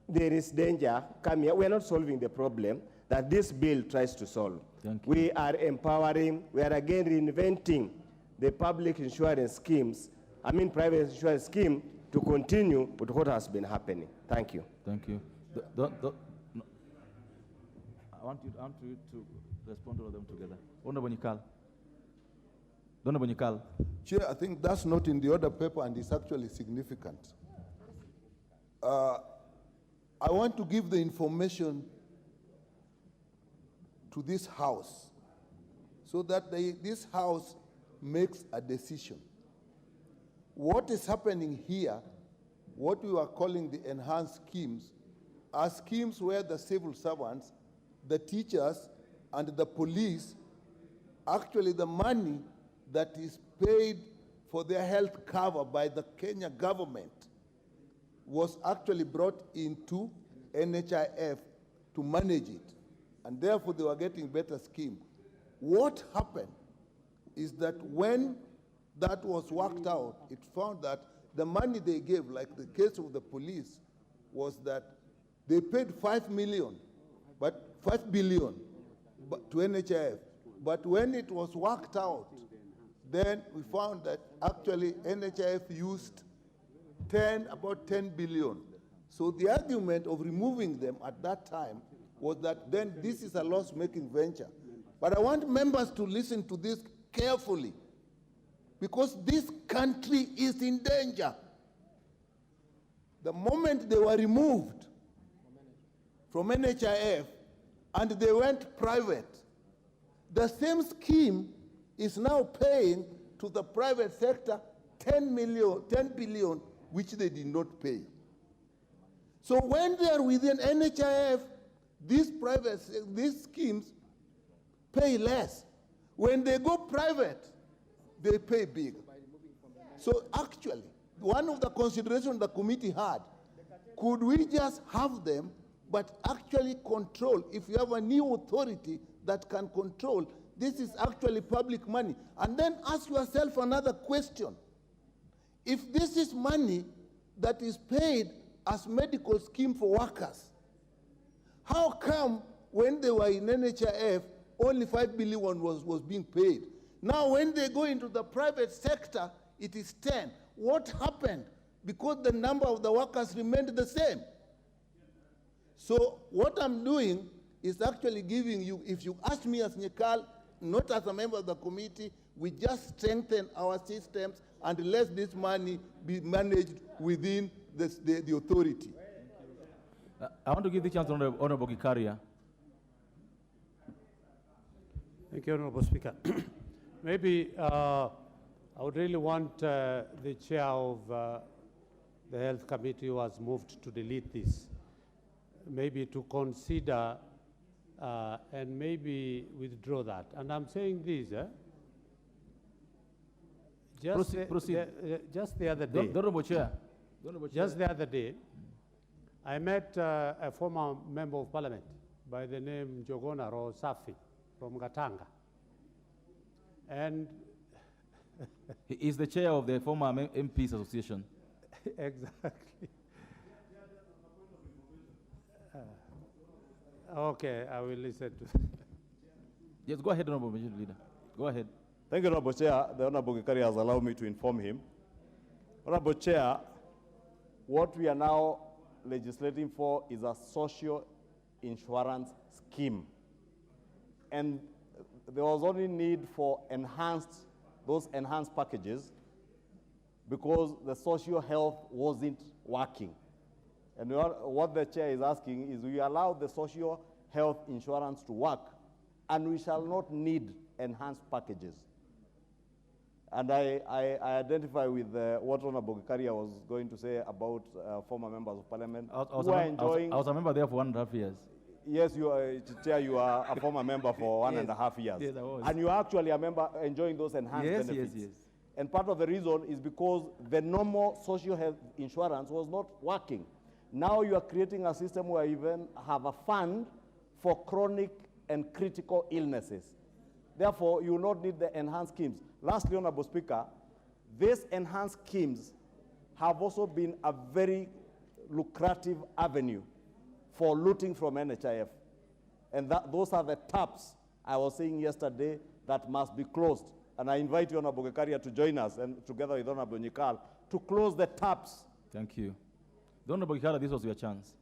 there is danger coming. We are not solving the problem that this bill tries to solve. We are empowering, we are again reinventing the public insurance schemes, private insurance scheme to continue with what has been happening. Thank you. Thank you. No. I want you to respond to all of them together. Honorable Nyikal. Chair, I think that's not in the order paper and it's actually significant. I want to give the information to this House so that this House makes a decision. What is happening here, what we are calling the enhanced schemes, are schemes where the civil servants, the teachers, and the police, actually the money that is paid for their health cover by the Kenya government was actually brought into NHIF to manage it. And therefore they were getting better scheme. What happened is that when that was worked out, it found that the money they gave, like the case of the police, was that they paid 5 billion to NHIF. But when it was worked out, then we found that actually NHIF used about 10 billion. So the argument of removing them at that time was that then this is a loss-making venture. But I want members to listen to this carefully, because this country is in danger. The moment they were removed from NHIF and they went private, the same scheme is now paying to the private sector 10 billion, which they did not pay. So when they are within NHIF, these schemes pay less. When they go private, they pay big. So actually, one of the considerations the committee had, could we just have them, but actually control? If you have a new authority that can control, this is actually public money. And then ask yourself another question. If this is money that is paid as medical scheme for workers, how come when they were in NHIF, only 5 billion was being paid? Now when they go into the private sector, it is 10. What happened? Because the number of the workers remained the same. So what I'm doing is actually giving you, if you ask me as Nyekal, not as a member of the committee, we just strengthen our systems and let this money be managed within the authority. I want to give the chance to Honorable Gikaria. Thank you, Honorable Speaker. Maybe I would really want the chair of the Health Committee who has moved to delete this, maybe to consider and maybe withdraw that. And I'm saying this, just the other day. Honorable Chair. Just the other day, I met a former member of parliament by the name Jogona Safi from Gatanga. And he is the chair of the former MPs Association. Exactly. Okay, I will listen to Yes, go ahead, Honorable Majority Leader. Go ahead. Thank you, Honorable Chair. The Honorable Gikaria has allowed me to inform him. Honorable Chair, what we are now legislating for is a social insurance scheme. And there was only need for those enhanced packages because the social health wasn't working. And what the chair is asking is we allow the social health insurance to work and we shall not need enhanced packages. And I identify with what Honorable Gikaria was going to say about former members of parliament I was a member there for 1.5 years. Yes, Chair, you are a former member for 1.5 years. Yes, I was. And you are actually a member enjoying those enhanced benefits. Yes. And part of the reason is because the normal social health insurance was not working. Now you are creating a system where you even have a fund for chronic and critical illnesses. Therefore, you will not need the enhanced schemes. Lastly, Honorable Speaker, these enhanced schemes have also been a very lucrative avenue for looting from NHIF. And those are the taps I was saying yesterday that must be closed. And I invite you, Honorable Gikaria, to join us, and together with Honorable Nyekal, to close the taps. Thank you. Honorable Gikaria, this was your chance.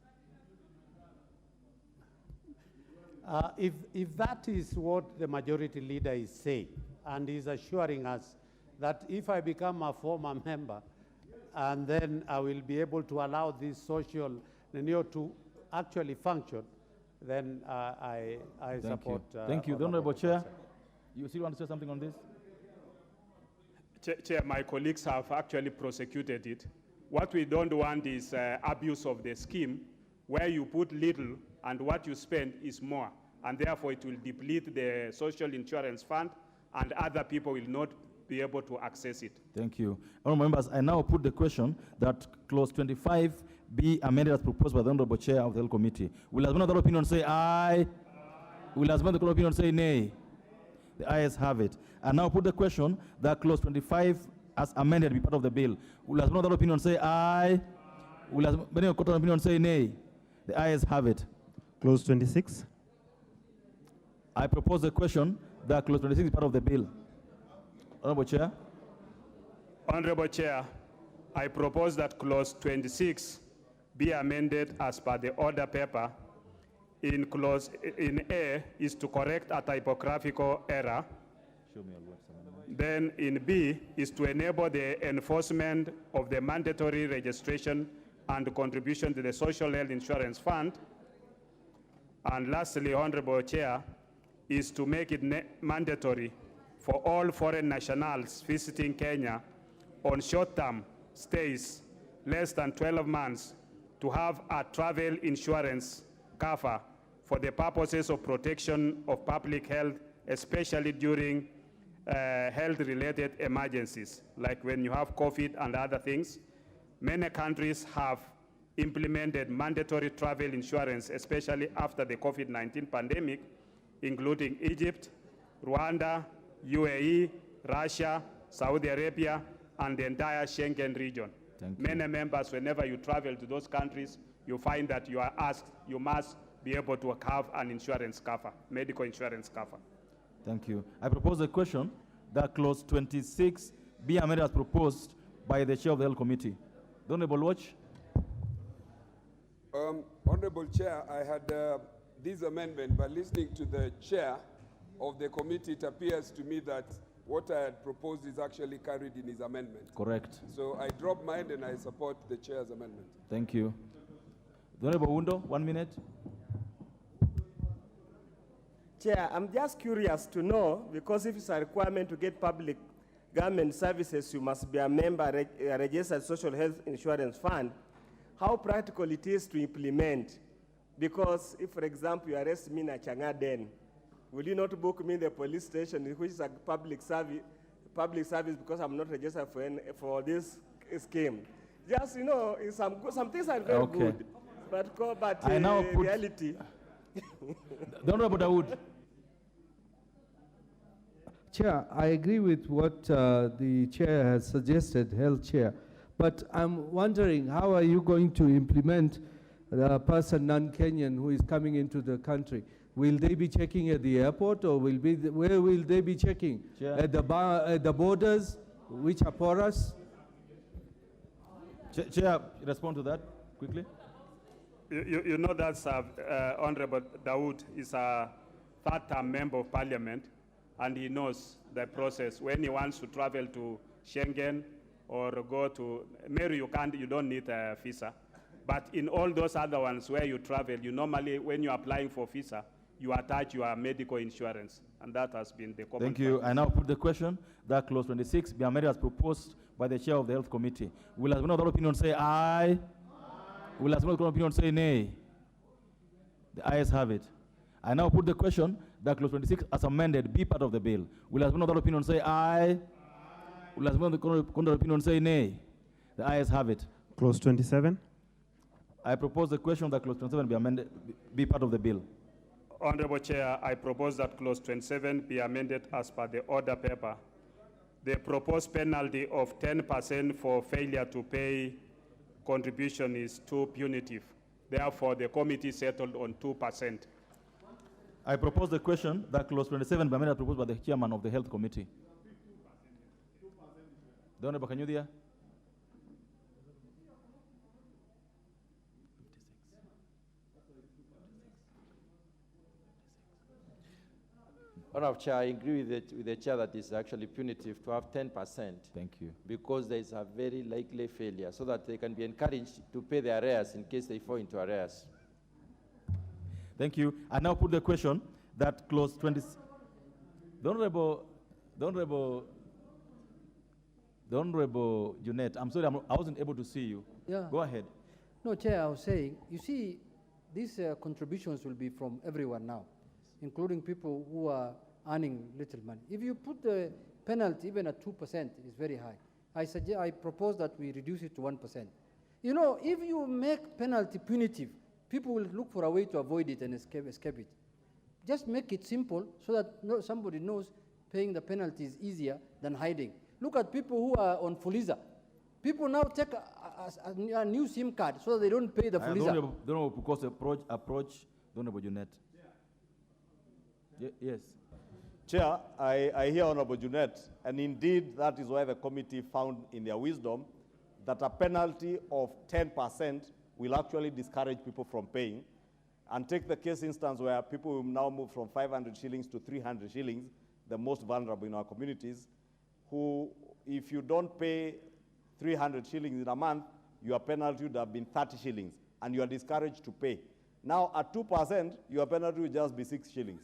If that is what the majority leader is saying, and is assuring us that if I become a former member, and then I will be able to allow this social to actually function, then I support. Thank you. The Honorable Chair, you still want to say something on this? Chair, my colleagues have actually prosecuted it. What we don't want is abuse of the scheme, where you put little and what you spend is more, and therefore it will deplete the social insurance fund and other people will not be able to access it. Thank you. Honorable members, I now put the question that clause 25 be amended as proposed by the Honorable Chair of the Health Committee. Will as many other opinion say aye? Will as many other opinion say nay? The ayes have it. I now put the question that clause 25 as amended be part of the bill. Will as many other opinion say aye? Will as many other opinion say nay? The ayes have it. Clause 26. I propose the question that clause 26 is part of the bill. Honorable Chair. Honorable Chair, I propose that clause 26 be amended as per the order paper. In A is to correct a typographical error. Show me a words. Then in B is to enable the enforcement of the mandatory registration and contribution to the Social Health Insurance Fund. And lastly, Honorable Chair, is to make it mandatory for all foreign nationals visiting Kenya on short-term stays less than 12 months to have a travel insurance cover for the purposes of protection of public health, especially during health-related emergencies, like when you have COVID and other things. Many countries have implemented mandatory travel insurance, especially after the COVID-19 pandemic, including Egypt, Rwanda, UAE, Russia, Saudi Arabia, and the entire Schengen region. Many members, whenever you travel to those countries, you find that you are asked, you must be able to have an insurance cover, medical insurance cover. Thank you. I propose a question that clause 26 be amended as proposed by the chair of the Health Committee. The Honorable Watch. Honorable Chair, I had this amendment, but listening to the chair of the committee, it appears to me that what I had proposed is actually carried in his amendment. Correct. So I drop mine and I support the chair's amendment. Thank you. The Honorable Wundo, 1 minute. Chair, I'm just curious to know, because if it's a requirement to get public government services, you must be a member, a registered social health insurance fund, how practical it is to implement. Because if, for example, you arrest me in a Changaden, will you not book me in the police station, which is a public service because I'm not registered for this scheme? Just, you know, some things are very good, but I now put reality. The Honorable Dawood. Chair, I agree with what the chair has suggested, health chair, but I'm wondering how are you going to implement the person non-Kenyan who is coming into the country? Will they be checking at the airport, or where will they be checking? Chair. At the borders, which are porous? Chair, respond to that quickly. You know that Honorable Dawood is a third-term member of Parliament, and he knows the process. When he wants to travel to Schengen or go to Mary, you don't need a visa. But in all those other ones where you travel, you normally, when you're applying for visa, you attach your medical insurance, and that has been the common Thank you. practice. I now put the question that clause 26 be amended as proposed by the chair of the Health Committee. Will another opinion say aye? Will another opinion say nay? The ayes have it. I now put the question that clause 26 as amended be part of the bill. Will another opinion say aye? Will another opinion say nay? The ayes have it. Clause 27. I propose the question that clause 27 be amended, be part of the bill. Honorable Chair, I propose that clause 27 be amended as per the order paper. The proposed penalty of 10% for failure to pay contribution is too punitive. Therefore, the committee settled on 2%. I propose the question that clause 27 be amended as proposed by the chairman of the Health Committee. The Honorable Kanyudia. Honorable Chair, I agree with the chair that it's actually punitive to have 10%. Thank you. Because there is a very likely failure, so that they can be encouraged to pay their arrears in case they fall into arrears. Thank you. I now put the question that clause 20. The Honorable Junet, I'm sorry, I wasn't able to see you. Yeah. Go ahead. No, Chair, I was saying, you see, these contributions will be from everyone now, including people who are earning little money. If you put the penalty even at 2%, it's very high. I propose that we reduce it to 1%. You know, if you make penalty punitive, people will look for a way to avoid it and escape it. Just make it simple so that somebody knows paying the penalty is easier than hiding. Look at people who are on Fuliza. People now take a new SIM card so that they don't pay the Fuliza. Don't know because approach. Don't know about Junet. Yes. Chair, I hear Honorable Junet, and indeed that is why the committee found in their wisdom that a penalty of 10% will actually discourage people from paying. And take the case instance where people will now move from 500 shillings to 300 shillings, the most vulnerable in our communities, who, if you don't pay 300 shillings in a month, your penalty would have been 30 shillings, and you are discouraged to pay. Now, at 2%, your penalty will just be 6 shillings,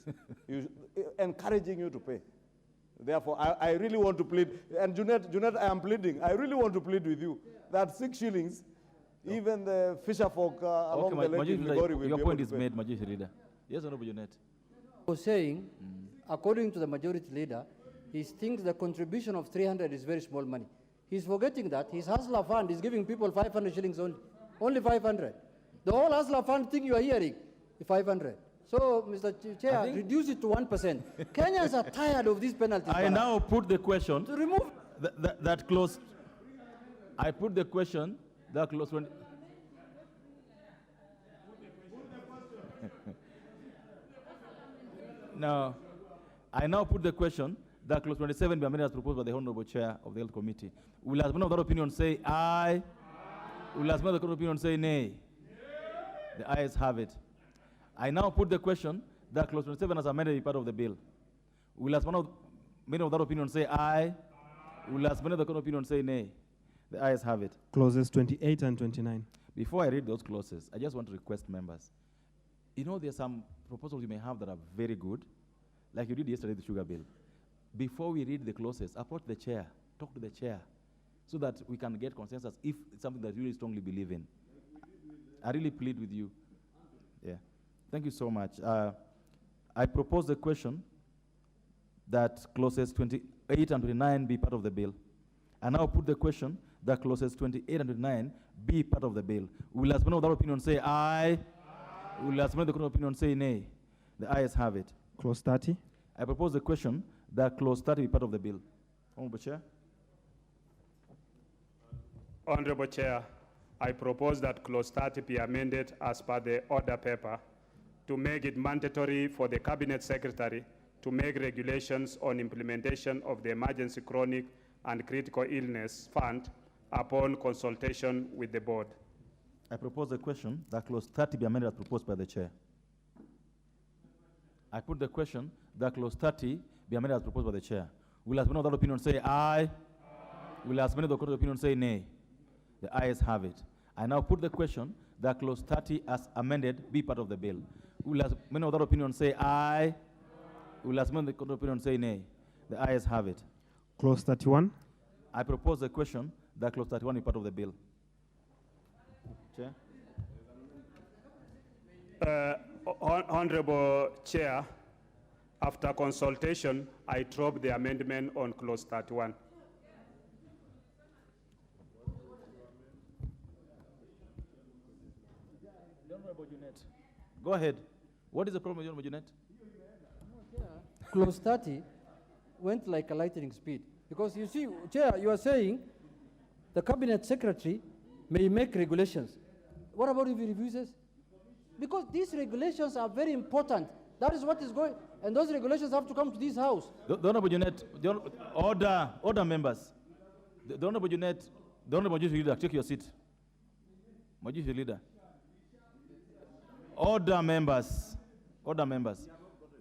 encouraging you to pay. Therefore, I really want to plead, and Junet, I am pleading, I really want to plead with you that 6 shillings, even the fisher folk along the lake in Migori will your be point able is to pay. made, Majority Leader. Yes, Honorable Junet. Was saying, according to the majority leader, he thinks the contribution of 300 is very small money. He's forgetting that his Hustler Fund is giving people 500 shillings only 500. The whole Hustler Fund thing you are hearing, 500. So, Mr. Chair, reduce it to 1%. Kenyans are tired of these penalties. I now put the question. To remove that clause. I put the question that clause when. Now, I now put the question that clause 27 be amended as proposed by the Honorable Chair of the Health Committee. Will as one of that opinion say aye? Will as one of the opinion say nay? The ayes have it. I now put the question that clause 27 as amended be part of the bill. Will as one of many of that opinion say aye? Will as many of the opinion say nay? The ayes have it. Clauses 28 and 29. Before I read those clauses, I just want to request members. You know, there are some proposals you may have that are very good, like you did yesterday, the sugar bill. Before we read the clauses, approach the chair, talk to the chair, so that we can get consensus if it's something that you really strongly believe in. I really plead with you. Yeah. Thank you so much. I propose the question that clauses 28 and 29 be part of the bill. I now put the question that clauses 28 and 29 be part of the bill. Will as many of that opinion say aye? Will as many of the opinion say nay? The ayes have it. Clause 30. I propose the question that clause 30 be part of the bill. Honorable Chair. Honorable Chair, I propose that clause 30 be amended as per the order paper to make it mandatory for the Cabinet Secretary to make regulations on implementation of the Emergency Chronic and Critical Illness Fund upon consultation with the board. I propose the question that clause 30 be amended as proposed by the chair. I put the question that clause 30 be amended as proposed by the chair. Will as many of that opinion say aye? Will as many of the opinion say nay? The ayes have it. I now put the question that clause 30 as amended be part of the bill. Will as many of that opinion say aye? Will as many of the opinion say nay? The ayes have it. Clause 31. I propose the question that clause 31 be part of the bill. Chair. Honorable Chair, after consultation, I drop the amendment on clause 31. Go ahead. What is the problem with Honorable Junet? Clause 30 went like a lightning speed. Because you see, Chair, you are saying the Cabinet Secretary may make regulations. What about if he refuses? Because these regulations are very important. That is what is going, and those regulations have to come to this house. The Honorable Junet, order members. The Honorable Junet, the Honorable Majority Leader, take your seat. Majority Leader. Order members. Order members.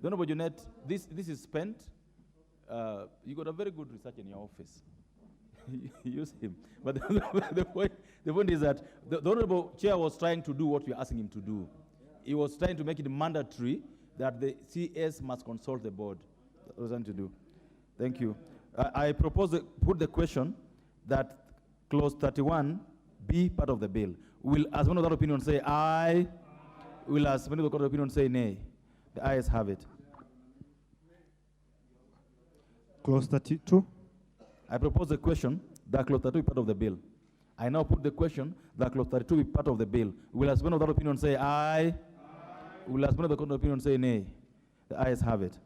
The Honorable Junet, this is spent. You got a very good research in your office. Use him. But the point is that the Honorable Chair was trying to do what you're asking him to do. He was trying to make it mandatory that the CS must consult the board. That was trying to do. Thank you. I propose put the question that clause 31 be part of the bill. Will as one of that opinion say aye? Will as many of the opinion say nay? The ayes have it. Clause 32. I propose the question that clause 32 be part of the bill. I now put the question that clause 32 be part of the bill. Will as many of that opinion say aye? Will as many of the opinion say nay? The ayes have it.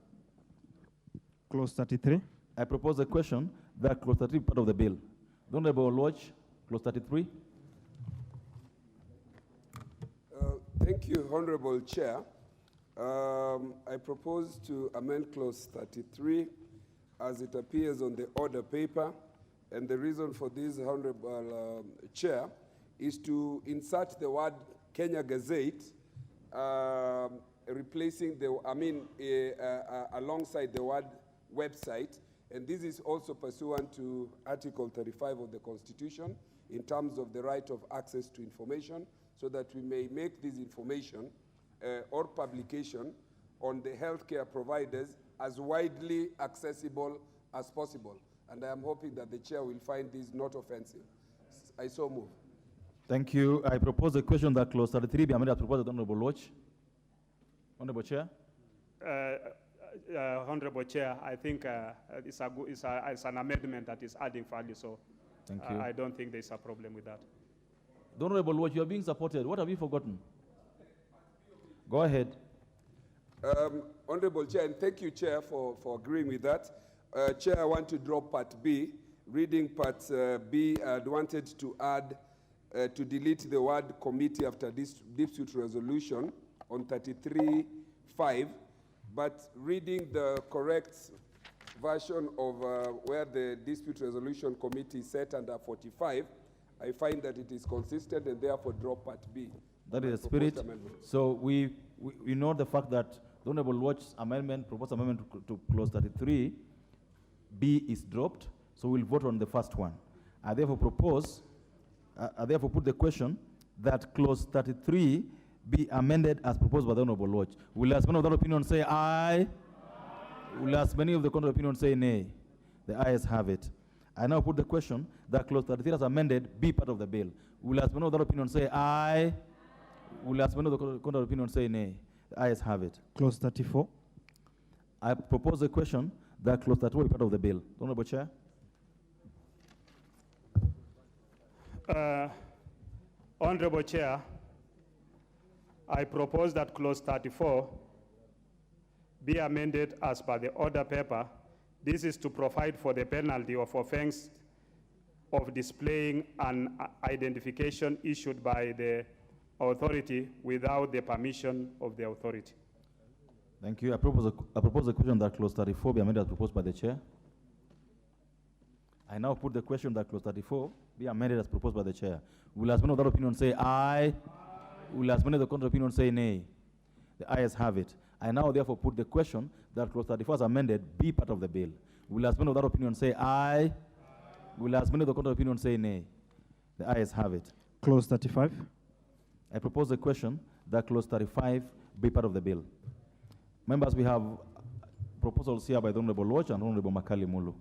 Clause 33. I propose the question that clause 33 be part of the bill. The Honorable Lodge, clause 33. Thank you, Honorable Chair. I propose to amend clause 33 as it appears on the order paper. And the reason for this, Honorable Chair, is to insert the word Kenya Gazette, replacing alongside the word website. And this is also pursuant to Article 35 of the Constitution, in terms of the right of access to information, so that we may make this information or publication on the healthcare providers as widely accessible as possible. And I am hoping that the chair will find this not offensive. I so move. Thank you. I propose a question that clause 33 be amended as proposed by the Honorable Lodge. Honorable Chair. Honorable Chair, I think it's an amendment that is adding value, so Thank you. I don't think there's a problem with that. The Honorable Lodge, you are being supported. What have you forgotten? Go ahead. Honorable Chair, and thank you, Chair, for agreeing with that. Chair, I want to drop Part B. Reading Part B, I'd wanted to add, to delete the word committee after dispute resolution on 33.5, but reading the correct version of where the dispute resolution committee is set under 45, I find that it is consistent and therefore drop Part B. That is the spirit. So we know the fact that the Honorable Lodge's amendment, proposed amendment to clause 33, B is dropped, so we'll vote on the first one. I therefore propose, I therefore put the question that clause 33 be amended as proposed by the Honorable Lodge. Will as many of that opinion say aye? Will as many of the contrary opinion say nay? The ayes have it. I now put the question that clause 33 as amended be part of the bill. Will as many of that opinion say aye? Will as many of the contrary opinion say nay? The ayes have it. Clause 34. I propose a question that clause 34 be part of the bill. Honorable Chair. Honorable Chair, I propose that clause 34 be amended as per the order paper. This is to provide for the penalty of offense of displaying an identification issued by the authority without the permission of the authority. Thank you. I propose a question that clause 34 be amended as proposed by the chair. I now put the question that clause 34 be amended as proposed by the chair. Will as many of that opinion say aye? Will as many of the contrary opinion say nay? The ayes have it. I now therefore put the question that clause 34 as amended be part of the bill. Will as many of that opinion say aye? Will as many of the contrary opinion say nay? The ayes have it. Clause 35. I propose a question that clause 35 be part of the bill. Members, we have proposals here by the Honorable Lodge and Honorable Makali Mulu.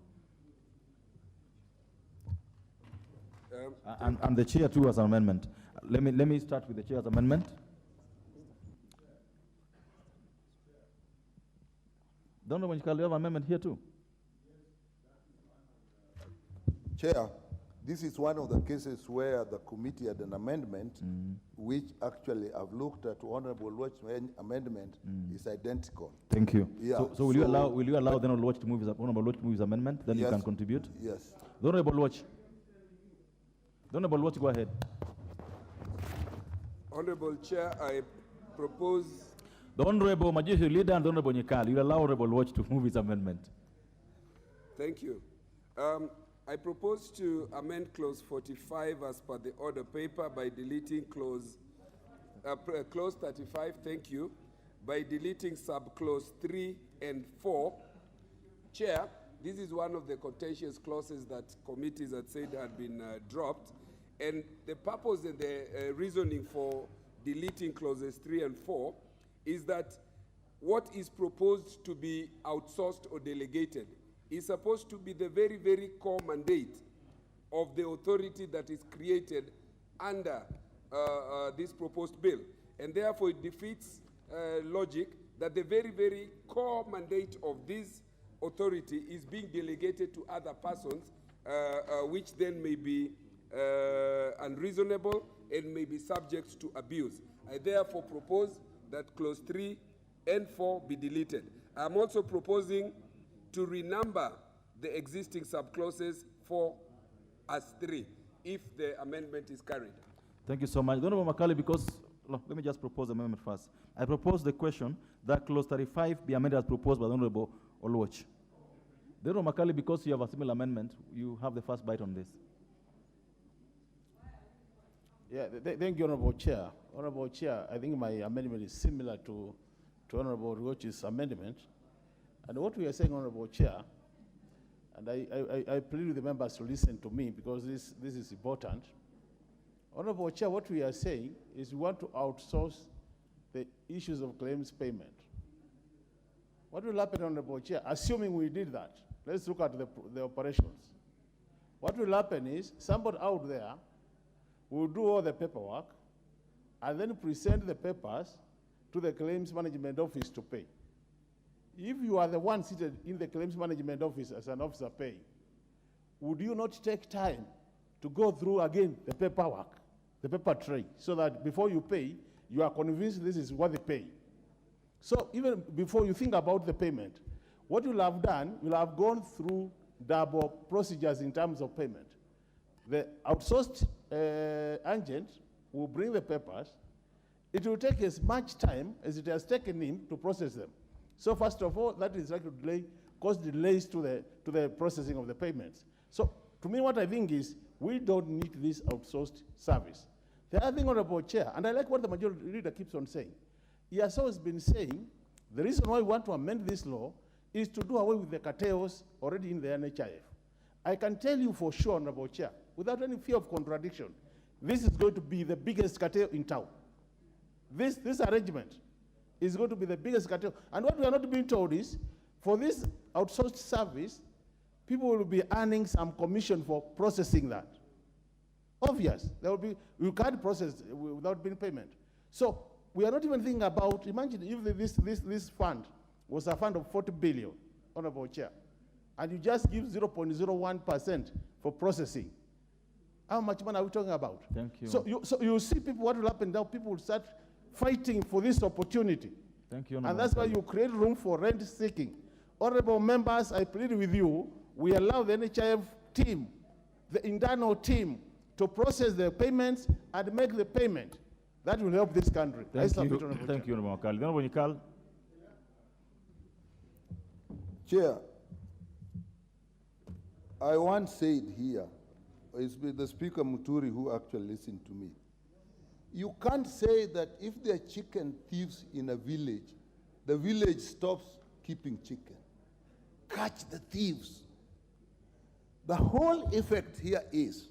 And the chair too has an amendment. Let me start with the chair's amendment. The Honorable Makali, you have an amendment here too? Chair, this is one of the cases where the committee had an amendment, which actually I've looked at. Honorable Lodge's amendment is identical. Thank you. Yeah. So will you allow the Honorable Lodge to move his amendment? Then you can contribute. Yes. The Honorable Lodge. The Honorable Lodge, go ahead. Honorable Chair, I propose. The Honorable Majority Leader and the Honorable Nyekali, you allow Honorable Lodge to move his amendment. Thank you. I propose to amend clause 45 as per the order paper by deleting clause 35, thank you, by deleting subclause 3 and 4. Chair, this is one of the contentious clauses that committees had said had been dropped, and the purpose and the reasoning for deleting clauses 3 and 4 is that what is proposed to be outsourced or delegated is supposed to be the very, very core mandate of the authority that is created under this proposed bill. And therefore it defeats logic that the very, very core mandate of this authority is being delegated to other persons, which then may be unreasonable and may be subject to abuse. I therefore propose that clause 3 and 4 be deleted. I'm also proposing to renumber the existing subclauses 4 as 3 if the amendment is carried. Thank you so much. Honorable Makali, because, let me just propose the amendment first. I propose the question that clause 35 be amended as proposed by the Honorable Oluoch. The Honorable Makali, because you have a similar amendment, you have the first bite on this. Yeah, thank you, Honorable Chair. Honorable Chair, I think my amendment is similar to Honorable Oluoch's amendment. And what we are saying, Honorable Chair, and I plead with the members to listen to me because this is important. Honorable Chair, what we are saying is we want to outsource the issues of claims payment. What will happen, Honorable Chair, assuming we did that? Let's look at the operations. What will happen is somebody out there will do all the paperwork and then present the papers to the claims management office to pay. If you are the one seated in the claims management office as an officer paying, would you not take time to go through again the paperwork, the paper tray, so that before you pay, you are convinced this is what they pay? So even before you think about the payment, what you'll have done, you'll have gone through double procedures in terms of payment. The outsourced agent will bring the papers. It will take as much time as it has taken him to process them. So first of all, that is likely to cause delays to the processing of the payments. So to me, what I think is we don't need this outsourced service. The other thing, Honorable Chair, and I like what the majority leader keeps on saying, he has always been saying the reason why we want to amend this law is to do away with the cartels already in the NHIF. I can tell you for sure, Honorable Chair, without any fear of contradiction, this is going to be the biggest cartel in town. This arrangement is going to be the biggest cartel. And what we are not being told is, for this outsourced service, people will be earning some commission for processing that. Obvious, there will be, you can't process without being payment. So we are not even thinking about, imagine if this fund was a fund of 40 billion, Honorable Chair, and you just give 0.01% for processing. How much money are we talking about? Thank you. So you see people, what will happen now, people will start fighting for this opportunity. Thank you, And that's why you create room for rent seeking. Honorable members, I plead with you, we allow the NHIF team, the internal team, to process the payments and make the payment. That will help this country. Thank you, Honorable Kali. Honorable Nikal. Chair, I once said here, it's the Speaker Muturi who actually listened to me. You can't say that if there are chicken thieves in a village, the village stops keeping chicken. Catch the thieves. The whole effect here is,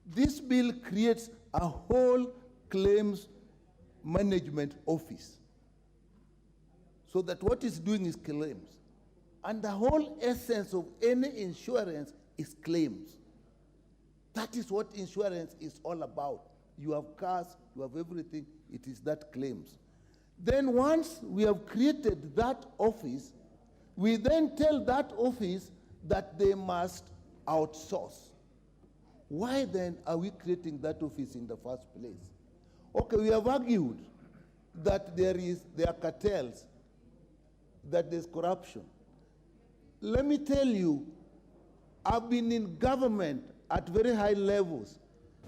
this bill creates a whole claims management office. So that what it's doing is claims. And the whole essence of any insurance is claims. That is what insurance is all about. You have cars, you have everything, it is that claims. Then once we have created that office, we then tell that office that they must outsource. Why then are we creating that office in the first place? Okay, we have argued that there are cartels, that there's corruption. Let me tell you, I've been in government at very high levels.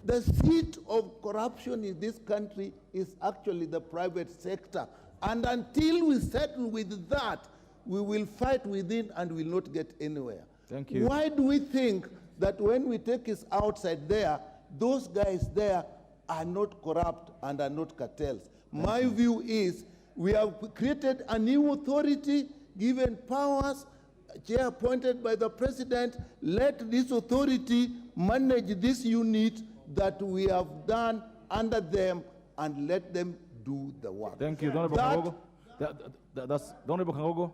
The seat of corruption in this country is actually the private sector. And until we settle with that, we will fight within and will not get anywhere. Thank you. Why do we think that when we take it outside there, those guys there are not corrupt and are not cartels? My view is we have created a new authority, given powers, chair appointed by the president. Let this authority manage this unit that we have done under them and let them do the work. Thank you. Honorable Kangogo. That's Honorable Kangogo.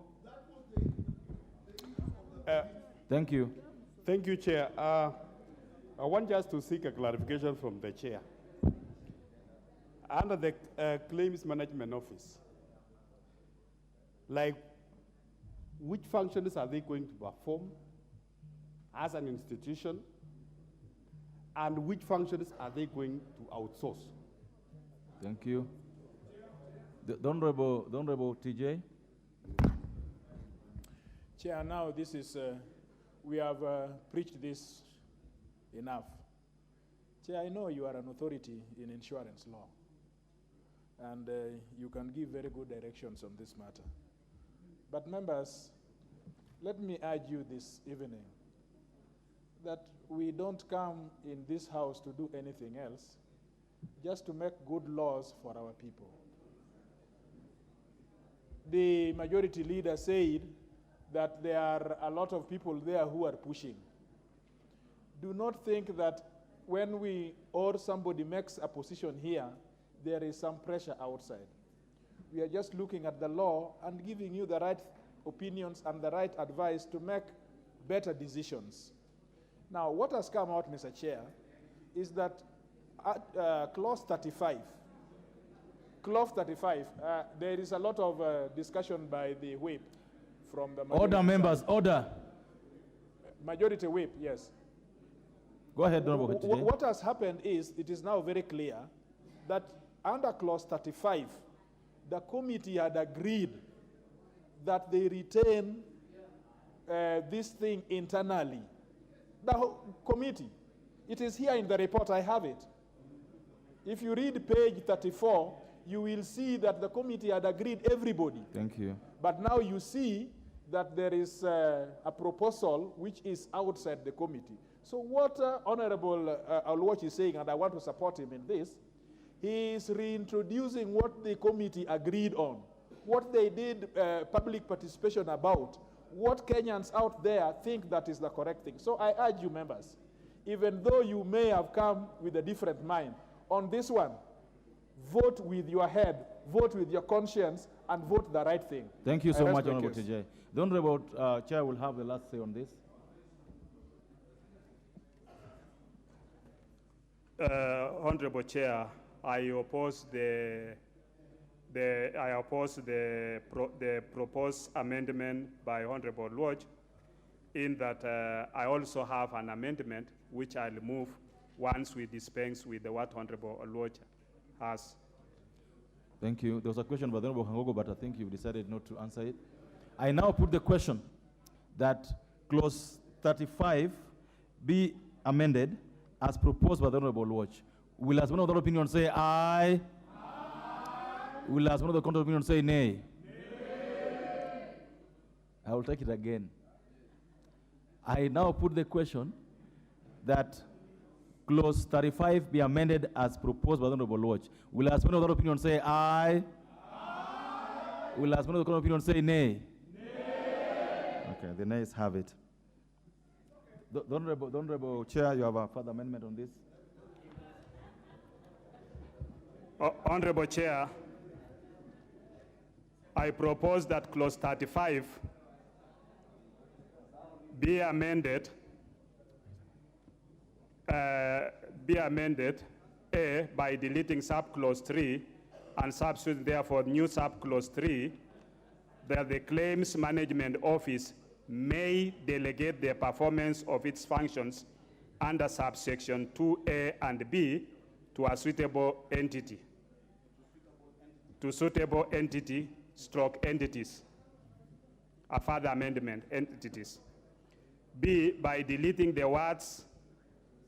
Thank you. Thank you, Chair. I want just to seek a clarification from the Chair. Under the Claims Management Office, like, which functions are they going to perform as an institution, and which functions are they going to outsource? Thank you. The Honorable TJ. Chair, now this is, we have preached this enough. Chair, I know you are an authority in insurance law, and you can give very good directions on this matter. But members, let me urge you this evening that we don't come in this house to do anything else, just to make good laws for our people. The majority leader said that there are a lot of people there who are pushing. Do not think that when we or somebody makes a position here, there is some pressure outside. We are just looking at the law and giving you the right opinions and the right advice to make better decisions. Now, what has come out, Mr. Chair, is that at clause 35, there is a lot of discussion by the whip from the majority Order, members, side. order. Majority whip, yes. Go ahead, Honorable Khatije. What has happened is, it is now very clear that under clause 35, the committee had agreed that they retain this thing internally. The whole committee, it is here in the report, I have it. If you read page 34, you will see that the committee had agreed everybody. Thank you. But now you see that there is a proposal which is outside the committee. So what Honorable Alwatch is saying, and I want to support him in this, he is reintroducing what the committee agreed on, what they did public participation about, what Kenyans out there think that is the correct thing. So I urge you members, even though you may have come with a different mind, on this one, vote with your head, vote with your conscience, and vote the right thing. Thank you so much, Honorable Khatije. The Honorable Chair will have the last say on this. Honorable Chair, I oppose the proposed amendment by Honorable Lodge, in that I also have an amendment which I'll move once we dispense with what Honorable Lodge has. Thank you. There was a question by the Honorable Hangogo, but I think you've decided not to answer it. I now put the question that clause 35 be amended as proposed by the Honorable Lodge. Will as one of the opinion say aye? Will as one of the counter opinion say nay? I will take it again. I now put the question that clause 35 be amended as proposed by the Honorable Lodge. Will as one of the opinion say aye? Will as one of the counter opinion say nay? Okay, the nays have it. The Honorable Chair, you have a further amendment on this? Honorable Chair, I propose that clause 35 be amended, A, by deleting subclause 3 and substitute therefore new subclause 3, that the Claims Management Office may delegate the performance of its functions under subsection 2A and B to a suitable entity, stroke entities, a further amendment, entities. B, by deleting the words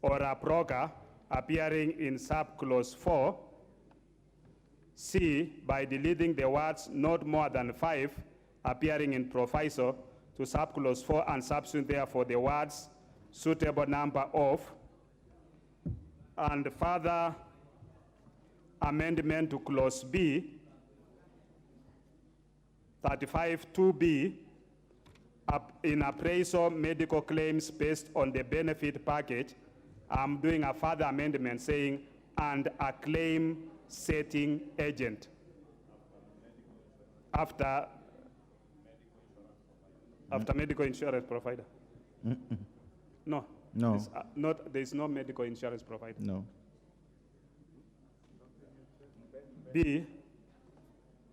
or a proca appearing in subclause 4. C, by deleting the words not more than 5 appearing in proviso to subclause 4 and substitute therefore the words suitable number of, and further amendment to clause B, 35 2B, in appraisal medical claims based on the benefit package. I'm doing a further amendment saying, and a claim setting agent. After medical insurance provider. No. No. There's no medical insurance provider. No. B,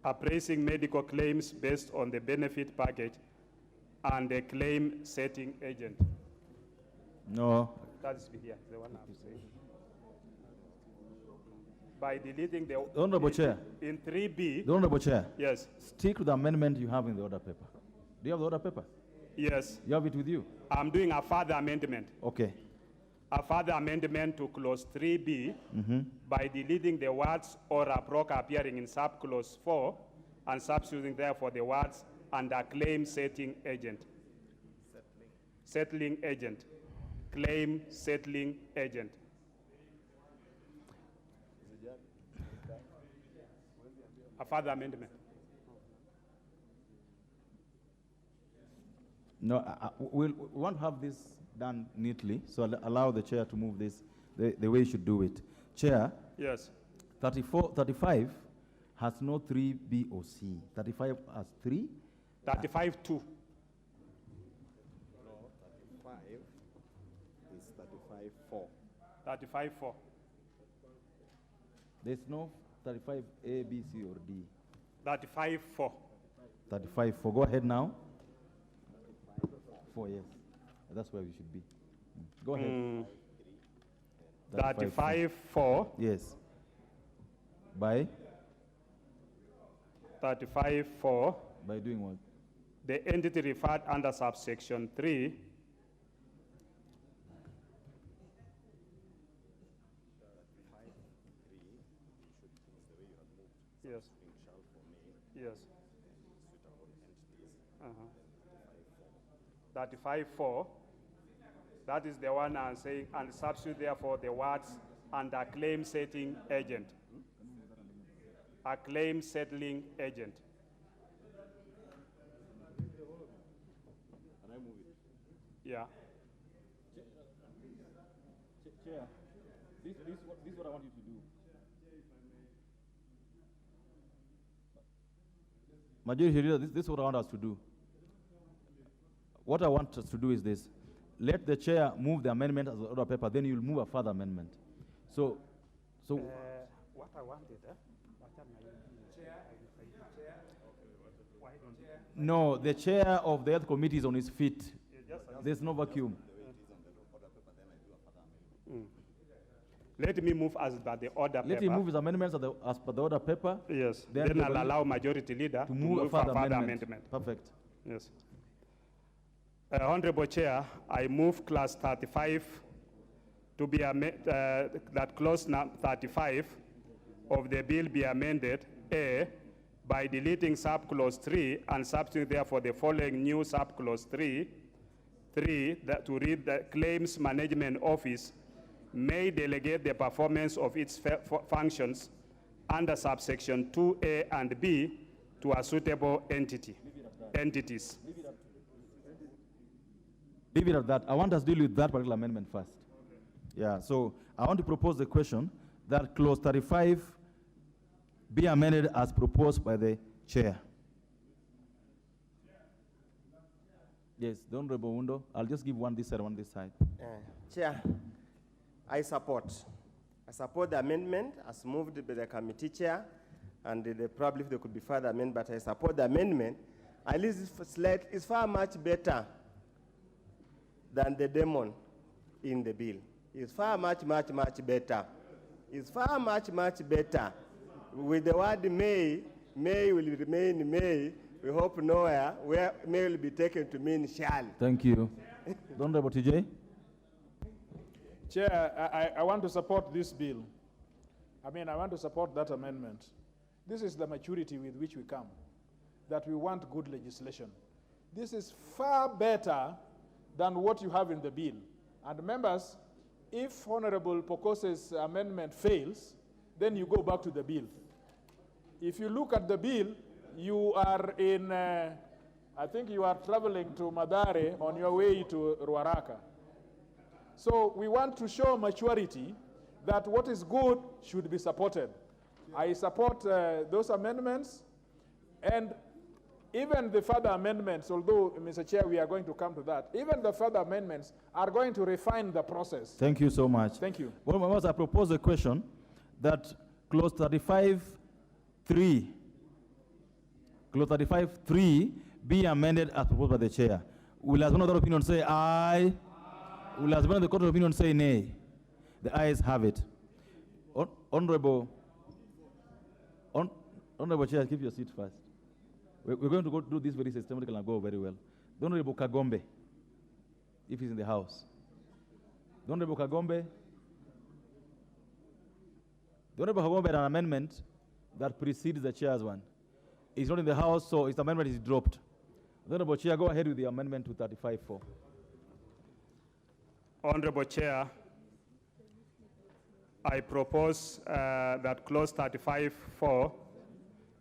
appraising medical claims based on the benefit package and a claim setting agent. No. That's here, the one I'm saying. By deleting the Honorable Chair. In 3B. The Honorable Chair. Yes. Stick to the amendment you have in the order paper. Do you have the order paper? Yes. You have it with you? I'm doing a further amendment. Okay. A further amendment to clause 3B by deleting the words or a proca appearing in subclause 4 and substituting therefore the words and a claim setting agent. Settling agent. Claim settling agent. A further amendment. No, we want to have this done neatly, so allow the chair to move this the way you should do it. Chair, Yes. 35 has no 3B or C. 35 has 3. 35 2. No, 35 is 35 4. 35 4. There's no 35 A, B, C, or D. 35 4. 35 4. Go ahead now. 4, yes. That's where we should be. Go ahead. 35 4. Yes. By? 35 4. By doing what? The entity referred under subsection 3 yes. Yes. 35 4. That is the one I'm saying, and substitute therefore the words and a claim setting agent. A claim settling agent. Can I move it? Yeah. Chair, this is what I want you to do. Majority Leader, this is what I want us to do. What I want us to do is this. Let the chair move the amendment as an order paper, then you'll move a further amendment. So What I wanted, no, the chair of the health committee is on his feet. There's no vacuum. Let me move as per the order Let paper. him move his amendments as per the order paper. Yes. Then Then we I'll will allow majority leader to move a further amendment. Perfect. Yes. Honorable Chair, I move clause 35 to be that clause 35 of the bill be amended A, by deleting subclause 3 and substituting therefore the following new subclause 3, to read the Claims Management Office may delegate the performance of its functions under subsection 2A and B to a suitable entities. Leave it at that. I want us to deal with that particular amendment first. Yeah, so I want to propose the question that clause 35 be amended as proposed by the chair. Yes, the Honorable Wundo. I'll just give one this side, one this side. Chair, I support the amendment as moved by the committee chair, and probably there could be further amendment, but I support the amendment. At least it's far much better than the demon in the bill. It's far much better. It's far much better. With the word may will remain may. We hope nowhere where may will be taken to mean shall. Thank you. Honorable TJ. Chair, I want to support this bill. I want to support that amendment. This is the maturity with which we come, that we want good legislation. This is far better than what you have in the bill. And members, if Honorable Pokose's amendment fails, then you go back to the bill. If you look at the bill, you are in, I think you are traveling to Madare on your way to Ruaraka. So we want to show maturity that what is good should be supported. I support those amendments, and even the further amendments, although, Mr. Chair, we are going to come to that, even the further amendments are going to refine the process. Thank you so much. Thank you. Well, members, I propose a question that clause 35.3 be amended as proposed by the chair. Will as one of the opinion say aye? Will as one of the court of opinion say nay? The ayes have it. Honorable Chair, keep your seat first. We're going to go do this very systematically and go very well. The Honorable Kagombe, if he's in the house. The Honorable Kagombe. The Honorable Kagombe had an amendment that precedes the chair's one. He's not in the house, so his amendment is dropped. The Honorable Chair, go ahead with the amendment to 35.4. Honorable Chair, I propose that clause 35.4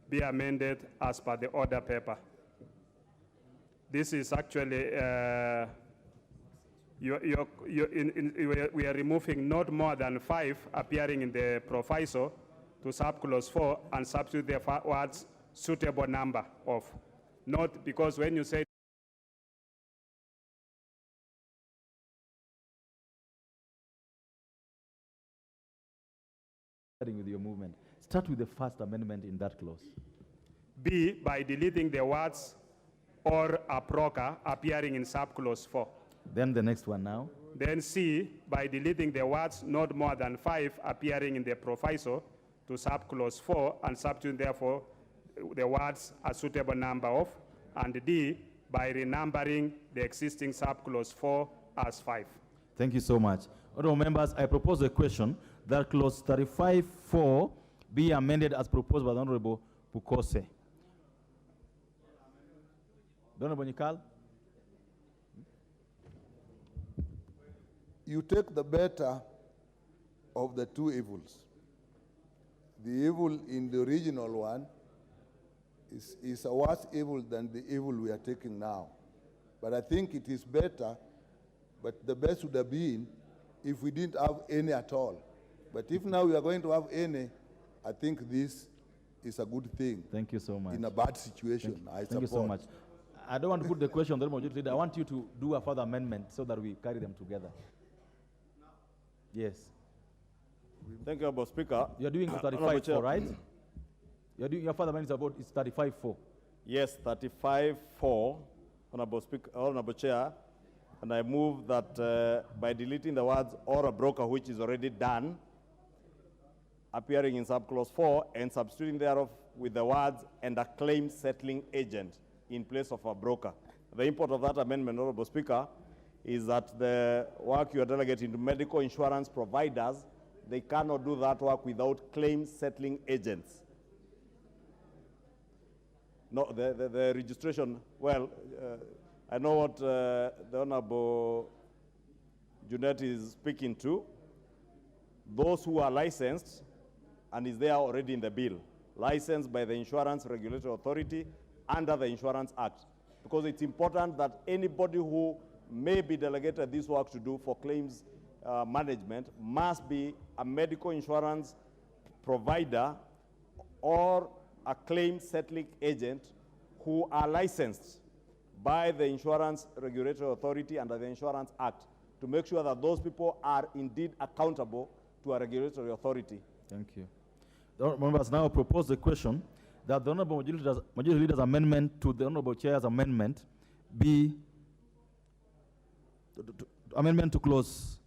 be amended as per the order paper. This is actually we are removing not more than 5 appearing in the proviso to subclause 4 and substitute the words suitable number of. Not because when you say with your movement. Start with the first amendment in that clause. B, by deleting the words or a broker appearing in subclause 4. Then the next one now. Then C, by deleting the words not more than 5 appearing in the proviso to subclause 4 and substituting therefore the words a suitable number of. And D, by renumbering the existing subclause 4 as 5. Thank you so much. Honorable members, I propose a question that clause 35(4) be amended as proposed by the Honorable Pukose. The Honorable Nikal. You take the better of the two evils. The evil in the original one is a worse evil than the evil we are taking now. But I think it is better, but the best would have been if we didn't have any at all. But if now we are going to have any, I think this is a good thing. Thank you so much. In a bad situation, Thank you so much. I don't want to put the question on the majority leader. I want you to do a further amendment so that we carry them together. Yes. Thank you, Honorable Speaker. You're doing 35(4), right? You're doing your further amendment about it's 35(4). Yes, 35(4), Honorable Speaker, Honorable Chair, and I move that by deleting the words or a broker, which is already done, appearing in subclause 4, and substituting thereof with the words and a claim settling agent in place of a broker. The import of that amendment, Honorable Speaker, is that the work you are delegating to medical insurance providers, they cannot do that work without claim settling agents. No, the registration, well, I know what the Honorable Junet is speaking to. Those who are licensed, and is there already in the bill, licensed by the Insurance Regulatory Authority under the Insurance Act. Because it's important that anybody who may be delegated this work to do for claims management must be a medical insurance provider or a claim settling agent who are licensed by the Insurance Regulatory Authority under the Insurance Act to make sure that those people are indeed accountable to a regulatory authority. Thank you. The members now propose the question that the Honorable Majority Leader's amendment to the Honorable Chair's amendment be amendment to clause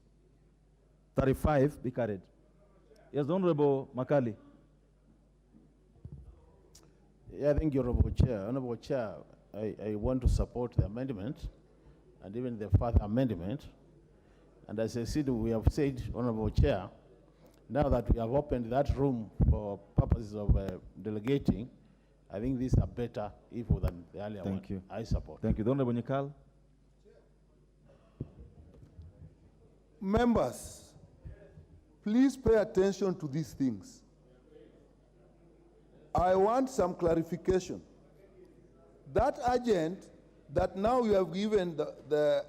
35 be carried. Yes, the Honorable Makali. Yeah, thank you, Honorable Chair. Honorable Chair, I want to support the amendment and even the further amendment. And as I said, we have said, Honorable Chair, now that we have opened that room for purposes of delegating, I think these are better evil than the earlier one. Thank you. I support. Thank you. The Honorable Nikal. Members, please pay attention to these things. I want some clarification. That agent that now you have given the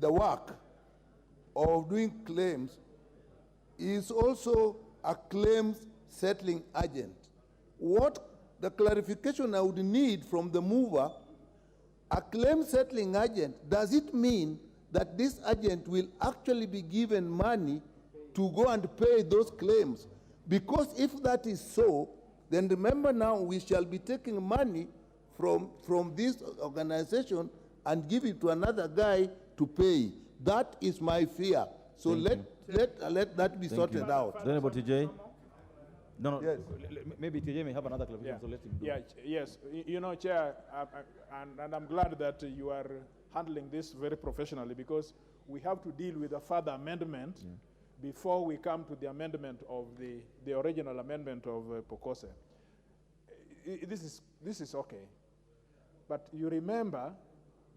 work of doing claims is also a claims settling agent. What the clarification I would need from the mover, a claim settling agent, does it mean that this agent will actually be given money to go and pay those claims? Because if that is so, then remember now we shall be taking money from this organization and give it to another guy to pay. That is my fear. So let that be sorted out. Honorable TJ. No, yes. Maybe TJ may have another clarification, so let him do it. Yes. You know, Chair, and I'm glad that you are handling this very professionally, because we have to deal with a further amendment before we come to the amendment of the original amendment of Pokose. This is okay. But you remember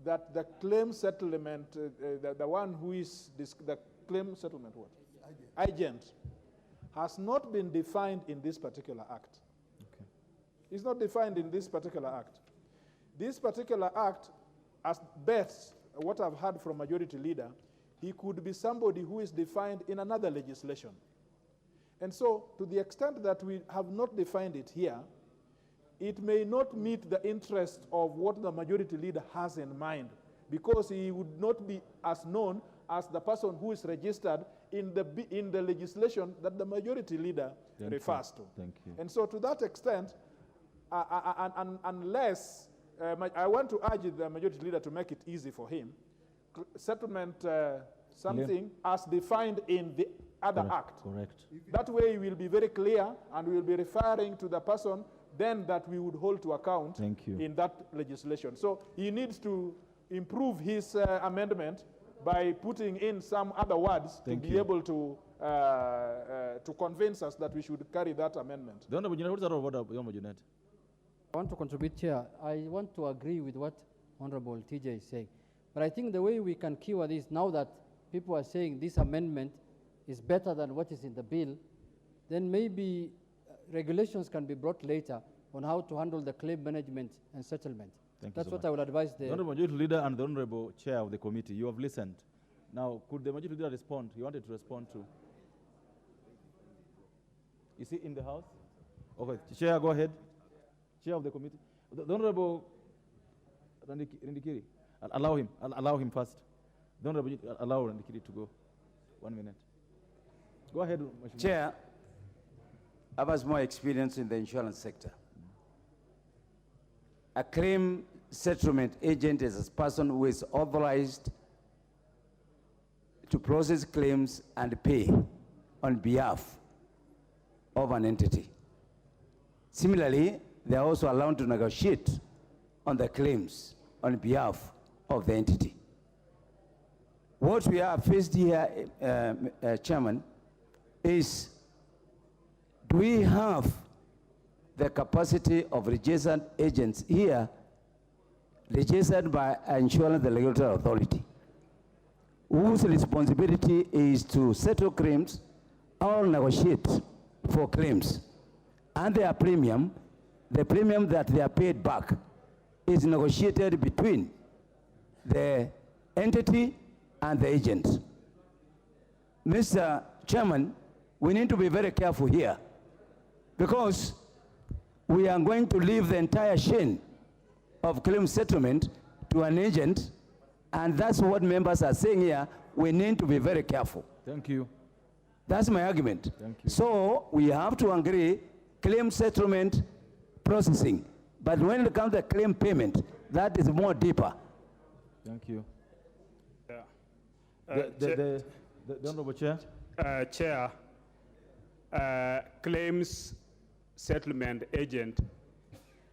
that the claim settlement, the one who is the claim settlement agent has not been defined in this particular act. Okay. It's not defined in this particular act. This particular act, as best, what I've heard from Majority Leader, he could be somebody who is defined in another legislation. And so, to the extent that we have not defined it here, it may not meet the interest of what the Majority Leader has in mind, because he would not be as known as the person who is registered in the legislation that the Majority Leader refers to. Thank you. And so, to that extent, unless I want to urge the Majority Leader to make it easy for him, settlement something as defined in the other act. Correct. That way it will be very clear, and we will be referring to the person then that we would hold to account in that legislation. So he needs to improve his amendment by putting in some other words to be able to convince us that we should carry that amendment. The Honorable Junet, what is out of order, Honorable Junet? I want to contribute, Chair. I want to agree with what Honorable TJ is saying. But I think the way we can cure this, now that people are saying this amendment is better than what is in the bill, then maybe regulations can be brought later on how to handle the claim management and settlement. That's what I would advise the Honorable Majority Leader and the Honorable Chair of the committee, you have listened. Now, could the Majority Leader respond? He wanted to respond to. Is he in the House? Okay, Chair, go ahead. Chair of the committee. The Honorable Rindikiri, allow him first. The Honorable, allow Rindikiri to go. 1 minute. Go ahead, Mheshimiwa. Chair, I have more experience in the insurance sector. A claim settlement agent is a person who is authorized to process claims and pay on behalf of an entity. Similarly, they are also allowed to negotiate on the claims on behalf of the entity. What we are faced here, Chairman, is do we have the capacity of registered agents here, registered by Insurance Regulatory Authority, whose responsibility is to settle claims or negotiate for claims. And their premium, the premium that they are paid back, is negotiated between the entity and the agent. Mr. Chairman, we need to be very careful here, because we are going to leave the entire chain of claim settlement to an agent, and that's what members are saying here. We need to be very careful. Thank you. That's my argument. Thank you. So we have to agree claim settlement processing, but when it comes to claim payment, that is more deeper. Thank you. Yeah. The Honorable Chair. Chair, claims settlement agent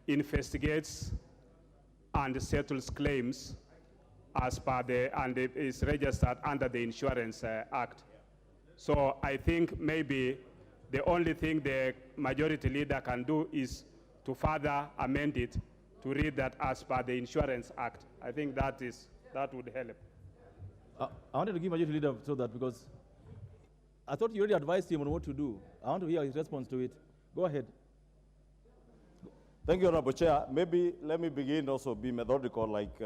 investigates and settles claims as per and is registered under the Insurance Act. So I think maybe the only thing the Majority Leader can do is to further amend it to read that as per the Insurance Act. I think that would help. I wanted to give Majority Leader so that, because I thought you already advised him on what to do. I want to hear his response to it. Go ahead. Thank you, Honorable Chair. Maybe let me begin also be methodical, like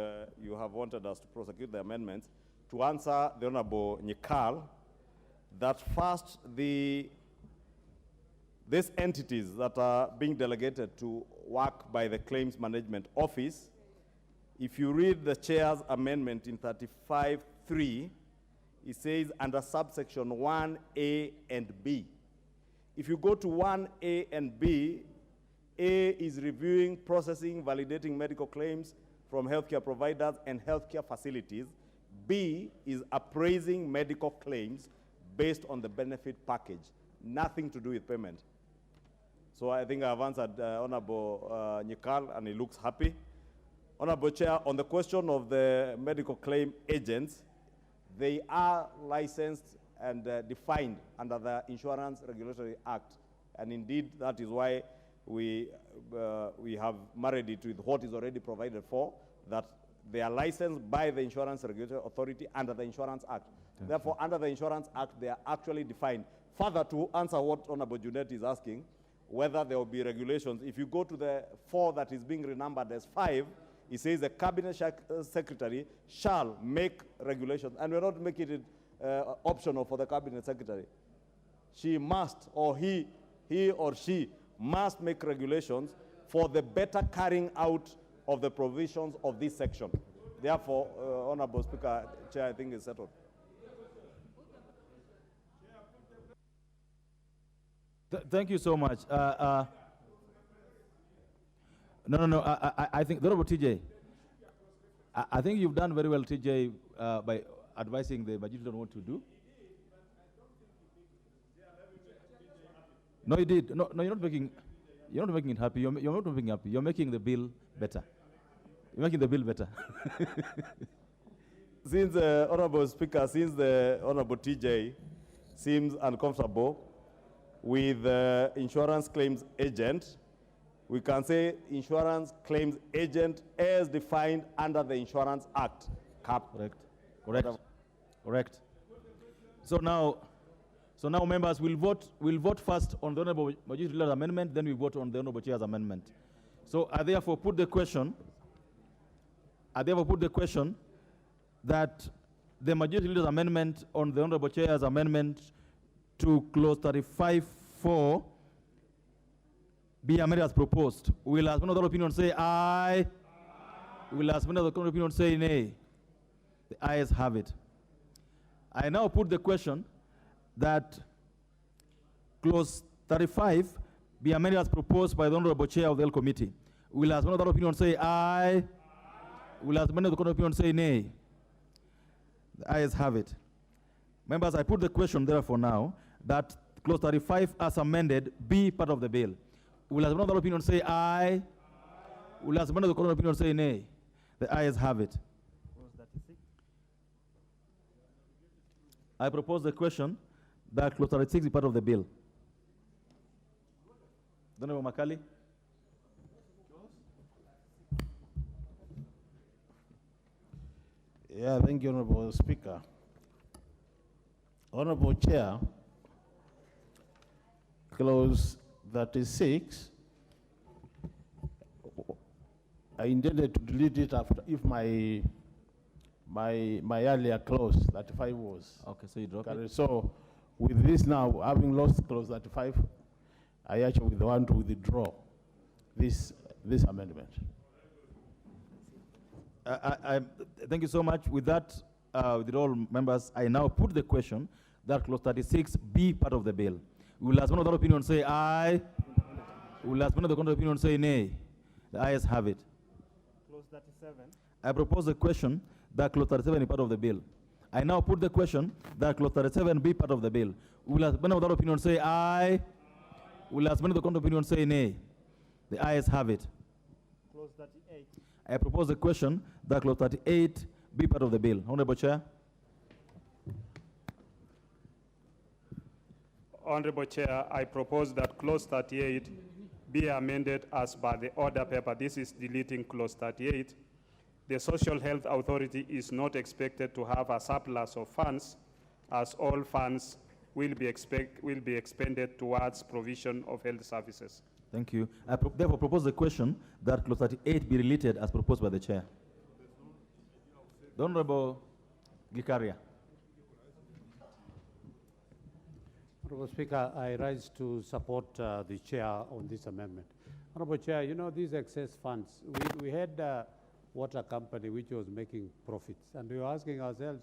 you have wanted us to prosecute the amendments, to answer the Honorable Nyikal that first these entities that are being delegated to work by the Claims Management Office, if you read the Chair's amendment in 35(3), it says under subsection 1A and B. If you go to 1A and B, A is reviewing, processing, validating medical claims from healthcare providers and healthcare facilities. B is appraising medical claims based on the benefit package. Nothing to do with payment. So I think I've answered Honorable Nyikal, and he looks happy. Honorable Chair, on the question of the medical claim agents, they are licensed and defined under the Insurance Regulatory Act. And indeed, that is why we have married it with what is already provided for, that they are licensed by the Insurance Regulatory Authority under the Insurance Act. Therefore, under the Insurance Act, they are actually defined. Further, to answer what Honorable Junet is asking, whether there will be regulations, if you go to the 4 that is being renumbered as 5, It says the cabinet secretary shall make regulations, and we're not making it optional for the cabinet secretary. She must, or he or she must make regulations for the better carrying out of the provisions of this section. Therefore, Honorable Speaker, Chair, I think it's settled. Thank you so much. I think, Honorable TJ, I think you've done very well, TJ, by advising the majority on what to do. No, you did. No, you're not making it happy. You're not making it happy. You're making the bill better. You're making the bill better. Since Honorable Speaker, since the Honorable TJ seems uncomfortable with insurance claims agent, we can say insurance claims agent as defined under the Insurance Act. Correct. So now, members, we'll vote first on the Honorable Majority Leader's amendment, then we vote on the Honorable Chair's amendment. So I therefore put the question that the Majority Leader's amendment on the Honorable Chair's amendment to clause 35(4) be amended as proposed. Will as one other opinion say aye? Will as one other opinion say nay? The ayes have it. I now put the question that clause 35 be amended as proposed by the Honorable Chair of the Health Committee. Will as one other opinion say aye? Will as one other opinion say nay? The ayes have it. Members, I put the question therefore now that clause 35 as amended be part of the bill. Will as one other opinion say aye? Will as one other opinion say nay? The ayes have it. I propose the question that clause 36 is part of the bill. Honorable Makali. Yeah, thank you, Honorable Speaker. Honorable Chair, clause 36, I intended to delete it after if my earlier clause 35 was. Okay, so you drop carried. it. So with this now, having lost clause 35, I actually want to withdraw this amendment. Thank you so much. With that, with all members, I now put the question that clause 36 be part of the bill. Will as one other opinion say aye? Will as one other opinion say nay? The ayes have it. Clause 37. I propose the question that clause 37 is part of the bill. I now put the question that clause 37 be part of the bill. Will as one other opinion say aye? Will as one other opinion say nay? The ayes have it. Clause 38. I propose the question that clause 38 be part of the bill. Honorable Chair. Honorable Chair, I propose that clause 38 be amended as per the order paper. This is deleting clause 38. The Social Health Authority is not expected to have a surplus of funds, as all funds will be expended towards provision of health services. Thank you. I therefore propose the question that clause 38 be deleted as proposed by the Chair. The Honorable Gikaria. Honorable Speaker, I rise to support the Chair on this amendment. Honorable Chair, you know, these excess funds, we had a water company which was making profits, and we were asking ourselves,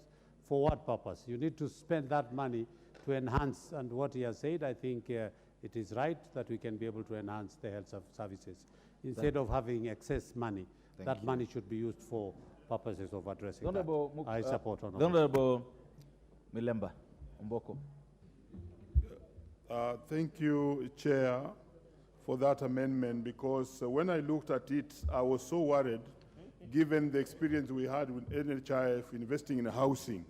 for what purpose? You need to spend that money to enhance, and what he has said, I think it is right that we can be able to enhance the health services. Instead of having excess money, that money should be used for purposes of addressing that. I support Honorable. The Honorable Milemba Mboko. Thank you, Chair, for that amendment, because when I looked at it, I was so worried, given the experience we had with NHIF investing in housing.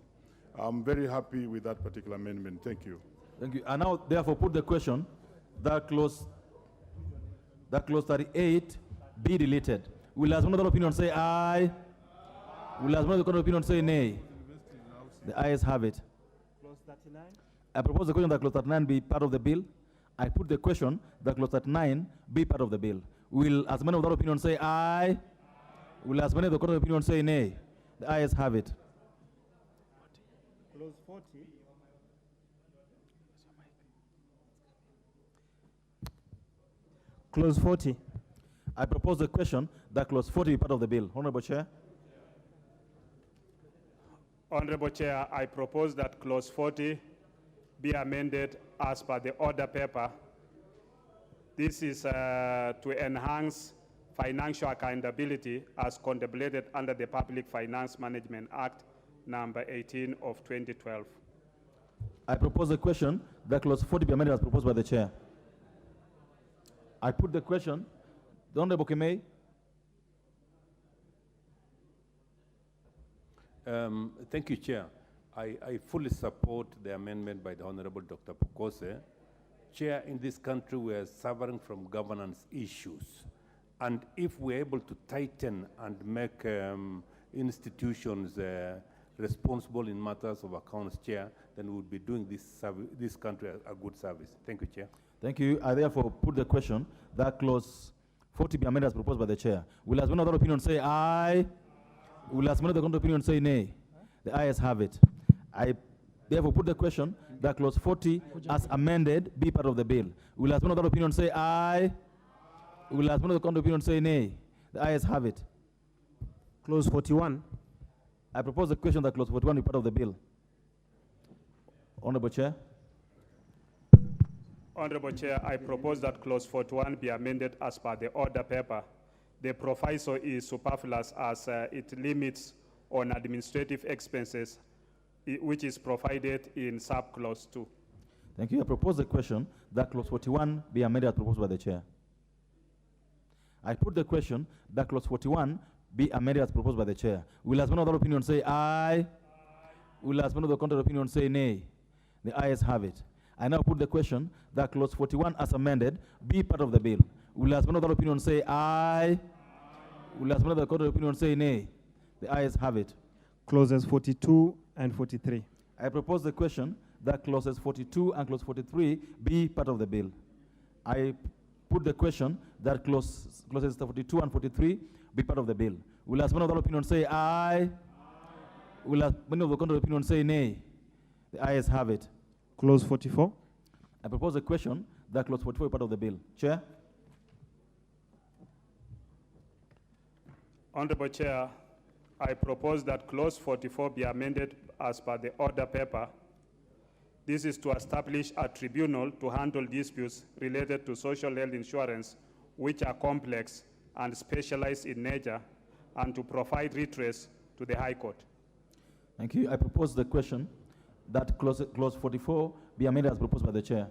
I'm very happy with that particular amendment. Thank you. Thank you. I now therefore put the question that clause 38 be deleted. Will as one other opinion say aye? Will as one other opinion say nay? The ayes have it. Clause 39. I propose the question that clause 39 be part of the bill. I put the question that clause 39 be part of the bill. Will as many of that opinion say aye? Will as many of the contrary opinion say nay? The ayes have it. Clause 40. Clause 40. I propose the question that clause 40 be part of the bill. Honorable Chair. Honorable Chair, I propose that clause 40 be amended as per the order paper. This is to enhance financial accountability as contemplated under the Public Finance Management Act number 18 of 2012. I propose the question that clause 40 be amended as proposed by the chair. I put the question. The Honorable Kemei. Thank you, Chair. I fully support the amendment by the Honorable Dr. Pukose. Chair, in this country we are suffering from governance issues. And if we're able to tighten and make institutions responsible in matters of accounts, Chair, then we'll be doing this country a good service. Thank you, Chair. Thank you. I therefore put the question that clause 40 be amended as proposed by the chair. Will as one other opinion say aye? Will as one other opinion say nay? The ayes have it. I therefore put the question that clause 40 as amended be part of the bill. Will as one other opinion say aye? Will as one other opinion say nay? The ayes have it. Clause 41. I propose the question that clause 41 be part of the bill. Honorable Chair. Honorable Chair, I propose that clause 41 be amended as per the order paper. The proviso is superfluous as it limits on administrative expenses, which is provided in subclause 2. Thank you. I propose the question that clause 41 be amended as proposed by the chair. I put the question that clause 41 be amended as proposed by the chair. Will as one other opinion say aye? Will as one other contrary opinion say nay? The ayes have it. I now put the question that clause 41 as amended be part of the bill. Will as one other opinion say aye? Will as one other contrary opinion say nay? The ayes have it. Clauses 42 and 43. I propose the question that clauses 42 and clause 43 be part of the bill. I put the question that clauses 42 and 43 be part of the bill. Will as one other opinion say aye? Will as one of the contrary opinion say nay? The ayes have it. Clause 44. I propose a question that clause 44 is part of the bill. Chair. Honorable Chair, I propose that clause 44 be amended as per the order paper. This is to establish a tribunal to handle disputes related to social health insurance, which are complex and specialized in nature, and to provide redress to the High Court. Thank you. I propose the question that clause 44 be amended as proposed by the chair.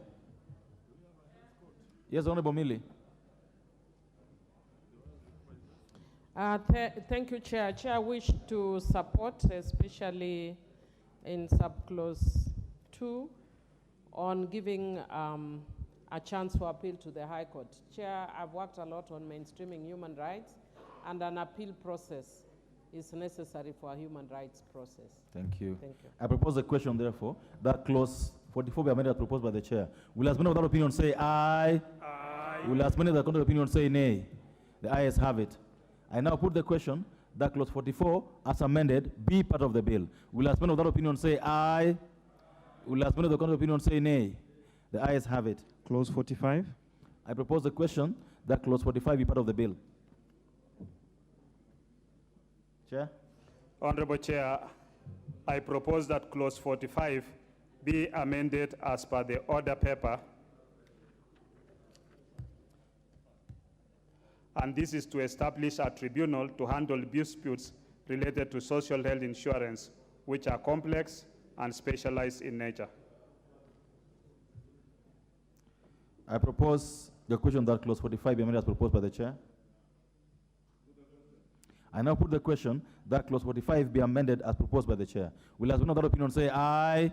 Yes, Honorable Millie. Thank you, Chair. Chair, wish to support, especially in subclause 2, on giving a chance for appeal to the High Court. Chair, I've worked a lot on mainstreaming human rights, and an appeal process is necessary for a human rights process. Thank you. Thank you. I propose the question, therefore, that clause 44 be amended as proposed by the chair. Will as many of that opinion say aye? Aye. Will as many of the contrary opinion say nay? The ayes have it. I now put the question that clause 44 as amended be part of the bill. Will as many of that opinion say aye? Will as many of the contrary opinion say nay? The ayes have it. Clause 45. I propose the question that clause 45 be part of the bill. Chair. Honorable Chair, I propose that clause 45 be amended as per the order paper. And this is to establish a tribunal to handle disputes related to social health insurance, which are complex and specialized in nature. I propose the question that clause 45 be amended as proposed by the chair. I now put the question that clause 45 be amended as proposed by the chair. Will as many of the opinion say aye? Aye.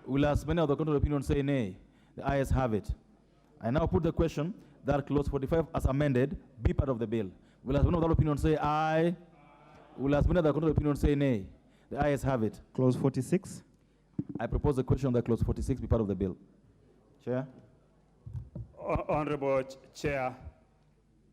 Will as many of the contrary opinion say nay? The ayes have it. I now put the question that clause 45 as amended be part of the bill. Will as many of the opinion say aye? Aye. Will as many of the contrary opinion say nay? The ayes have it. Clause 46. I propose the question that clause 46 be part of the bill. Chair. Honorable Chair,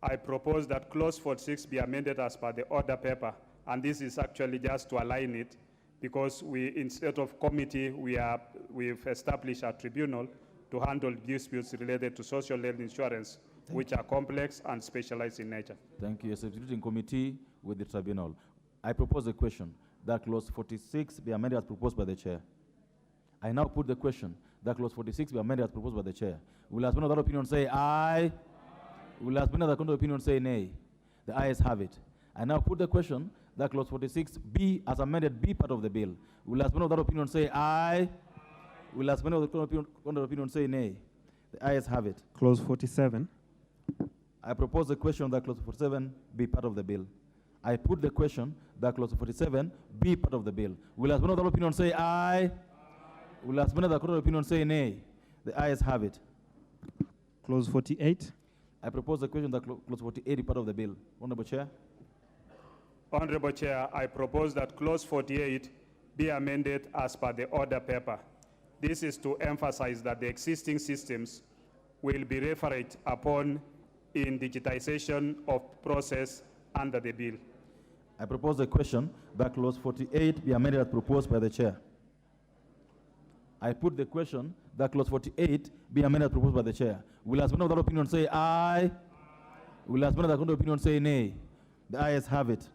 I propose that clause 46 be amended as per the order paper. And this is actually just to align it, because we, instead of committee, we've established a tribunal to handle disputes related to social health insurance, which are complex and specialized in nature. Thank you. Substituting committee with the tribunal. I propose a question that clause 46 be amended as proposed by the chair. I now put the question that clause 46 be amended as proposed by the chair. Will as many other opinion say aye? Will as many other counter opinion say nay? The ayes have it. I now put the question that clause 46 be as amended be part of the bill. Will as many other opinion say aye? Will as many other counter opinion say nay? The ayes have it. Clause 47. I propose the question that clause 47 be part of the bill. I put the question that clause 47 be part of the bill. Will as many other opinion say aye? Will as many other counter opinion say nay? The ayes have it. Clause 48. I propose the question that clause 48 be part of the bill. Honorable Chair. Honorable Chair, I propose that clause 48 be amended as per the order paper. This is to emphasize that the existing systems will be referred upon in digitization of process under the bill. I propose the question that clause 48 be amended as proposed by the chair. I put the question that clause 48 be amended as proposed by the chair. Will as many of that opinion say aye? Will as many of that opinion say nay? The ayes have it.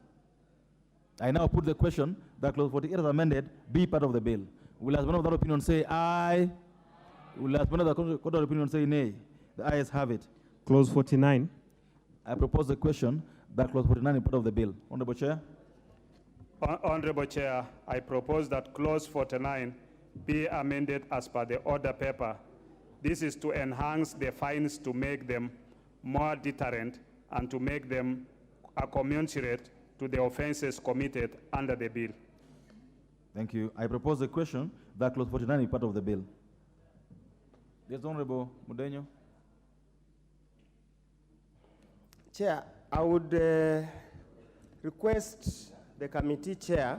I now put the question that clause 48 as amended be part of the bill. Will as many of that opinion say aye? Will as many of that opinion say nay? The ayes have it. Clause 49. I propose the question that clause 49 is part of the bill. Honorable Chair. Honorable Chair, I propose that clause 49 be amended as per the order paper. This is to enhance the fines to make them more deterrent and to make them commensurate to the offenses committed under the bill. Thank you. I propose the question that clause 49 is part of the bill. Yes, Honorable Mudenyo. Chair, I would request the committee chair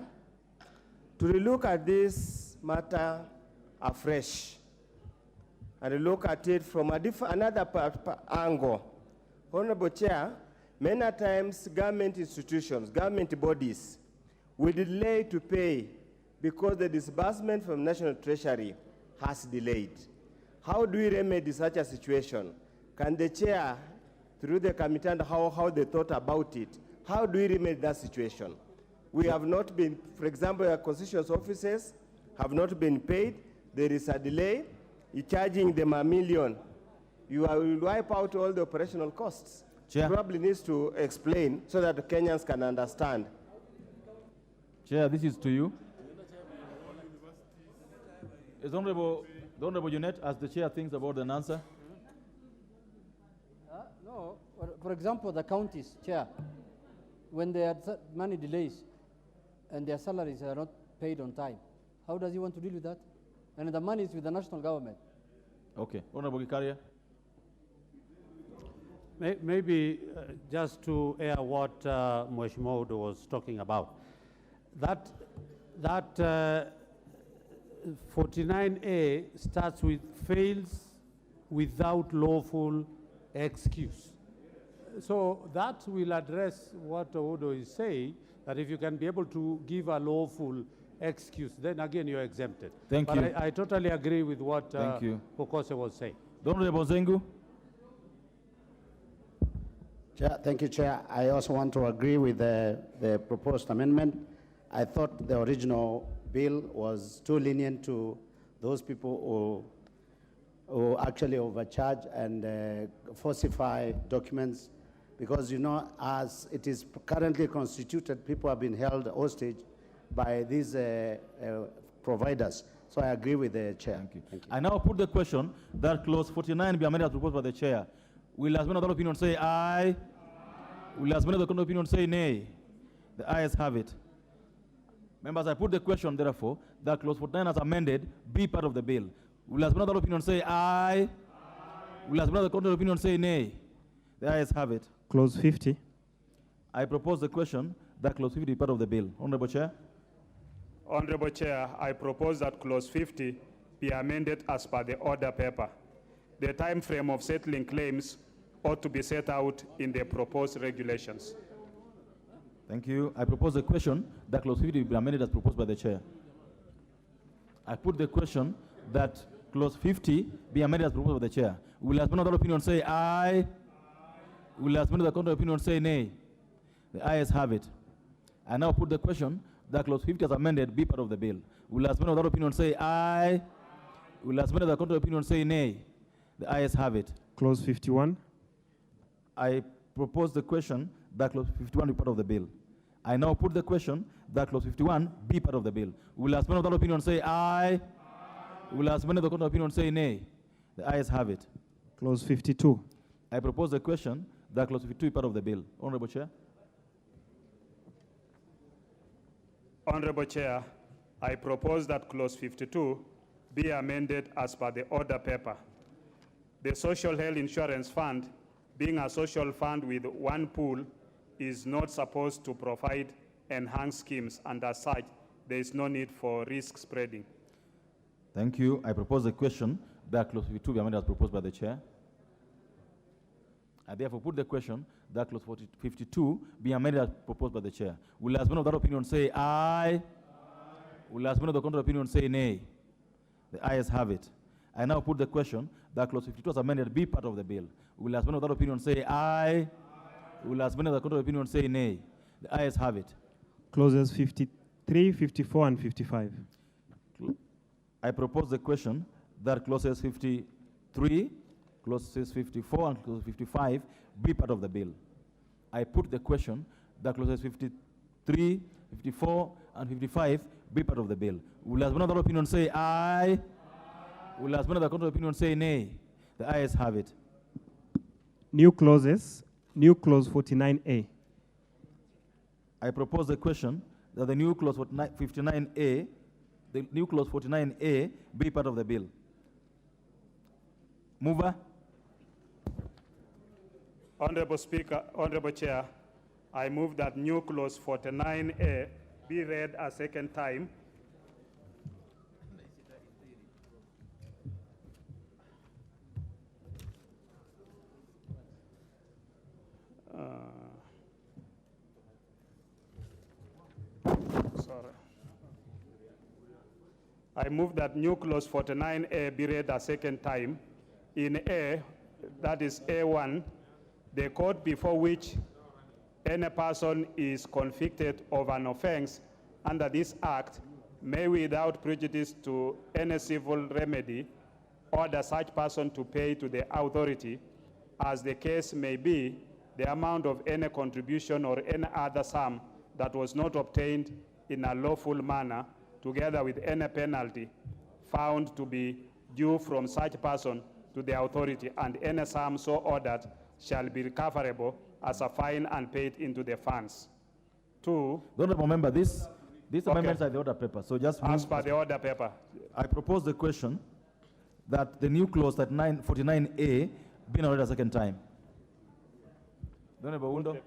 to relook at this matter afresh and look at it from another angle. Honorable Chair, many times government institutions, government bodies will delay to pay because the disbursement from National Treasury has delayed. How do we remedy such a situation? Can the chair, through the committee and how they thought about it, how do we remedy that situation? We have not been, for example, our constitutional offices have not been paid. There is a delay. You're charging them $1 million. You will wipe out all the operational costs. Chair. Probably needs to explain so that the Kenyans can understand. Chair, this is to you. Is the Honorable Unit, as the chair thinks about an answer? No, for example, the counties, Chair, when their money delays and their salaries are not paid on time, how does he want to deal with that? And the money is with the national government. Okay. Honorable Gikaria. Maybe just to air what Mheshimiwa Udo was talking about. That 49A starts with fails without lawful excuse. So that will address what Udo is saying, that if you can be able to give a lawful excuse, then again you're exempted. Thank you. But I totally agree with what Pokose was saying. Honorable Zengu. Chair, thank you, Chair. I also want to agree with the proposed amendment. I thought the original bill was too lenient to those people who actually overcharge and falsify documents, because, you know, as it is currently constituted, people have been held hostage by these providers. So I agree with the chair. Thank you. I now put the question that clause 49 be amended as proposed by the chair. Will as many other opinion say aye? Will as many other opinion say nay? The ayes have it. Members, I put the question, therefore, that clause 49 as amended be part of the bill. Will as many other opinion say aye? Will as many other opinion say nay? The ayes have it. Clause 50. I propose the question that clause 50 be part of the bill. Honorable Chair. Honorable Chair, I propose that clause 50 be amended as per the order paper. The time frame of settling claims ought to be set out in the proposed regulations. Thank you. I propose a question that clause 50 be amended as proposed by the chair. I put the question that clause 50 be amended as proposed by the chair. Will as many other opinion say aye? Will as many other counter opinion say nay? The ayes have it. I now put the question that clause 50 as amended be part of the bill. Will as many other opinion say aye? Will as many other counter opinion say nay? The ayes have it. Clause 51. I propose the question that clause 51 be part of the bill. I now put the question that clause 51 be part of the bill. Will as many of the opinion say aye? Will as many of the counter opinion say nay? The ayes have it. Clause 52. I propose the question that clause 52 be part of the bill. Honorable Chair. Honorable Chair, I propose that clause 52 be amended as per the order paper. The Social Health Insurance Fund, being a social fund with one pool, is not supposed to provide enhanced schemes, and as such, there is no need for risk spreading. Thank you. I propose the question that clause 52 be amended as proposed by the chair. I therefore put the question that clause 52 be amended as proposed by the chair. Will as many of that opinion say aye? Will as many of the counter opinion say nay? The ayes have it. I now put the question that clause 52 as amended be part of the bill. Will as many of that opinion say aye? Will as many of the counter opinion say nay? The ayes have it. Clauses 53, 54, and 55. I propose the question that clauses 53, clauses 54, and clause 55 be part of the bill. I put the question that clauses 53, 54, and 55 be part of the bill. Will as many of the opinion say aye? Will as many of the counter opinion say nay? The ayes have it. New clauses. New clause 49A. I propose the question that the new clause 59A, the new clause 49A be part of the bill. Mover. Honorable Speaker, Honorable Chair, I move that new clause 49A be read a second time. Sorry. I move that new clause 49A be read a second time. In A, that is A1, the court before which any person is convicted of an offense under this act may, without prejudice to any civil remedy, order such person to pay to the authority, as the case may be, the amount of any contribution or any other sum that was not obtained in a lawful manner, together with any penalty found to be due from such person to the authority, and any sum so ordered shall be recoverable as a fine and paid into the funds. 2. Don't remember this. These amendments are the order paper. So just as per the order paper. I propose the question that the new clause that 49A be read a second time. Honorable Wundo.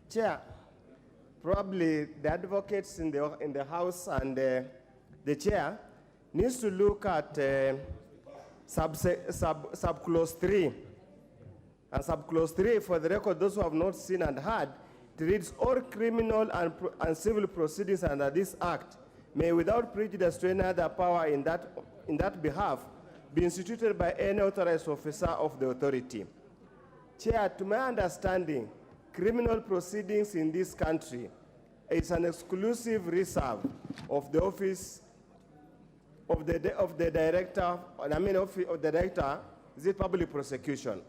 Chair, probably the advocates in the House and the chair needs to look at subclause 3. And subclause 3, for the record, those who have not seen and heard, it reads, all criminal and civil proceedings under this act may, without prejudice to any other power in that behalf, be instituted by any authorized officer of the authority. Chair, to my understanding, criminal proceedings in this country is an exclusive reserve of the office of the director, of the director, is it public prosecution?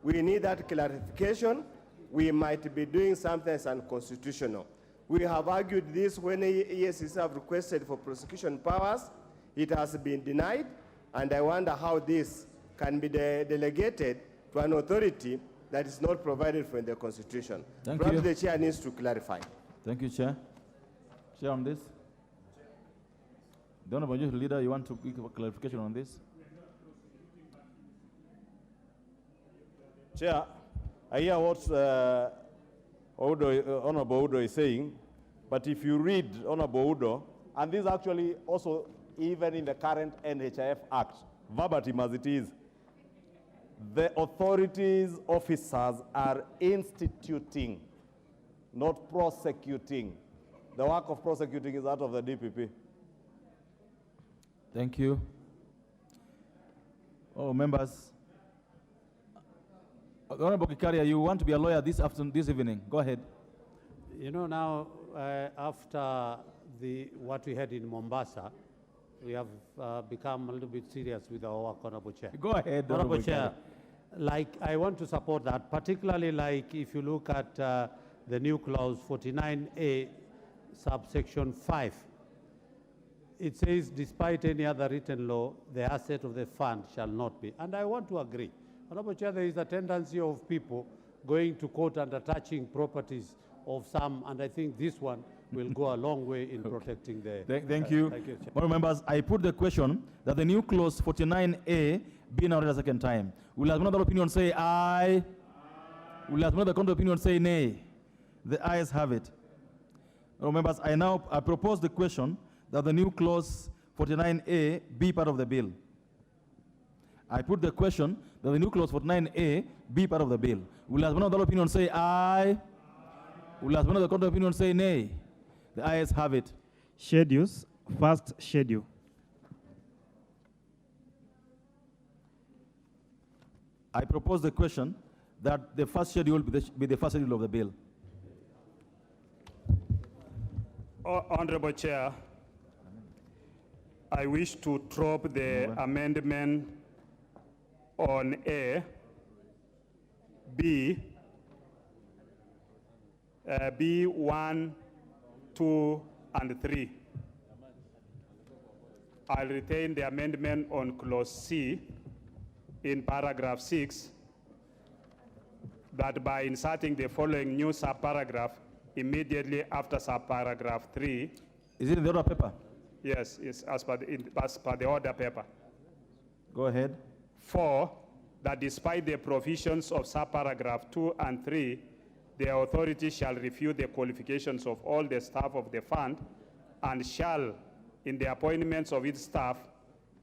We need that clarification. We might be doing something that's unconstitutional. We have argued this when ESCs have requested for prosecution powers. It has been denied, and I wonder how this can be delegated to an authority that is not provided for in the Constitution. Thank Perhaps you. the chair needs to clarify. Thank you, Chair. Chair, on this. The Honorable Youth Leader, you want to give a clarification on this? Chair, I hear what Honorable Udo is saying, but if you read Honorable Udo, and this actually also even in the current NHIF Act, verbatim as it is, the authorities officers are instituting, not prosecuting. The work of prosecuting is out of the DPP. Thank you. Oh, members. Honorable Kikaria, you want to be a lawyer this evening. Go ahead. You know, now, after what we had in Mombasa, we have become a little bit serious with our work, Honorable Chair. Go ahead, Honorable Chair. Like, I want to support that, particularly like if you look at the new clause 49A, subsection 5. It says, despite any other written law, the asset of the fund shall not be. And I want to agree. Honorable Chair, there is a tendency of people going to court and attaching properties of some, and I think this one will go a long way in protecting the... Thank you. Thank you, Chair. Honourable members, I put the question that the new clause 49A be now read a second time. Will another opinion say aye? Will another counter opinion say nay? The ayes have it. Honourable members, I propose the question that the new clause 49A be part of the bill. I put the question that the new clause 49A be part of the bill. Will another opinion say aye? Will another counter opinion say nay? The ayes have it. Schedules. First schedule. I propose the question that the first schedule be the first schedule of the bill. Honorable Chair, I wish to drop the amendment on A, B, B1, 2, and 3. I'll retain the amendment on clause C in paragraph 6, that by inserting the following new subparagraph immediately after subparagraph 3. Is it in the order paper? Yes, it's as per the order paper. Go ahead. 4, that despite the provisions of subparagraph 2 and 3, the authority shall review the qualifications of all the staff of the fund and shall, in the appointments of its staff,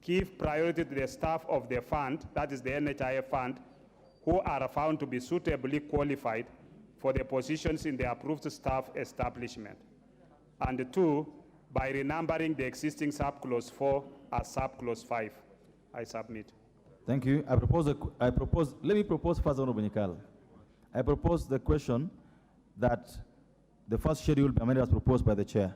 give priority to the staff of the fund, that is the NHIF fund, who are found to be suitably qualified for the positions in the approved staff establishment. And 2, by renumbering the existing subclause 4 as subclause 5. I submit. Thank you. Let me propose first, Honorable Nikal. I propose the question that the first schedule be amended as proposed by the chair.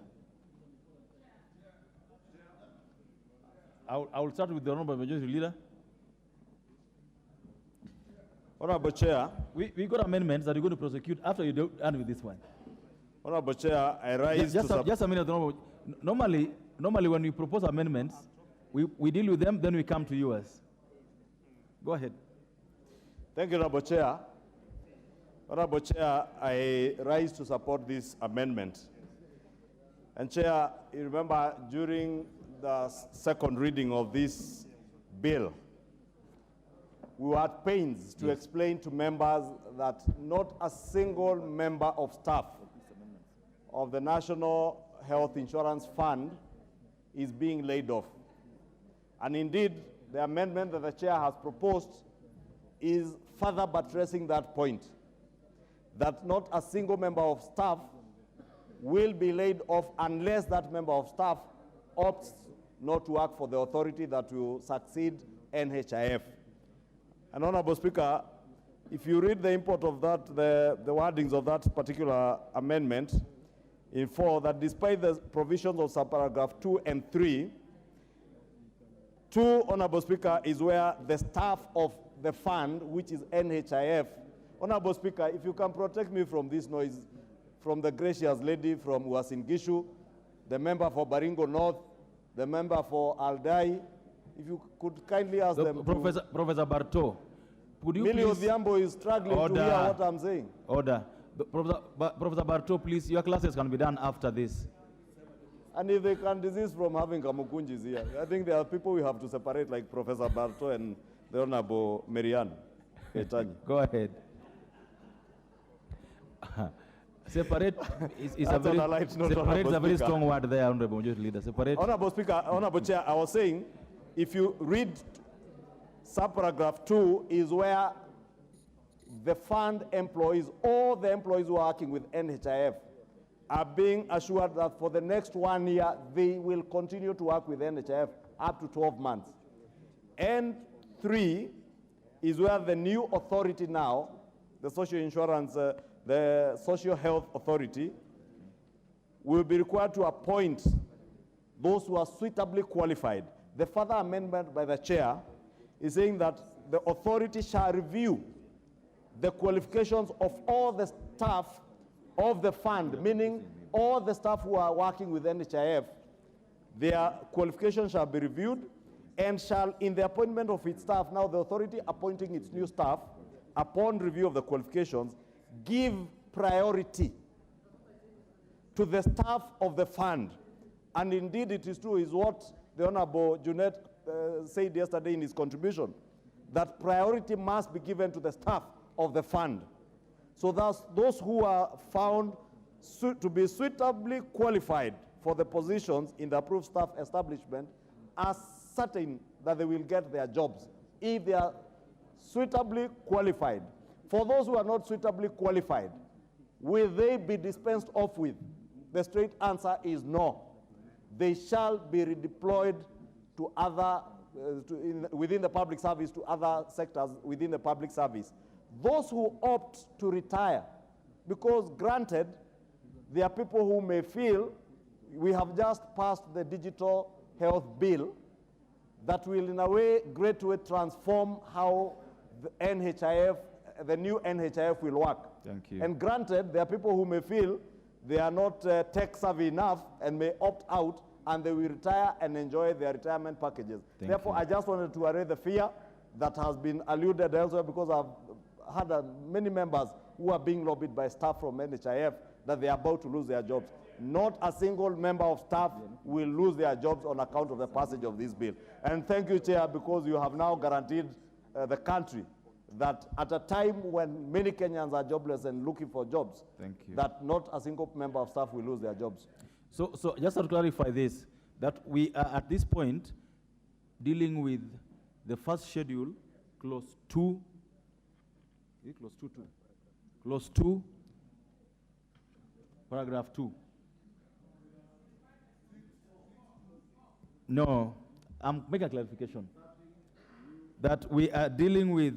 I will start with the Honorable Majority Leader. Honorable Chair. We got amendments that you're going to prosecute after you do end with this one. Honorable Chair, I rise just a minute, Honorable. Normally when we propose amendments, we deal with them, then we come to yours. Go ahead. Thank you, Honorable Chair. Honorable Chair, I rise to support this amendment. And Chair, you remember during the second reading of this bill, we were at pains to explain to members that not a single member of staff of the National Health Insurance Fund is being laid off. And indeed, the amendment that the chair has proposed is further buttressing that point, that not a single member of staff will be laid off unless that member of staff opts not to work for the authority that will succeed NHIF. And Honorable Speaker, if you read the import of that, the wordings of that particular amendment, in 4, that despite the provisions of subparagraph 2 and 3, 2, Honorable Speaker, is where the staff of the fund, which is NHIF, Honorable Speaker, if you can protect me from this noise, from the gracious lady from Uasin Gishu, the member for Baringo North, the member for Aldai, if you could kindly ask them Professor Barto, would you Millie please... Odhiambo is struggling to hear what I'm saying. Order. Professor Barto, please, your classes can be done after this. And if they can desist from having Kamukunjis here, I think there are people we have to separate, like Professor Barto and the Honorable Marianne. Go ahead. Separate is a That's very, on a light note, separate is a Honorable very Speaker. strong word there, Honorable Majority Leader. Separate. Honorable Speaker, Honorable Chair, I was saying, if you read subparagraph 2 is where the fund employees, all the employees who are working with NHIF are being assured that for the next 1 year, they will continue to work with NHIF up to 12 months. And 3 is where the new authority now, the social insurance, the social health authority, will be required to appoint those who are suitably qualified. The further amendment by the chair is saying that the authority shall review the qualifications of all the staff of the fund, meaning all the staff who are working with NHIF, their qualifications shall be reviewed and shall, in the appointment of its staff, now the authority appointing its new staff, upon review of the qualifications, give priority to the staff of the fund. And indeed it is true, is what the Honorable Junet said yesterday in his contribution, that priority must be given to the staff of the fund. So thus, those who are found to be suitably qualified for the positions in the approved staff establishment are certain that they will get their jobs if they are suitably qualified. For those who are not suitably qualified, will they be dispensed off with? The straight answer is no. They shall be redeployed to other, within the public service, to other sectors within the public service. Those who opt to retire, because granted, there are people who may feel we have just passed the digital health bill that will in a way, great way, transform how the NHIF, the new NHIF will work. Thank you. And granted, there are people who may feel they are not tech savvy enough and may opt out and they will retire and enjoy their retirement packages. Therefore, I just wanted to array the fear that has been alluded elsewhere, because I've had many members who are being lobbied by staff from NHIF that they are about to lose their jobs. Not a single member of staff will lose their jobs on account of the passage of this bill. And thank you, Chair, because you have now guaranteed the country that at a time when many Kenyans are jobless and looking for jobs, Thank you. that not a single member of staff will lose their jobs. So just to clarify this, that we are at this point dealing with the first schedule, clause 2, clause 2, paragraph 2. No, I'm making a clarification. That we are dealing with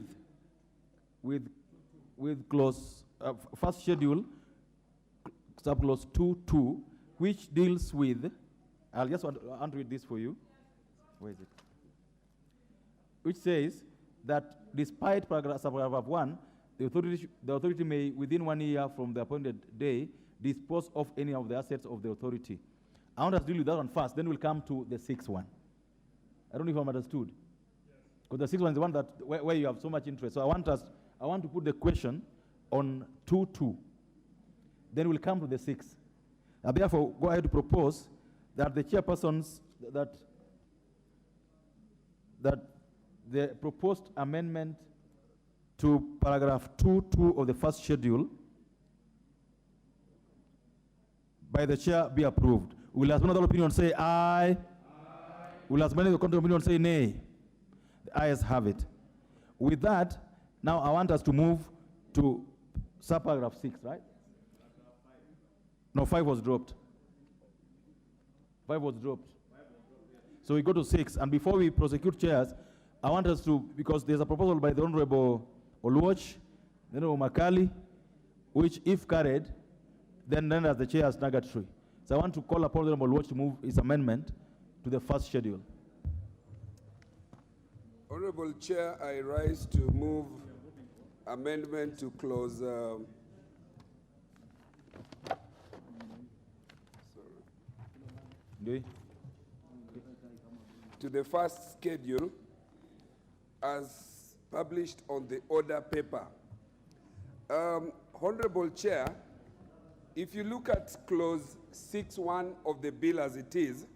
clause, first schedule, subclause 2.2, which deals with, I'll just want to read this for you. Where is it? Which says that despite subparagraph 1, the authority may, within 1 year from the appointed day, dispose of any of the assets of the authority. I want us to deal with that one first, then we'll come to the 6th one. I don't know if I'm understood. Because the 6th one is the one that where you have so much interest. So I want to put the question on 2.2. Then we'll come to the 6th. Now therefore, go ahead to propose that the chairpersons, that the proposed amendment to paragraph 2.2 of the first schedule by the chair be approved. Will as many other opinion say aye? Will as many of the contrary opinion say nay? The ayes have it. With that, now I want us to move to subparagraph 6, right? No, 5 was dropped. 5 was dropped. So we go to 6, and before we prosecute chairs, I want us to, because there's a proposal by the Honorable Oluoch, the Honorable Makali, which if carried, then as the chair is nugatory. So I want to call upon the Honorable Oluoch to move his amendment to the first schedule. Honorable Chair, I rise to move amendment to clause to the first schedule as published on the order paper. Honorable Chair, if you look at clause 6.1 of the bill as it is,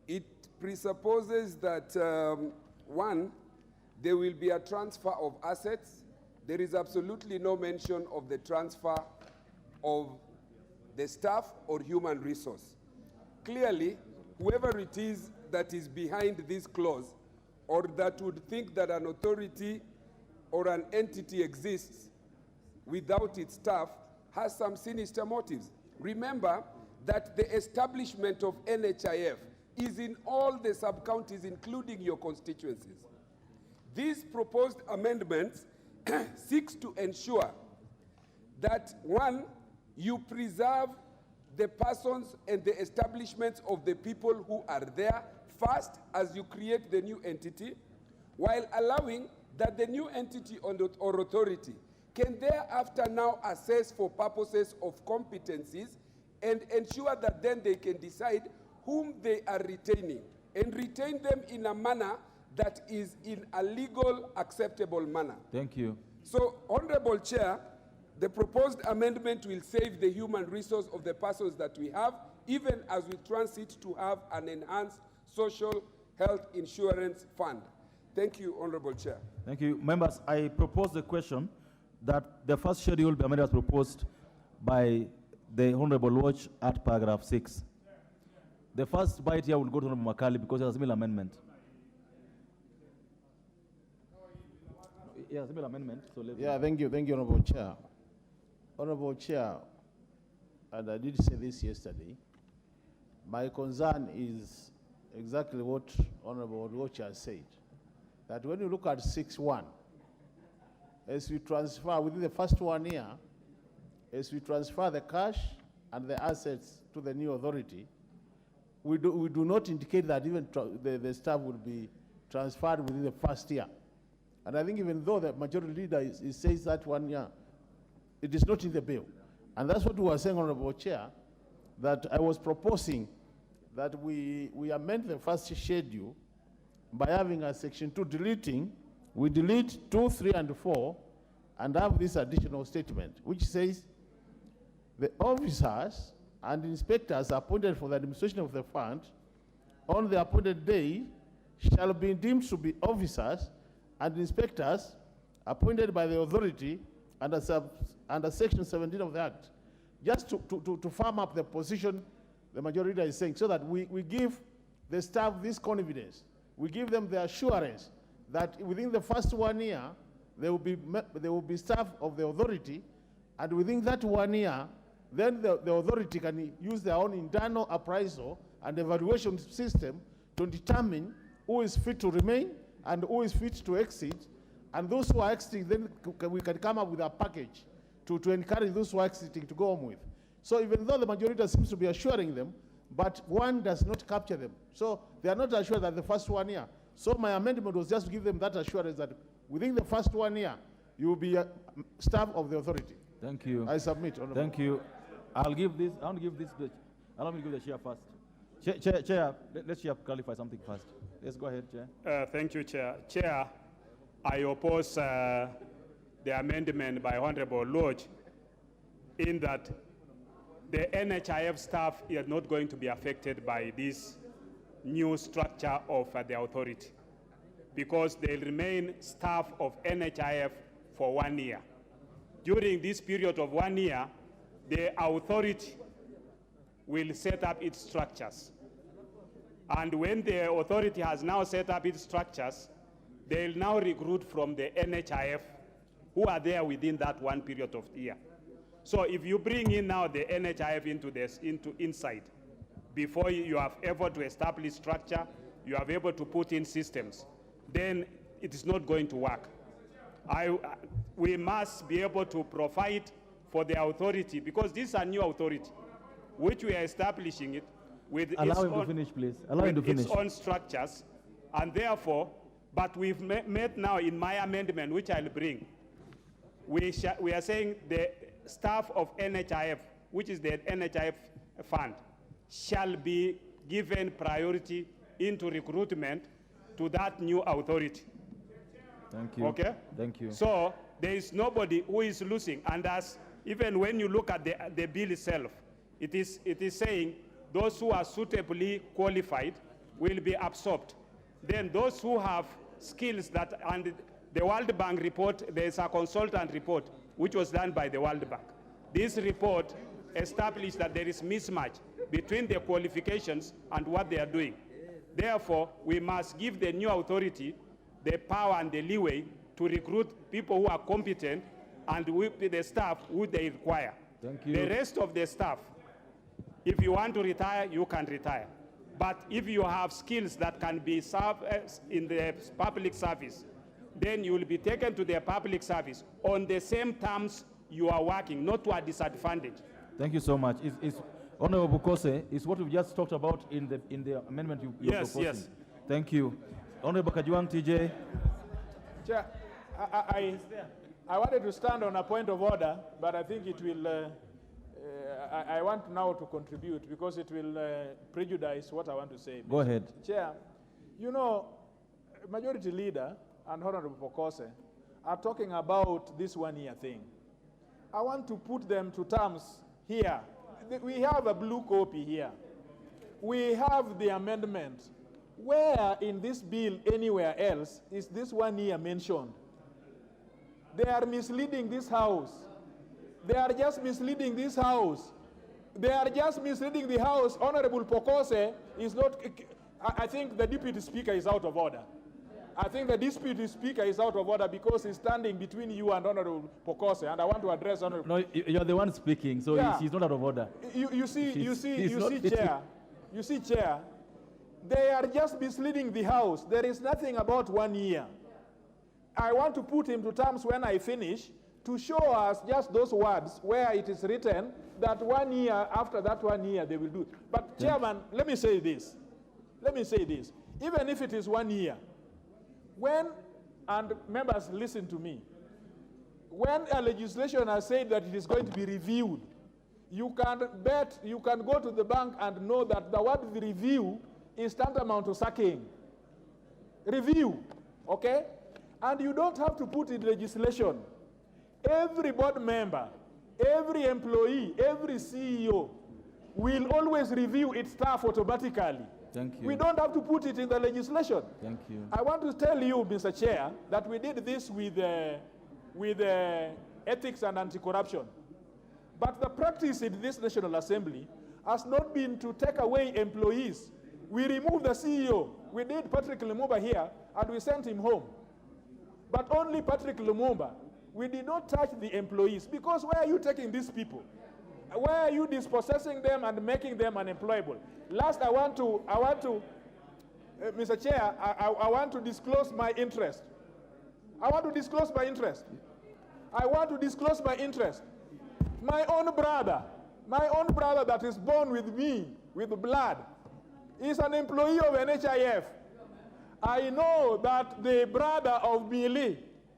it presupposes that, one, there will be a transfer of assets. There is absolutely no mention of the transfer of the staff or human resource. Clearly, whoever it is that is behind this clause or that would think that an authority or an entity exists without its staff has some sinister motives. Remember that the establishment of NHIF is in all the sub-counties, including your constituencies. These proposed amendments seeks to ensure that, one, you preserve the persons and the establishments of the people who are there first as you create the new entity, while allowing that the new entity or authority can thereafter now assess for purposes of competencies and ensure that then they can decide whom they are retaining and retain them in a manner that is in a legal acceptable manner. Thank you. So, Honorable Chair, the proposed amendment will save the human resource of the persons that we have, even as we transit to have an enhanced social health insurance fund. Thank you, Honorable Chair. Thank you. Members, I propose the question that the first schedule be amended as proposed by the Honorable Watch at paragraph 6. The first bite here will go to Honorable Makali because there's a similar amendment. Yeah, similar amendment. So thank you, Honorable Chair. Honorable Chair, and I did say this yesterday, my concern is exactly what Honorable Watch has said, that when you look at 6.1, as we transfer within the first 1 year, as we transfer the cash and the assets to the new authority, we do not indicate that even the staff will be transferred within the first year. And I think even though the majority leader says that 1 year, it is not in the bill. And that's what we were saying, Honorable Chair, that I was proposing that we amend the first schedule by having a section 2 deleting. We delete 2, 3, and 4 and have this additional statement, which says the officers and inspectors appointed for the administration of the fund on the appointed day shall be deemed to be officers and inspectors appointed by the authority under Section 17 of the Act. Just to firm up the position the majority leader is saying, so that we give the staff this confidence. We give them the assurance that within the first 1 year, there will be staff of the authority, and within that 1 year, then the authority can use their own internal appraisal and evaluation system to determine who is fit to remain and who is fit to exit. And those who are exiting, then we can come up with a package to encourage those who are exiting to go home with. So even though the majority seems to be assuring them, but one does not capture them. So they are not assured that the first 1 year. So my amendment was just to give them that assurance that within the first 1 year, you will be a staff of the authority. Thank you. I submit. Honorable. Thank you. I'll give this. I want to give this. Allow me to give the chair first. Chair, let's clarify something first. Let's go ahead, Chair. Thank you, Chair. Chair, I oppose the amendment by Honorable Lodge in that the NHIF staff is not going to be affected by this new structure of the authority because they'll remain staff of NHIF for 1 year. During this period of 1 year, the authority will set up its structures. And when the authority has now set up its structures, they'll now recruit from the NHIF who are there within that 1 period of the year. So if you bring in now the NHIF into inside, before you have able to establish structure, you have able to put in systems, then it is not going to work. We must be able to provide for the authority, because this is a new authority, which we are establishing it with Allow him to finish, please. Allow him to finish. Its own structures, and therefore, but we've made now in my amendment, which I'll bring, we are saying the staff of NHIF, which is the NHIF fund, shall be given priority into recruitment to that new authority. Thank you. Okay? Thank you. So there is nobody who is losing, and as even when you look at the bill itself, it is saying those who are suitably qualified will be absorbed. Then those who have skills that, and the World Bank report, there is a consultant report which was done by the World Bank. This report established that there is mismatch between their qualifications and what they are doing. Therefore, we must give the new authority the power and the leeway to recruit people who are competent and with the staff who they require. Thank you. The rest of the staff, if you want to retire, you can retire. But if you have skills that can be served in the public service, then you will be taken to the public service on the same terms you are working, not to a disadvantage. Thank you so much. Honorable Bukose, is what we've just talked about in the amendment you're proposing. Yes. Thank you. Honorable Kajuang, TJ. Chair, I wanted to stand on a point of order, but I think it will, I want now to contribute because it will prejudice what I want to say. Go ahead. Chair, you know, Majority Leader and Honorable Pokose are talking about this 1 year thing. I want to put them to terms here. We have a blue copy here. We have the amendment. Where in this bill anywhere else is this 1 year mentioned? They are misleading this House. They are just misleading this House. They are just misleading the House. Honorable Pokose is not, I think the Deputy Speaker is out of order. I think the Deputy Speaker is out of order because he's standing between you and Honorable Pokose, and I want to address Honorable. No, you're the one speaking, so Yeah. he's not out of order. You see, Chair, they are just misleading the House. There is nothing about 1 year. I want to put him to terms when I finish to show us just those words where it is written that 1 year, after that 1 year, they will do. But Chairman, let me say this. Even if it is 1 year, when, and members listen to me, when a legislation has said that it is going to be reviewed, you can bet, you can go to the bank and know that the word review is tantamount to sacking. Review, okay? And you don't have to put in legislation. Every board member, every employee, every CEO will always review its staff automatically. Thank you. We don't have to put it in the legislation. Thank you. I want to tell you, Mr. Chair, that we did this with ethics and anti-corruption. But the practice in this National Assembly has not been to take away employees. We removed the CEO. We did Patrick Lumumba here, and we sent him home. But only Patrick Lumumba. We did not touch the employees, because where are you taking these people? Why are you dispossessing them and making them unemployable? Last, I want to, Mr. Chair, I want to disclose my interest. I want to disclose my interest. My own brother that is born with me, with blood, is an employee of NHIF. I know that the brother of Mili,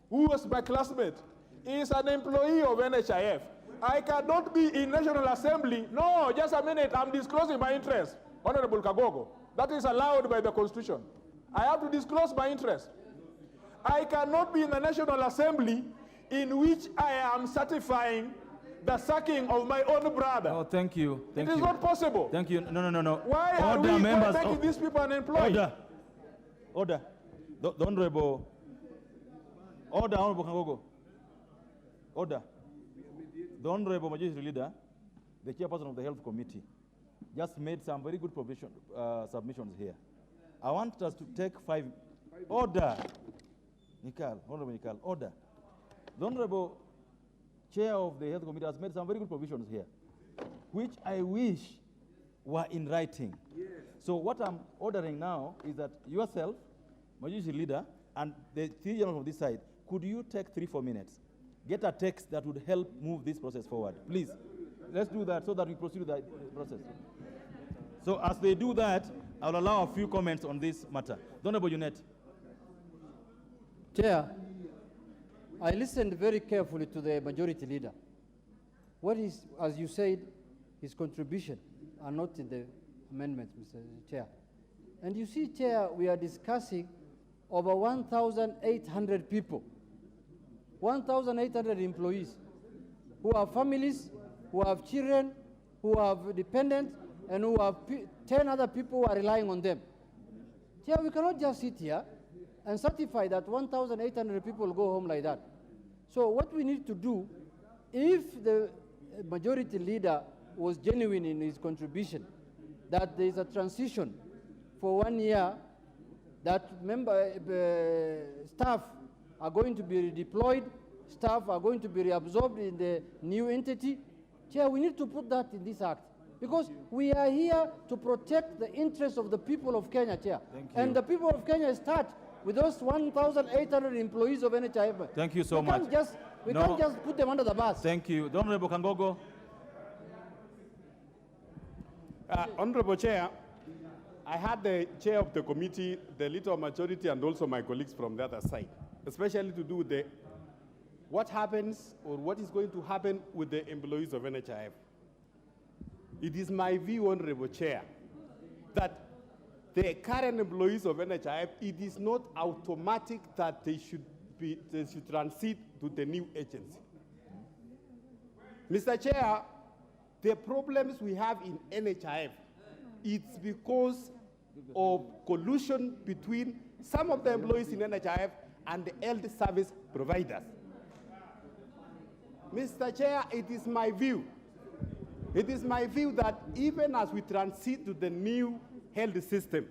who was my classmate, is an employee of NHIF. I cannot be in National Assembly. No, just a minute, I'm disclosing my interest. Honorable Kagogo, that is allowed by the Constitution. I have to disclose my interest. I cannot be in the National Assembly in which I am certifying the sacking of my own brother. Oh, thank you. It is not possible. Thank you. No. Why are we making these people unemployed? Order. The Honorable. Order, Honorable Kangogo. Order. The Honorable Majority Leader, the chairperson of the Health Committee, just made some very good submissions here. I want us to take 5. Order. Honorable Nikal, order. The Honorable Chair of the Health Committee has made some very good provisions here, which I wish were in writing. Yes. So what I'm ordering now is that yourself, Majority Leader, and the 3 gentlemen from this side, could you take 3-4 minutes? Get a text that would help move this process forward. Please, let's do that so that we proceed with the process. So as they do that, I'll allow a few comments on this matter. Honorable Unit. Chair, I listened very carefully to the Majority Leader. What is, as you said, his contribution are not in the amendments, Mr. Chair. And you see, Chair, we are discussing over 1,800 people, 1,800 employees who have families, who have children, who have dependents, and who have 10 other people who are relying on them. Chair, we cannot just sit here and certify that 1,800 people go home like that. So what we need to do, if the majority leader was genuine in his contribution, that there is a transition for 1 year, that staff are going to be redeployed, staff are going to be reabsorbed in the new entity. Chair, we need to put that in this act, because we are here to protect the interests of the people of Kenya, Chair. And the people of Kenya start with those 1,800 employees of NHIF. Thank you so much. We can't just put them under the bus. Thank you. The Honorable Kangogo. Honorable Chair, I had the chair of the committee, the leader of majority, and also my colleagues from the other side, especially to do with what happens or what is going to happen with the employees of NHIF. It is my view, Honorable Chair, that the current employees of NHIF, it is not automatic that they should transit to the new agency. Mr. Chair, the problems we have in NHIF, it's because of collusion between some of the employees in NHIF and the health service providers. Mr. Chair, it is my view that even as we transit to the new health system,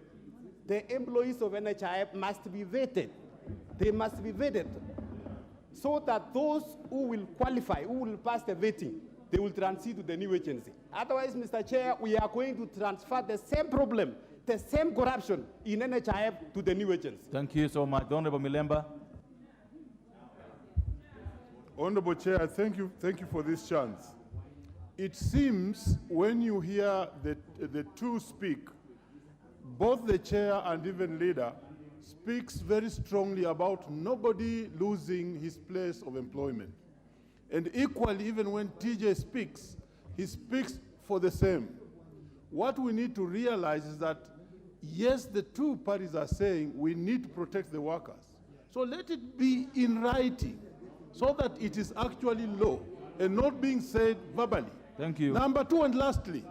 the employees of NHIF must be vetted. They must be vetted so that those who will qualify, who will pass the vetting, they will transit to the new agency. Otherwise, Mr. Chair, we are going to transfer the same problem, the same corruption in NHIF to the new agency. Thank you so much. The Honorable Milemba. Honorable Chair, thank you for this chance. It seems when you hear the two speak, both the chair and even leader speaks very strongly about nobody losing his place of employment. And equally, even when TJ speaks, he speaks for the same. What we need to realize is that, yes, the two parties are saying we need to protect the workers. So let it be in writing so that it is actually law and not being said verbally. Thank you. Number two, and lastly,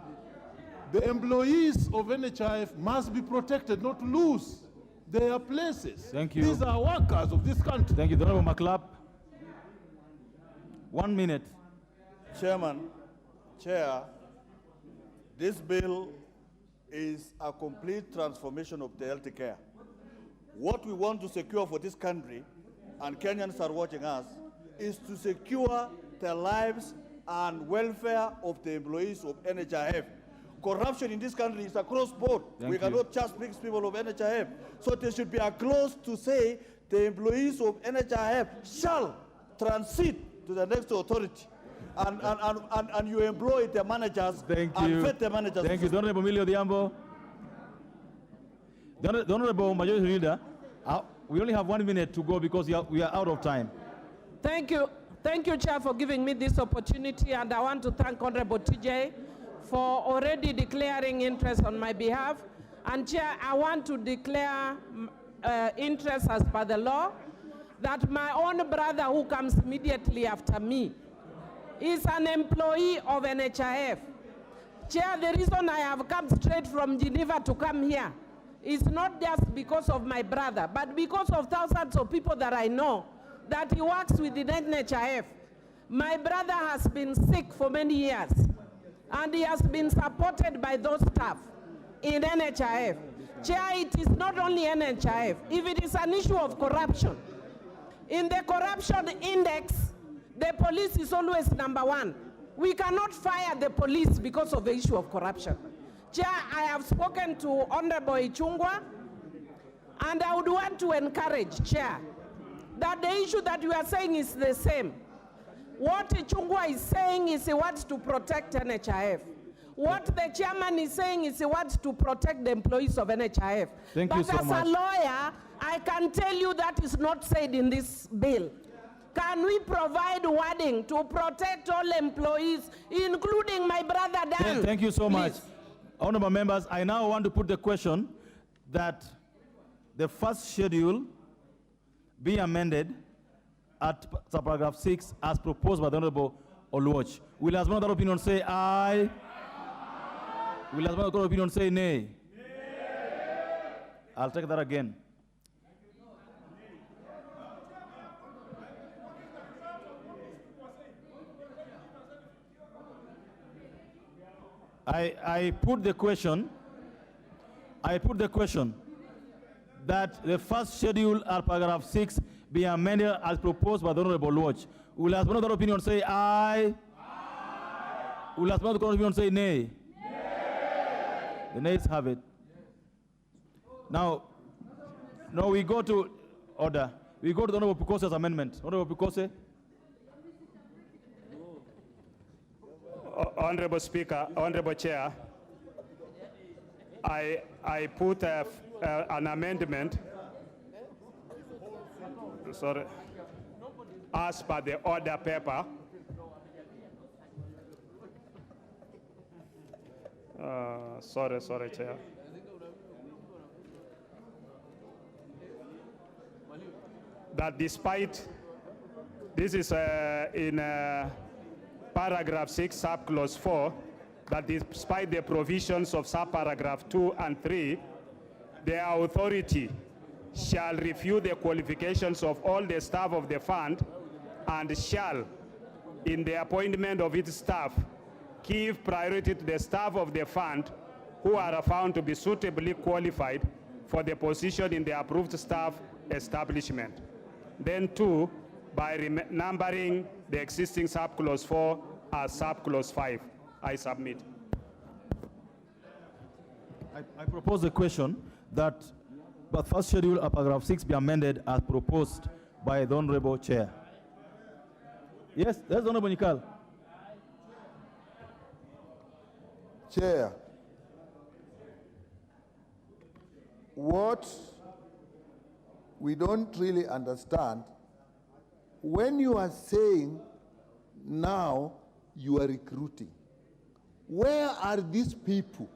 the employees of NHIF must be protected, not lose their places. Thank you. These are workers of this country. Thank you. The Honorable McClap. 1 minute. Chair, this bill is a complete transformation of the health care. What we want to secure for this country, and Kenyans are watching us, is to secure the lives and welfare of the employees of NHIF. Corruption in this country is across board. We cannot just pick people of NHIF. So there should be a clause to say the employees of NHIF shall transit to the next authority. And you employ the managers and vet the managers. Thank you. The Honorable Emilio Diambo. The Honorable Majority Leader, we only have 1 minute to go because we are out of time. Thank you. Thank you, Chair, for giving me this opportunity, and I want to thank Honorable TJ for already declaring interest on my behalf. And Chair, I want to declare interest as per the law that my own brother who comes immediately after me is an employee of NHIF. Chair, the reason I have come straight from Geneva to come here is not just because of my brother, but because of thousands of people that I know that he works with the NHIF. My brother has been sick for many years, and he has been supported by those staff in NHIF. Chair, it is not only NHIF. If it is an issue of corruption, in the corruption index, the police is always #1. We cannot fire the police because of the issue of corruption. Chair, I have spoken to Honorable Ichungwa, and I would want to encourage, Chair, that the issue that you are saying is the same. What Ichungwa is saying is he wants to protect NHIF. What the chairman is saying is he wants to protect the employees of NHIF. Thank you so much. But as a lawyer, I can tell you that is not said in this bill. Can we provide wording to protect all employees, including my brother Dan? Thank you so much. Honorable members, I now want to put the question that the first schedule be amended at subparagraph 6 as proposed by the Honorable Oluoch. Will as one other opinion say aye? Will as one other opinion say nay? I'll take that again. I put the question that the first schedule at paragraph 6 be amended as proposed by the Honorable Lodge. Will as another opinion say aye? Will as another opinion say nay? The nays have it. Now we go to order. We go to the Honorable Pukose's amendment. Honorable Pukose. Honorable Speaker, Honorable Chair, I put an amendment, sorry, as per the order paper. Sorry, Chair. That despite, this is in paragraph 6, subclause 4, that despite the provisions of subparagraph 2 and 3, the authority shall review the qualifications of all the staff of the fund and shall, in the appointment of its staff, give priority to the staff of the fund who are found to be suitably qualified for the position in the approved staff establishment. Then 2, by numbering the existing subclause 4 as subclause 5. I submit. I propose the question that the first schedule of paragraph 6 be amended as proposed by the Honorable Chair. Yes, that's the Honorable Nikal. Chair, what we don't really understand, when you are saying now you are recruiting, where are these people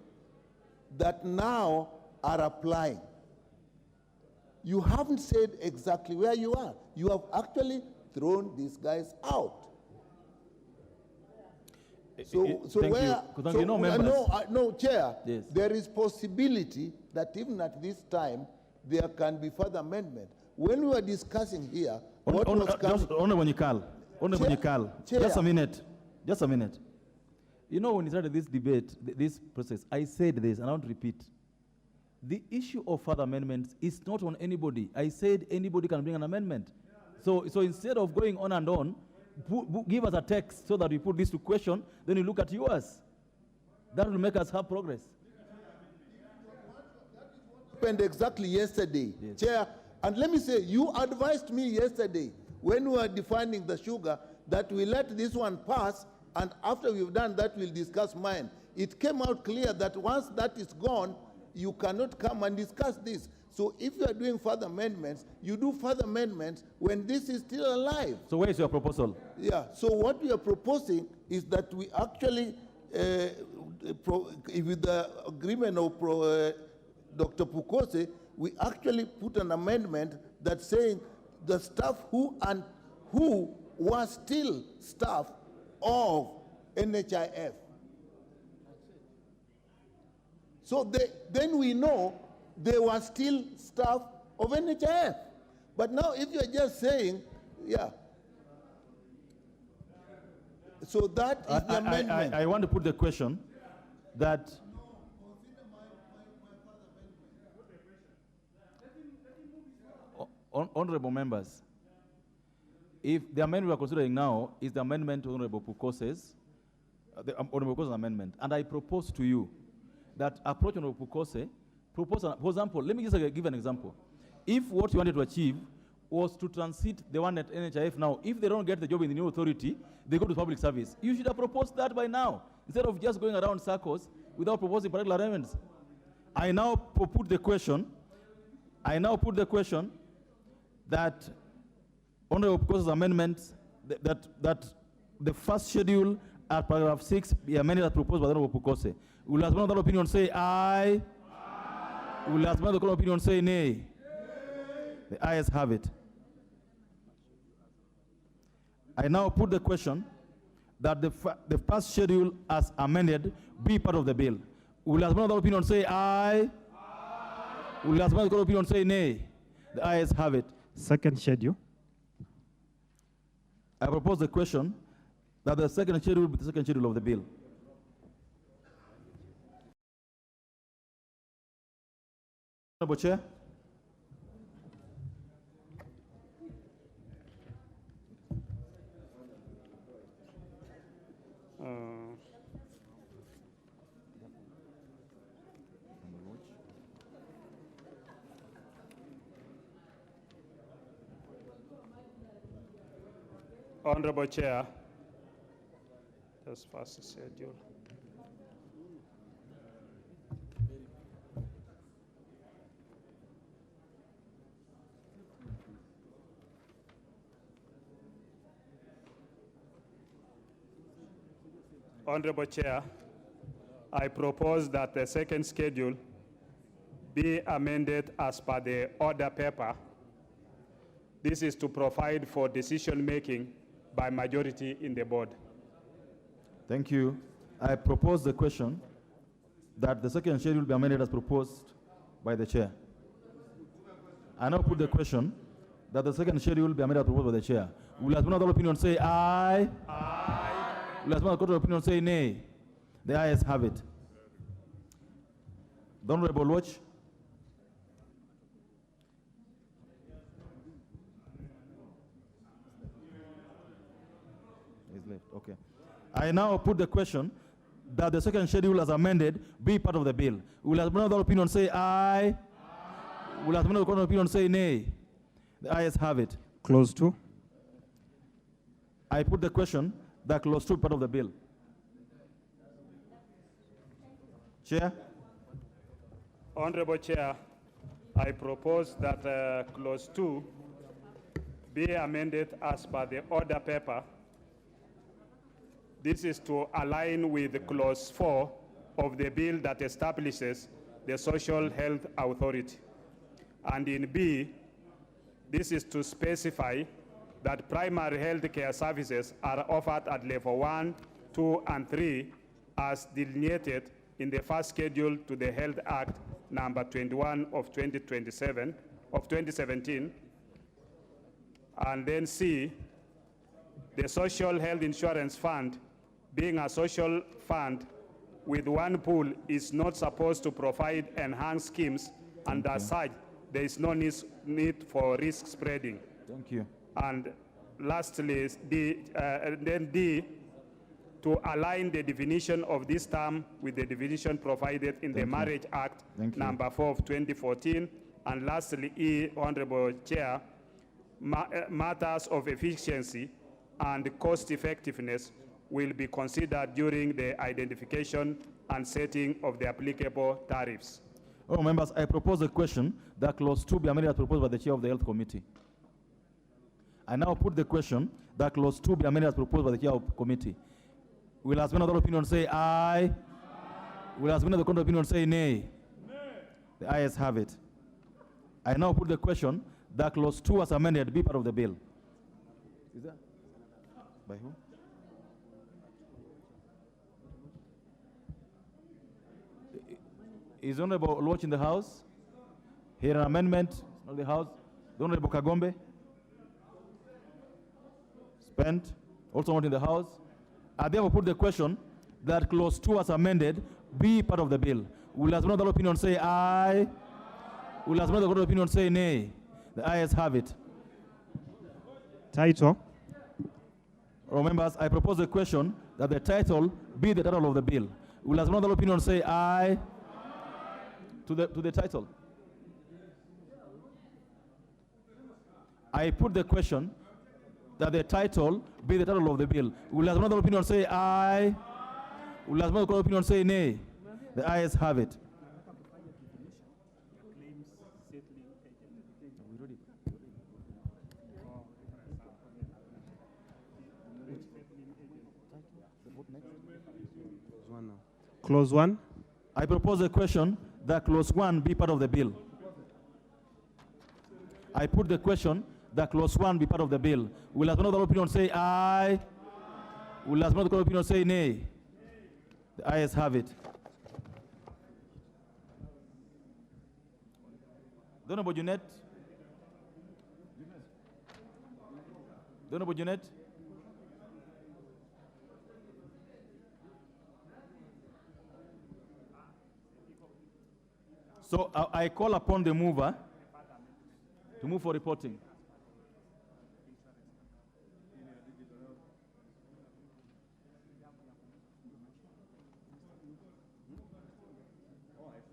that now are applying? You haven't said exactly where you are. You have actually thrown these guys out. No, Chair, yes. There is possibility that even at this time, there can be further amendment. When we were discussing here, Honorable Nikal, just a minute. You know, when we started this debate, this process, I said this, and I want to repeat. The issue of further amendments is not on anybody. I said anybody can bring an amendment. So instead of going on and on, give us a text so that we put this to question, then you look at yours. That will make us have progress. Happened exactly yesterday, yes. Chair. And let me say, you advised me yesterday when we were defining the sugar that we let this one pass, and after we've done that, we'll discuss mine. It came out clear that once that is gone, you cannot come and discuss this. So if you are doing further amendments, you do further amendments when this is still alive. So where is your proposal? Yeah, so what we are proposing is that we actually, with the agreement of Dr. Pukose, we actually put an amendment that saying the staff who was still staff of NHIF. So then we know they were still staff of NHIF. But now if you're just saying, yeah. So that is the amendment. I want to put the question that honorable members, if the amendment we are considering now is the amendment to Honorable Pukose's, the Honorable Pukose's amendment, and I propose to you that approach Honorable Pukose, for example, let me just give an example. If what you wanted to achieve was to transit the one at NHIF now, if they don't get the job in the new authority, they go to public service. You should have proposed that by now, instead of just going around circles without proposing particular amendments. I now put the question that Honorable Pukose's amendments, that the first schedule at paragraph 6 be amended as proposed by the Honorable Pukose. Will as one other opinion say aye? Will as one other opinion say nay? The ayes have it. I now put the question that the first schedule as amended be part of the bill. Will as one other opinion say aye? Will as one other opinion say nay? The ayes have it. Second schedule. I propose the question that the second schedule be the second schedule of the bill. Honorable Chair. Honorable Chair, just pass the schedule. Honorable Chair, I propose that the second schedule be amended as per the order paper. This is to provide for decision-making by majority in the board. Thank you. I propose the question that the second schedule be amended as proposed by the chair. I now put the question that the second schedule be amended as proposed by the chair. Will as another opinion say aye? Aye. Will as another opinion say nay? The ayes have it. The Honorable Watch. Is left. Okay. I now put the question that the second schedule as amended be part of the bill. Will as another opinion say aye? Aye. Will as another opinion say nay? The ayes have it. Clause 2. I put the question that clause 2 part of the bill. Chair. Honorable Chair, I propose that clause 2 be amended as per the order paper. This is to align with clause 4 of the bill that establishes the Social Health Authority. And in B, this is to specify that primary health care services are offered at level 1, 2, and 3 as delineated in the first schedule to the Health Act number 21 of 2017. And then C, the Social Health Insurance Fund, being a social fund with one pool, is not supposed to provide enhanced schemes, and as such, there is no need for risk spreading. Thank you. And lastly, D, to align the definition of this term with the definition provided in the Marriage Act number 4 of 2014. And lastly, E, Honorable Chair, matters of efficiency and cost effectiveness will be considered during the identification and setting of the applicable tariffs. Oh, members, I propose a question that clause 2 be amended as proposed by the chair of the Health Committee. I now put the question that clause 2 be amended as proposed by the chair of the committee. Will as many other opinion say aye? Aye. Will as many other opinion say nay? Nay. The ayes have it. I now put the question that clause 2 as amended be part of the bill. Is that by whom? Is Honorable Lodge in the House? Here an amendment, not the House. The Honorable Kagombe? Spent, also not in the House. I therefore put the question that clause 2 as amended be part of the bill. Will as another opinion say aye? Will as another opinion say nay? The ayes have it. Title. Members, I propose a question that the title be the title of the bill. Will as another opinion say aye? To the title. I put the question that the title be the title of the bill. Will as another opinion say aye? Will as another opinion say nay? The ayes have it. Clause 1. I propose a question that clause 1 be part of the bill. I put the question that clause 1 be part of the bill. Will as another opinion say aye? Will as another opinion say nay? The ayes have it. The Honorable Jeanette. The Honorable Jeanette. So I call upon the mover to move for reporting.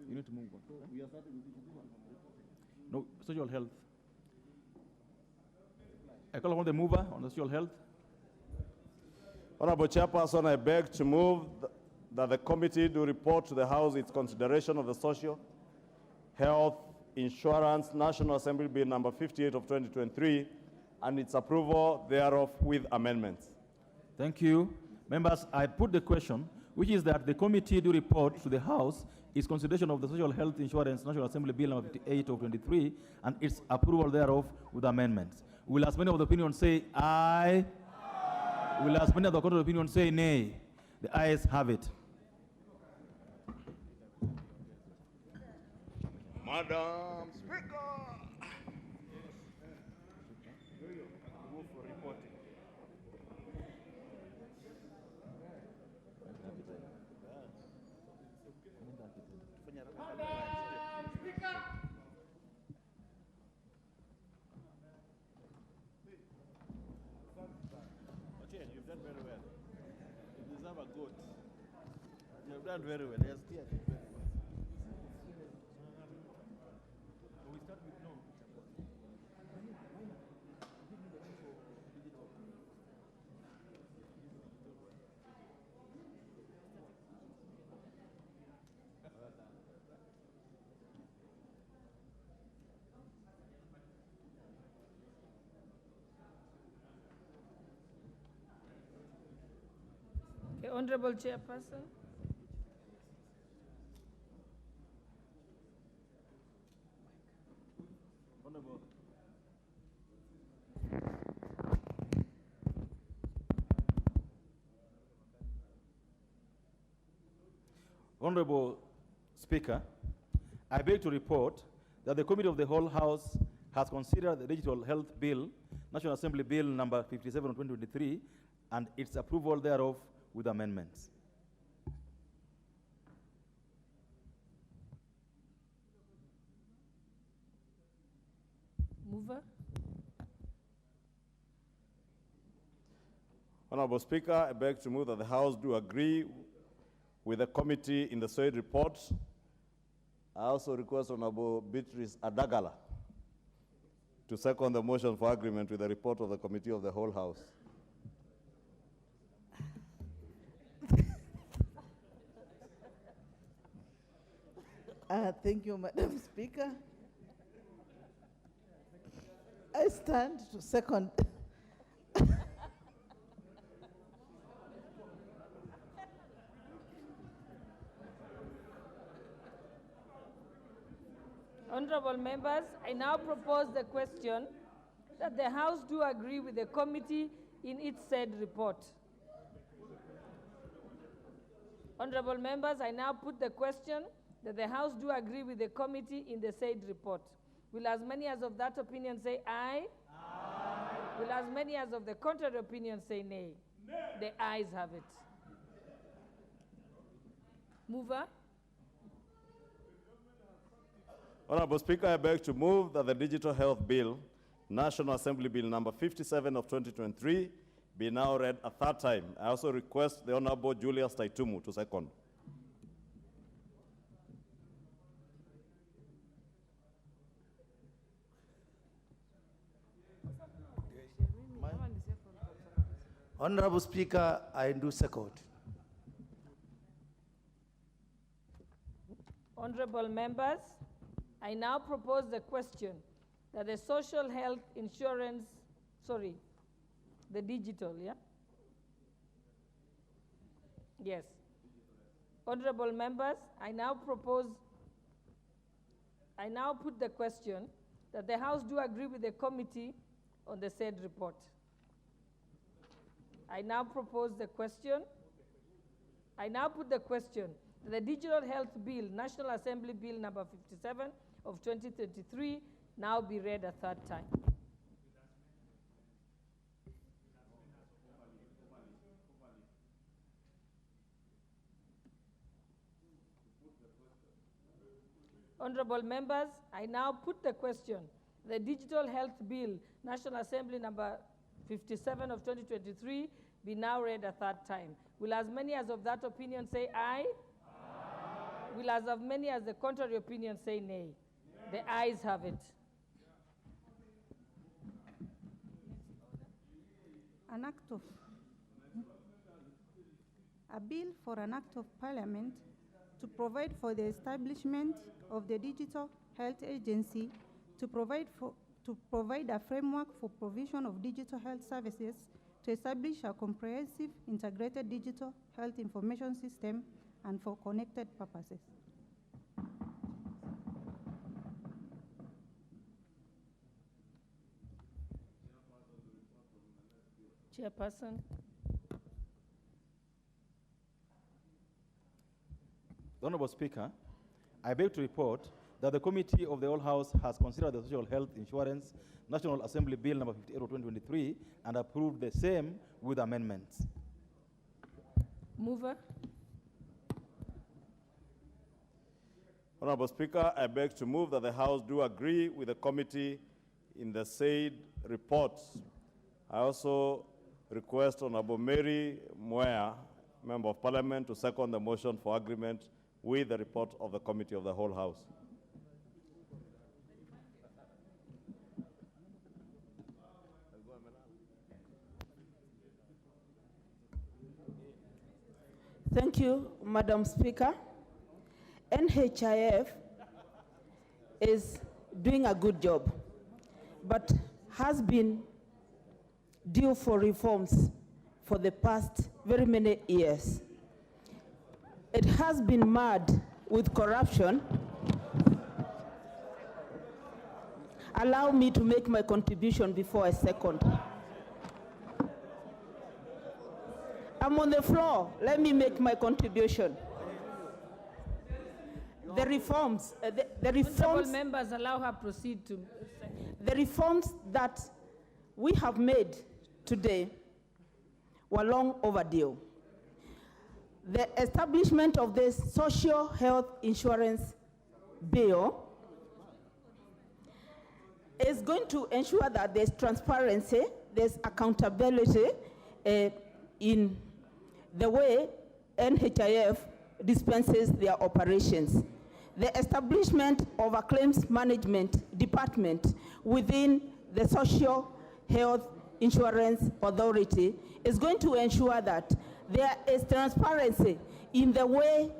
You need to move on. We are starting with no, social health. I call upon the mover on the social health. Honorable Chairperson, I beg to move that the committee do report to the House its consideration of the Social Health Insurance National Assembly Bill number 58 of 2023 and its approval thereof with amendments. Thank you. Members, I put the question, which is that the committee do report to the House its consideration of the Social Health Insurance National Assembly Bill number 58 of 23 and its approval thereof with amendments. Will as many of the opinion say aye? Will as many of the court of opinion say nay? The ayes have it. Madam Speaker. You've done very well. You deserve a goat. You've done very well. Yes, yes. We start with no. Okay, Honorable Chairperson. Honorable. Honorable Speaker, I beg to report that the Committee of the Whole House has considered the Digital Health Bill, National Assembly Bill number 57 of 2023, and its approval thereof with amendments. Mover. Honorable Speaker, I beg to move that the House do agree with the committee in the said report. I also request Honorable Beatrice Adagala to second the motion for agreement with the report of the Committee of the Whole House. Thank you, Madam Speaker. I stand to second. Honorable members, I now propose the question that the House do agree with the committee in its said report. Honorable members, I now put the question that the House do agree with the committee in the said report. Will as many as of that opinion say aye? Aye. Will as many as of the contrary opinion say nay? Nay. The ayes have it. Mover. Honorable Speaker, I beg to move that the Digital Health Bill, National Assembly Bill number 57 of 2023, be now read a third time. I also request the Honorable Julius Taitumu to second. Honorable Speaker, I do second. Honorable members, I now propose the question that the social health insurance, the digital, yeah? Yes. Honorable members, I now put the question that the House do agree with the committee on the said report. I now propose the question. I now put the question that the Digital Health Bill, National Assembly Bill number 57 of 2033, now be read a third time. Honorable members, I now put the question. The Digital Health Bill, National Assembly number 57 of 2023, be now read a third time. Will as many as of that opinion say aye? Aye. Will as many as the contrary opinion say nay? The ayes have it. An act of a bill for an act of parliament to provide for the establishment of the Digital Health Agency to provide a framework for provision of digital health services, to establish a comprehensive integrated digital health information system, and for connected purposes. Chairperson. Honorable Speaker, I beg to report that the Committee of the Whole House has considered the Social Health Insurance National Assembly Bill number 58 of 2023 and approved the same with amendments. Mover. Honorable Speaker, I beg to move that the House do agree with the committee in the said reports. I also request Honorable Mary Mwea, Member of Parliament, to second the motion for agreement with the report of the Committee of the Whole House. Thank you, Madam Speaker. NHIF is doing a good job, but has been due for reforms for the past very many years. It has been marred with corruption. Allow me to make my contribution before a second. I'm on the floor. Let me make my contribution. The reforms, the reforms. Honorable members, allow her proceed to. The reforms that we have made today were long overdue. The establishment of the Social Health Insurance Bill is going to ensure that there's transparency, there's accountability in the way NHIF dispenses their operations. The establishment of a claims management department within the Social Health Insurance Authority is going to ensure that there is transparency in the way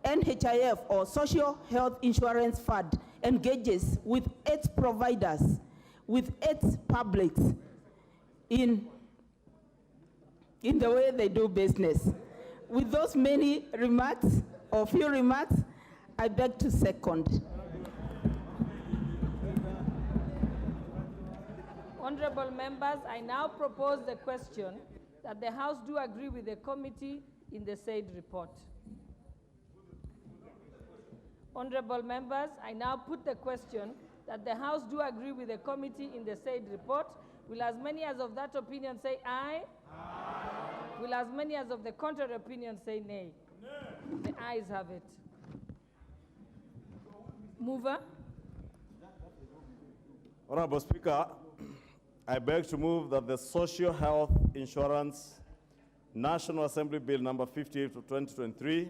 NHIF or Social Health Insurance Fund engages with its providers, with its publics in the way they do business. With those many remarks, or few remarks, I beg to second. Honorable members, I now propose the question that the House do agree with the committee in the said report. Honorable members, I now put the question that the House do agree with the committee in the said report. Will as many as of that opinion say aye? Aye. Will as many as of the contrary opinion say nay? Nay. The ayes have it. Mover. Honorable Speaker, I beg to move that the Social Health Insurance National Assembly Bill number 58 of 2023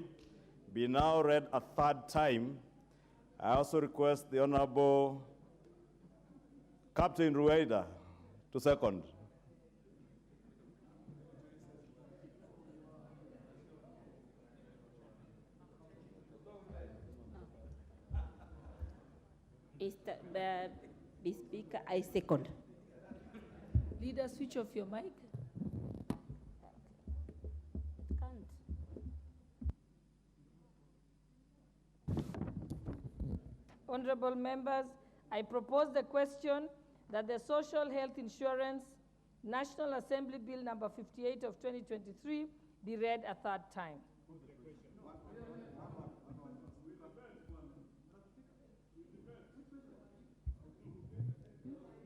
be now read a third time. I also request the Honorable Captain Rueda to second. Mr. Speaker, I second. Leader, switch off your mic. Can't. Honorable members, I propose the question that the Social Health Insurance National Assembly Bill number 58 of 2023 be read a third time.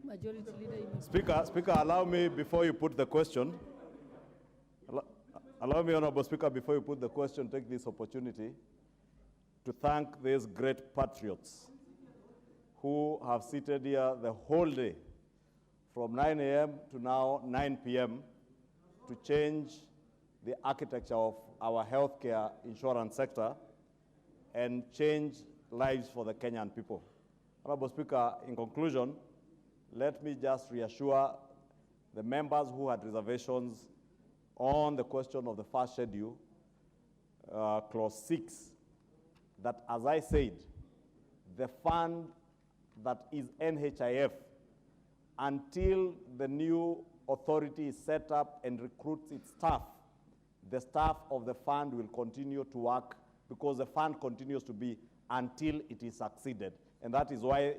Majority Leader. Speaker, allow me before you put the question. Allow me, Honorable Speaker, before you put the question, take this opportunity to thank these great patriots who have seated here the whole day from 9 a.m. to now 9 p.m. to change the architecture of our healthcare insurance sector and change lives for the Kenyan people. Honorable Speaker, in conclusion, let me just reassure the members who had reservations on the question of the first schedule, clause 6, that as I said, the fund that is NHIF, until the new authority is set up and recruits its staff, the staff of the fund will continue to work because the fund continues to be until it is succeeded. And that is why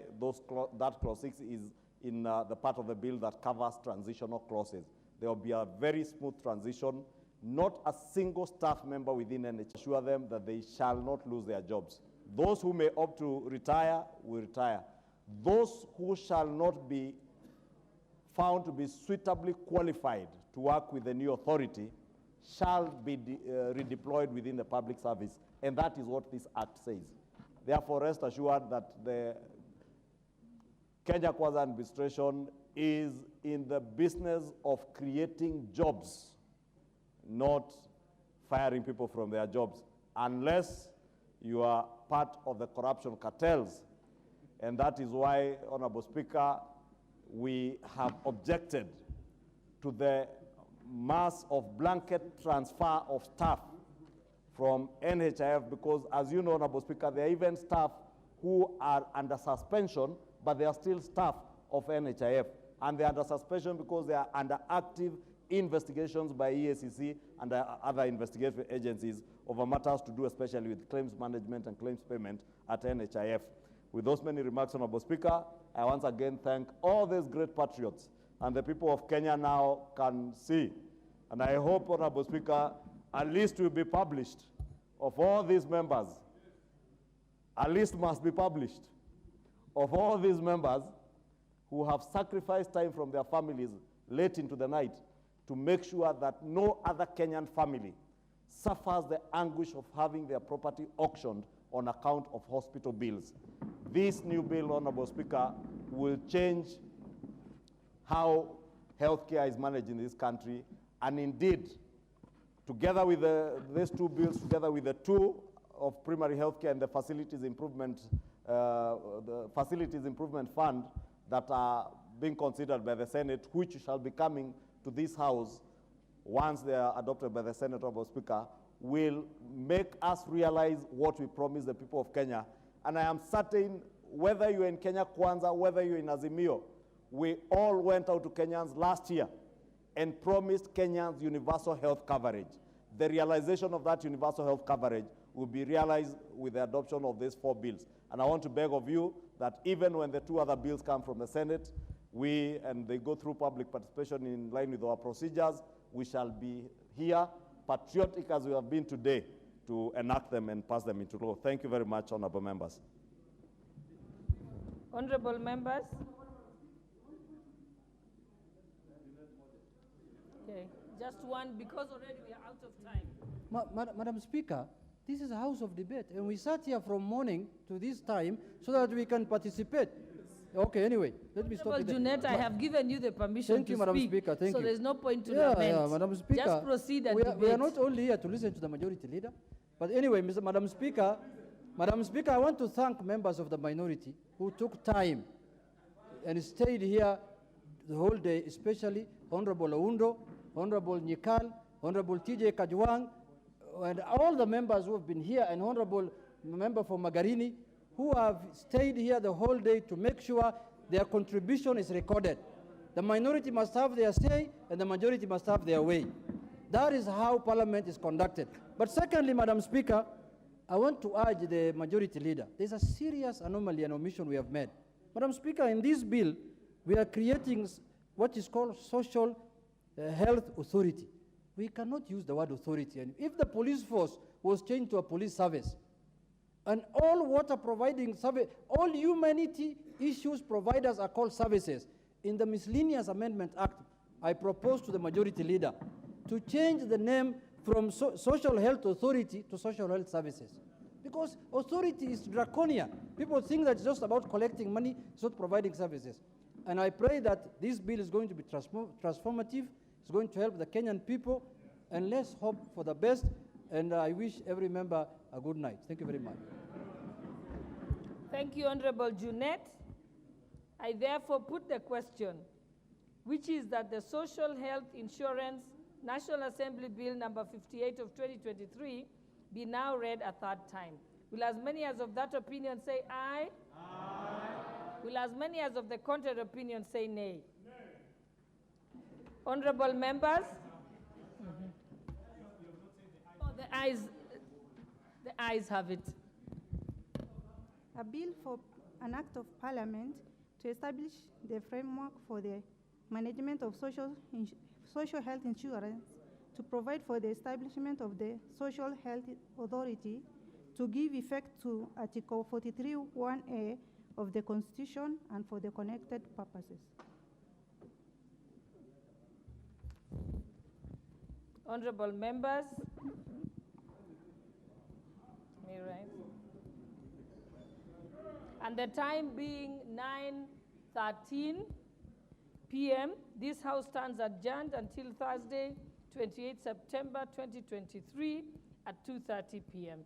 that clause 6 is in the part of the bill that covers transitional clauses. There will be a very smooth transition. Not a single staff member within NHIF assure them that they shall not lose their jobs. Those who may opt to retire will retire. Those who shall not be found to be suitably qualified to work with the new authority shall be redeployed within the public service. And that is what this act says. Therefore, rest assured that the Kenya Kwanza administration is in the business of creating jobs, not firing people from their jobs, unless you are part of the corruption cartels. And that is why, Honorable Speaker, we have objected to the mass of blanket transfer of staff from NHIF because, as you know, Honorable Speaker, there are even staff who are under suspension, but they are still staff of NHIF. And they are under suspension because they are under active investigations by EACC and other investigative agencies over matters to do especially with claims management and claims payment at NHIF. With those many remarks, Honorable Speaker, I once again thank all these great patriots, and the people of Kenya now can see. And I hope, Honorable Speaker, a list will be published of all these members. A list must be published of all these members who have sacrificed time from their families late into the night to make sure that no other Kenyan family suffers the anguish of having their property auctioned on account of hospital bills. This new bill, Honorable Speaker, will change how healthcare is managed in this country, and indeed, together with these two bills, together with the two of primary healthcare and the facilities improvement fund that are being considered by the Senate, which shall be coming to this House once they are adopted by the Senate, Honorable Speaker, will make us realize what we promised the people of Kenya. And I am certain, whether you're in Kenya Kwanza, whether you're in Azimio, we all went out to Kenyans last year and promised Kenyans universal health coverage. The realization of that universal health coverage will be realized with the adoption of these 4 bills. And I want to beg of you that even when the 2 other bills come from the Senate, and they go through public participation in line with our procedures, we shall be here, patriotic as we have been today, to enact them and pass them into law. Thank you very much, honorable members. Honorable members. Okay, just one, because already we are out of time. Madam Speaker, this is a house of debate, and we sat here from morning to this time so that we can participate. Okay, anyway, let me stop. Junet, I have given you the permission Thank you, Madam Speaker. Thank you. So there's no point to lament. Yeah, Madam Speaker. Just proceed and debate. We are not only here to listen to the majority leader, but anyway, Madam Speaker, I want to thank members of the minority who took time and stayed here the whole day, especially Honorable Oundo, Honorable Nyikal, Honorable TJ Kajwang, and all the members who have been here, and Honorable Member for Magarini, who have stayed here the whole day to make sure their contribution is recorded. The minority must have their say, and the majority must have their way. That is how Parliament is conducted. But secondly, Madam Speaker, I want to urge the majority leader, there's a serious anomaly and omission we have made. Madam Speaker, in this bill, we are creating what is called social health authority. We cannot use the word authority. And if the police force was changed to a police service, and all water providing service, all humanity issues providers are called services. In the Miscellaneous Amendment Act, I propose to the majority leader to change the name from Social Health Authority to Social Health Services. because authority is draconian. People think that it's just about collecting money, it's not providing services. And I pray that this bill is going to be transformative, it's going to help the Kenyan people, and let's hope for the best. And I wish every member a good night. Thank you very much. Thank you, Honorable Junet. I therefore put the question, which is that the Social Health Insurance National Assembly Bill number 58 of 2023 be now read a third time. Will as many as of that opinion say aye? Aye. Will as many as of the contrary opinion say nay? Nay. Honorable members? Oh, the ayes have it. A bill for an act of parliament to establish the framework for the management of social health insurance, to provide for the establishment of the Social Health Authority, to give effect to Article 43(1)(a) of the Constitution and for the connected purposes. Honorable members, may I rise? And the time being 9:13 p.m., this House stands adjourned until Thursday, 28 September 2023 at 2:30 p.m.